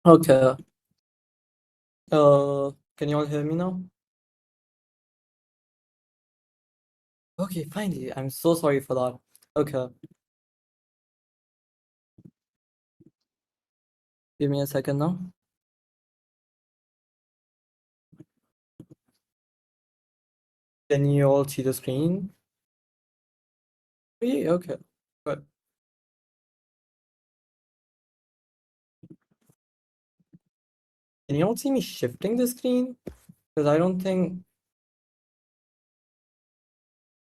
Okay. Can you all hear me now? Okay, finally. I'm so sorry for that. Okay. Give me a second now. Can you all see the screen? Yeah, okay. Good. Can you all see me shifting the screen? Because I don't think,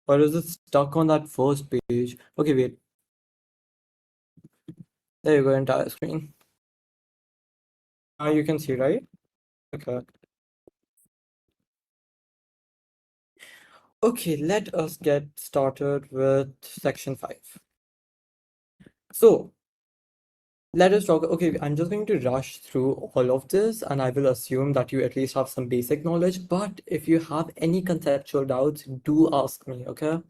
or is it stuck on that first page? Okay, wait. There you go, entire screen. Now you can see, right? Okay. Okay, let us get started with section 5. So, let us talk. Okay, I'm just going to rush through all of this, and I will assume that you at least have some basic knowledge. But if you have any conceptual doubts, do ask me, okay?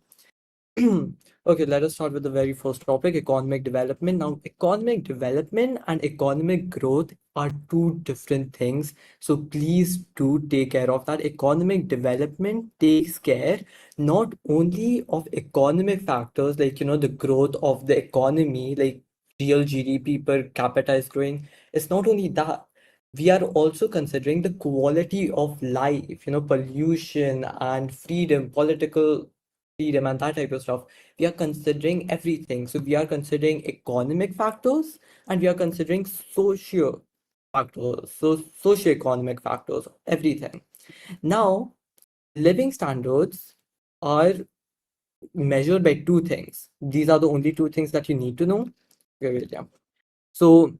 Okay, let us start with the very first topic, economic development. Now, economic development and economic growth are two different things. So please do take care of that. Economic development takes care not only of economic factors like, the growth of the economy, like real GDP per capita is growing. It's not only that. We are also considering the quality of life, pollution and freedom, political freedom and that type of stuff. We are considering everything. So we are considering economic factors and we are considering socio factors, so socioeconomic factors, everything. Now, living standards are measured by two things. These are the only two things that you need to know. Okay, wait, yeah. So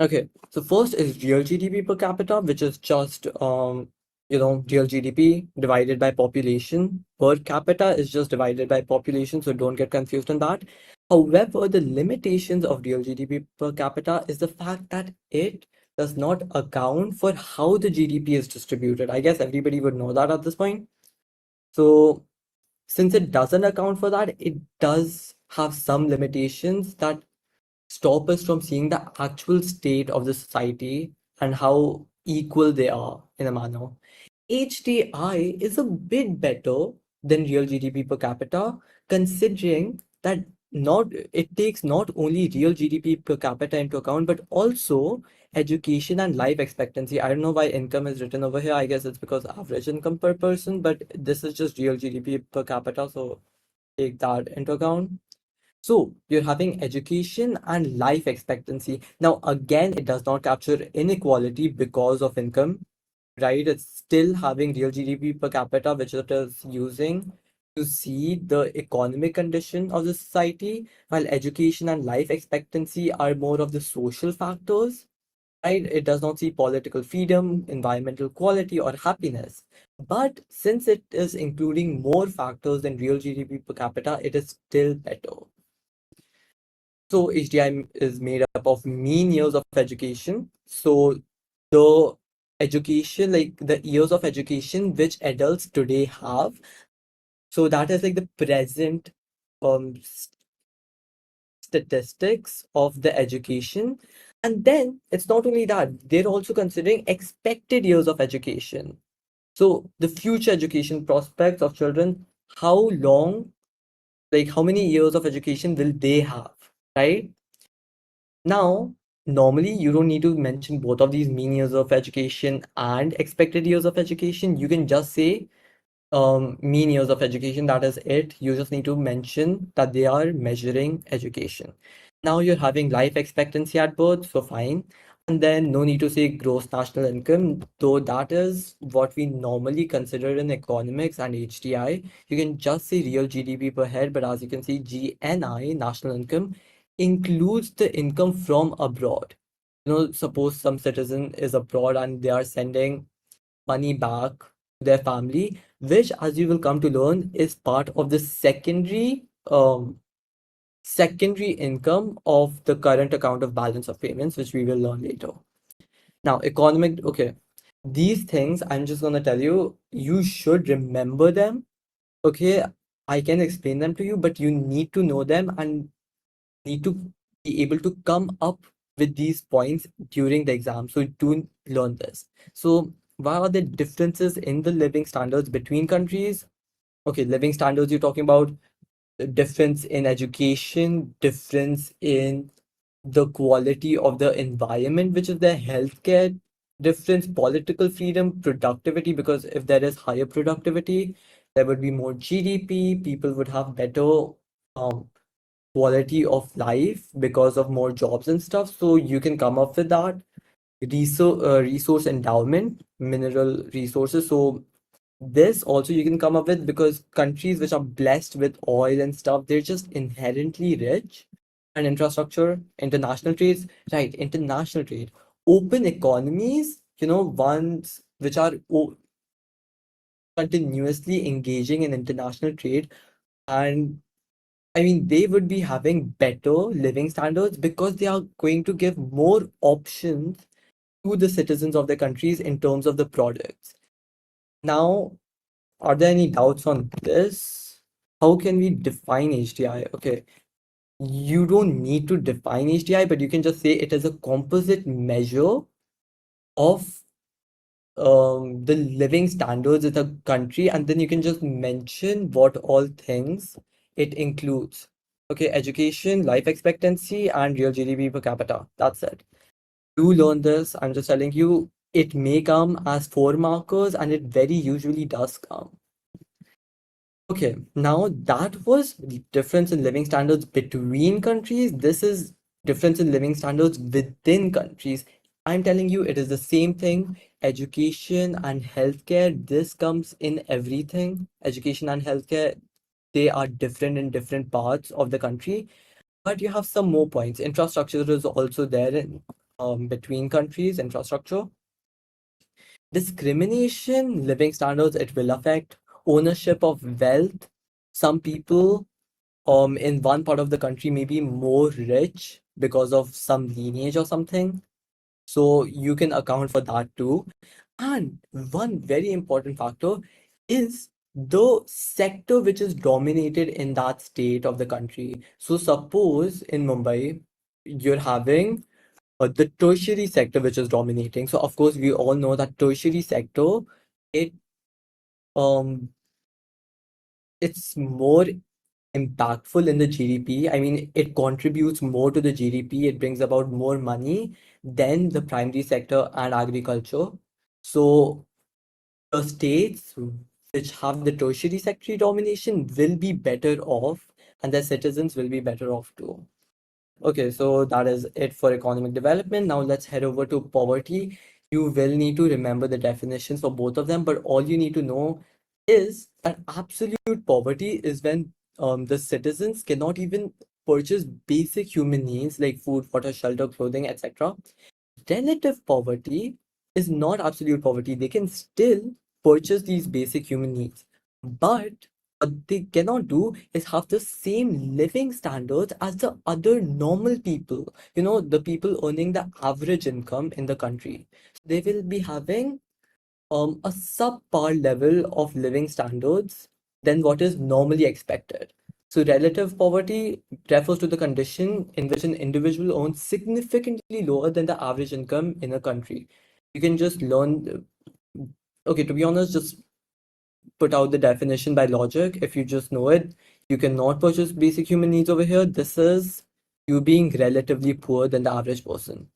okay, so first is real GDP per capita, which is just real GDP divided by population. Per capita is just divided by population, so don't get confused on that. However, the limitations of real GDP per capita is the fact that it does not account for how the GDP is distributed. I guess everybody would know that at this point. So since it doesn't account for that, it does have some limitations that stop us from seeing the actual state of the society and how equal they are in a manner. HDI is a bit better than real GDP per capita, considering that not it takes not only real GDP per capita into account, but also education and life expectancy. I don't know why income is written over here. I guess it's because average income per person, but this is just real GDP per capita, so take that into account. So you're having education and life expectancy. Now, again, it does not capture inequality because of income, right? It's still having real GDP per capita, which it is using to see the economic condition of the society, while education and life expectancy are more of the social factors, right? It does not see political freedom, environmental quality, or happiness. But since it is including more factors than real GDP per capita, it is still better. So HDI is made up of mean years of education. So the education, like the years of education which adults today have. So that is like the present statistics of the education. And then it's not only that, they're also considering expected years of education. So the future education prospects of children, how long, like how many years of education will they have, right? Now, normally you don't need to mention both of these mean years of education and expected years of education. You can just say mean years of education. That is it. You just need to mention that they are measuring education. Now you're having life expectancy at birth, so fine. And then no need to say gross national income, though that is what we normally consider in economics and HDI. You can just say real GDP per head, but as you can see, GNI, national income, includes the income from abroad. Suppose some citizen is abroad and they are sending money back to their family, which, as you will come to learn, is part of the secondary income of the current account of balance of payments, which we will learn later. Now, economic, okay, these things I'm just gonna tell you, you should remember them. Okay, I can explain them to you, but you need to know them and need to be able to come up with these points during the exam. So do learn this. So why are there differences in the living standards between countries? Okay, living standards, you're talking about difference in education, difference in the quality of the environment, which is their healthcare, difference, political freedom, productivity, because if there is higher productivity, there would be more GDP, people would have better um, quality of life because of more jobs and stuff. So you can come up with that. Resource endowment, mineral resources. So this also you can come up with because countries which are blessed with oil and stuff, they're just inherently rich. And infrastructure, international trades, right? International trade, open economies, ones which are continuously engaging in international trade. And I mean, they would be having better living standards because they are going to give more options to the citizens of their countries in terms of the products. Now, are there any doubts on this? How can we define HDI? Okay, you don't need to define HDI, but you can just say it is a composite measure of the living standards in the country, and then you can just mention what all things it includes. Okay, education, life expectancy, and real GDP per capita. That's it. Do learn this. I'm just telling you, it may come as 4 markers, and it very usually does come. Okay, now that was the difference in living standards between countries. This is difference in living standards within countries. I'm telling you, it is the same thing. Education and healthcare, this comes in everything. Education and healthcare, they are different in different parts of the country. But you have some more points. Infrastructure is also there in between countries, infrastructure. Discrimination, living standards, it will affect ownership of wealth. Some people in one part of the country may be more rich because of some lineage or something. So you can account for that too. And one very important factor is the sector which is dominated in that state of the country. So suppose in Mumbai, you're having the tertiary sector which is dominating. So of course we all know that tertiary sector, it um it's more impactful in the GDP. I mean, it contributes more to the GDP. It brings about more money than the primary sector and agriculture. So the states which have the tertiary sector domination will be better off, and their citizens will be better off too. Okay, so that is it for economic development. Now let's head over to poverty. You will need to remember the definitions for both of them, but all you need to know is that absolute poverty is when the citizens cannot even purchase basic human needs like food, water, shelter, clothing, etc. Relative poverty is not absolute poverty. They can still purchase these basic human needs, but what they cannot do is have the same living standards as the other normal people, the people earning the average income in the country. They will be having a subpar level of living standards than what is normally expected. So, relative poverty refers to the condition in which an individual earns significantly lower than the average income in a country. You can just learn, okay, to be honest, just put out the definition by logic. If you just know it, you cannot purchase basic human needs over here. This is you being relatively poor than the average person.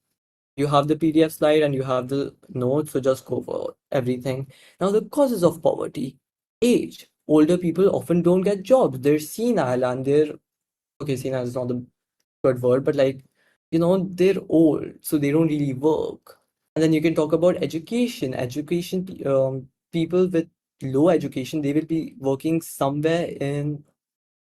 You have the PDF slide and you have the notes, so just go for everything. Now, the causes of poverty. Age. Older people often don't get jobs. They're senile and they're, okay, senile is not the good word, but like, they're old, so they don't really work. And then you can talk about education. People with low education, they will be working somewhere in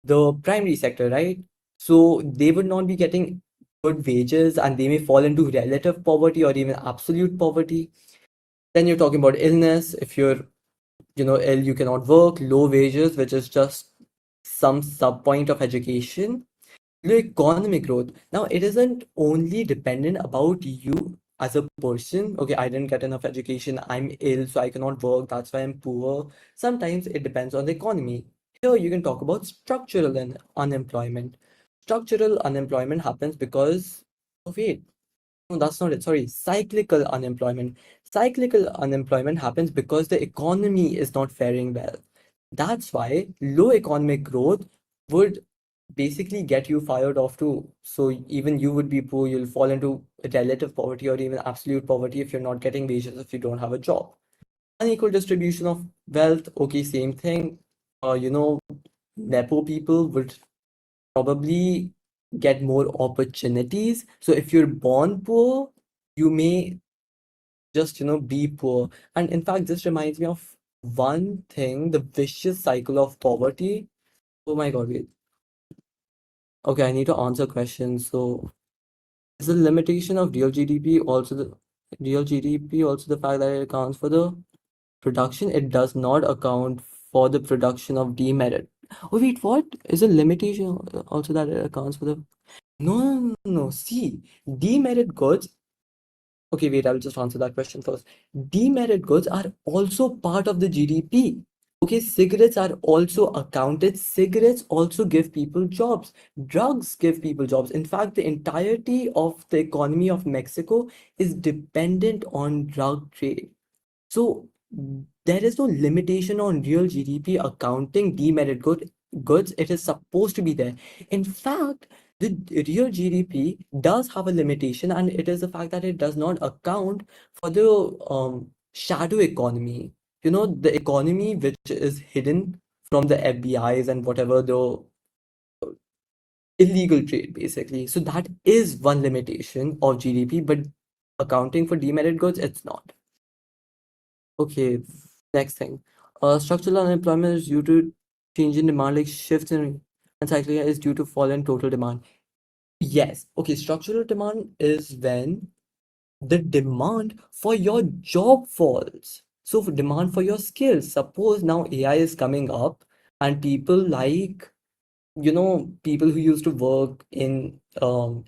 the primary sector, right? So they would not be getting good wages and they may fall into relative poverty or even absolute poverty. Then you're talking about illness. If you're, ill, you cannot work, low wages, which is just some sub point of education. Low economic growth. Now, it isn't only dependent about you as a person. Okay, I didn't get enough education. I'm ill, so I cannot work. That's why I'm poor. Sometimes it depends on the economy. Here, you can talk about structural unemployment. Structural unemployment happens because of wait. No, that's not it. Sorry, cyclical unemployment. Cyclical unemployment happens because the economy is not faring well. That's why low economic growth would basically get you fired off too. So even you would be poor, you'll fall into relative poverty or even absolute poverty if you're not getting wages, if you don't have a job. Unequal distribution of wealth, okay, same thing. Nepo people would probably get more opportunities. So if you're born poor, you may just, be poor. And in fact, this reminds me of one thing, the vicious cycle of poverty. Oh my God, wait. Okay, I need to answer questions. So is the limitation of real GDP also the fact that it accounts for the production? It does not account for the production of demerit. Oh wait, what? Is a limitation also that it accounts for the no, no, no, no. See, demerit goods. Okay, wait, I'll just answer that question first. Demerit goods are also part of the GDP. Okay, cigarettes are also accounted. Cigarettes also give people jobs. Drugs give people jobs. In fact, the entirety of the economy of Mexico is dependent on drug trade. So there is no limitation on real GDP accounting goods. It is supposed to be there. In fact, the real GDP does have a limitation, and it is the fact that it does not account for the shadow economy. The economy which is hidden from the FBI's and whatever the illegal trade, basically. So that is one limitation of GDP, but accounting for demerit goods, it's not. Okay, next thing. Structural unemployment is due to change in demand, like shifts in and cycling is due to fall in total demand. Yes. Okay, structural demand is when the demand for your job falls. So for demand for your skills. Suppose now AI is coming up and people like, people who used to work in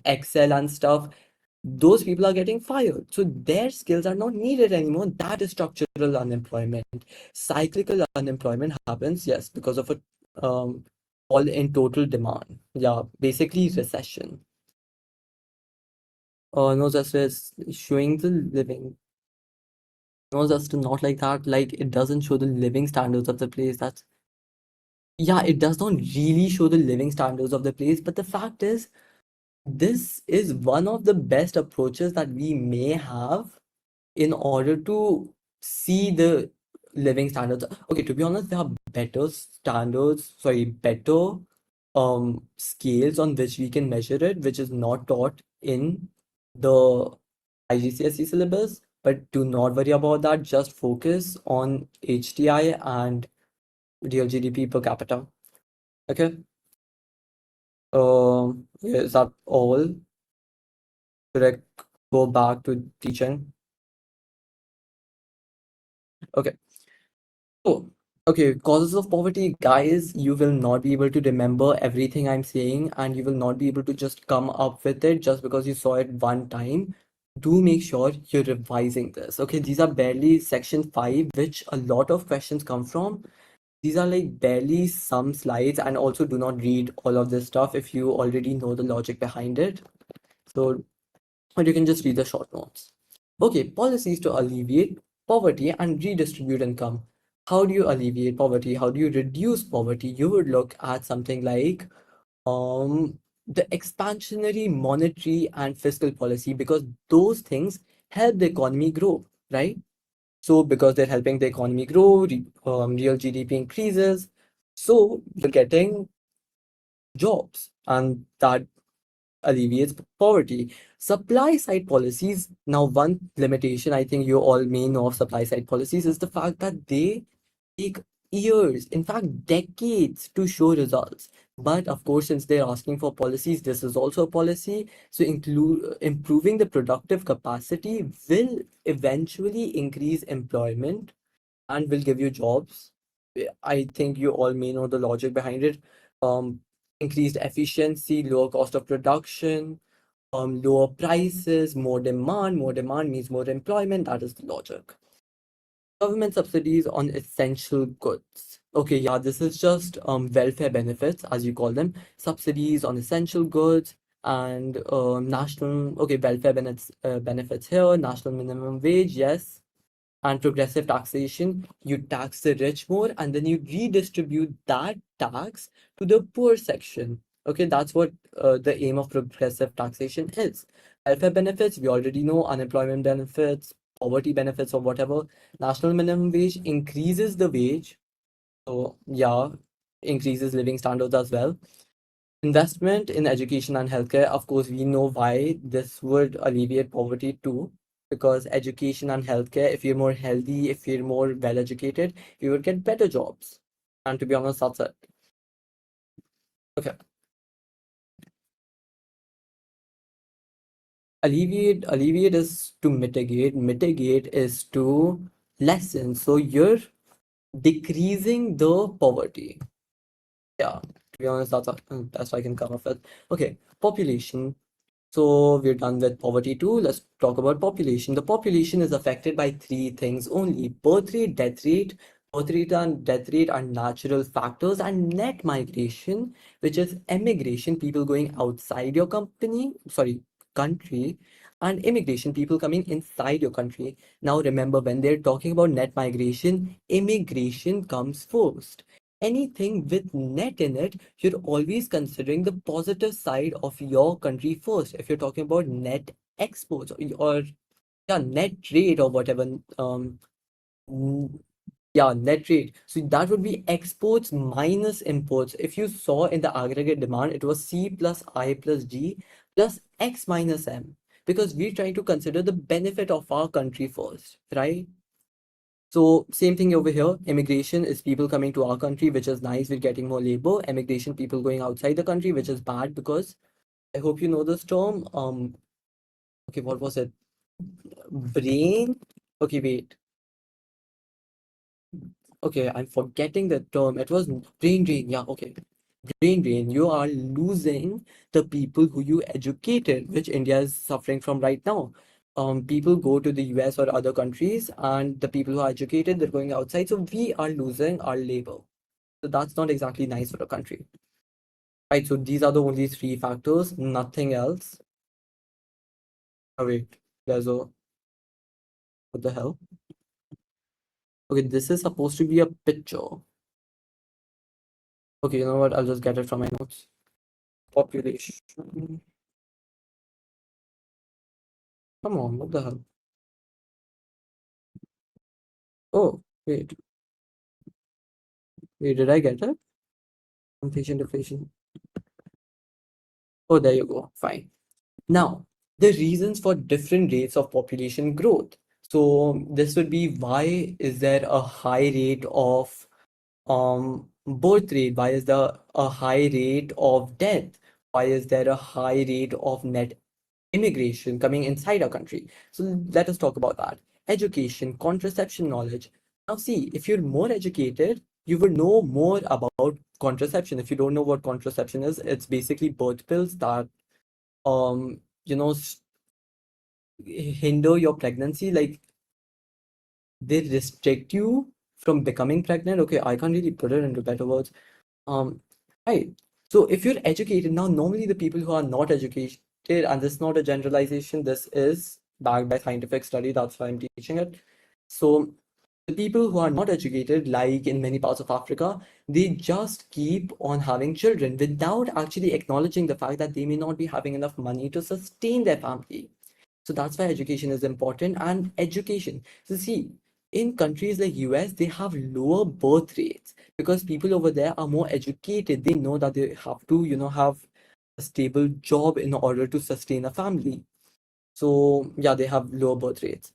Excel and stuff, those people are getting fired. So their skills are not needed anymore. That is structural unemployment. Cyclical unemployment happens, yes, because of a fall in total demand. Yeah, basically recession. No, just is showing the living. No, just not like that. Like it doesn't show the living standards of the place. Yeah, it does not really show the living standards of the place. But the fact is, this is one of the best approaches that we may have in order to see the living standards. Okay, to be honest, there are better scales on which we can measure it, which is not taught in the IGCSE syllabus. But do not worry about that. Just focus on HTI and real GDP per capita. Okay. Is that all? Should I go back to teaching? Okay. Oh, okay. Causes of poverty, guys, you will not be able to remember everything I'm saying, and you will not be able to just come up with it just because you saw it one time. Do make sure you're revising this. Okay, these are barely section 5, which a lot of questions come from. These are like barely some slides, and also do not read all of this stuff if you already know the logic behind it. So, or you can just read the short notes. Okay, policies to alleviate poverty and redistribute income. How do you alleviate poverty? How do you reduce poverty? You would look at something like the expansionary monetary and fiscal policy, because those things help the economy grow, right? So because they're helping the economy grow, real GDP increases, so you're getting jobs, and that alleviates poverty. Supply side policies. Now, one limitation I think you all may know of supply side policies is the fact that they take years, in fact, decades to show results. But of course, since they're asking for policies, this is also a policy. So, improving the productive capacity will eventually increase employment and will give you jobs. I think you all may know the logic behind it. Um, Increased efficiency, lower cost of production, lower prices, more demand. More demand means more employment. That is the logic. Government subsidies on essential goods. Okay, yeah, this is just welfare benefits, as you call them. Subsidies on essential goods. and national welfare benefits here, national minimum wage, yes, and progressive taxation. You tax the rich more and then you redistribute that tax to the poor section. Okay, that's what the aim of progressive taxation is. Welfare benefits, we already know, unemployment benefits, poverty benefits, or whatever. National minimum wage increases the wage, so yeah, increases living standards as well. Investment in education and healthcare, of course, we know why this would alleviate poverty too, because education and healthcare, if you're more healthy, if you're more well educated, you would get better jobs. And to be honest, that's it. Okay. Alleviate is to mitigate is to lessen. So you're decreasing the poverty. Yeah, to be honest, that's what I can come up with. Okay, population. So we're done with poverty too. Let's talk about population. The population is affected by three things only: birth rate, death rate. Birth rate and death rate are natural factors, and net migration, which is emigration, people going outside your country, and immigration, people coming inside your country. Now remember, when they're talking about net migration, immigration comes first. Anything with net in it, you're always considering the positive side of your country first. If you're talking about net exports or yeah, net trade or whatever, mm, yeah, net rate. So that would be exports minus imports. If you saw in the aggregate demand, it was C plus I plus G plus X minus M, because we're trying to consider the benefit of our country first, right? So same thing over here. Immigration is people coming to our country, which is nice. We're getting more labor. Emigration, people going outside the country, which is bad because I hope you know this term. Okay, what was it? Brain. Okay, wait. Okay, I'm forgetting the term. It was brain drain. Yeah, okay. Brain drain. You are losing the people who you educated, which India is suffering from right now. People go to the US or other countries, and the people who are educated, they're going outside. So we are losing our labor. So that's not exactly nice for a country. Right, so these are the only three factors, nothing else. Oh wait, there's a, what the hell? Okay, this is supposed to be a picture. Okay, you know what? I'll just get it from my notes. Population. Come on, what the hell? Oh, wait, did I get it? Inflation, deflation. Oh, there you go. Fine. Now, the reasons for different rates of population growth. So this would be, why is there a high rate of birth rate? Why is there a high rate of death? Why is there a high rate of net immigration coming inside our country? So let us talk about that. Education, contraception knowledge. Now see, if you're more educated, you would know more about contraception. If you don't know what contraception is, it's basically birth pills that you know hinder your pregnancy. Like, they restrict you from becoming pregnant. Okay, I can't really put it into better words. Um, right. So if you're educated, now normally the people who are not educated, and this is not a generalization, this is backed by scientific study, that's why I'm teaching it. So the people who are not educated, like in many parts of Africa, they just keep on having children without actually acknowledging the fact that they may not be having enough money to sustain their family. So that's why education is important. And education, so see, in countries like US, they have lower birth rates because people over there are more educated. They know that they have to, have a stable job in order to sustain a family. So yeah, they have lower birth rates.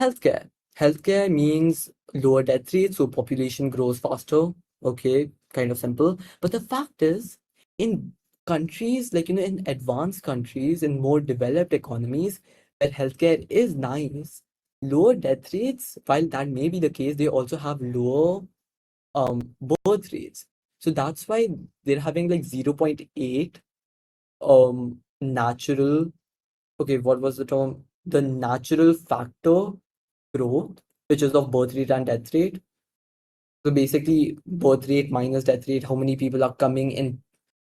Healthcare. Healthcare means lower death rates, so population grows faster. Okay, kind of simple. But the fact is, in countries like, in advanced countries, in more developed economies, where healthcare is nice, lower death rates, while that may be the case, they also have lower birth rates. So that's why they're having like 0.8 natural, okay, what was the term? The natural factor growth, which is of birth rate and death rate. So basically, birth rate minus death rate, how many people are coming in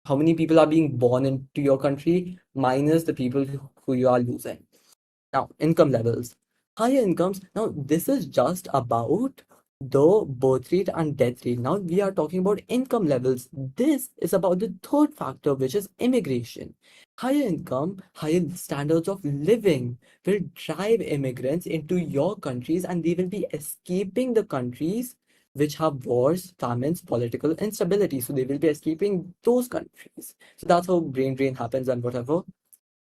how many people are being born into your country minus the people who you are losing. Now, income levels. Higher incomes. Now, this is just about the birth rate and death rate. Now, we are talking about income levels. This is about the third factor, which is immigration. Higher income, higher standards of living will drive immigrants into your countries, and they will be escaping the countries which have wars, famines, political instability. So they will be escaping those countries. So that's how brain drain happens and whatever.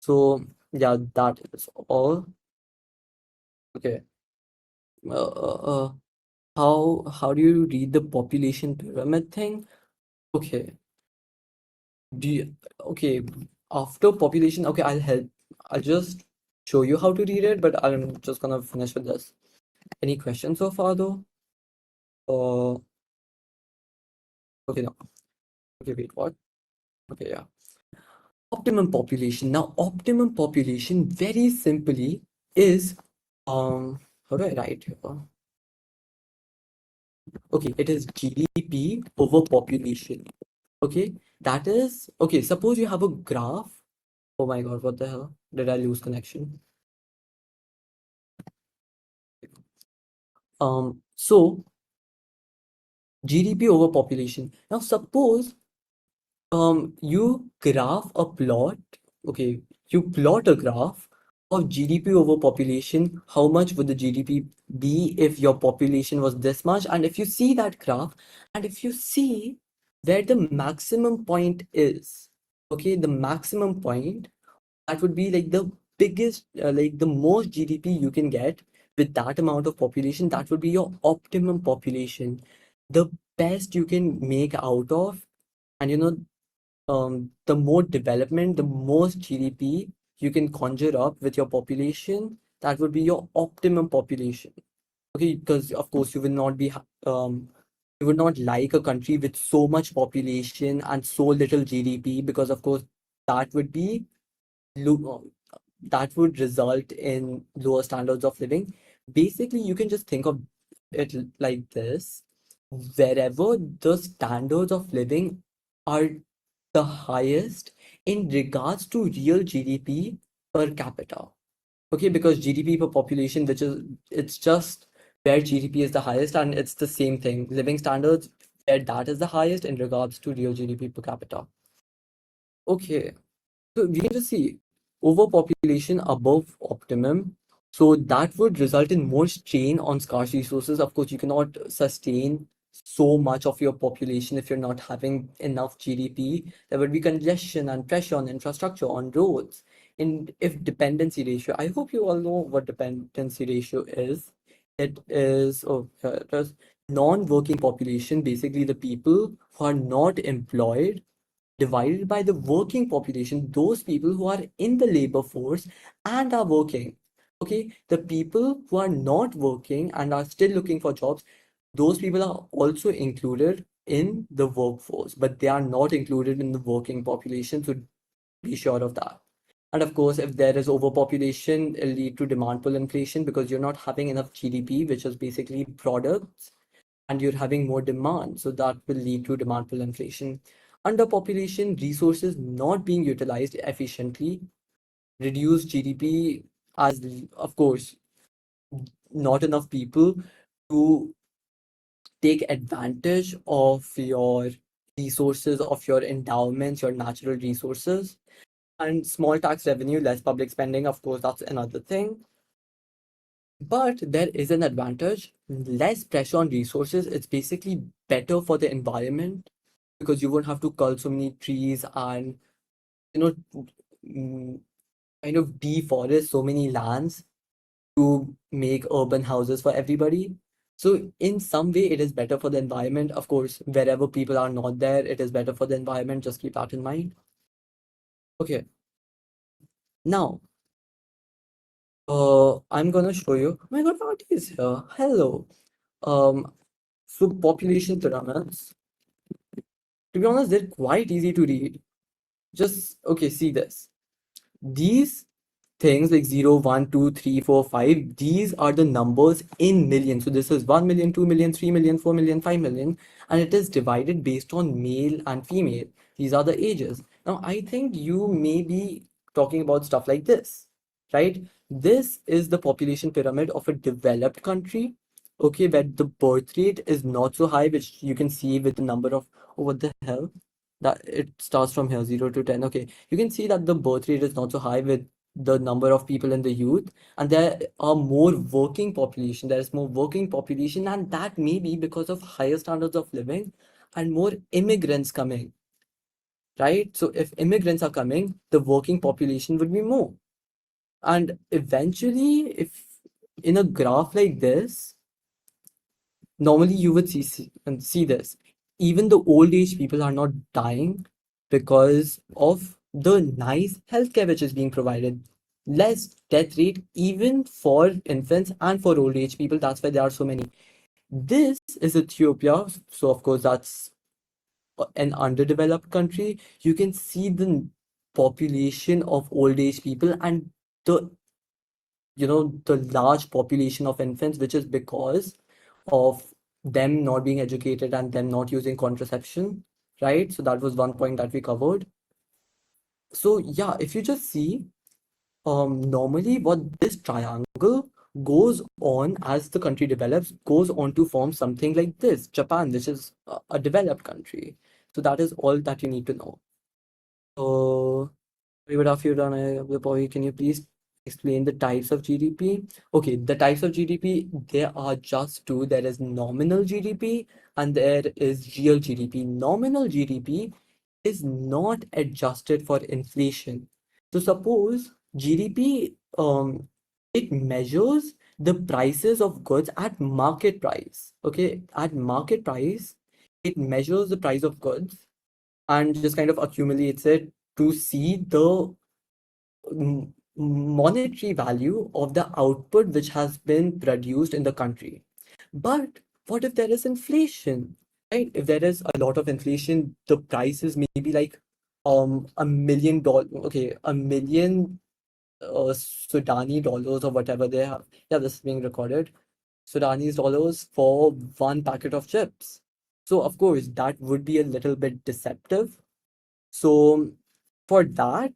So yeah, that is all. Okay. Uh, uh, uh, how do you read the population pyramid thing? Okay. Do you, okay, after population, okay, I'll help. I'll just show you how to read it, but I'm just gonna finish with this. Any questions so far though? Okay, no. Okay, wait, what? Okay, yeah. Optimum population. Now, optimum population very simply is how do I write here? Okay, it is GDP over population. Okay, that is okay. Suppose you have a graph. Oh my god, what the hell? Did I lose connection? So GDP over population. Now suppose you graph a plot. Okay, you plot a graph of GDP over population. How much would the GDP be if your population was this much? And if you see that graph, and if you see where the maximum point is, okay, the maximum point, that would be like the biggest, like the most GDP you can get with that amount of population. That would be your optimum population, the best you can make out of. And the more development, the most GDP you can conjure up with your population, that would be your optimum population. Okay, because of course you will not be you would not like a country with so much population and so little GDP, because of course that would be that would result in lower standards of living. Basically, you can just think of it like this: wherever the standards of living are the highest in regards to real GDP per capita. Okay, because GDP per population, which is it's just where GDP is the highest, and it's the same thing. Living standards, where that is the highest in regards to real GDP per capita. Okay. So we can just see overpopulation above optimum. So that would result in more strain on scarce resources. Of course, you cannot sustain so much of your population if you're not having enough GDP. There would be congestion and pressure on infrastructure, on roads. And if dependency ratio, I hope you all know what dependency ratio is. It is, it is non-working population, basically the people who are not employed, divided by the working population, those people who are in the labor force and are working. Okay, the people who are not working and are still looking for jobs, those people are also included in the workforce, but they are not included in the working population. So be sure of that. And of course, if there is overpopulation, it'll lead to demand pull inflation, because you're not having enough GDP, which is basically products, and you're having more demand. So that will lead to demand pull inflation. Underpopulation, resources not being utilized efficiently, reduce GDP, as of course, not enough people to take advantage of your resources, of your endowments, your natural resources. And small tax revenue, less public spending, of course, that's another thing. But there is an advantage: less pressure on resources. It's basically better for the environment, because you won't have to cull so many trees and you know mm, kind of deforest so many lands to make urban houses for everybody. So in some way, it is better for the environment. Of course, wherever people are not there, it is better for the environment. Just keep that in mind. Okay. Now, I'm gonna show you. Oh my God, what is here? Hello. Um, so population pyramids. To be honest, they're quite easy to read. Just okay, see this. These things like 0, 1, 2, 3, 4, 5, these are the numbers in millions. So this is 1 million, 2 million, 3 million, 4 million, 5 million, and it is divided based on male and female. These are the ages. Now, I think you may be talking about stuff like this, right? This is the population pyramid of a developed country, okay, where the birth rate is not so high, which you can see with the number of, oh, what the hell? That it starts from here, 0 to 10. Okay, you can see that the birth rate is not so high with the number of people in the youth, and there are more working population. There is more working population, and that may be because of higher standards of living and more immigrants coming, right? So if immigrants are coming, the working population would be more. And eventually, if in a graph like this, normally you would see this. Even the old age people are not dying because of the nice healthcare which is being provided. Less death rate even for infants and for old age people. That's why there are so many. This is Ethiopia. So of course that's an underdeveloped country. You can see the population of old age people and the the large population of infants, which is because of them not being educated and them not using contraception, right? So that was one point that we covered. So yeah, if you just see, normally what this triangle goes on as the country develops, goes on to form something like this, Japan, which is a developed country. So that is all that you need to know. So good afternoon, boy. Can you please explain the types of GDP? Okay, the types of GDP, there are just two. There is nominal GDP and there is real GDP. Nominal GDP is not adjusted for inflation. So suppose GDP, it measures the prices of goods at market price. Okay, at market price, it measures the price of goods and just kind of accumulates it to see the monetary value of the output which has been produced in the country. But what if there is inflation, right? If there is a lot of inflation, the prices may be like $1 million, okay, a million Sudani dollars or whatever they have. Yeah, this is being recorded. Sudanese dollars for one packet of chips. So of course that would be a little bit deceptive. So for that,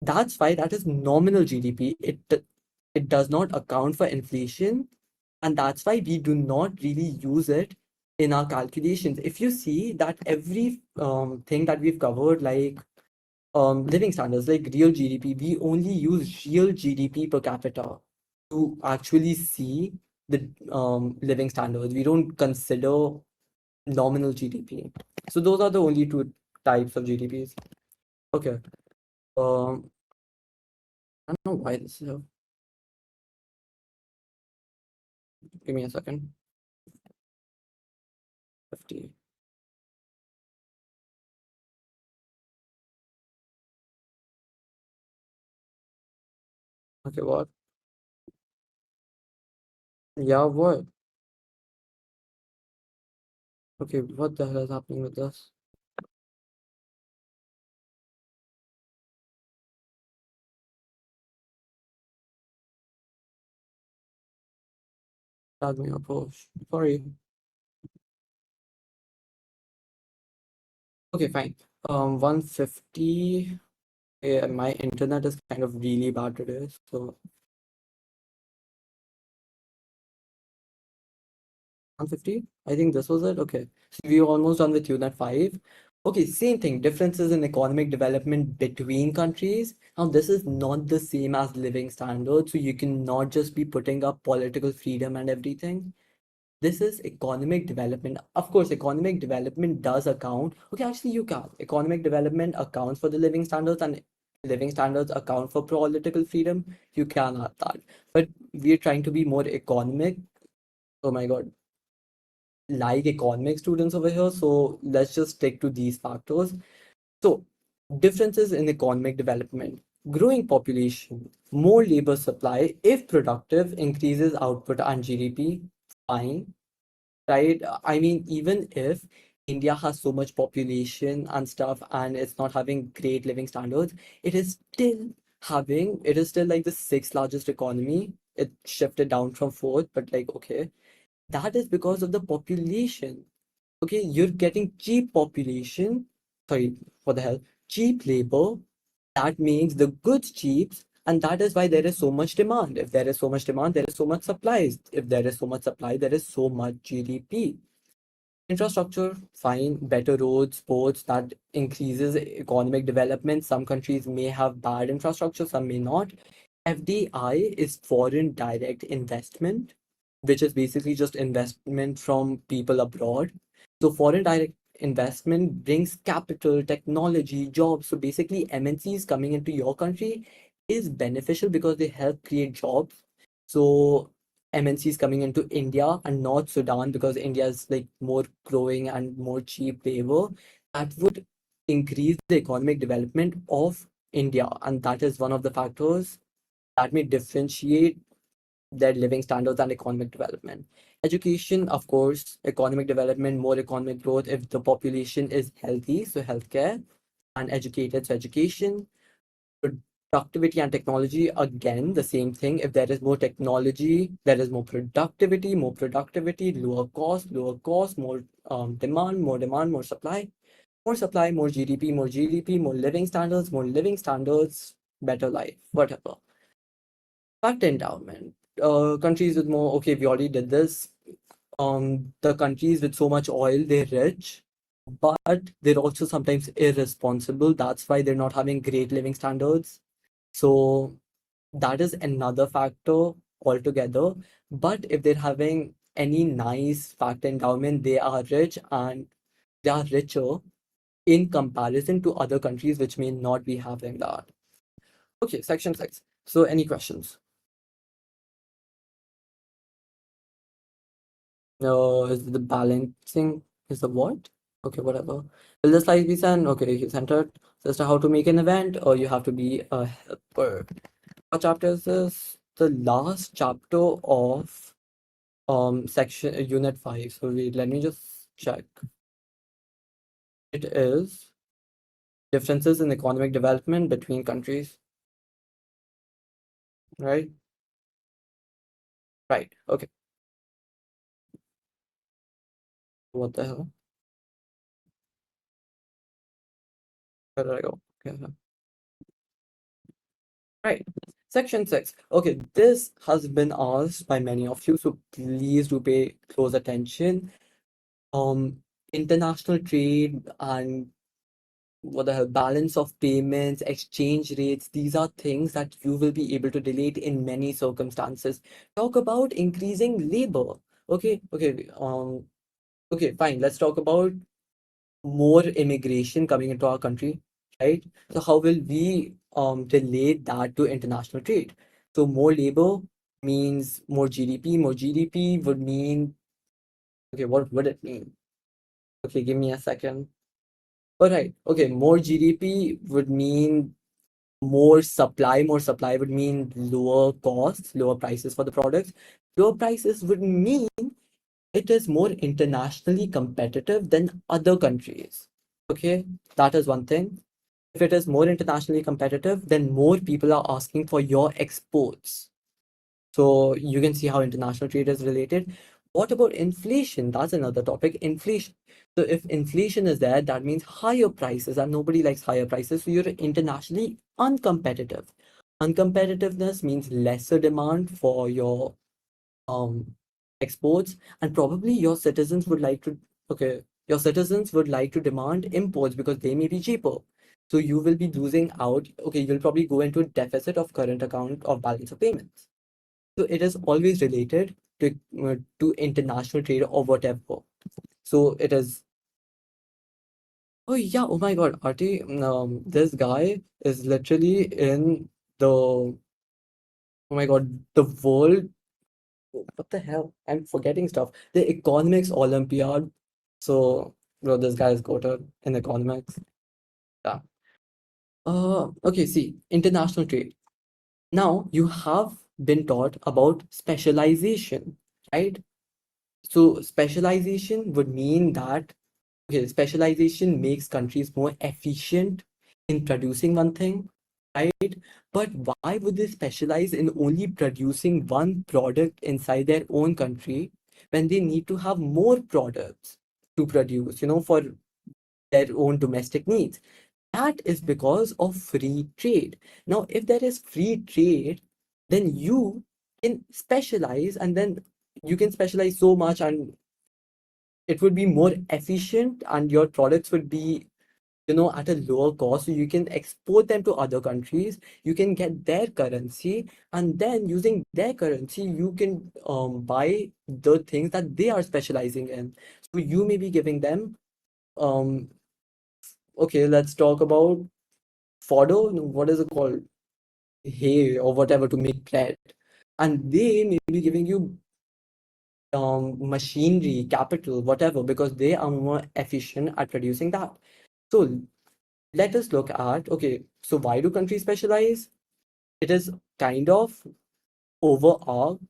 that's why that is nominal GDP. It does not account for inflation, and that's why we do not really use it in our calculations. If you see that every thing that we've covered, like living standards, like real GDP, we only use real GDP per capita to actually see the living standards. We don't consider nominal GDP. So those are the only two types of GDPs. Okay. I don't know why this is. Give me a second. 50. Okay, what? Yeah, what? Okay, what the hell is happening with this? Tag me a post. Sorry. Okay, fine. 150. Yeah, my internet is kind of really bad today, so 150. I think this was it. Okay, so we're almost done with Unit 5. Okay, same thing. Differences in economic development between countries. Now, this is not the same as living standards, so you cannot just be putting up political freedom and everything. This is economic development. Of course, economic development does account. Okay, actually, you can. Economic development accounts for the living standards, and living standards account for political freedom. You can have that. But we're trying to be more economic. Oh my God, like economic students over here. So let's just stick to these factors. So, differences in economic development. Growing population, more labor supply, if productive, increases output and GDP. Fine, right? I mean, even if India has so much population and stuff and it's not having great living standards, it is still like the sixth largest economy. It shifted down from fourth, but like, okay, that is because of the population. Okay, you're getting cheap population sorry, what the hell, cheap labor, that makes the goods cheap, and that is why there is so much demand. If there is so much demand, there is so much supply. If there is so much supply, there is so much GDP. Infrastructure, fine, better roads, ports, that increases economic development. Some countries may have bad infrastructure, some may not. FDI is foreign direct investment, which is basically just investment from people abroad. So foreign direct investment brings capital, technology, jobs. So basically MNCs coming into your country is beneficial because they help create jobs. So MNCs coming into India and not Sudan, because India is like more growing and more cheap labor, that would increase the economic development of India. And that is one of the factors that may differentiate their living standards and economic development. Education, of course, economic development, more economic growth if the population is healthy, so healthcare, and educated, so education. Productivity and technology, again, the same thing. If there is more technology, there is more productivity, lower cost, more demand, more supply, more GDP, more living standards, better life, whatever. Fact endowment. Countries with more, okay, we already did this. The countries with so much oil, they're rich, but they're also sometimes irresponsible. That's why they're not having great living standards. So that is another factor altogether. But if they're having any nice fact endowment, they are rich and they are richer in comparison to other countries which may not be having that. Okay, section 6. So any questions? Is the balancing is the what? Okay, whatever. Will the slide be sent? Okay, you centered. Just how to make an event, or you have to be a helper. What chapter is this? The last chapter of section unit 5. So wait, let me just check. It is differences in economic development between countries. Right? Right. Okay. What the hell? Where did I go? Okay. Right. Section 6. Okay, this has been asked by many of you, so please do pay close attention. International trade and what the hell, balance of payments, exchange rates, these are things that you will be able to relate in many circumstances. Talk about increasing labor. Okay, fine. Let's talk about more immigration coming into our country, right? So how will we relate that to international trade? So more labor means more GDP. More GDP would mean, okay, what would it mean? Okay, give me a second. All right, okay, more GDP would mean more supply. More supply would mean lower costs, lower prices for the products. Lower prices would mean it is more internationally competitive than other countries. Okay, that is one thing. If it is more internationally competitive, then more people are asking for your exports. So you can see how international trade is related. What about inflation? That's another topic. Inflation. So if inflation is there, that means higher prices, and nobody likes higher prices. So you're internationally uncompetitive. Uncompetitiveness means lesser demand for your exports, and probably your citizens would like to, okay, your citizens would like to demand imports because they may be cheaper. So you will be losing out. Okay, you'll probably go into a deficit of current account of balance of payments. So it is always related to international trade or whatever. So it is. Oh yeah! Oh my God, Arti, this guy is literally in the. Oh my God, the world. What the hell? I'm forgetting stuff. The economics Olympiad. So, bro, this guy is goated in economics. Yeah. Okay. See, international trade. Now you have been taught about specialization, right? So specialization would mean that, okay, specialization makes countries more efficient in producing one thing, right? But why would they specialize in only producing one product inside their own country when they need to have more products to produce, for their own domestic needs. That is because of free trade. Now, if there is free trade, then you can specialize, and then you can specialize so much, and it would be more efficient, and your products would be, at a lower cost. So you can export them to other countries, you can get their currency, and then using their currency, you can buy the things that they are specializing in. So you may be giving them, um, okay, let's talk about fodder. No, what is it called? Hay or whatever to make bread. And they may be giving you machinery, capital, whatever, because they are more efficient at producing that. So let us look at, okay, so why do countries specialize? It is kind of overall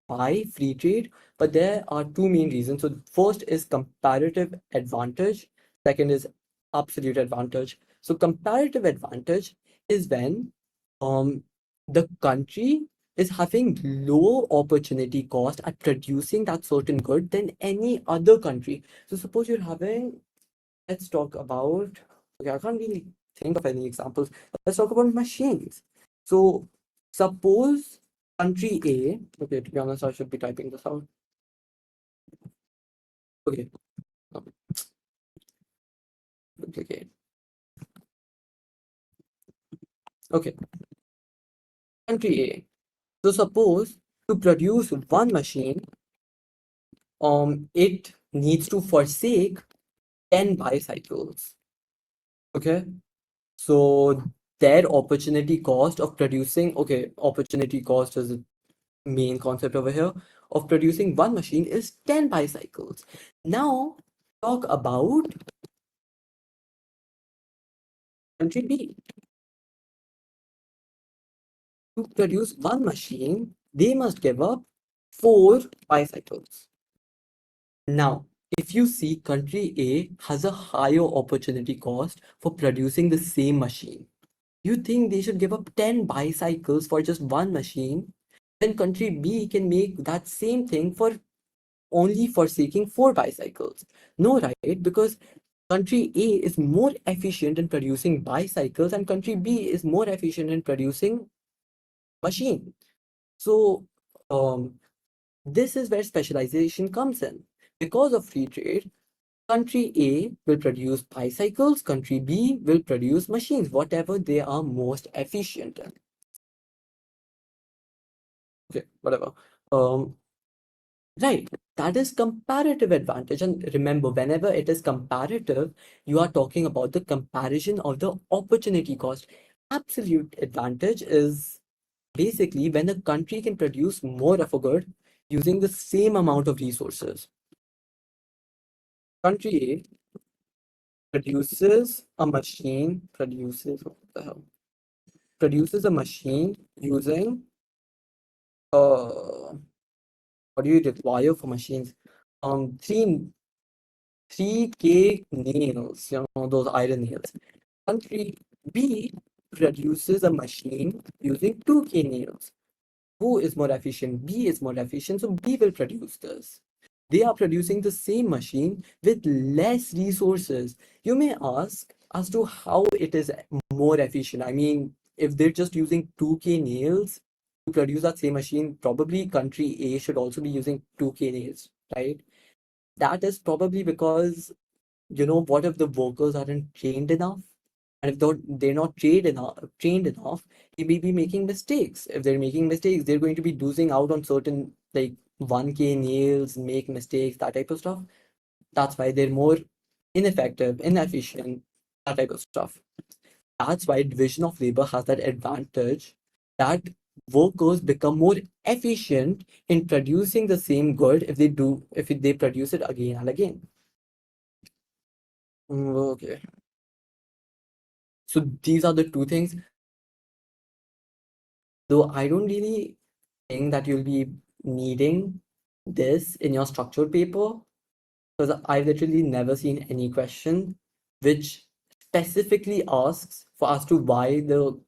by free trade, but there are two main reasons. So first is comparative advantage, second is absolute advantage. So comparative advantage is when um the country is having low opportunity cost at producing that certain good than any other country. So suppose you're having, let's talk about, okay, I can't really think of any examples. Let's talk about machines. So suppose country A, okay, to be honest, I should be typing this out. Okay, um, duplicate. Okay, country A. So suppose to produce one machine, it needs to forsake 10 bicycles. Okay, so their opportunity cost of producing, okay, opportunity cost is main concept over here of producing one machine is 10 bicycles. Now talk about country B. To produce one machine, they must give up 4 bicycles. Now, if you see country A has a higher opportunity cost for producing the same machine, you think they should give up 10 bicycles for just one machine, then country B can make that same thing for only forsaking 4 bicycles. No, right? Because country A is more efficient in producing bicycles and country B is more efficient in producing machine. So this is where specialization comes in. Because of free trade, country A will produce bicycles, country B will produce machines, whatever they are most efficient in. Okay, whatever. Right, that is comparative advantage. And remember, whenever it is comparative, you are talking about the comparison of the opportunity cost. Absolute advantage is basically when a country can produce more of a good using the same amount of resources. Country A produces a machine, what the hell? Produces a machine using what do you require for machines? Three 3K nails, those iron nails. Country B produces a machine using 2K nails. Who is more efficient? B is more efficient, so B will produce this. They are producing the same machine with less resources. You may ask as to how it is more efficient. I mean, if they're just using 2K nails to produce that same machine, probably country A should also be using 2K nails, right? That is probably because, what if the workers aren't trained enough? And if they're not trained enough, they may be making mistakes. If they're making mistakes, they're going to be losing out on certain, like 1K nails, make mistakes, that type of stuff. That's why they're more ineffective, inefficient, that type of stuff. That's why division of labor has that advantage that workers become more efficient in producing the same good if they produce it again and again. Okay. So these are the two things. Though I don't really think that you'll be needing this in your structured paper, because I've literally never seen any question which specifically asks for us to why the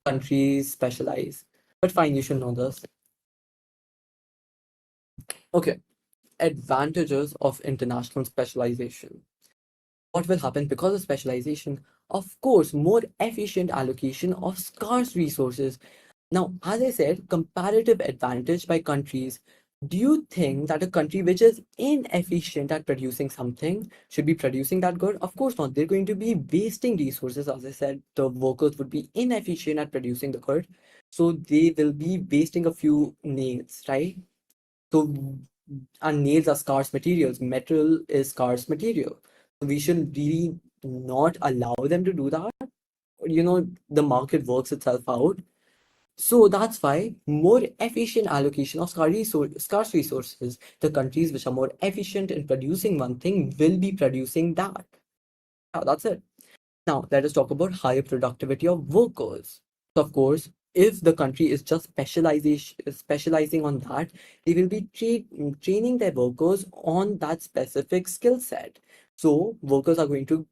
countries specialize. But fine, you should know this. Okay, advantages of international specialization. what will happen because of specialization? Of course, more efficient allocation of scarce resources. Now, as I said, comparative advantage by countries. Do you think that a country which is inefficient at producing something should be producing that good? Of course not. They're going to be wasting resources. As I said, the workers would be inefficient at producing the good. So they will be wasting a few nails, right? So, and nails are scarce materials. Metal is scarce material. So we should really not allow them to do that. The market works itself out. So that's why more efficient allocation of scarce resources. The countries which are more efficient in producing one thing will be producing that. Yeah, that's it. Now let us talk about higher productivity of workers. So of course, if the country is just specializing on that, they will be training their workers on that specific skill set. So workers are going to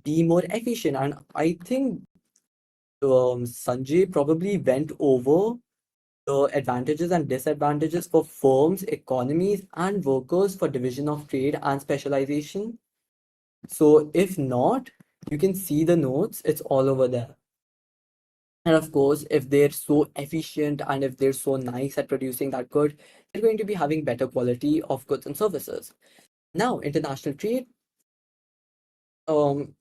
be more efficient, and I think Sanjay probably went over the advantages and disadvantages for firms, economies, and workers for division of trade and specialization. So if not, you can see the notes, it's all over there. And of course, if they're so efficient and if they're so nice at producing that good, they're going to be having better quality of goods and services. Now, international trade, um,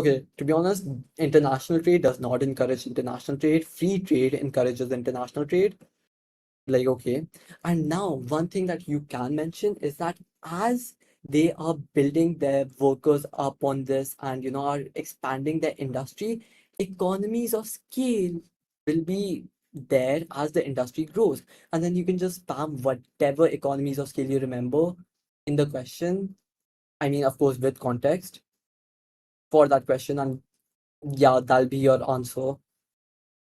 okay, to be honest, international trade does not encourage international trade. Free trade encourages international trade. Like, okay. And now, one thing that you can mention is that as they are building their workers up on this and, are expanding their industry, economies of scale will be there as the industry grows. And then you can just spam whatever economies of scale you remember in the question. I mean, of course, with context for that question. And yeah, that'll be your answer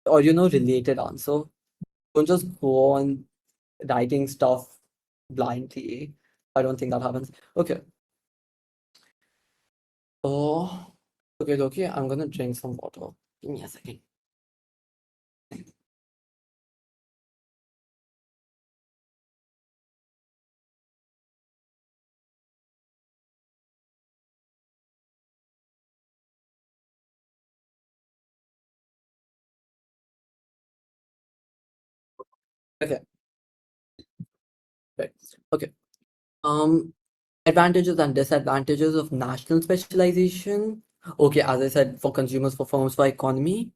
or, related answer. Don't just go on writing stuff blindly. I don't think that happens. Okay. Oh, okay. I'm gonna drink some water. Give me a second. Okay. Right. Okay. Um, Advantages and disadvantages of national specialization. Okay, as I said, for consumers, for firms, for economy.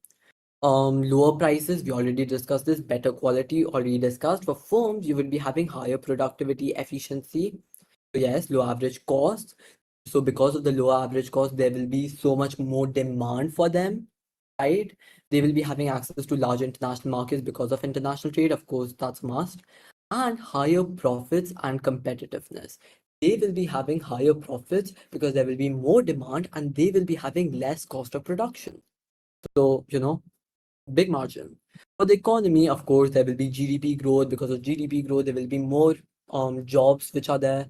Lower prices, we already discussed this. Better quality, already discussed. For firms, you will be having higher productivity, efficiency. So yes, low average cost. So because of the low average cost, there will be so much more demand for them, right? They will be having access to large international markets because of international trade. Of course, that's a must. And higher profits and competitiveness. They will be having higher profits because there will be more demand and they will be having less cost of production. So, big margin. For the economy, of course, there will be GDP growth. Because of GDP growth, there will be more jobs which are there,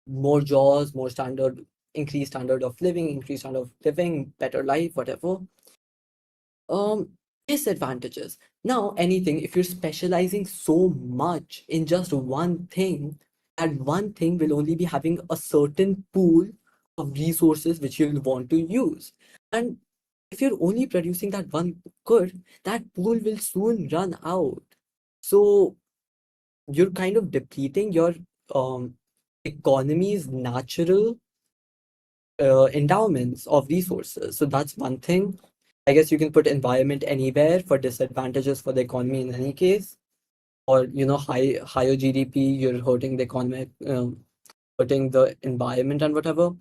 more jobs, more standard, increased standard of living, better life, whatever. Um, Disadvantages. Now, anything, if you're specializing so much in just one thing, that one thing will only be having a certain pool of resources which you'll want to use. And if you're only producing that one good, that pool will soon run out. So you're kind of depleting your um, economy's natural endowments of resources. So that's one thing. I guess you can put environment anywhere for disadvantages for the economy in any case, or higher GDP, you're hurting the economy, hurting the environment and whatever.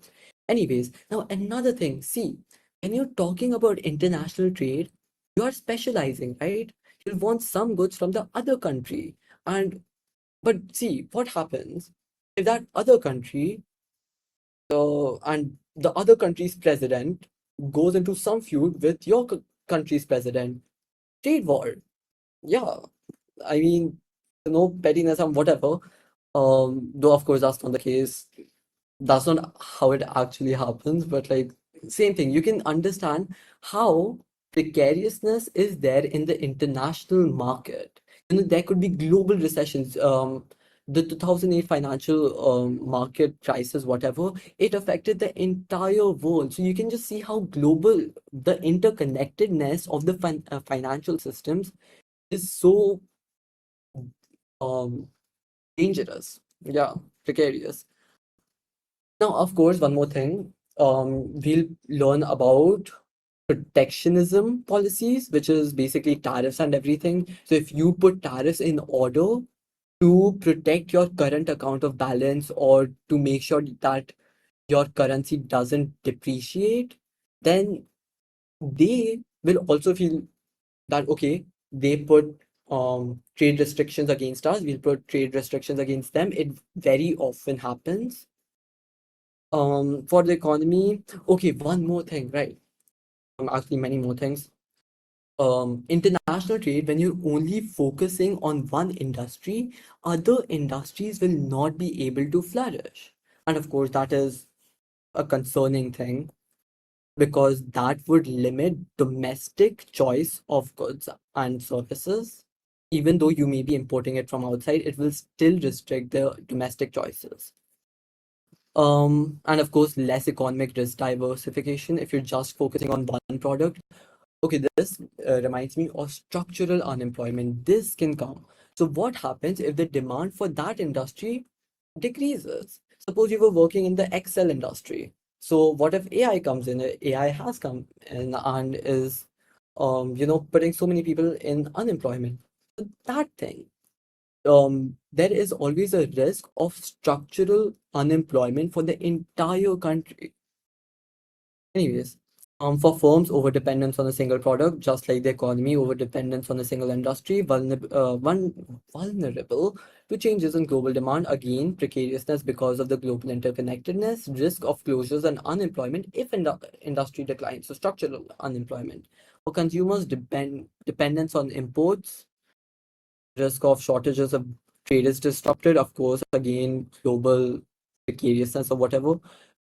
Anyways, now another thing, see, when you're talking about international trade, you are specializing, right? You'll want some goods from the other country. But see, what happens if that other country and the other country's president goes into some feud with your country's president? Trade war. Yeah, I mean, no pettiness and whatever. Though of course that's not the case. That's not how it actually happens, but like same thing. You can understand how precariousness is there in the international market. There could be global recessions. the 2008 financial market crisis, whatever, it affected the entire world. So you can just see how global the interconnectedness of the financial systems is so um, dangerous. Yeah, precarious. Now, of course, one more thing. We'll learn about protectionism policies, which is basically tariffs and everything. So if you put tariffs in order to protect your current account of balance or to make sure that your currency doesn't depreciate, then they will also feel that okay, they put trade restrictions against us, we'll put trade restrictions against them. It very often happens. For the economy, okay, one more thing, right? Actually, many more things. International trade, when you're only focusing on one industry, other industries will not be able to flourish. And of course, that is a concerning thing because that would limit domestic choice of goods and services. Even though you may be importing it from outside, it will still restrict the domestic choices. And of course, less economic risk diversification if you're just focusing on one product. Okay, this reminds me of structural unemployment. This can come. So what happens if the demand for that industry decreases? Suppose you were working in the Excel industry. So what if AI comes in? AI has come in and is, putting so many people in unemployment. So that thing, there is always a risk of structural unemployment for the entire country. Anyways, for firms, overdependence on a single product, just like the economy, overdependence on a single industry, vulnerable to changes in global demand. Again, precariousness because of the global interconnectedness, risk of closures and unemployment if industry declines. So structural unemployment. For consumers, dependence on imports, risk of shortages of trade is disrupted. Of course, again, global precariousness or whatever.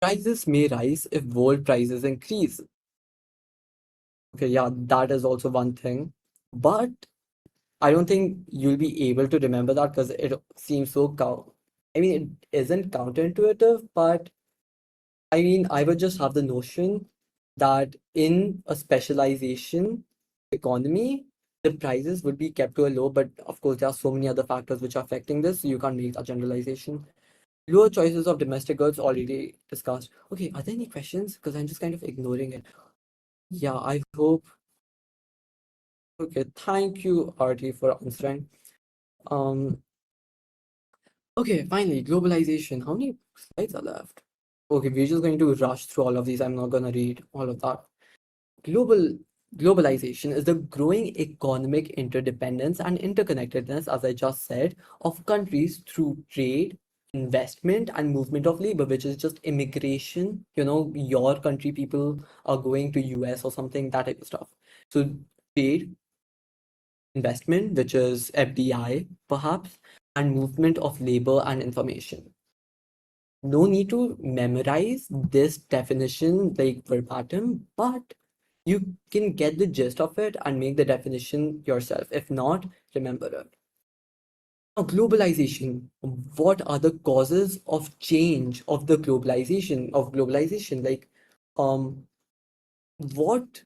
Prices may rise if world prices increase. Okay, yeah, that is also one thing. But I don't think you'll be able to remember that because it seems so I mean, it isn't counterintuitive, but I mean, I would just have the notion that in a specialization economy, the prices would be kept to a low, but of course, there are so many other factors which are affecting this, so you can't make that generalization. Lower choices of domestic goods already discussed. Okay, are there any questions? Because I'm just kind of ignoring it. Yeah, I hope. Okay, thank you, RT, for answering. Um, okay, finally, globalization. How many slides are left? Okay, we're just going to rush through all of these. I'm not gonna read all of that. Globalization is the growing economic interdependence and interconnectedness, as I just said, of countries through trade, investment, and movement of labor, which is just immigration. You know, your country people are going to US or something, that type of stuff. So trade, investment, which is FDI, perhaps, and movement of labor and information. No need to memorize this definition like verbatim, but you can get the gist of it and make the definition yourself. If not, remember it. Now, globalization. What are the causes of change of the globalization? Like, what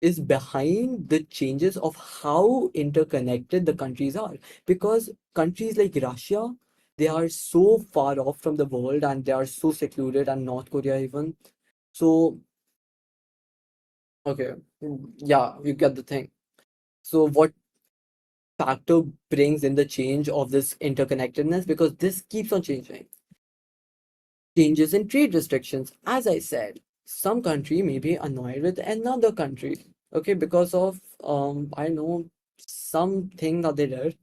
is behind the changes of how interconnected the countries are? Because countries like Russia, they are so far off from the world and they are so secluded, and North Korea even. So, okay, yeah, you get the thing. So, what factor brings in the change of this interconnectedness? Because this keeps on changing. Changes in trade restrictions. As I said, some country may be annoyed with another country, okay, because of I know something that they did.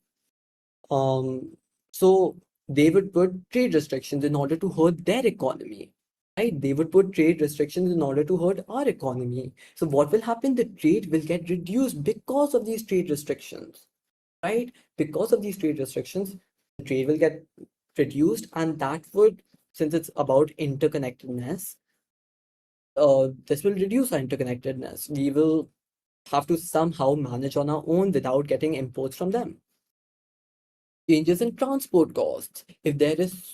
So they would put trade restrictions in order to hurt their economy, right? They would put trade restrictions in order to hurt our economy. So what will happen? The trade will get reduced because of these trade restrictions, right? Because of these trade restrictions, the trade will get reduced, and that would, since it's about interconnectedness, this will reduce our interconnectedness. We will have to somehow manage on our own without getting imports from them. Changes in transport costs. If there is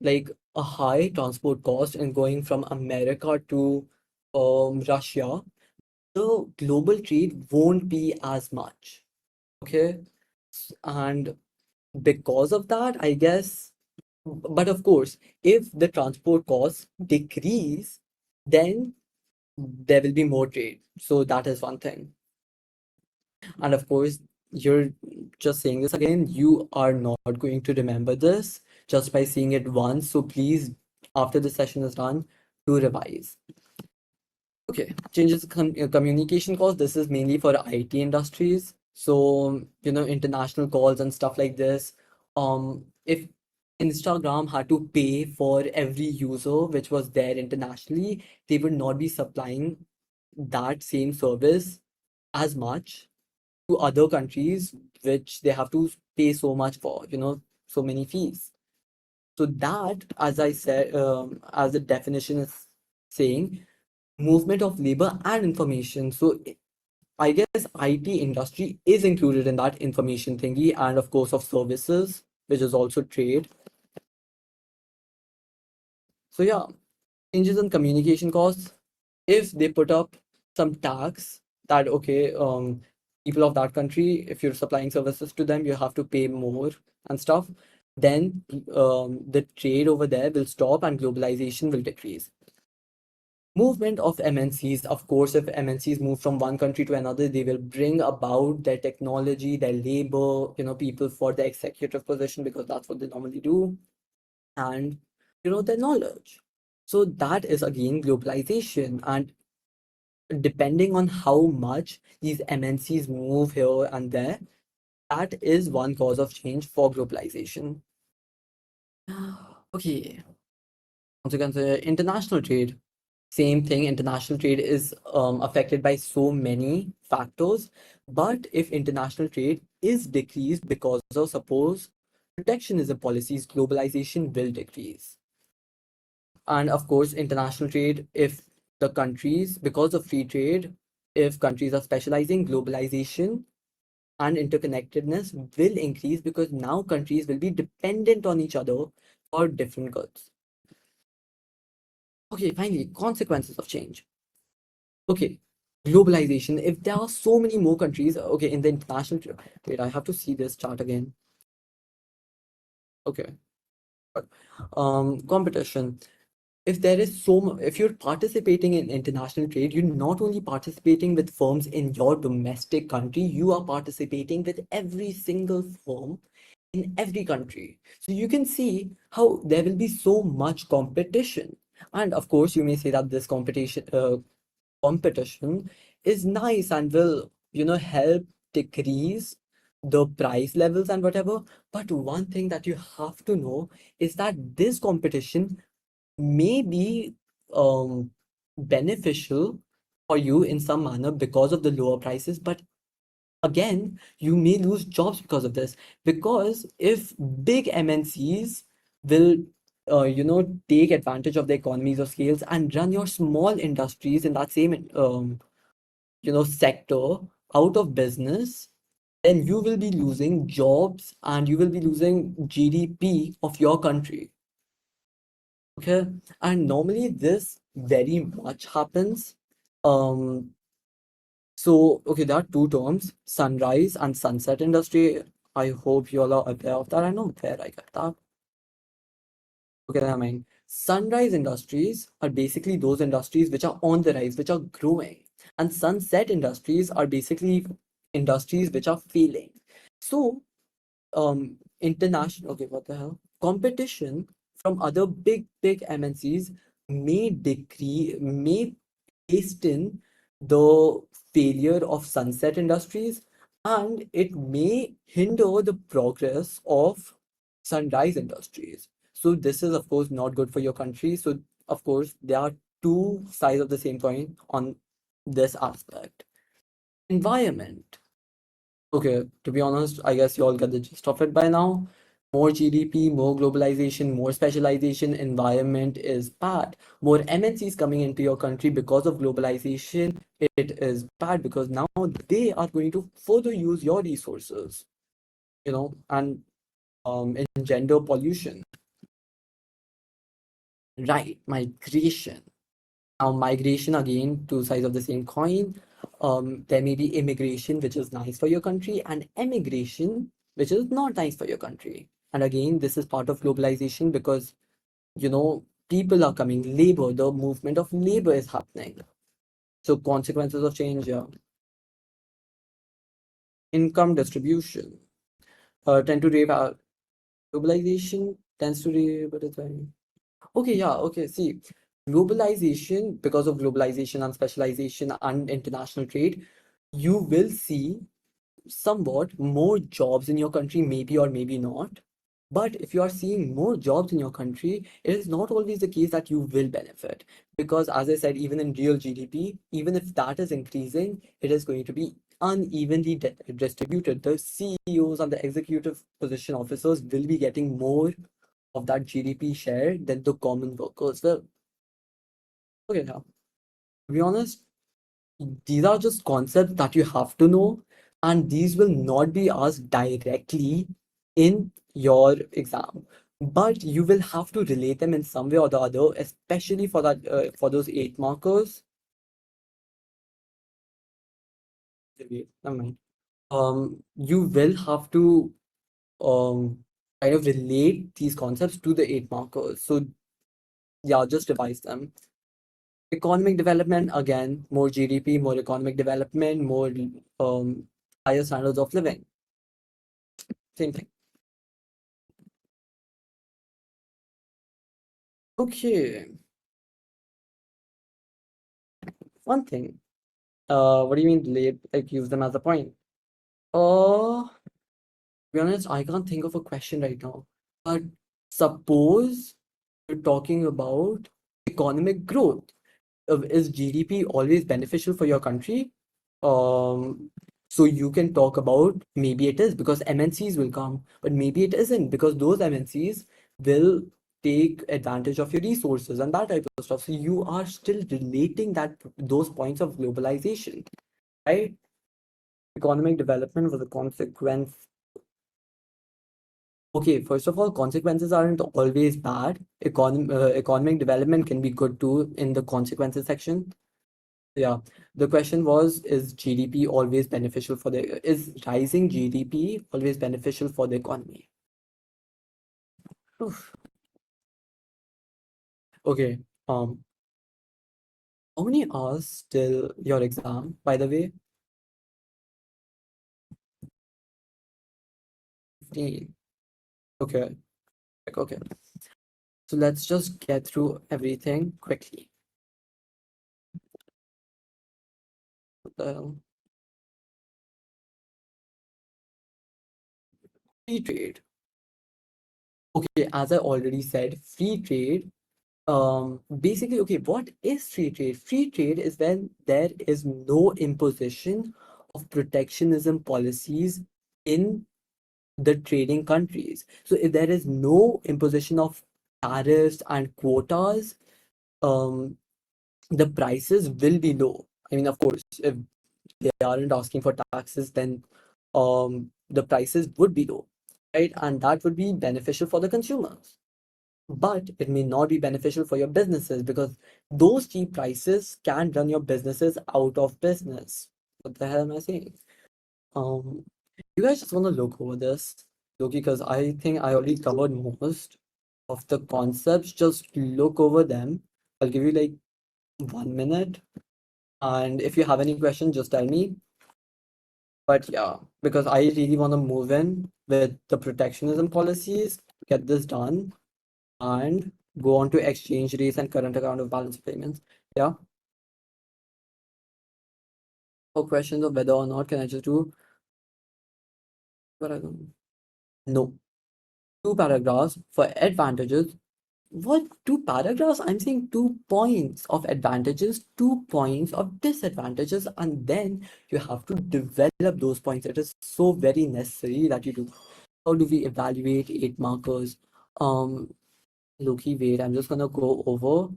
like a high transport cost in going from America to Russia, the global trade won't be as much. Okay. And because of that, I guess, but of course, if the transport costs decrease, then there will be more trade. So that is one thing. And of course, you're just saying this again, you are not going to remember this just by seeing it once. So please, after the session is done, do revise. Okay, changes communication costs. This is mainly for IT industries. So, international calls and stuff like this. If Instagram had to pay for every user which was there internationally, they would not be supplying that same service as much to other countries, which they have to pay so much for, so many fees. So that, as I said, as the definition is saying, movement of labor and information. So I guess IT industry is included in that information thingy, and of course of services, which is also trade. So yeah, changes in communication costs. If they put up some tax that okay, people of that country, if you're supplying services to them, you have to pay more and stuff, then the trade over there will stop and globalization will decrease. Movement of MNCs, of course, if MNCs move from one country to another, they will bring about their technology, their labor, people for the executive position because that's what they normally do, and their knowledge. So that is again globalization, and depending on how much these MNCs move here and there, that is one cause of change for globalization. Okay, once again, the international trade. Same thing, international trade is affected by so many factors. But if international trade is decreased because of, suppose, protectionism policies, globalization will decrease. And of course, international trade, if the countries, because of free trade, if countries are specializing, globalization and interconnectedness will increase because now countries will be dependent on each other for different goods. Okay, finally, consequences of change. Okay, globalization. If there are so many more countries, okay, in the international trade, wait, I have to see this chart again. Okay, competition. If there is if you're participating in international trade, you're not only participating with firms in your domestic country, you are participating with every single firm in every country. So you can see how there will be so much competition. And of course, you may say that this competition is nice and will, help decrease the price levels and whatever. But one thing that you have to know is that this competition may be beneficial for you in some manner because of the lower prices, but again, you may lose jobs because of this. Because if big MNCs will, take advantage of the economies of scales and run your small industries in that same, sector out of business, then you will be losing jobs and you will be losing GDP of your country. Okay, and normally this very much happens. Um, so okay, there are two terms, sunrise and sunset industry. I hope you all are aware of that. I know where I get that. Okay, I mean, sunrise industries are basically those industries which are on the rise, which are growing, and sunset industries are basically industries which are failing. So international, okay, what the hell, competition from other big MNCs may hasten the failure of sunset industries, and it may hinder the progress of sunrise industries. So this is of course not good for your country. So of course there are two sides of the same coin on this aspect. Environment. Okay, to be honest, I guess you all get the gist of it by now. More GDP, more globalization, more specialization, environment is bad. More MNCs coming into your country because of globalization, it is bad because now they are going to further use your resources, and engender pollution. Right, migration. Now, migration, again, two sides of the same coin. There may be immigration, which is nice for your country, and emigration, which is not nice for your country. And again, this is part of globalization because, people are coming, labor, the movement of labor is happening. So, consequences of change, yeah. Income distribution tend to rave out. Globalization tends to rave, but it's very. Okay, yeah, okay. See, globalization, because of globalization and specialization and international trade, you will see somewhat more jobs in your country, maybe or maybe not. But if you are seeing more jobs in your country, it is not always the case that you will benefit. Because as I said, even in real GDP, even if that is increasing, it is going to be unevenly distributed. The CEOs and the executive position officers will be getting more of that GDP share than the common workers will. Okay, now, to be honest, these are just concepts that you have to know, and these will not be asked directly in your exam, but you will have to relate them in some way or the other, especially for that for those 8 markers. Wait, never mind. You will have to kind of relate these concepts to the 8 markers. So yeah, just revise them. Economic development, again, more GDP, more economic development, more higher standards of living. Same thing. Okay. One thing. What do you mean delayed? Like use them as a point? To be honest, I can't think of a question right now. But suppose you're talking about economic growth. Is GDP always beneficial for your country? So you can talk about maybe it is because MNCs will come, but maybe it isn't because those MNCs will take advantage of your resources and that type of stuff. So you are still relating those points of globalization, right? Economic development was a consequence. Okay, first of all, consequences aren't always bad. Economic development can be good too in the consequences section. Yeah, the question was, is GDP always beneficial is rising GDP always beneficial for the economy? Oof. Okay, how many hours till your exam, by the way? 15. Okay, okay. So let's just get through everything quickly. What the hell? Free trade. Okay, as I already said, free trade basically, okay, what is free trade? Free trade is when there is no imposition of protectionism policies in the trading countries. So if there is no imposition of tariffs and quotas, um the prices will be low. I mean, of course, if they aren't asking for taxes, then the prices would be low, right? And that would be beneficial for the consumers. But it may not be beneficial for your businesses because those cheap prices can run your businesses out of business. What the hell am I saying? You guys just want to look over this, Loki, because I think I already covered most of the concepts. Just look over them. I'll give you like 1 minute, and if you have any questions, just tell me. But yeah, because I really want to move in with the protectionism policies, get this done, and go on to exchange rates and current account of balance payments. Yeah. For questions of whether or not can I just do, but I don't. No. 2 paragraphs for advantages. What 2 paragraphs? I'm saying 2 points of advantages, 2 points of disadvantages, and then you have to develop those points. It is so very necessary that you do. How do we evaluate 8 markers? Loki, wait, I'm just gonna go over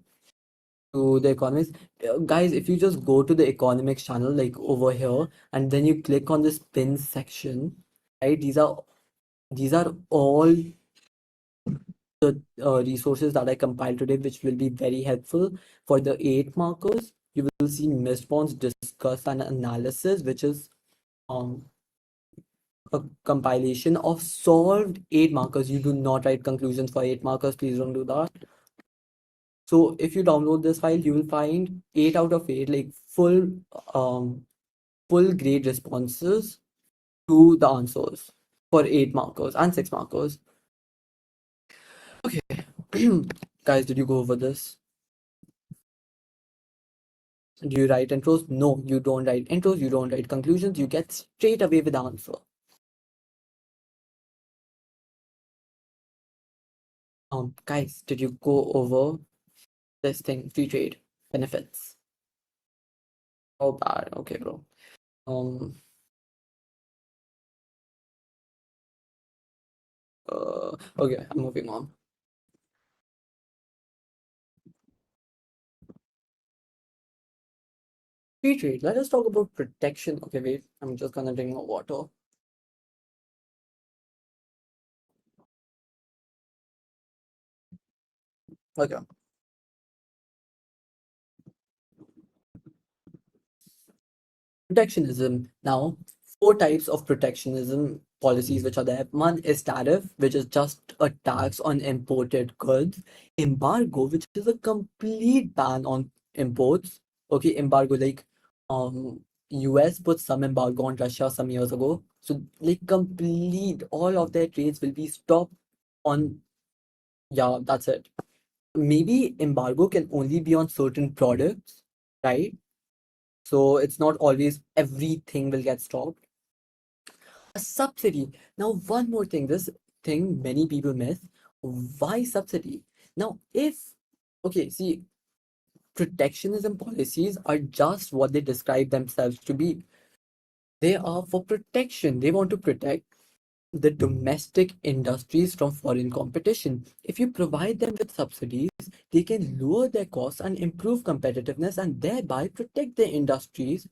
to the economics. Guys, if you just go to the economics channel, like over here, and then you click on this pin section, right? These are These are all the resources that I compiled today, which will be very helpful for the 8 markers. You will see response, discuss, and analysis, which is a compilation of solved 8 markers. You do not write conclusions for 8 markers. Please don't do that. So if you download this file, you will find 8 out of 8, like full grade responses to the answers for 8 markers and 6 markers. Okay, guys, did you go over this? Do you write intros? No, you don't write intros. You don't write conclusions. You get straight away with the answer. Guys, did you go over this thing, free trade benefits? Oh, bad. Okay, bro. Okay, I'm moving on. Free trade. Let us talk about protection. Okay, wait. I'm just gonna drink more water. Okay. Protectionism. Now, 4 types of protectionism policies which are there. One is tariff, which is just a tax on imported goods. Embargo, which is a complete ban on imports. Okay, embargo, like US put some embargo on Russia some years ago. So like complete all of their trades will be stopped on, yeah, that's it. Maybe embargo can only be on certain products, right? So it's not always everything will get stopped. A subsidy. Now, one more thing, this thing many people miss. Why subsidy? Now, okay, see, protectionism policies are just what they describe themselves to be. They are for protection. They want to protect the domestic industries from foreign competition. If you provide them with subsidies, they can lower their costs and improve competitiveness and thereby protect their industries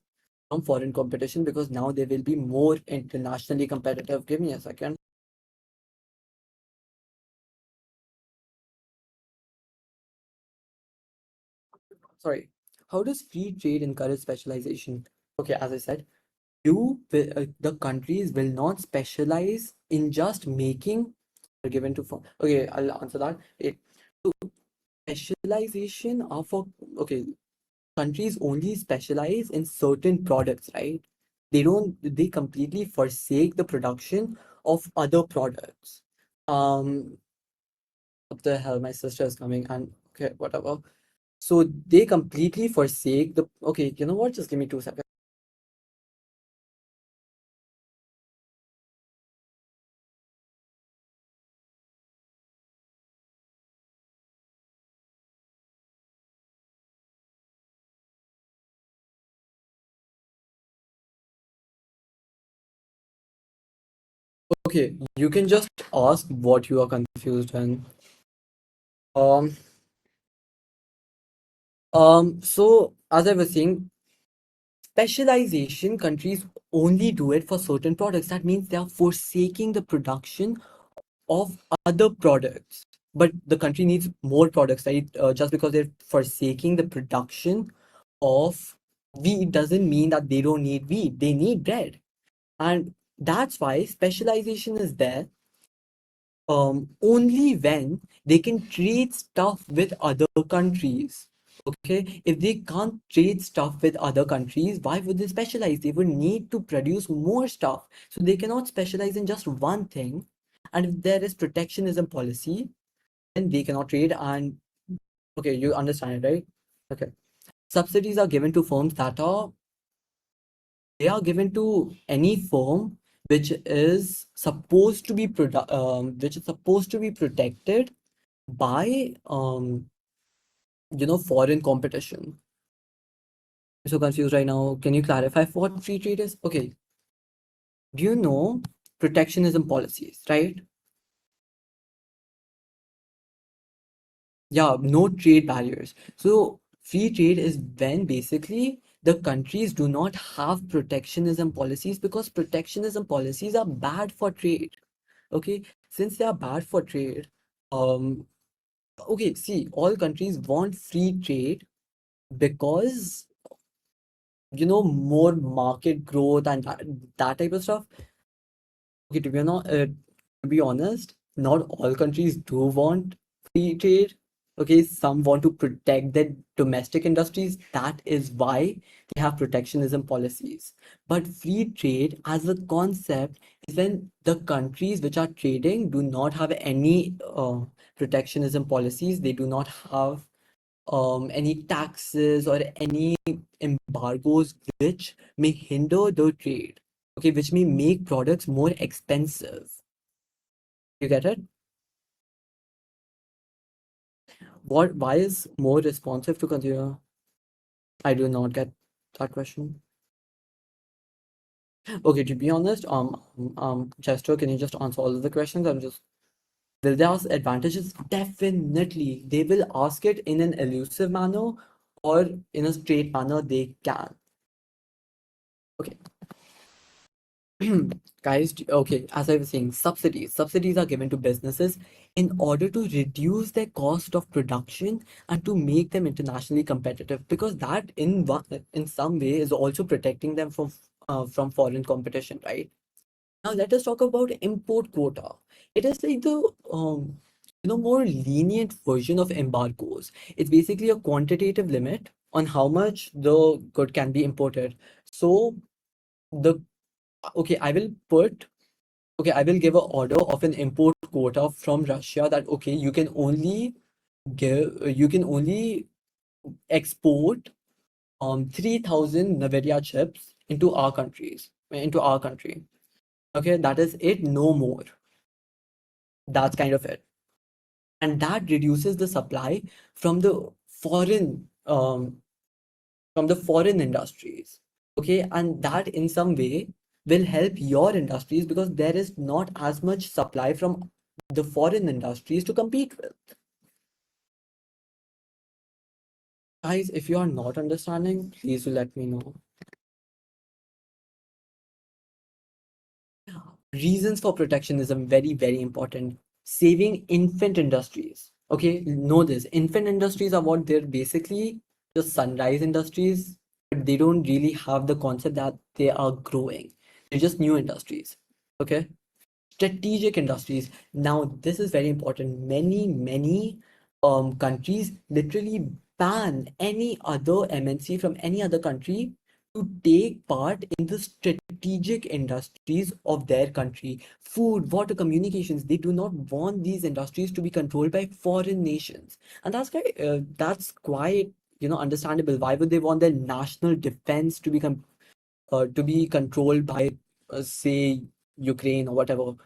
from foreign competition, because now they will be more internationally competitive. Give me a second. Sorry. How does free trade encourage specialization? Okay, as I said, the countries will not specialize in just making given to form. Okay, I'll answer that. So specialization are for, okay, countries only specialize in certain products, right? They completely forsake the production of other products. What the hell, my sister is coming, and okay, whatever. So they completely forsake the, okay, you know what? Just give me 2 seconds. Okay, you can just ask what you are confused in. Um, so as I was saying, specialization, countries only do it for certain products. That means they are forsaking the production of other products. But the country needs more products, right? Just because they're forsaking the production of wheat doesn't mean that they don't need wheat. They need bread. And that's why specialization is there only when they can trade stuff with other countries. Okay, if they can't trade stuff with other countries, why would they specialize? They would need to produce more stuff. So they cannot specialize in just one thing. And if there is protectionism policy, then they cannot trade. And okay, you understand it, right? Okay. Subsidies are given to firms that they are given to any firm which is supposed to be protected by foreign competition. I'm so confused right now. Can you clarify what free trade is? Okay. Do you know protectionism policies, right? Yeah, no trade barriers. So free trade is when basically the countries do not have protectionism policies, because protectionism policies are bad for trade. Okay, since they are bad for trade, okay, see, all countries want free trade because more market growth and that type of stuff. Okay, to be honest, not all countries do want free trade. Okay, some want to protect their domestic industries. That is why they have protectionism policies. But free trade as a concept is when the countries which are trading do not have any protectionism policies. They do not have any taxes or any embargoes which may hinder the trade, okay, which may make products more expensive. You get it? Why is more responsive to consumer? I do not get that question. Okay, to be honest, Jester, can you just answer all of the questions? Will they ask advantages? Definitely. They will ask it in an elusive manner or in a straight manner they can. Okay. Guys, okay, as I was saying, subsidies are given to businesses in order to reduce their cost of production and to make them internationally competitive, because that in some way is also protecting them from foreign competition, right? Now let us talk about import quota. It is like the more lenient version of embargoes. It's basically a quantitative limit on how much the good can be imported. So the okay, I will give an order of an import quota from Russia that okay, you can only export 3,000 Nvidia chips into our country. Okay, that is it, no more. That's kind of it. And that reduces the supply from the foreign industries. Okay, and that in some way will help your industries because there is not as much supply from the foreign industries to compete with. Guys, if you are not understanding, please do let me know. Reasons for protectionism, very, very important. Saving infant industries. Okay, know this. Infant industries are what they're basically just sunrise industries, but they don't really have the concept that they are growing. They're just new industries. Okay. Strategic industries. Now, this is very important. Many countries literally ban any other MNC from any other country to take part in the strategic industries of their country. Food, water, communications, they do not want these industries to be controlled by foreign nations. And that's quite understandable. Why would they want their national defense to be controlled by say Ukraine or whatever?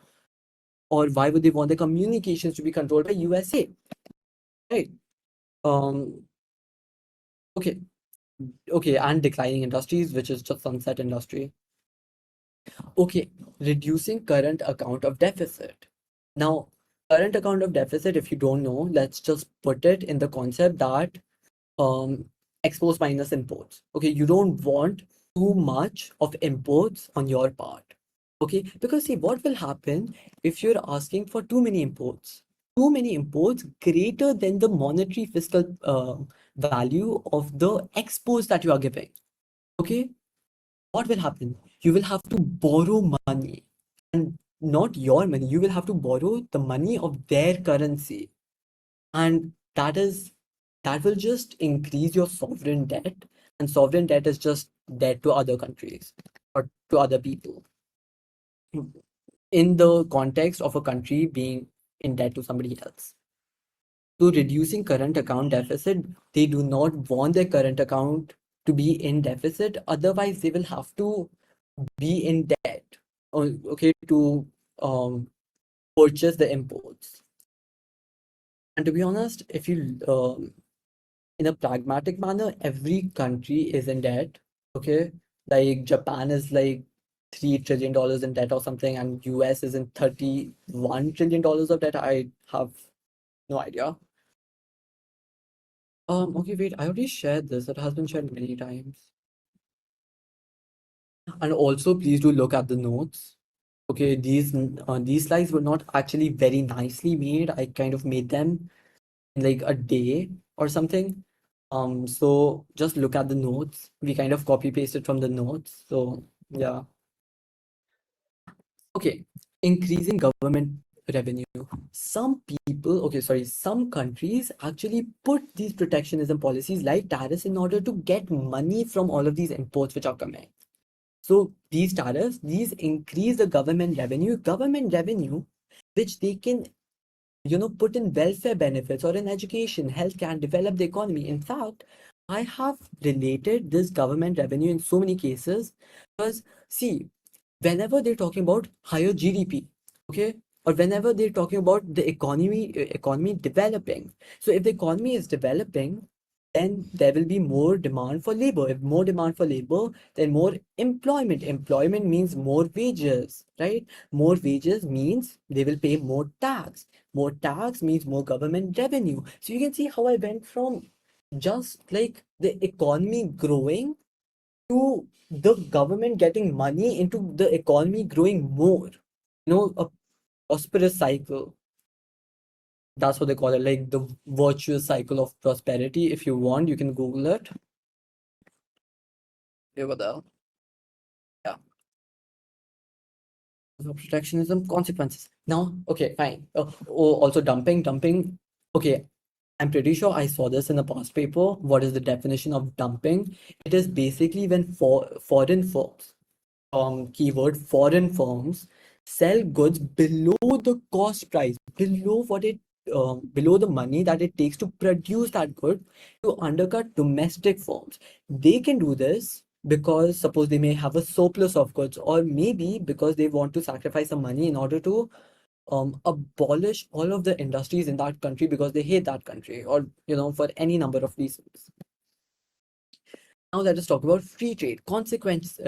Or why would they want their communications to be controlled by USA? Right. Um, okay. Okay, and declining industries, which is just sunset industry. Okay, reducing current account of deficit. Now, current account of deficit, if you don't know, let's just put it in the concept that exports minus imports. Okay, you don't want too much of imports on your part. Okay, because see, what will happen if you're asking for too many imports? Too many imports greater than the monetary fiscal value of the exports that you are giving. Okay, what will happen? You will have to borrow money, and not your money. You will have to borrow the money of their currency, and that will just increase your sovereign debt, and sovereign debt is just debt to other countries or to other people in the context of a country being in debt to somebody else. So reducing current account deficit, they do not want their current account to be in deficit, otherwise they will have to be in debt, okay, to purchase the imports. And to be honest, if you in a pragmatic manner, every country is in debt. Okay, like Japan is like $3 trillion in debt or something, and US is in $31 trillion of debt. I have no idea. Okay, wait, I already shared this. It has been shared many times. And also, please do look at the notes. Okay, these slides were not actually very nicely made. I kind of made them in like a day or something. So just look at the notes. We kind of copy pasted from the notes. So yeah. Okay, increasing government revenue. Some people, okay, sorry, some countries actually put these protectionism policies like tariffs in order to get money from all of these imports which are coming. So these tariffs, these increase the government revenue, which they can, put in welfare benefits or in education, healthcare, and develop the economy. In fact, I have related this government revenue in so many cases because see, whenever they're talking about higher GDP, okay, or whenever they're talking about the economy developing. So if the economy is developing, then there will be more demand for labor. If more demand for labor, then more employment. Employment means more wages, right? More wages means they will pay more tax. More tax means more government revenue. So you can see how I went from just like the economy growing to the government getting money into the economy growing more. A prosperous cycle. That's what they call it, like the virtuous cycle of prosperity. If you want, you can Google it. Over there. Yeah. So protectionism consequences. Now, okay, fine. Also dumping. Okay, I'm pretty sure I saw this in a past paper. What is the definition of dumping? It is basically when foreign firms, keyword foreign firms, sell goods below the cost price, below the money that it takes to produce that good, to undercut domestic firms. They can do this because suppose they may have a surplus of goods, or maybe because they want to sacrifice some money in order to abolish all of the industries in that country because they hate that country, or for any number of reasons. Now let us talk about free trade consequences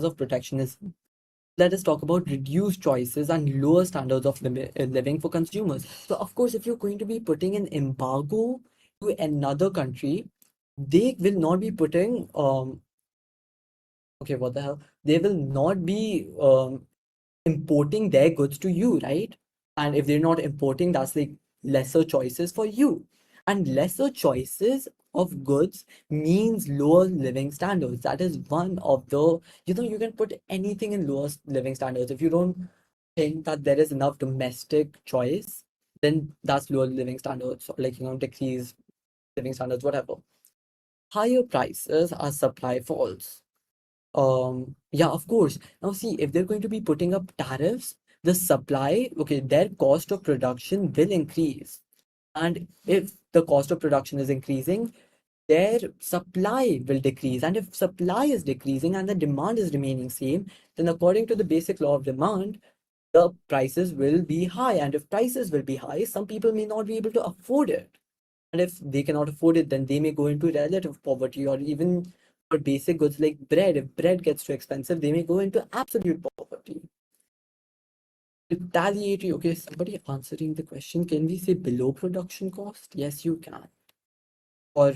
of protectionism. Let us talk about reduced choices and lower standards of living for consumers. So of course, if you're going to be putting an embargo to another country, they will not be putting okay, what the hell, they will not be importing their goods to you, right? And if they're not importing, that's like lesser choices for you. And lesser choices of goods means lower living standards. That is one of the, you can put anything in lower living standards. If you don't think that there is enough domestic choice, then that's lower living standards, or like, decrease living standards, whatever. Higher prices as supply falls. Yeah, of course. Now see, if they're going to be putting up tariffs, the supply, okay, their cost of production will increase. And if the cost of production is increasing, their supply will decrease. And if supply is decreasing and the demand is remaining same, then according to the basic law of demand, the prices will be high. And if prices will be high, some people may not be able to afford it. And if they cannot afford it, then they may go into relative poverty, or even for basic goods like bread. If bread gets too expensive, they may go into absolute poverty. Retaliatory, okay, somebody answering the question, can we say below production cost? Yes, you can. Or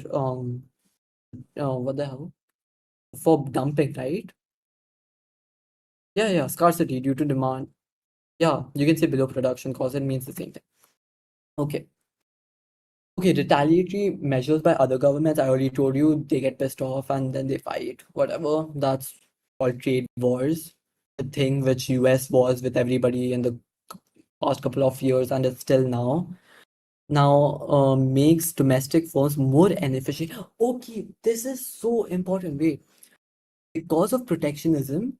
what the hell? For dumping, right? Yeah, scarcity due to demand. Yeah, you can say below production cost, it means the same thing. Okay. Okay, retaliatory measures by other governments. I already told you they get pissed off and then they fight. Whatever. That's called trade wars. The thing which US was with everybody in the past couple of years and it's still now. Now makes domestic firms more inefficient. Okay, this is so important. Wait, because of protectionism,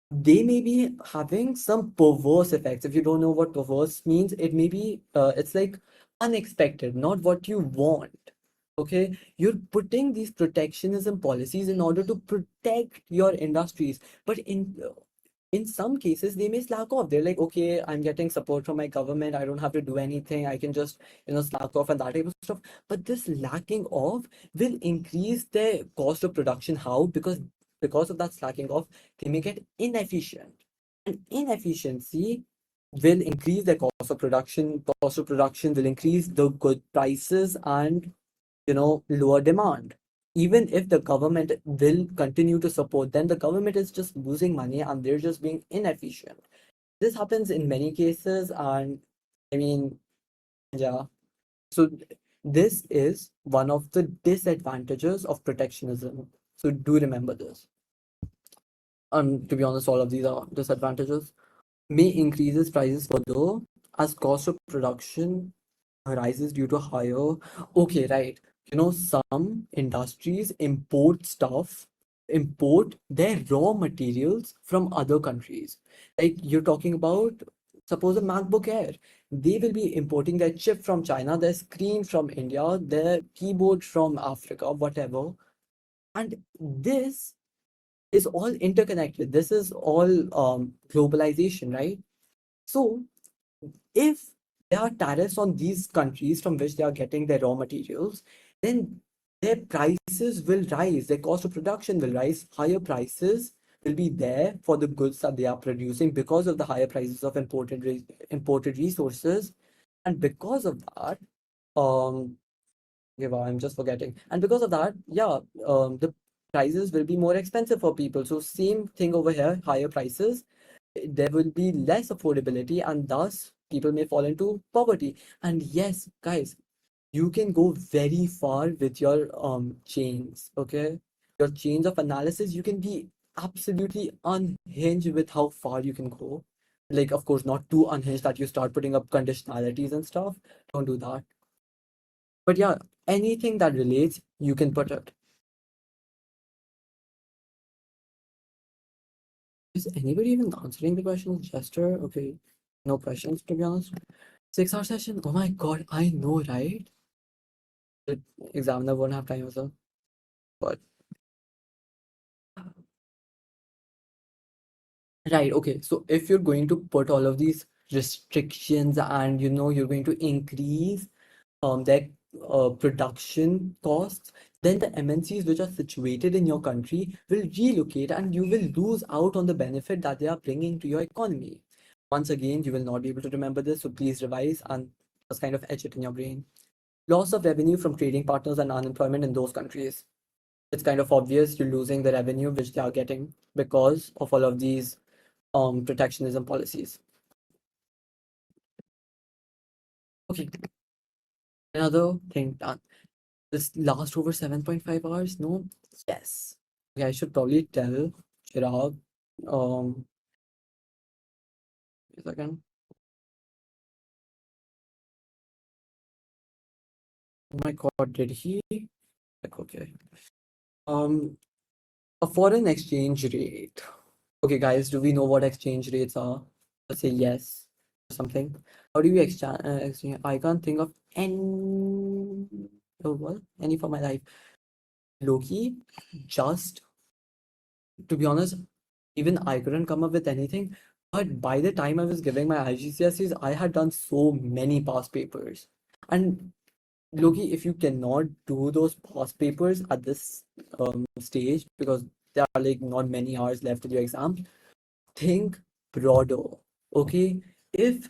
they may be having some perverse effects. If you don't know what perverse means, it may be it's like unexpected, not what you want. Okay, you're putting these protectionism policies in order to protect your industries, but in some cases they may slack off. They're like, okay, I'm getting support from my government, I don't have to do anything, I can just slack off and that type of stuff. But this lacking off will increase their cost of production. How? Because of that slacking off, they may get inefficient, and inefficiency will increase their cost of production. Cost of production will increase the good prices and lower demand. Even if the government will continue to support, then the government is just losing money and they're just being inefficient. This happens in many cases, and I mean, yeah. So this is one of the disadvantages of protectionism. So do remember this. And to be honest, all of these are disadvantages. May increases prices further as cost of production rises due to higher. Okay, right. Some industries import their raw materials from other countries. Like you're talking about, suppose a MacBook Air. They will be importing their chip from China, their screen from India, their keyboard from Africa, whatever. And this is all interconnected. This is all globalization, right? So if there are tariffs on these countries from which they are getting their raw materials, then their prices will rise, their cost of production will rise, higher prices will be there for the goods that they are producing because of the higher prices of imported resources. And because of that, um, okay, wow, I'm just forgetting. And because of that, yeah, the prices will be more expensive for people. So same thing over here, higher prices, there will be less affordability, and thus people may fall into poverty. And yes, guys, you can go very far with your chains, okay? Your chains of analysis, you can be absolutely unhinged with how far you can go. Like, of course, not too unhinged that you start putting up conditionalities and stuff. Don't do that. But yeah, anything that relates, you can put it. Is anybody even answering the questions? Jester? Okay, no questions to be honest. 6 hour session? Oh my god, I know, right? The examiner won't have time also. But right, okay. So if you're going to put all of these restrictions and you're going to increase their production costs, then the MNCs which are situated in your country will relocate and you will lose out on the benefit that they are bringing to your economy. Once again, you will not be able to remember this, so please revise and just kind of etch it in your brain. Loss of revenue from trading partners and unemployment in those countries. It's kind of obvious you're losing the revenue which they are getting because of all of these protectionism policies. Okay, another thing done. This last over 7.5 hours? No? Yes. Okay, I should probably tell Chirag. A second. Oh my god, did he? Like, okay. A foreign exchange rate. Okay, guys, do we know what exchange rates are? Let's say yes or something. How do you exchange? I can't think of any. Oh, what? Any for my life. Loki, just to be honest, even I couldn't come up with anything. But by the time I was giving my IGCSEs, I had done so many past papers. And Loki, if you cannot do those past papers at this stage, because there are like not many hours left in your exam, think broader. Okay. If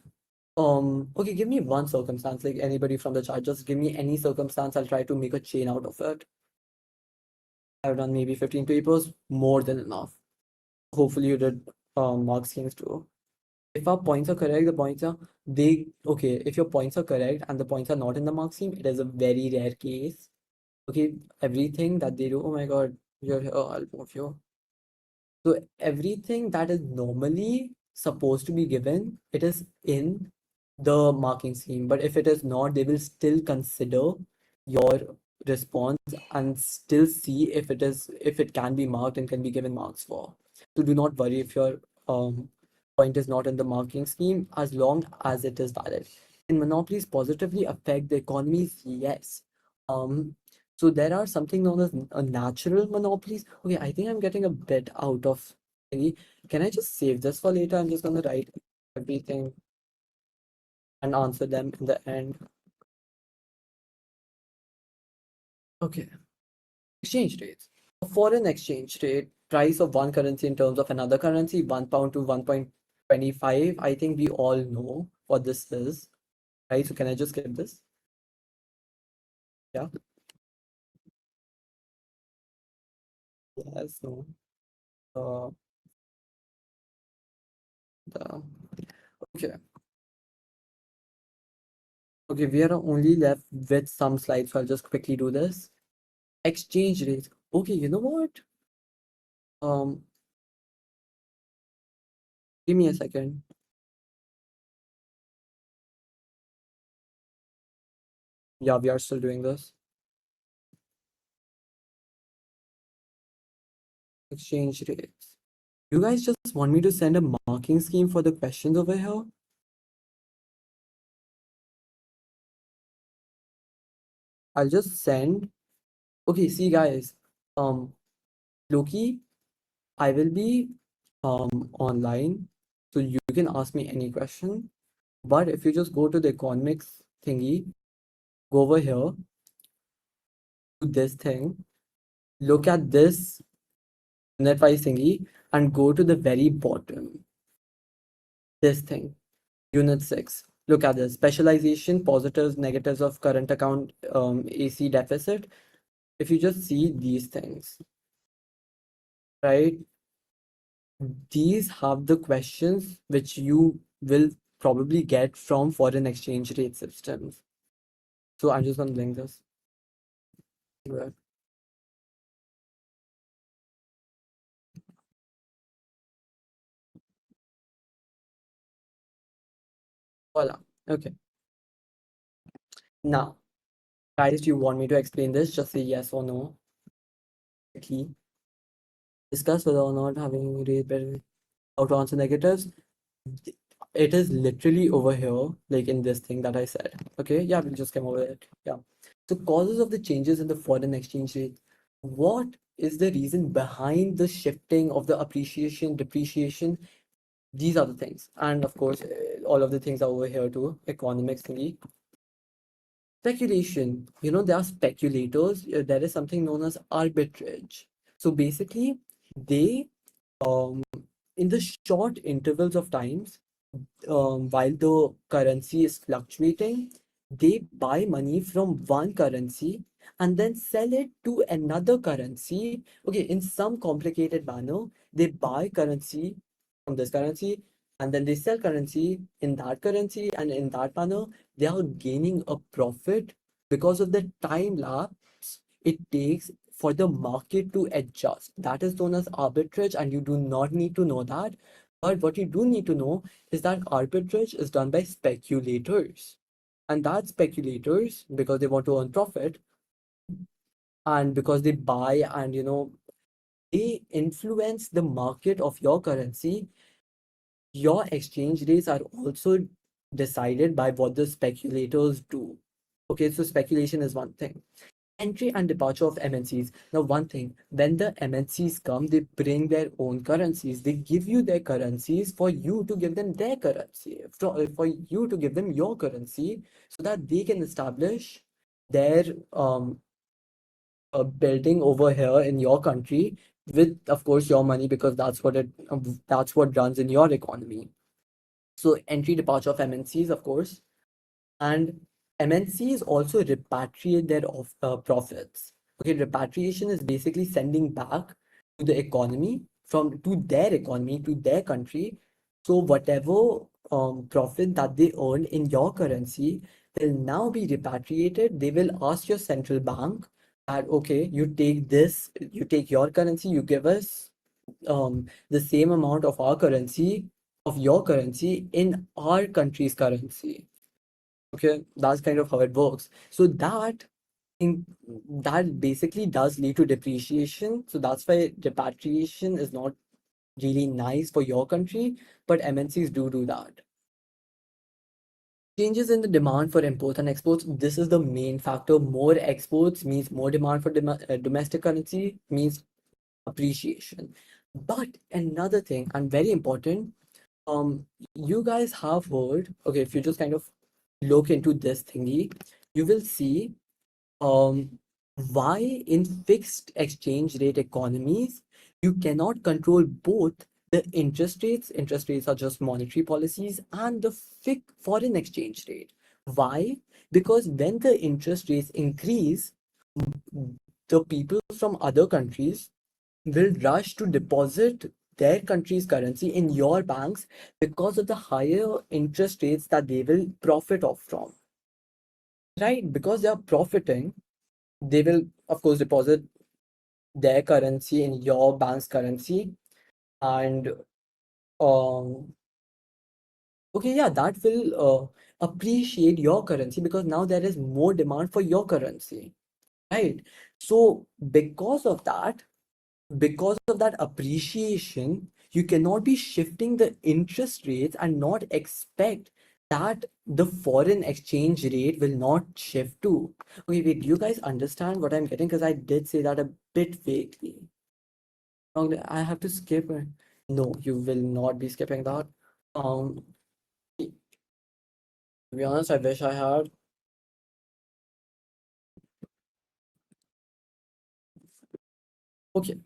okay, give me one circumstance, like anybody from the chat, just give me any circumstance, I'll try to make a chain out of it. I've done maybe 15 papers, more than enough. Hopefully you did mark schemes too. If our points are correct, the points are okay. If your points are correct and the points are not in the mark scheme, it is a very rare case. Okay, everything that they do. Oh my god, you're here. I'll move you. So everything that is normally supposed to be given, it is in the marking scheme. But if it is not, they will still consider your response and still see if it can be marked and can be given marks for. So do not worry if your point is not in the marking scheme as long as it is valid. Can monopolies positively affect the economies? Yes. Um, so there are something known as natural monopolies. Okay, I think I'm getting a bit out of thingy. Can I just save this for later? I'm just gonna write everything and answer them in the end. Okay. Exchange rates. A foreign exchange rate, price of one currency in terms of another currency, £1 to 1.25. I think we all know what this is, right? So can I just skip this? Yeah. Yes, no. Uh, there. Okay. Okay, we are only left with some slides, so I'll just quickly do this. Exchange rates. Okay, you know what? Give me a second. Yeah, we are still doing this. Exchange rates. You guys just want me to send a marking scheme for the questions over here? I'll just send. Okay, see guys. Loki, I will be online, so you can ask me any question. But if you just go to the economics thingy, go over here to this thing, look at this unit wise thingy, and go to the very bottom. This thing, unit 6. Look at this specialization, positives, negatives of current account, AC deficit. If you just see these things, right? These have the questions which you will probably get from foreign exchange rate systems. So I'm just gonna link this. Right. Voila. Okay. Now, guys, do you want me to explain this? Just say yes or no. Quickly discuss whether or not having rate better how to answer negatives. It is literally over here, like in this thing that I said. Okay, yeah, we'll just come over it. Yeah. So causes of the changes in the foreign exchange rate. What is the reason behind the shifting of the appreciation, depreciation? These are the things. And of course, all of the things are over here too, economics thingy. Speculation, there are speculators. There is something known as arbitrage. So basically, they, in the short intervals of times, while the currency is fluctuating, they buy money from one currency and then sell it to another currency. Okay, in some complicated manner, they buy currency from this currency and then they sell currency in that currency, and in that manner, they are gaining a profit because of the time lapse it takes for the market to adjust. That is known as arbitrage, and you do not need to know that. But what you do need to know is that arbitrage is done by speculators. And that speculators, because they want to earn profit and because they buy and they influence the market of your currency, your exchange rates are also decided by what the speculators do. Okay, so speculation is one thing. Entry and departure of MNCs. Now, one thing, when the MNCs come, they bring their own currencies. They give you their currencies for you to give them their currency, for you to give them your currency so that they can establish their building over here in your country with, of course, your money, because that's what runs in your economy. So entry departure of MNCs, of course, and MNCs also repatriate their profits. Okay, repatriation is basically sending back to the economy to their economy, to their country. So whatever profit that they earn in your currency will now be repatriated. They will ask your central bank that, okay, you take this, you take your currency, you give us the same amount of our currency, of your currency in our country's currency. Okay, that's kind of how it works. So that basically does lead to depreciation. So that's why repatriation is not really nice for your country, but MNCs do that. Changes in the demand for imports and exports. This is the main factor. More exports means more demand for domestic currency, means appreciation. But another thing, and very important, you guys have heard, okay, if you just kind of look into this thingy, you will see why in fixed exchange rate economies you cannot control both the interest rates are just monetary policies, and the foreign exchange rate. Why? Because when the interest rates increase, the people from other countries will rush to deposit their country's currency in your banks because of the higher interest rates that they will profit off from. Right? Because they are profiting, they will, of course, deposit their currency in your bank's currency. And okay, yeah, that will appreciate your currency because now there is more demand for your currency. Right? So because of that appreciation, you cannot be shifting the interest rates and not expect that the foreign exchange rate will not shift too. Okay, wait, do you guys understand what I'm getting? Because I did say that a bit vaguely. I have to skip. No, you will not be skipping that. To be honest, I wish I had. Okay,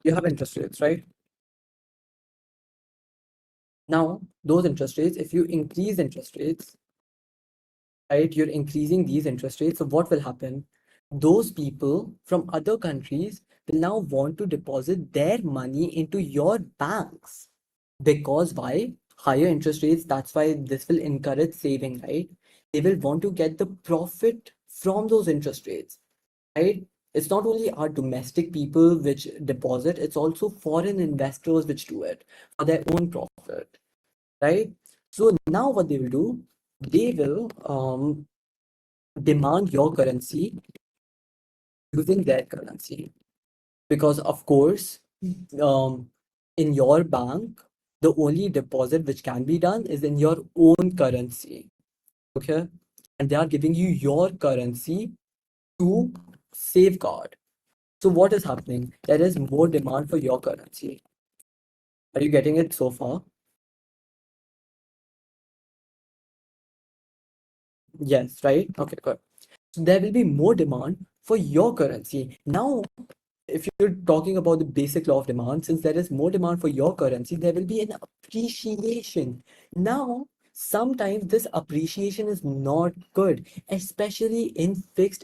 you have interest rates, right? Now, those interest rates, if you increase interest rates, right, you're increasing these interest rates. So what will happen? Those people from other countries will now want to deposit their money into your banks. Because why? Higher interest rates, that's why this will encourage saving, right? They will want to get the profit from those interest rates, right? It's not only our domestic people which deposit, it's also foreign investors which do it for their own profit, right? So now what they will do, they will demand your currency using their currency. Because of course, in your bank, the only deposit which can be done is in your own currency. Okay. And they are giving you your currency to safeguard. So what is happening? There is more demand for your currency. Are you getting it so far? Yes, right? Okay, good. So there will be more demand for your currency. Now, if you're talking about the basic law of demand, since there is more demand for your currency, there will be an appreciation. Now, sometimes this appreciation is not good, especially in fixed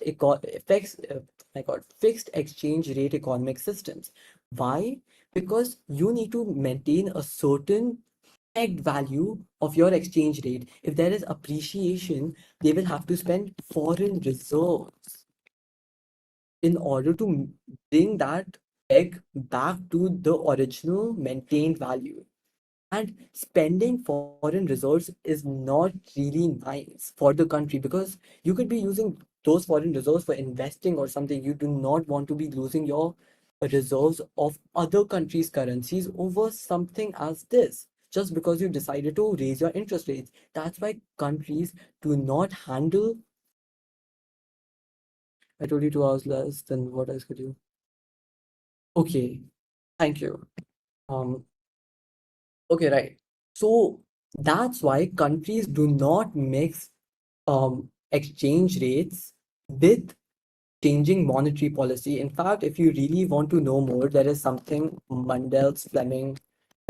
exchange rate economic systems. Why? Because you need to maintain a certain pegged value of your exchange rate. If there is appreciation, they will have to spend foreign reserves in order to bring that peg back to the original maintained value. And spending foreign reserves is not really nice for the country because you could be using those foreign reserves for investing or something. You do not want to be losing your reserves of other countries' currencies over something as this, just because you decided to raise your interest rates. That's why countries do not handle. I told you 2 hours less than what I scheduled. Okay, thank you. Um, okay, right. So that's why countries do not mix exchange rates with changing monetary policy. In fact, if you really want to know more, there is something Mandel's Fleming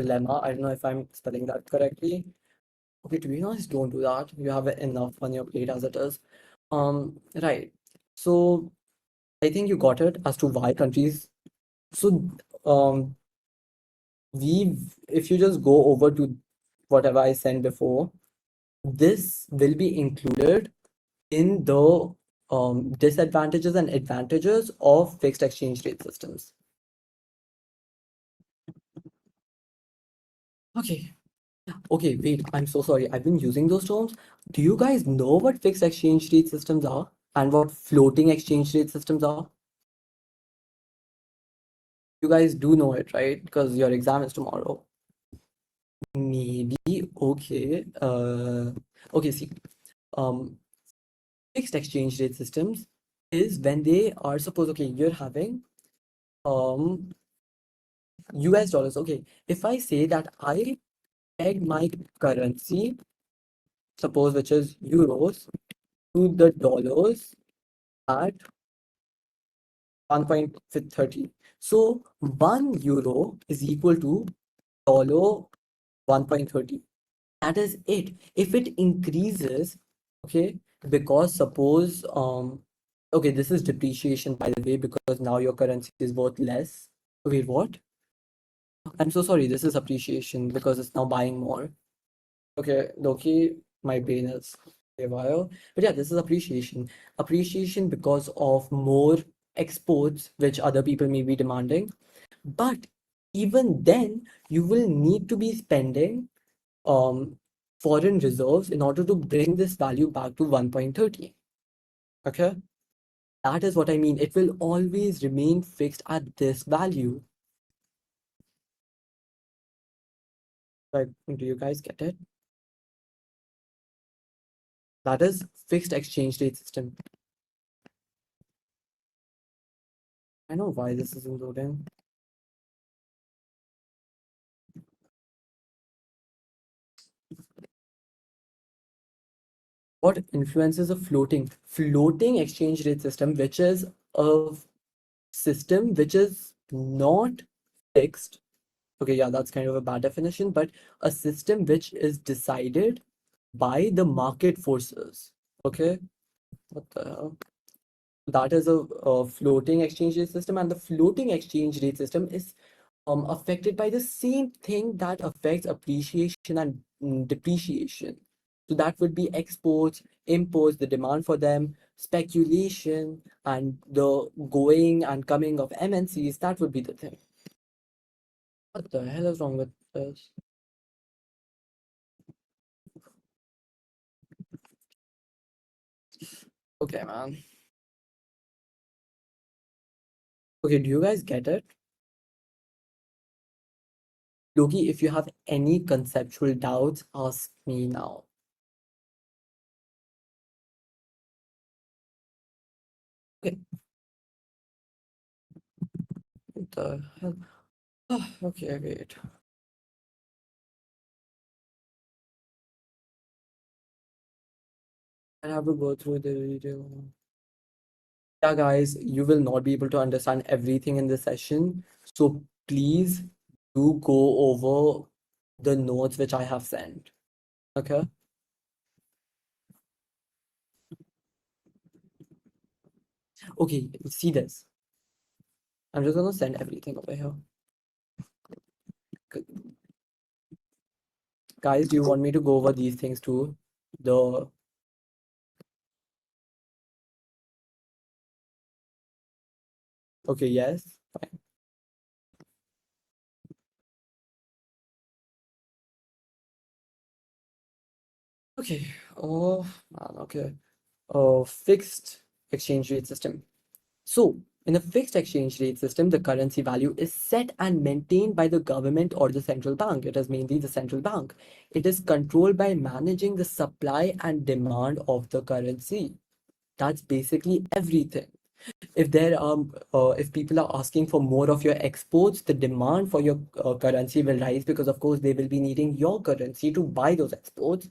dilemma. I don't know if I'm spelling that correctly. Okay, to be honest, don't do that. You have enough on your plate as it is. Right. So I think you got it as to why countries. So if you just go over to whatever I sent before, this will be included in the disadvantages and advantages of fixed exchange rate systems. Okay. Okay, wait, I'm so sorry. I've been using those terms. Do you guys know what fixed exchange rate systems are and what floating exchange rate systems are? You guys do know it, right? Because your exam is tomorrow. Maybe. Okay. Okay, see. Fixed exchange rate systems is when they are suppose, okay, you're having US dollars. Okay, if I say that I peg my currency, suppose which is euros, to the dollars at 1.30. So 1 euro is equal to dollar 1.30. That is it. If it increases, okay, because suppose Okay, this is depreciation, by the way, because now your currency is worth less. Wait, what? I'm so sorry. This is appreciation because it's now buying more. Okay, Loki, my brain is a while. But yeah, this is appreciation. Appreciation because of more exports, which other people may be demanding. But even then, you will need to be spending foreign reserves in order to bring this value back to 1.30. Okay? That is what I mean. It will always remain fixed at this value. Like, do you guys get it? That is fixed exchange rate system. I know why this isn't loading. What influences a floating exchange rate system, which is a system which is not fixed. Okay, yeah, that's kind of a bad definition, but a system which is decided by the market forces. Okay, what the hell? That is a floating exchange rate system, and the floating exchange rate system is affected by the same thing that affects appreciation and depreciation. So that would be exports, imports, the demand for them, speculation, and the going and coming of MNCs. That would be the thing. What the hell is wrong with this? Okay, man. Okay, do you guys get it? Loki, if you have any conceptual doubts, ask me now. Okay. What the hell? Okay, wait. I have to go through the video. Yeah, guys, you will not be able to understand everything in the session. So please do go over the notes which I have sent. Okay. Okay, see this. I'm just gonna send everything over here. Guys, do you want me to go over these things too? The okay, yes, fine. Okay. Oh man, okay. Fixed exchange rate system. So, in a fixed exchange rate system, the currency value is set and maintained by the government or the central bank. It is mainly the central bank. It is controlled by managing the supply and demand of the currency. That's basically everything. If if people are asking for more of your exports, the demand for your currency will rise because, of course, they will be needing your currency to buy those exports,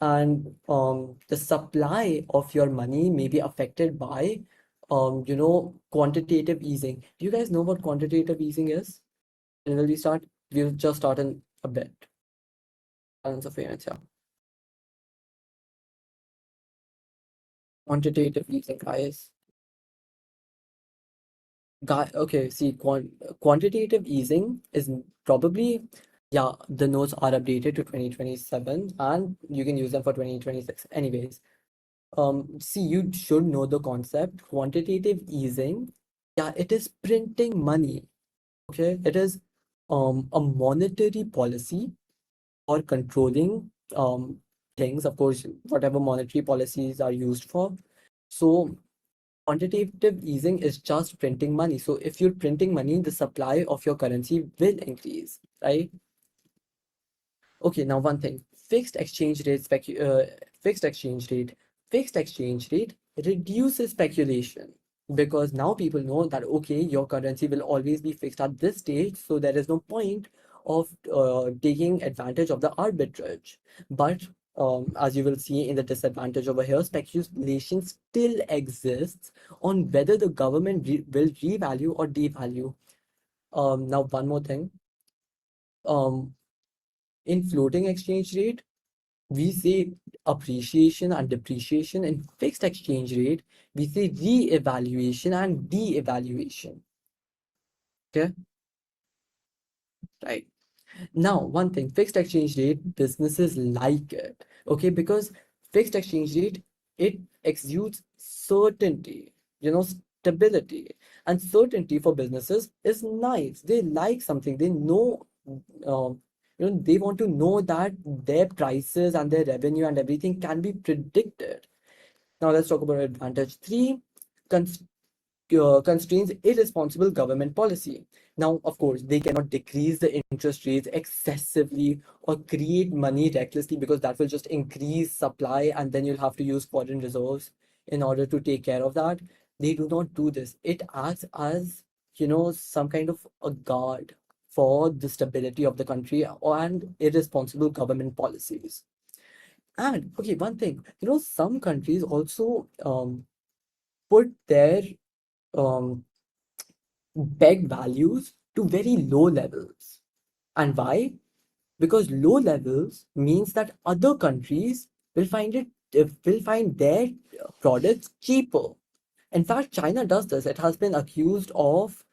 and the supply of your money may be affected by quantitative easing. Do you guys know what quantitative easing is? And will we start? We'll just start in a bit. Balance of payments, yeah. Quantitative easing, guys. Okay, see, quantitative easing is probably, yeah, the notes are updated to 2027 and you can use them for 2026. Anyways, see, you should know the concept. Quantitative easing, yeah, it is printing money. Okay, it is a monetary policy or controlling things, of course, whatever monetary policies are used for. So quantitative easing is just printing money. So if you're printing money, the supply of your currency will increase, right? Okay, now one thing, fixed exchange rate, fixed exchange rate reduces speculation because now people know that, okay, your currency will always be fixed at this stage, so there is no point of taking advantage of the arbitrage. But as you will see in the disadvantage over here, speculation still exists on whether the government will revalue or devalue. Now one more thing. In floating exchange rate, we say appreciation and depreciation. In fixed exchange rate, we say re-evaluation and de-evaluation. Okay, right. Now, one thing, fixed exchange rate, businesses like it, okay, because fixed exchange rate, it exudes certainty, stability. And certainty for businesses is nice. They like something, they know, they want to know that their prices and their revenue and everything can be predicted. Now, let's talk about advantage three, constrains irresponsible government policy. Now, of course, they cannot decrease the interest rates excessively or create money recklessly, because that will just increase supply and then you'll have to use foreign reserves in order to take care of that. They do not do this. It acts as, some kind of a guard for the stability of the country and irresponsible government policies. And okay, one thing, some countries also put their um, peg values to very low levels. And why? Because low levels means that other countries will find their products cheaper. In fact, China does this. It has been accused of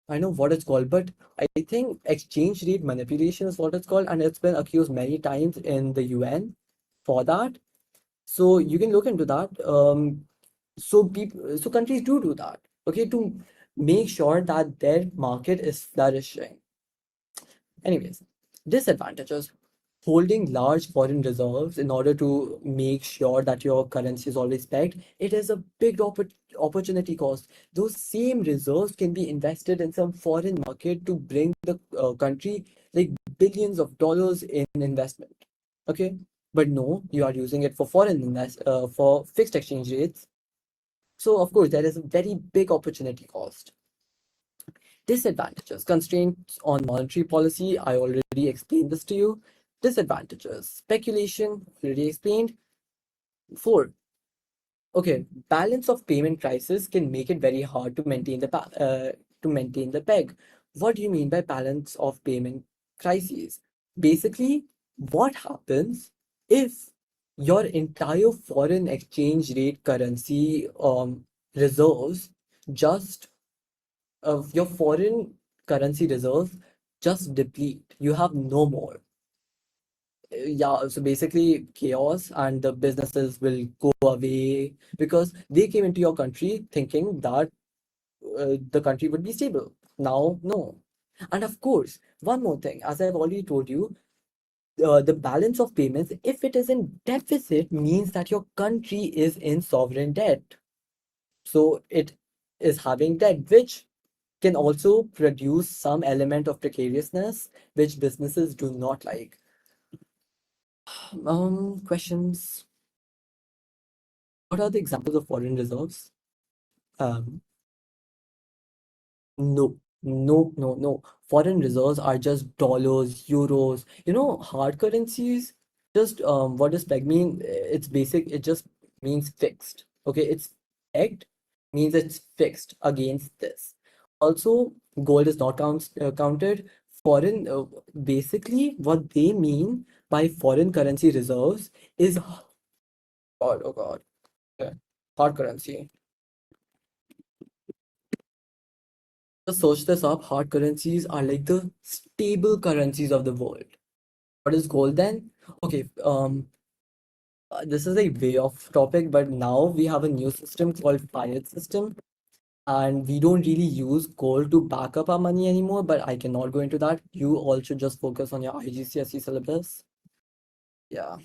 I know what it's called, but I think exchange rate manipulation is what it's called, and it's been accused many times in the UN for that. So you can look into that. So countries do that, okay, to make sure that their market is flourishing. Anyways, disadvantages. Holding large foreign reserves in order to make sure that your currency is always pegged, it is a big opportunity cost. Those same reserves can be invested in some foreign market to bring the country like billions of dollars in investment. Okay, but no, you are using it for for fixed exchange rates. So of course, there is a very big opportunity cost. Disadvantages, constraints on monetary policy. I already explained this to you. Disadvantages, speculation, already explained. 4. Okay, balance of payment crisis can make it very hard to maintain the peg. What do you mean by balance of payment crises? Basically, what happens if your entire foreign exchange rate currency reserves just of your foreign currency reserves just deplete. You have no more. Yeah, so basically chaos, and the businesses will go away because they came into your country thinking that the country would be stable. Now, no. And of course, one more thing, as I've already told you, the balance of payments, if it is in deficit, means that your country is in sovereign debt. So it is having debt, which can also produce some element of precariousness, which businesses do not like. Questions. What are the examples of foreign reserves? Um, no, no. Foreign reserves are just dollars, euros. Hard currencies. Just what does peg mean? It's basic. It just means fixed. Okay, it's pegged means it's fixed against this. Also, gold is not counted. Foreign, basically, what they mean by foreign currency reserves is God, oh God, okay. Hard currency. Just search this up. Hard currencies are like the stable currencies of the world. What is gold then? Okay, this is a way off topic, but now we have a new system called fiat system, and we don't really use gold to back up our money anymore. But I cannot go into that. You all should just focus on your IGCSE syllabus. Yeah.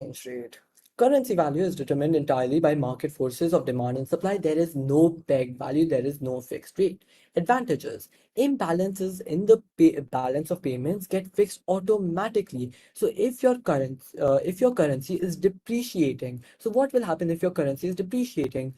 Exchange rate. Currency value is determined entirely by market forces of demand and supply. There is no peg value, there is no fixed rate. Advantages. Imbalances in the balance of payments get fixed automatically. So if your currency is depreciating, so what will happen if your currency is depreciating?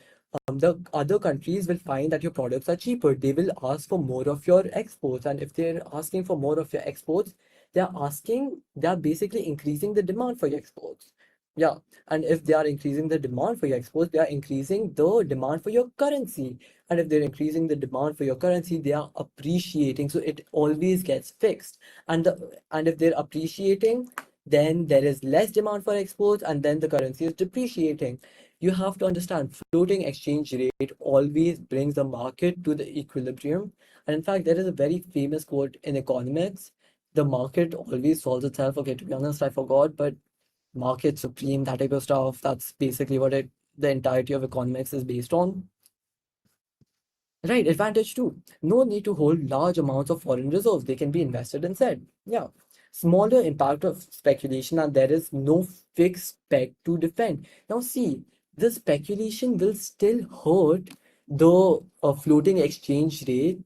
The other countries will find that your products are cheaper. They will ask for more of your exports, and if they're asking for more of your exports, they are basically increasing the demand for your exports. Yeah, and if they are increasing the demand for your exports, they are increasing the demand for your currency. And if they're increasing the demand for your currency, they are appreciating. So it always gets fixed. And if they're appreciating, then there is less demand for exports, and then the currency is depreciating. You have to understand, floating exchange rate always brings the market to the equilibrium. And in fact, there is a very famous quote in economics: the market always solves itself. Okay, to be honest, I forgot, but market supreme, that type of stuff. That's basically what the entirety of economics is based on. Right, advantage two. No need to hold large amounts of foreign reserves. They can be invested instead. Yeah. Smaller impact of speculation, and there is no fixed peg to defend. Now see, the speculation will still hurt the floating exchange rate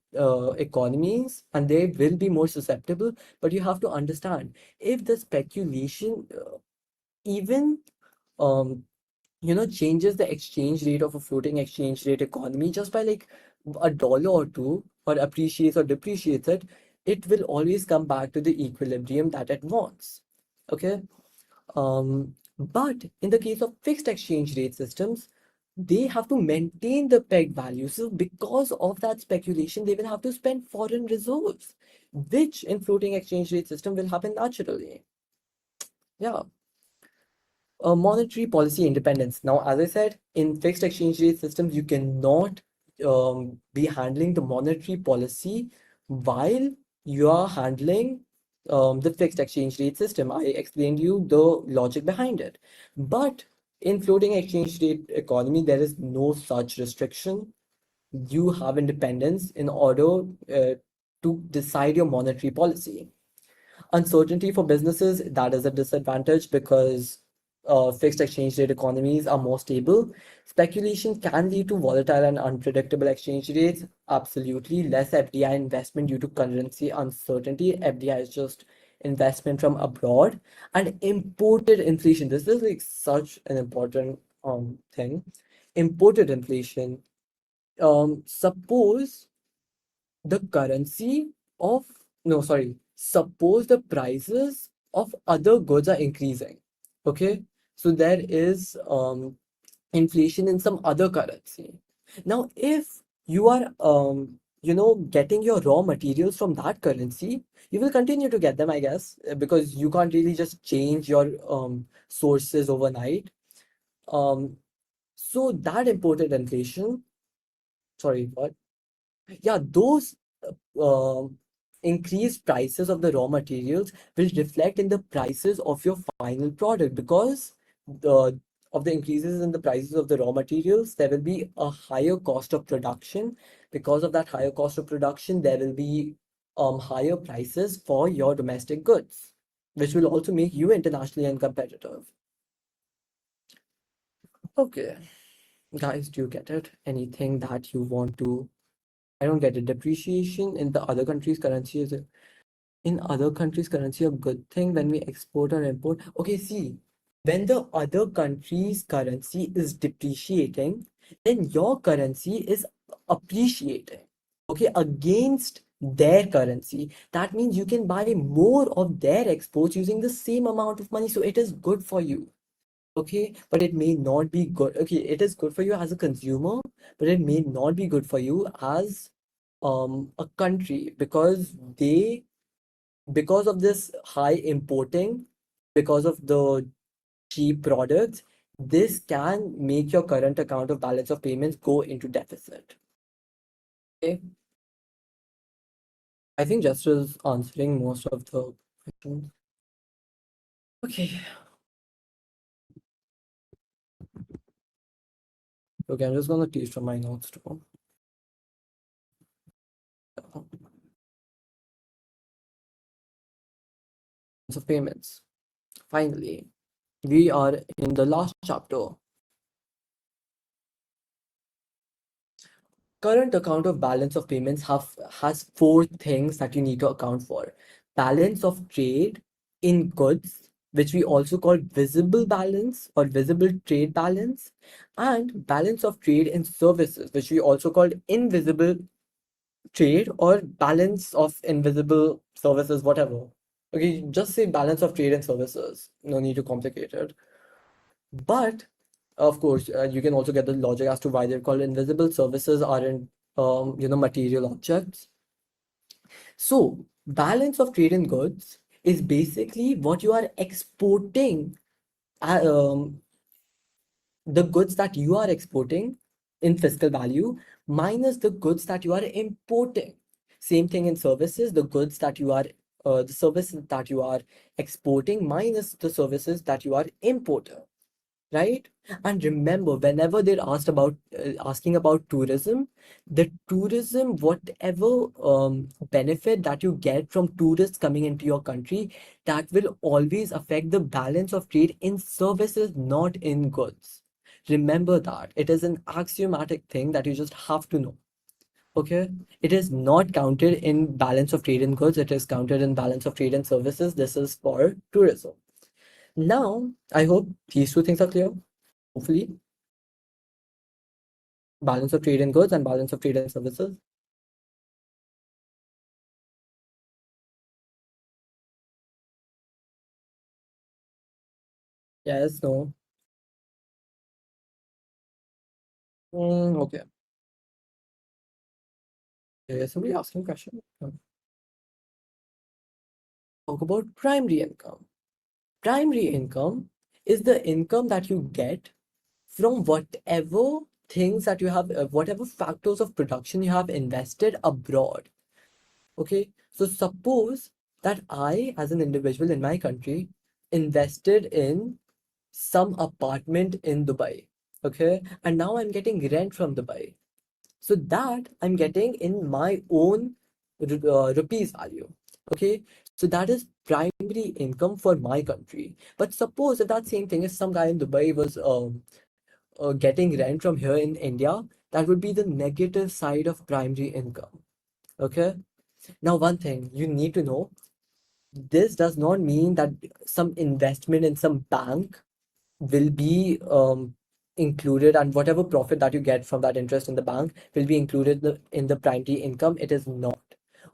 economies, and they will be more susceptible. But you have to understand, if the speculation even um changes the exchange rate of a floating exchange rate economy just by like a dollar or two, or appreciates or depreciates it, it will always come back to the equilibrium that it wants. Okay. But in the case of fixed exchange rate systems, they have to maintain the peg value. So because of that speculation, they will have to spend foreign reserves, which in floating exchange rate system will happen naturally. Yeah. Monetary policy independence. Now, as I said, in fixed exchange rate systems, you cannot be handling the monetary policy while you are handling the fixed exchange rate system. I explained you the logic behind it. But in floating exchange rate economy, there is no such restriction. You have independence in order to decide your monetary policy. Uncertainty for businesses, that is a disadvantage because fixed exchange rate economies are more stable. Speculation can lead to volatile and unpredictable exchange rates. Absolutely. Less FDI investment due to currency uncertainty. FDI is just investment from abroad. And imported inflation. This is like such an important thing. Imported inflation. Suppose the currency of no sorry suppose the prices of other goods are increasing. Okay, so there is inflation in some other currency. Now if you are getting your raw materials from that currency, you will continue to get them, I guess, because you can't really just change your sources overnight. So that imported inflation, sorry, what? Yeah, those um increased prices of the raw materials will reflect in the prices of your final product, because the of the increases in the prices of the raw materials, there will be a higher cost of production. Because of that higher cost of production, there will be higher prices for your domestic goods, which will also make you internationally uncompetitive. Okay, guys, do you get it? Anything that you want to? I don't get it. Depreciation in the other country's currency is in other countries' currency a good thing when we export or import? Okay, see, when the other country's currency is depreciating, then your currency is appreciating, okay, against their currency. That means you can buy more of their exports using the same amount of money. So it is good for you. Okay, but it may not be good. Okay, it is good for you as a consumer, but it may not be good for you as a country, because of this high importing, because of the cheap products, this can make your current account of balance of payments go into deficit. Okay. I think Jester is answering most of the questions. Okay. Okay, I'm just gonna teach from my notes too. Of payments. Finally, we are in the last chapter. Current account of balance of payments has four things that you need to account for. Balance of trade in goods, which we also call visible balance or visible trade balance, and balance of trade in services, which we also call invisible trade or balance of invisible services, whatever. Okay, just say balance of trade and services. No need to complicate it. But of course, you can also get the logic as to why they're called invisible. Services aren't, material objects. So balance of trade in goods is basically what you are exporting, uh, um, the goods that you are exporting in fiscal value minus the goods that you are importing. Same thing in services, the services that you are exporting minus the services that you are importing, right? And remember, whenever they're asking about tourism, the tourism, whatever benefit that you get from tourists coming into your country, that will always affect the balance of trade in services, not in goods. Remember that it is an axiomatic thing that you just have to know. Okay, it is not counted in balance of trade in goods, it is counted in balance of trade in services. This is for tourism. Now I hope these two things are clear. Hopefully, balance of trade in goods and balance of trade in services. Yes, no. Okay. Is somebody asking a question? Talk about primary income. Primary income is the income that you get from whatever things that you have, whatever factors of production you have invested abroad. Okay, so suppose that I, as an individual in my country, invested in some apartment in Dubai. Okay, and now I'm getting rent from Dubai. So that I'm getting in my own rupees value. Okay, so that is primary income for my country. But suppose if that same thing, if some guy in Dubai was getting rent from here in India, that would be the negative side of primary income. Okay, now one thing you need to know, this does not mean that some investment in some bank will be included, and whatever profit that you get from that interest in the bank will be included in the primary income. It is not.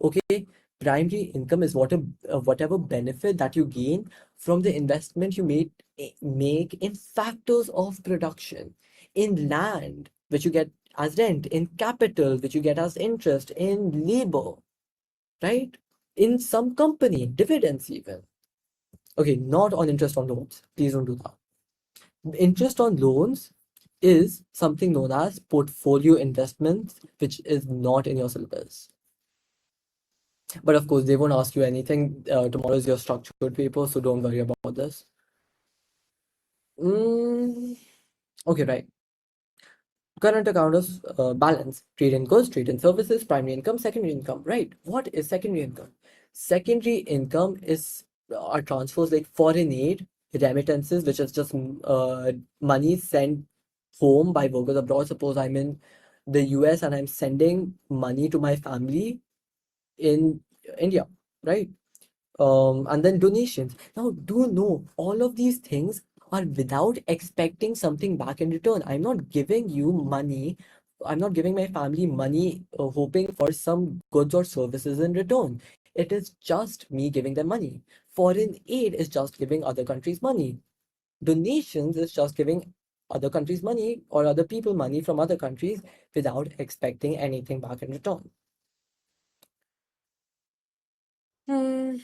Okay, primary income is whatever benefit that you gain from the investment you make in factors of production, in land which you get as rent, in capital which you get as interest, in labor, right, in some company dividends even. Okay, not on interest on loans, please don't do that. Interest on loans is something known as portfolio investments, which is not in your syllabus. But of course, they won't ask you anything. Tomorrow is your structured paper, so don't worry about this. Okay, right. Current account is balance, trade in goods, trade in services, primary income, secondary income. Right. What is secondary income? Secondary income is are transfers like foreign aid, remittances, which is just money sent home by workers abroad. Suppose I'm in the US and I'm sending money to my family in India, right? And then donations. Now, do know all of these things are without expecting something back in return. I'm not giving you money. I'm not giving my family money hoping for some goods or services in return. It is just me giving them money. Foreign aid is just giving other countries money. Donations is just giving other countries money or other people money from other countries without expecting anything back in return. Hmm.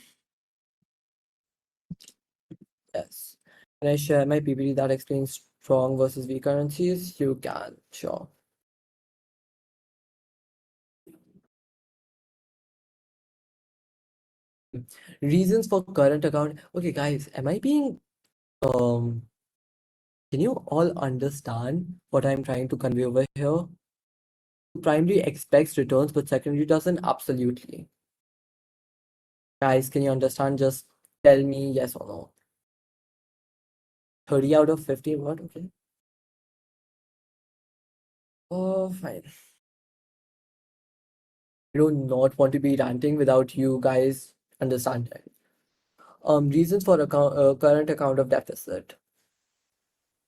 Yes. Can I share my PPT that explains strong versus weak currencies? You can, sure. Reasons for current account. Okay, guys, am I being can you all understand what I'm trying to convey over here? Primary expects returns, but secondary doesn't. Absolutely. Guys, can you understand? Just tell me yes or no. 30 out of 50, what? Okay. Oh, fine. I do not want to be ranting without you guys understanding. Reasons for current account of deficit.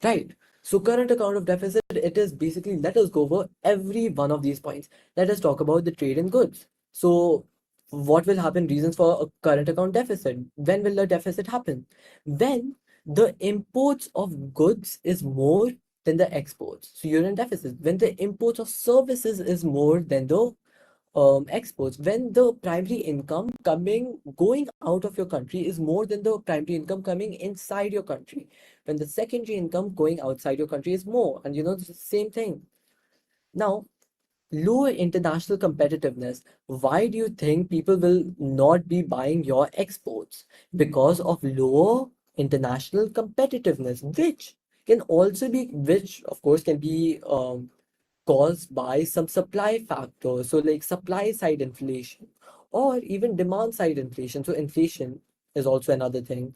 Right. So current account of deficit, it is basically, let us go over every one of these points. Let us talk about the trade in goods. So what will happen? Reasons for a current account deficit. When will the deficit happen? When the imports of goods is more than the exports. So you're in deficit. When the imports of services is more than the exports, when the primary income going out of your country is more than the primary income coming inside your country, when the secondary income going outside your country is more, and it's the same thing. Now, lower international competitiveness. Why do you think people will not be buying your exports? Because of lower international competitiveness, which of course can be caused by some supply factors. So, like supply side inflation or even demand side inflation. So, inflation is also another thing.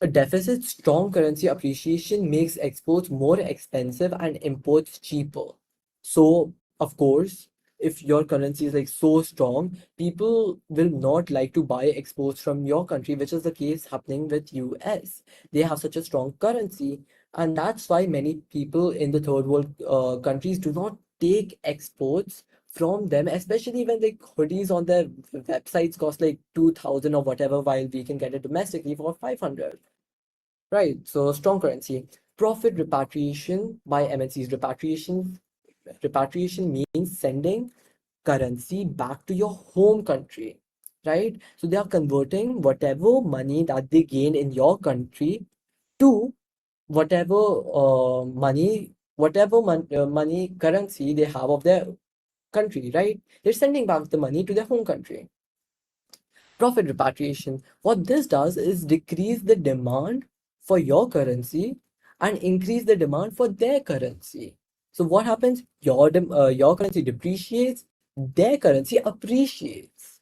A deficit strong currency appreciation makes exports more expensive and imports cheaper. So, of course, if your currency is like so strong, people will not like to buy exports from your country, which is the case happening with US. They have such a strong currency, and that's why many people in the third world countries do not take exports from them, especially when the hoodies on their websites cost like 2,000 or whatever, while we can get it domestically for 500. Right, so strong currency. Profit repatriation by MNCs. Repatriation means sending currency back to your home country, right? So they are converting whatever money that they gain in your country to whatever money currency they have of their country, right? They're sending back the money to their home country. Profit repatriation. What this does is decrease the demand for your currency and increase the demand for their currency. So what happens? Your currency depreciates, their currency appreciates.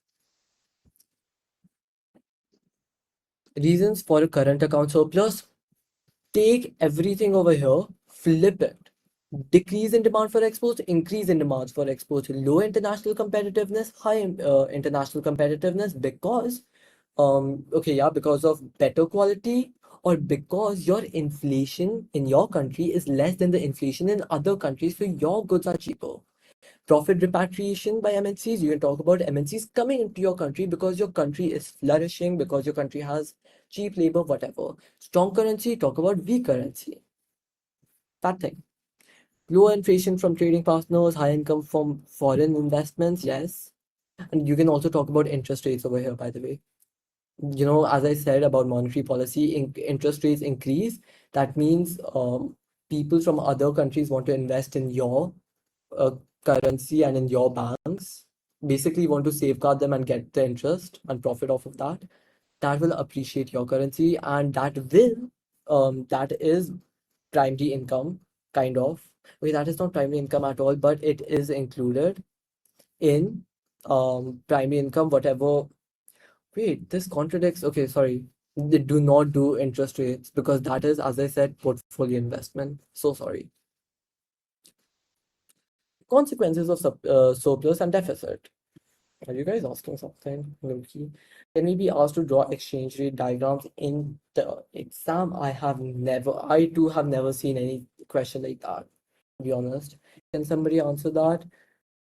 Reasons for a current account surplus: take everything over here, flip it. Decrease in demand for exports, increase in demands for exports. Low international competitiveness, high international competitiveness, because because of better quality, or because your inflation in your country is less than the inflation in other countries, so your goods are cheaper. Profit repatriation by MNCs. You can talk about MNCs coming into your country because your country is flourishing, because your country has cheap labor, whatever. Strong currency, talk about weak currency. That thing. Low inflation from trading partners, high income from foreign investments, yes. And you can also talk about interest rates over here, by the way. As I said about monetary policy, interest rates increase. That means people from other countries want to invest in your uh, currency and in your banks. Basically, want to safeguard them and get the interest and profit off of that. That will appreciate your currency, and that is primary income, kind of. Okay, that is not primary income at all, but it is included in primary income, whatever. Wait, this contradicts. Okay, sorry. They do not do interest rates because that is, as I said, portfolio investment. So sorry. Consequences of surplus and deficit. Are you guys asking something? Loki? Can we be asked to draw exchange rate diagrams in the exam? I too have never seen any question like that, to be honest. Can somebody answer that?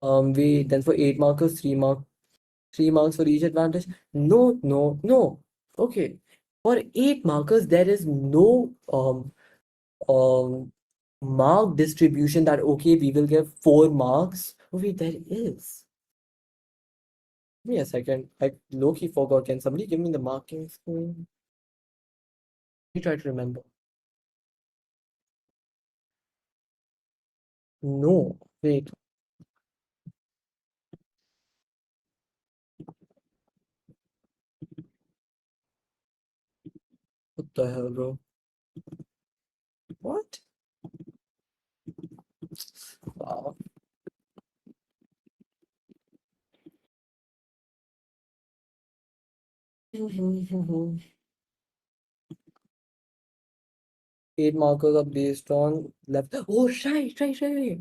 Then for 8 markers, 3 marks for each advantage. No, no, no. Okay. For 8 markers, there is no um mark distribution that okay, we will give 4 marks. Oh, wait, there is. Give me a second. I low-key forgot. Can somebody give me the marking scheme? Let me try to remember. No, wait. What the hell, bro? What? Wow. 8 markers are based on level. Oh, right.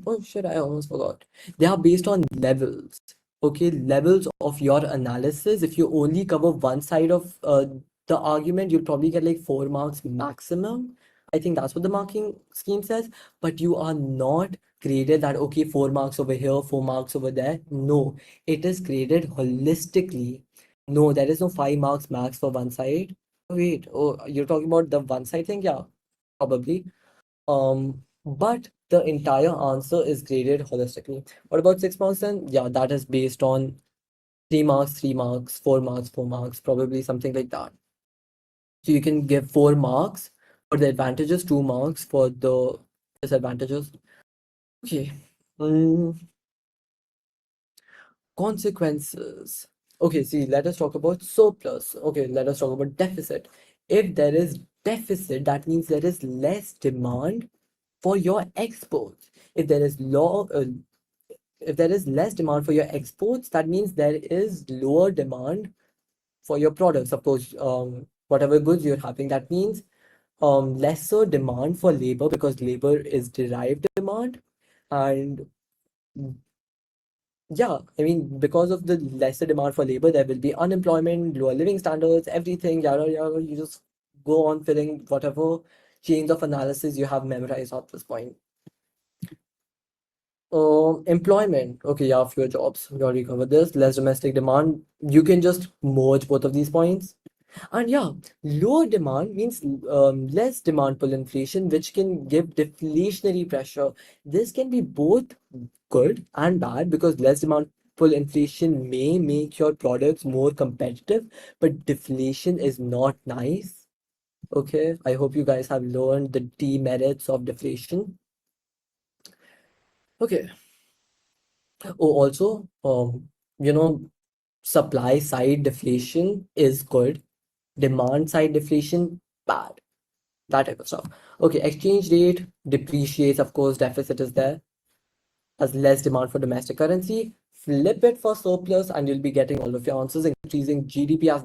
Oh shit, I almost forgot. They are based on levels. Okay, levels of your analysis. If you only cover one side of the argument, you'll probably get like 4 marks maximum. I think that's what the marking scheme says. But you are not graded that okay, 4 marks over here, 4 marks over there. No, it is graded holistically. No, there is no 5 marks max for one side. Wait, oh, you're talking about the one side thing? Yeah, probably. But the entire answer is graded holistically. What about 6 marks then? Yeah, that is based on 3 marks, 3 marks, 4 marks, 4 marks, probably something like that. So you can give 4 marks for the advantages, 2 marks for the disadvantages. Okay. Mm, consequences. Okay, see, let us talk about surplus. Okay, let us talk about deficit. If there is deficit, that means there is less demand for your exports. If there is if there is less demand for your exports, that means there is lower demand for your products. Suppose whatever goods you're having, that means lesser demand for labor because labor is derived demand. And yeah, I mean, because of the lesser demand for labor, there will be unemployment, lower living standards, everything, yada yada. You just go on filling whatever chains of analysis you have memorized at this point. Employment. Okay, yeah, fewer jobs. We already covered this. Less domestic demand. You can just merge both of these points. And yeah, lower demand means less demand pull inflation, which can give deflationary pressure. This can be both good and bad because less demand pull inflation may make your products more competitive, but deflation is not nice. Okay, I hope you guys have learned the demerits of deflation. Okay. Oh, also, you know, supply side deflation is good, demand side deflation bad. That type of stuff. Okay, exchange rate depreciates, of course, deficit is there as less demand for domestic currency. Flip it for surplus, and you'll be getting all of your answers. Increasing GDP as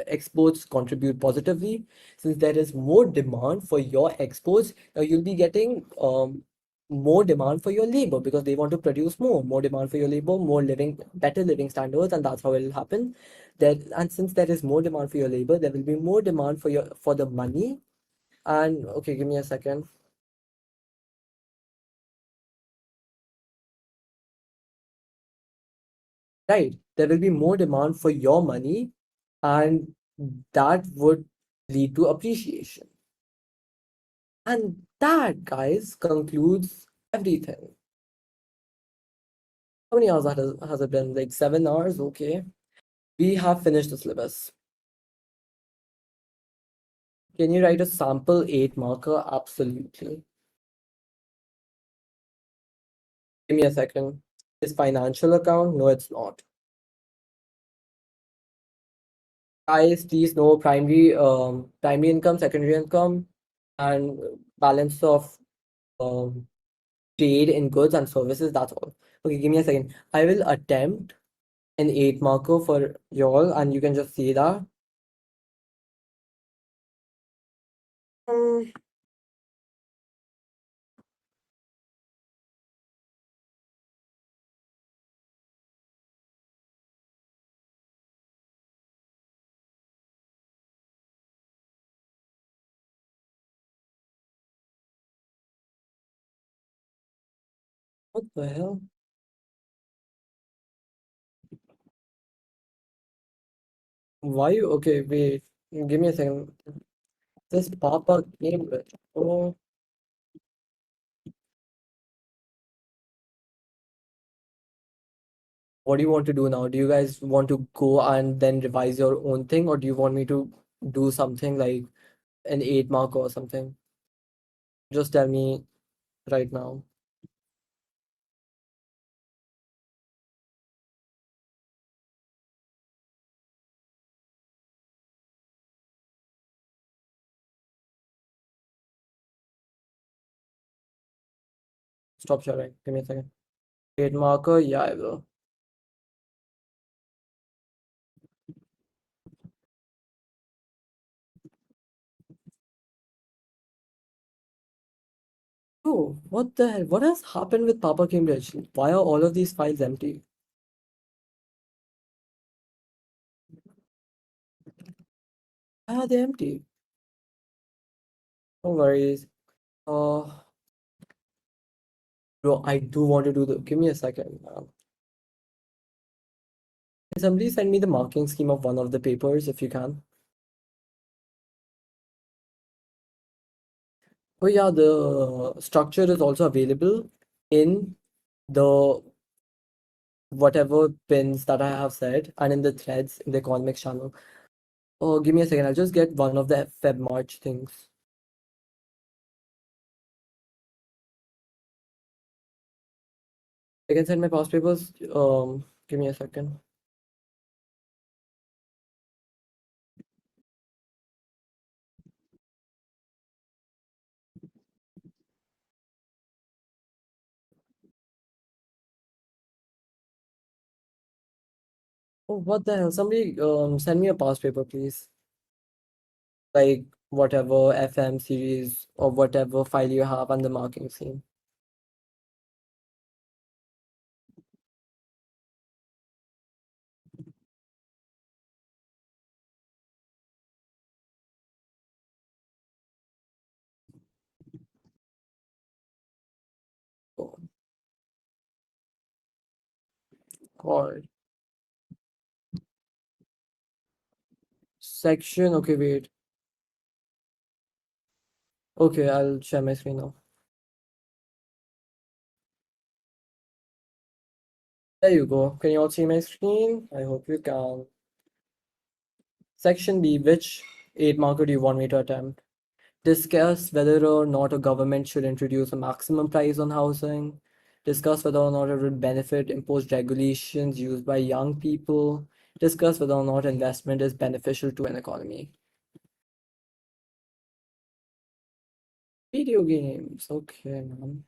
exports contribute positively. Since there is more demand for your exports, you'll be getting more demand for your labor because they want to produce more. More demand for your labor, more better living standards, and that's how it will happen. And since there is more demand for your labor, there will be more demand for the money. And okay, give me a second. Right, there will be more demand for your money, and that would lead to appreciation. And that, guys, concludes everything. How many hours has it been? Like 7 hours? Okay. We have finished the syllabus. Can you write a sample 8 marker? Absolutely. Give me a second. Is financial account? No, it's not. Guys, please know primary income, secondary income, and balance of trade in goods and services. That's all. Okay, give me a second. I will attempt an 8 marker for y'all, and you can just see that. Mm, what the hell? Why you okay? Wait, give me a second. This Papa Cambridge. Oh, what do you want to do now? Do you guys want to go and then revise your own thing, or do you want me to do something like an 8 marker or something? Just tell me right now. Stop sharing. Give me a second. 8 marker. Yeah, I will. Oh, what the hell? What has happened with Papa Cambridge? Why are all of these files empty? Why are they empty? No worries. Uh, Bro, I do want to do the. Give me a second. Can somebody send me the marking scheme of one of the papers if you can? Oh yeah, the structure is also available in the whatever pins that I have said and in the threads in the economics channel. Oh, give me a second. I'll just get one of the Feb March things. I can send my past papers. Give me a second. Oh, what the hell? Somebody send me a past paper, please. Like whatever FM series or whatever file you have on the marking scheme. Oh, God. Section. Okay, wait. Okay, I'll share my screen now. There you go. Can you all see my screen? I hope you can. Section B, which 8 marker do you want me to attempt? Discuss whether or not a government should introduce a maximum price on housing. Discuss whether or not it would benefit imposed regulations used by young people. Discuss whether or not investment is beneficial to an economy. Video games. Okay, man.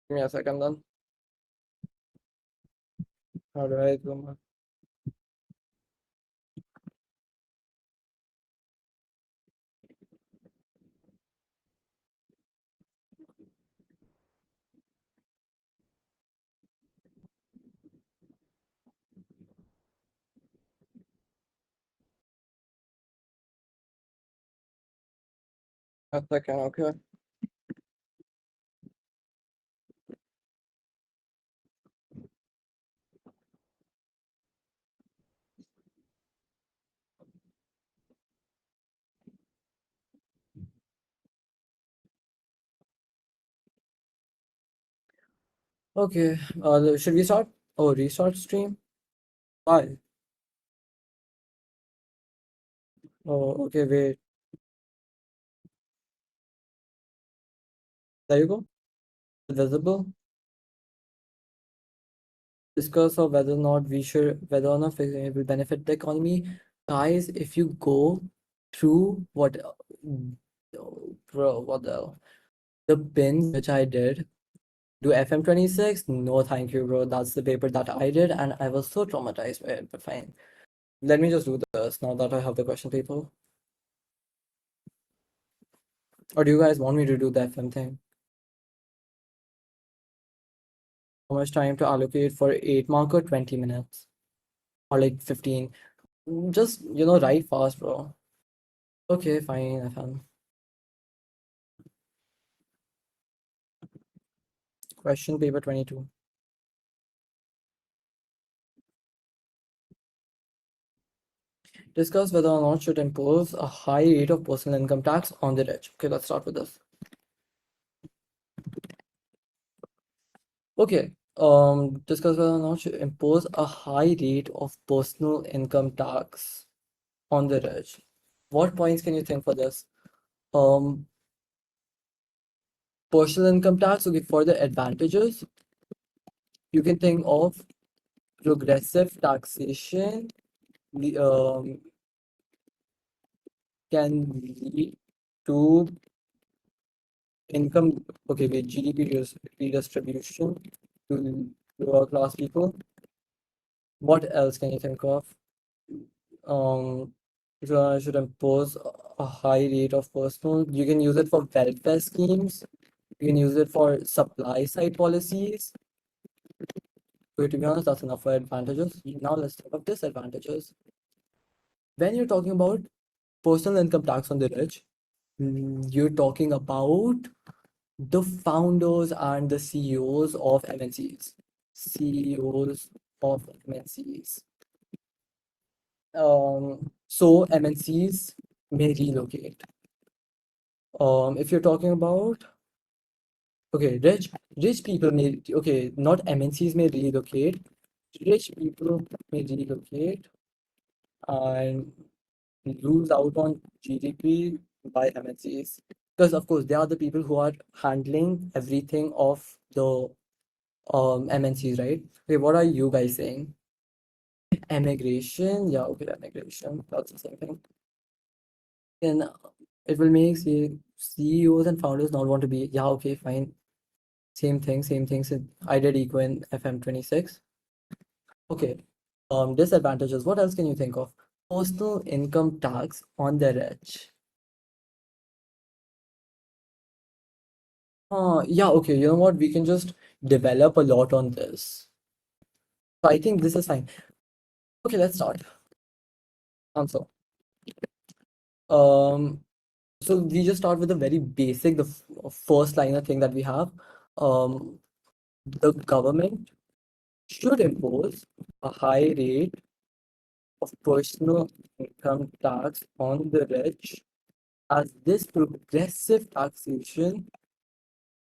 Give me a second then. How do I zoom in? A second, okay. Okay, should we start? Oh, restart stream? Why? Oh, okay, wait. There you go. Visible. Discuss of whether or not whether or not it will benefit the economy. Guys, if you go through oh, bro, what the hell? The pins which I did, do FM26? No, thank you, bro. That's the paper that I did, and I was so traumatized by it, but fine. Let me just do this now that I have the question paper. Or do you guys want me to do the FM thing? How much time to allocate for 8 marker? 20 minutes. Or like 15. Just, write fast, bro. Okay, fine, FM. Question paper 22. Discuss whether or not should impose a high rate of personal income tax on the rich. Okay, let's start with this. Okay, discuss whether or not should impose a high rate of personal income tax on the rich. What points can you think for this? Personal income tax, okay, for the advantages, you can think of progressive taxation can lead to income, okay, with GDP redistribution to lower class people. What else can you think of? Should impose a high rate of personal. You can use it for welfare schemes. You can use it for supply side policies. Okay, to be honest, that's enough for advantages. Now let's talk of disadvantages. When you're talking about personal income tax on the rich, you're talking about the founders and the CEOs of MNCs. CEOs of MNCs. So MNCs may relocate. If you're talking about, okay, rich people may, okay, not MNCs may relocate, rich people may relocate and lose out on GDP by MNCs. Because of course they are the people who are handling everything of the MNCs, right? Okay, what are you guys saying? Emigration, yeah, okay, emigration, that's the same thing. And it will make CEOs and founders not want to be, yeah, okay, fine. Same thing, same thing. So I did eco in FM26. Okay. Disadvantages. What else can you think of? Personal income tax on the rich. Yeah, okay. You know what? We can just develop a lot on this. So I think this is fine. Okay, let's start. Answer. Um, so we just start with a very basic, the first liner thing that we have. The government should impose a high rate of personal income tax on the rich, as this progressive taxation,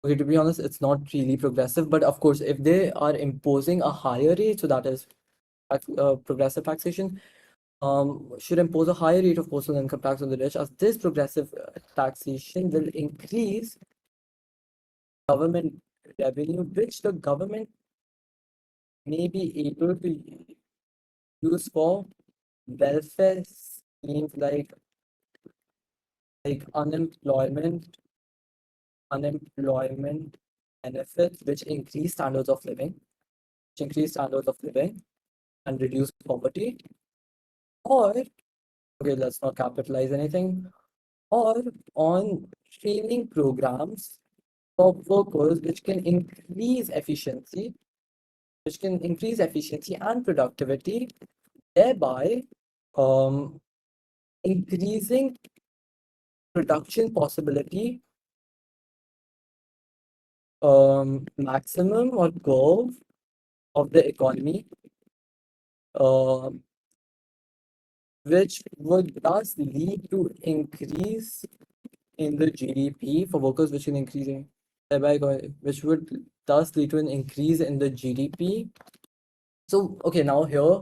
okay, to be honest, it's not really progressive, but of course, if they are imposing a higher rate, so that is progressive taxation, should impose a higher rate of personal income tax on the rich, as this progressive taxation will increase government revenue, which the government may be able to use for welfare schemes like unemployment benefits, which increase standards of living, and reduce poverty, or okay, let's not capitalize anything, or on training programs for workers which can increase efficiency and productivity, thereby um, increasing production possibility, maximum or curve of the economy, which would thus lead to increase in the GDP for workers, which can increasing thereby which would thus lead to an increase in the GDP. So okay, now here,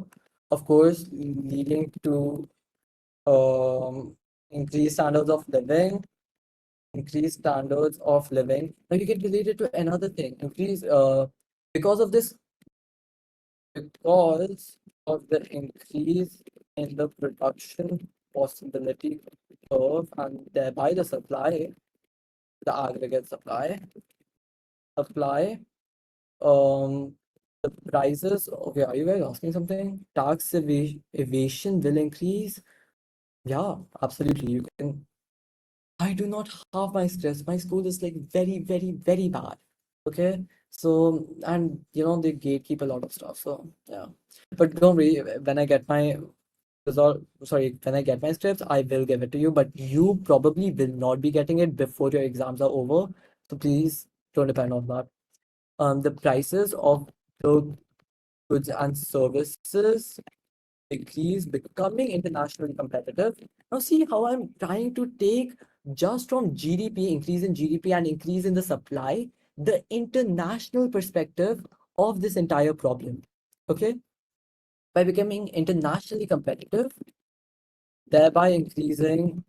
of course, leading to increased standards of living, Now you can relate it to another thing. Because of this, because of the increase in the production possibility curve and thereby the supply, the aggregate supply, the prices. Okay, are you guys asking something? Tax evasion will increase. Yeah, absolutely. You can. I do not have my scripts. My school is like very, very, very bad. Okay. So, and they gatekeep a lot of stuff. So, yeah. But don't worry, when I get my when I get my scripts, I will give it to you. But you probably will not be getting it before your exams are over. So please don't depend on that. The prices of the goods and services decrease, becoming internationally competitive. Now, see how I'm trying to take just from GDP, increase in GDP and increase in the supply, the international perspective of this entire problem. Okay, by becoming internationally competitive, thereby increasing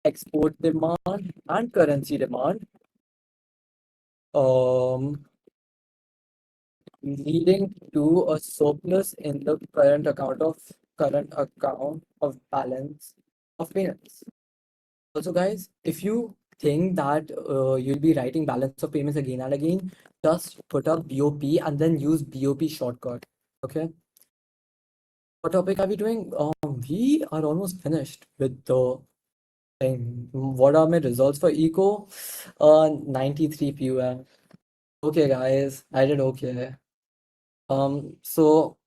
export demand and currency demand, um, leading to a surplus in the current account of balance of payments. Also, guys, if you think that you'll be writing balance of payments again and again, just put up BOP and then use BOP shortcut. Okay. What topic are we doing? We are almost finished with the thing. What are my results for eco? 93 PUM. Okay, guys, I did okay. So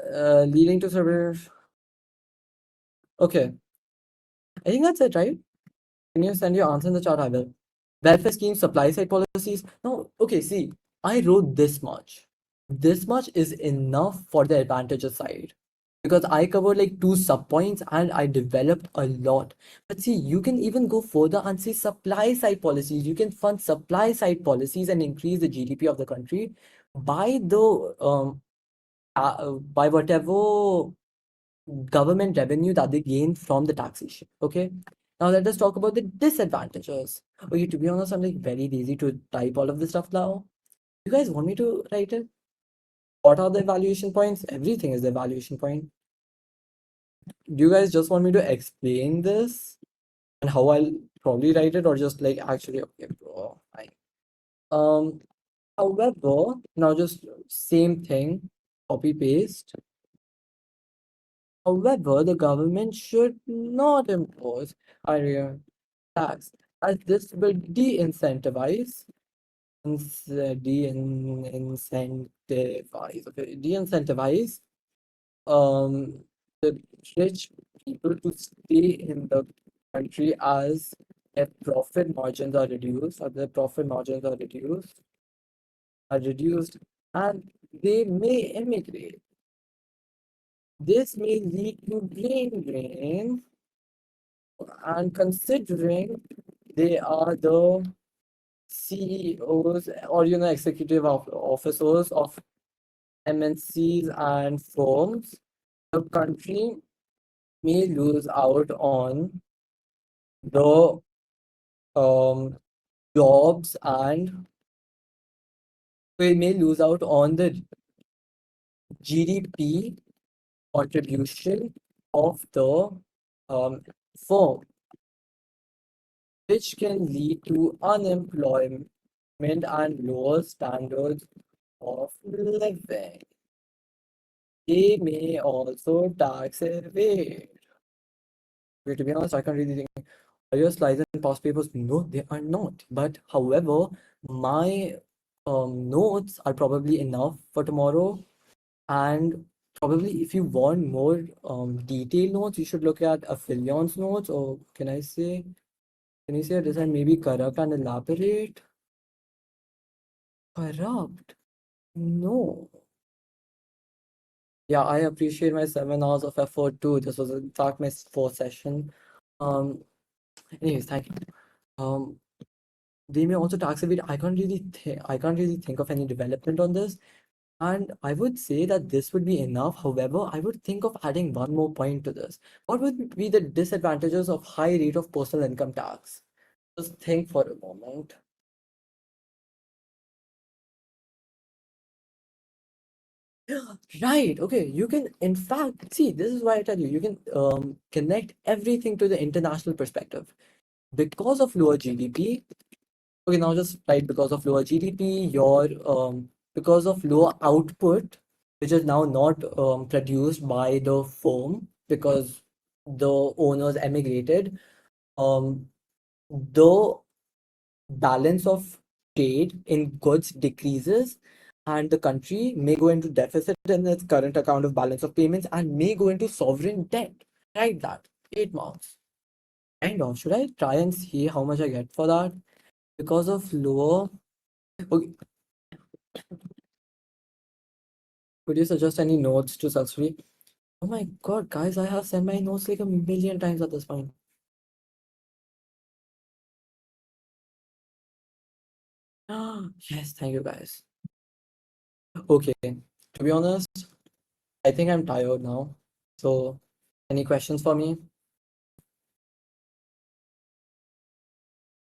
leading to surveyors. Okay, I think that's it, right? Can you send your answer in the chat? I will. Welfare schemes, supply side policies. No, okay, see, I wrote this much. This much is enough for the advantages side. because I covered like two subpoints and I developed a lot. But see, you can even go further and say supply side policies. You can fund supply side policies and increase the GDP of the country by by whatever government revenue that they gain from the taxation. Okay. Now let us talk about the disadvantages. Okay, to be honest, I'm like very lazy to type all of this stuff now. You guys want me to write it? What are the evaluation points? Everything is the evaluation point. Do you guys just want me to explain this and how I'll probably write it, or just like actually okay, bro, fine. However, now just same thing, copy paste. However, the government should not impose higher tax, as this will de-incentivize, de-incentivize the rich people to stay in the country as their profit margins are reduced, and they may immigrate. This may lead to brain drain, and considering they are the CEOs or executive officers of MNCs and firms, the country may lose out on the jobs, and we may lose out on the GDP contribution of the firm, which can lead to unemployment and lower standards of living. They may also tax evade. Wait, to be honest, I can't really think. Are your slides and past papers? No, they are not. But however, my notes are probably enough for tomorrow. And probably if you want more detailed notes, you should look at Affilion's notes, or can you say this and maybe corrupt and elaborate? Corrupt? No. Yeah, I appreciate my 7 hours of effort too. This was in fact my fourth session. Anyways, thank you. They may also tax evade. I can't really think of any development on this. And I would say that this would be enough. However, I would think of adding one more point to this. What would be the disadvantages of high rate of personal income tax? Just think for a moment. Right. Okay. You can, in fact, see, this is why I tell you, you can connect everything to the international perspective. Because of lower GDP, okay, now just write because of lower GDP, because of lower output, which is now not produced by the firm because the owners emigrated, the balance of trade in goods decreases, and the country may go into deficit in its current account of balance of payments and may go into sovereign debt. Write that. 8 marks. Kind of. Should I try and see how much I get for that? Because of lower. Okay. Could you suggest any notes to Satsuri? Oh my god, guys, I have sent my notes like a million times at this point. Yes, thank you guys. Okay, to be honest, I think I'm tired now. So, any questions for me?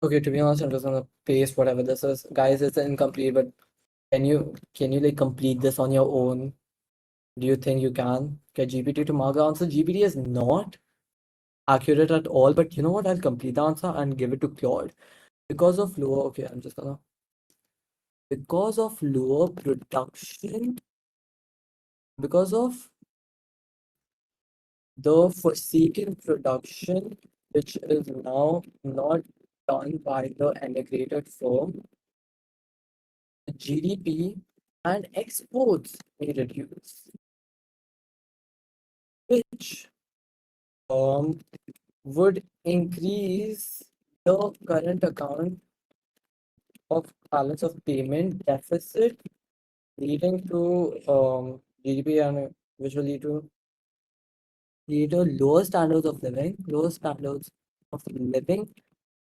Okay, to be honest, I'm just gonna paste whatever this is. Guys, it's incomplete, but can you like complete this on your own? Do you think you can get GPT to mark the answer? GPT is not accurate at all, but you know what? I'll complete the answer and give it to Claude. Because of lower, okay, I'm just gonna because of lower production, because of the forsaken production, which is now not done by the integrated firm, the GDP and exports may reduce, which would increase the current account of balance of payment deficit, leading to GDP, and which will lead to creator lower standards of living,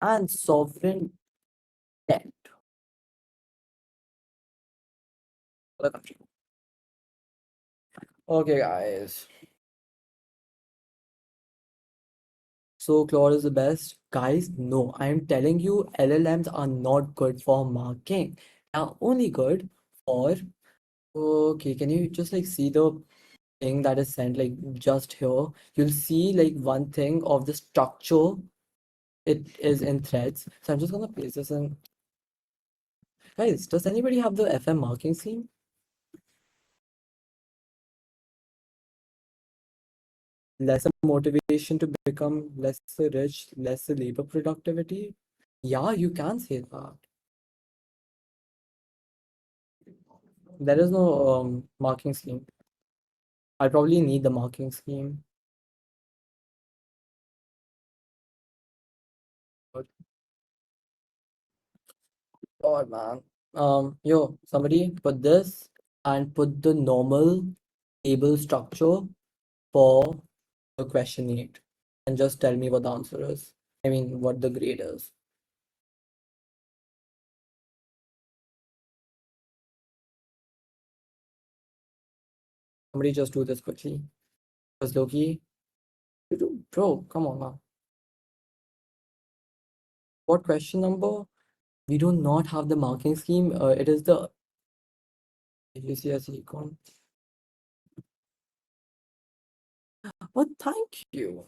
and sovereign debt for the country. Okay, guys. So Claude is the best. Guys, no, I am telling you, LLMs are not good for marking. They are only good for. Okay, can you just like see the thing that is sent like just here? You'll see like one thing of the structure. It is in threads. So I'm just gonna paste this in. Guys, does anybody have the FM marking scheme? Lesser motivation to become lesser rich, lesser labor productivity? Yeah, you can say that. There is no marking scheme. I probably need the marking scheme. God, man. Yo, somebody put this and put the normal table structure for the question 8 and just tell me what the answer is. I mean, what the grade is. Somebody just do this quickly. Because Loki, bro, come on now. What question number? We do not have the marking scheme. It is the IGCSE Econ. Oh, thank you.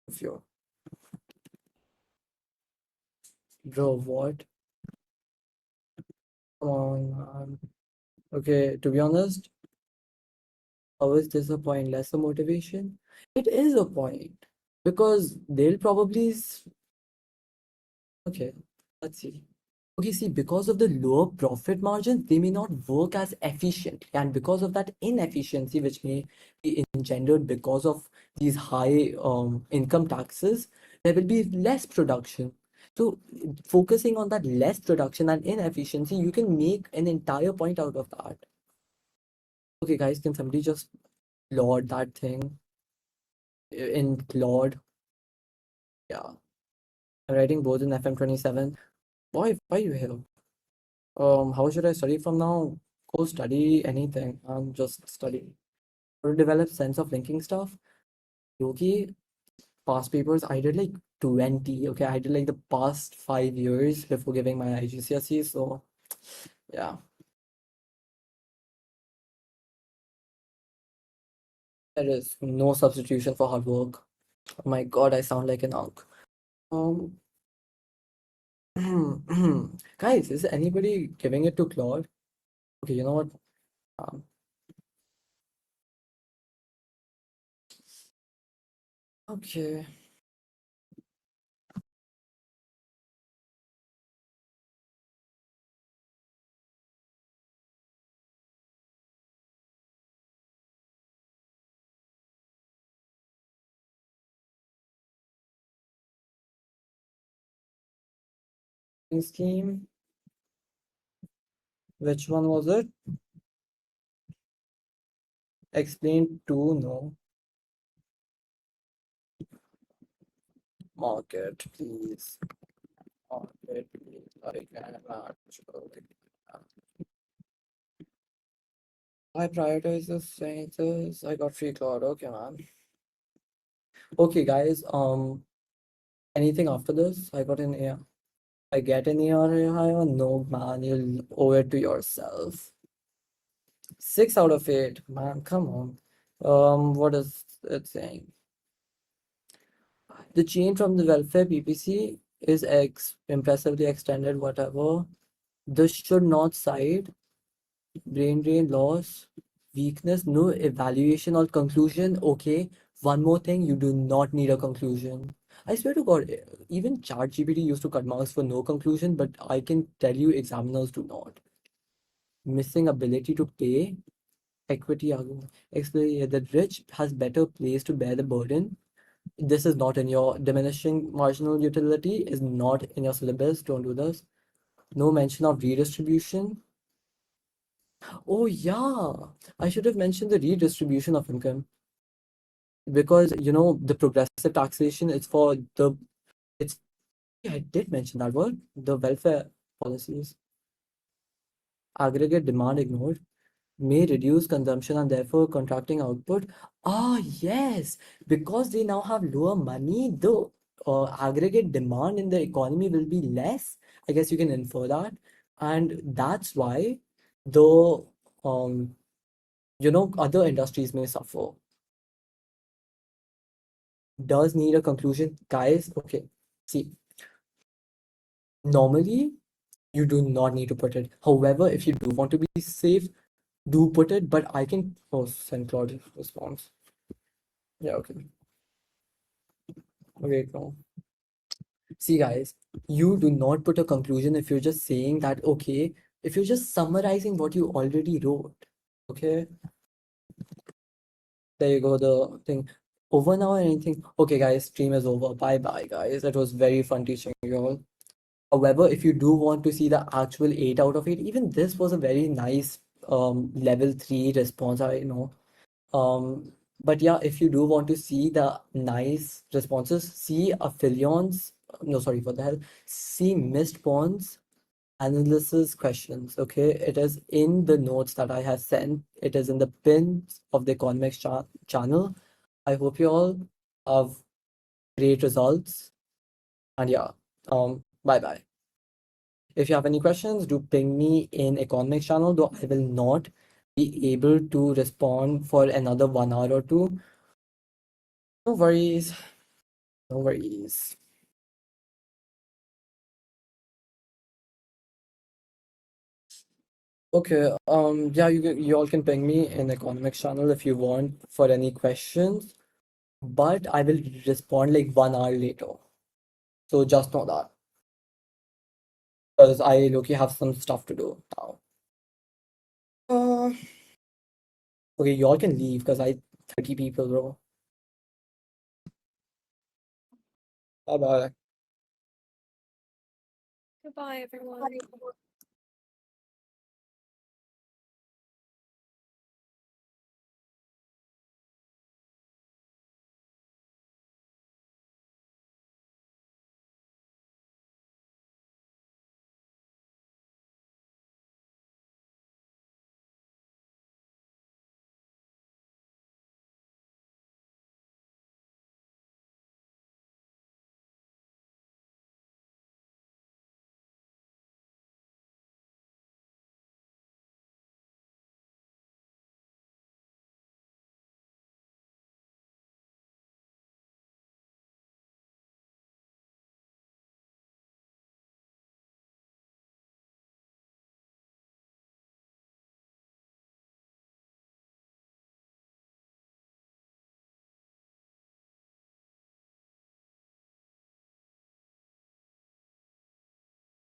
If you, bro, what? Come on, man. Okay, to be honest, how is this a point? Lesser motivation? It is a point because they'll probably. Okay, let's see. Okay, see, because of the lower profit margins, they may not work as efficient. And because of that inefficiency, which may be engendered because of these high income taxes, there will be less production. So, focusing on that less production and inefficiency, you can make an entire point out of that. Okay, guys, can somebody just plot that thing in Claude? Yeah, I'm writing both in FM27. Why are you here? How should I study from now? Go study anything. I'm just studying. To develop sense of linking stuff. Yogi, past papers, I did like 20. Okay, I did like the past 5 years before giving my IGCSE. So yeah. There is no substitution for hard work. Oh my god, I sound like an unk. Um guys, is anybody giving it to Claude? Okay, you know what? Um, okay. Scheme. Which one was it? Explain to no. Market, please. Market, please. I cannot show it. I prioritize the sciences. I got free cloud. Okay, man. Okay, guys. Anything after this? I got an A. I get an A or a higher? No, man. You'll owe it to yourself. 6 out of 8. Man, come on. What is it saying? The chain from the welfare PPC is impressively extended, whatever. This should not side. Brain drain, loss, weakness, no evaluation or conclusion. Okay, one more thing, you do not need a conclusion. I swear to God, even ChatGPT used to cut marks for no conclusion, but I can tell you examiners do not. Missing ability to pay, equity argument. Explain the rich has better place to bear the burden. This is not in your diminishing marginal utility, is not in your syllabus. Don't do this. No mention of redistribution. Oh yeah, I should have mentioned the redistribution of income. because the progressive taxation is for it's I did mention that word, the welfare policies. Aggregate demand ignored may reduce consumption and therefore contracting output. Ah, yes, because they now have lower money, the aggregate demand in the economy will be less. I guess you can infer that, and that's why the other industries may suffer. Does need a conclusion, guys. Okay, see, normally you do not need to put it. However, if you do want to be safe, do put it, but I can send Claude response. Yeah, okay. Okay, no. See, guys, you do not put a conclusion if you're just saying that, okay, if you're just summarizing what you already wrote, okay? There you go, the thing. Over now or anything? Okay, guys, stream is over. Bye-bye, guys. It was very fun teaching you all. However, if you do want to see the actual 8 out of 8, even this was a very nice level 3 response, I know. But yeah, if you do want to see the nice responses, see Aphelions, no, sorry for the hell, see missed pawns analysis questions. Okay, it is in the notes that I have sent. It is in the pins of the economics channel. I hope you all have great results. And yeah, bye bye. If you have any questions, do ping me in economics channel, though I will not be able to respond for another 1 hour or two. No worries. No worries. Okay, yeah, you all can ping me in economics channel if you want for any questions, but I will respond like 1 hour later. So just know that. Because I look have some stuff to do now. Okay, you all can leave because 30 people, bro. Bye bye. Goodbye, everyone.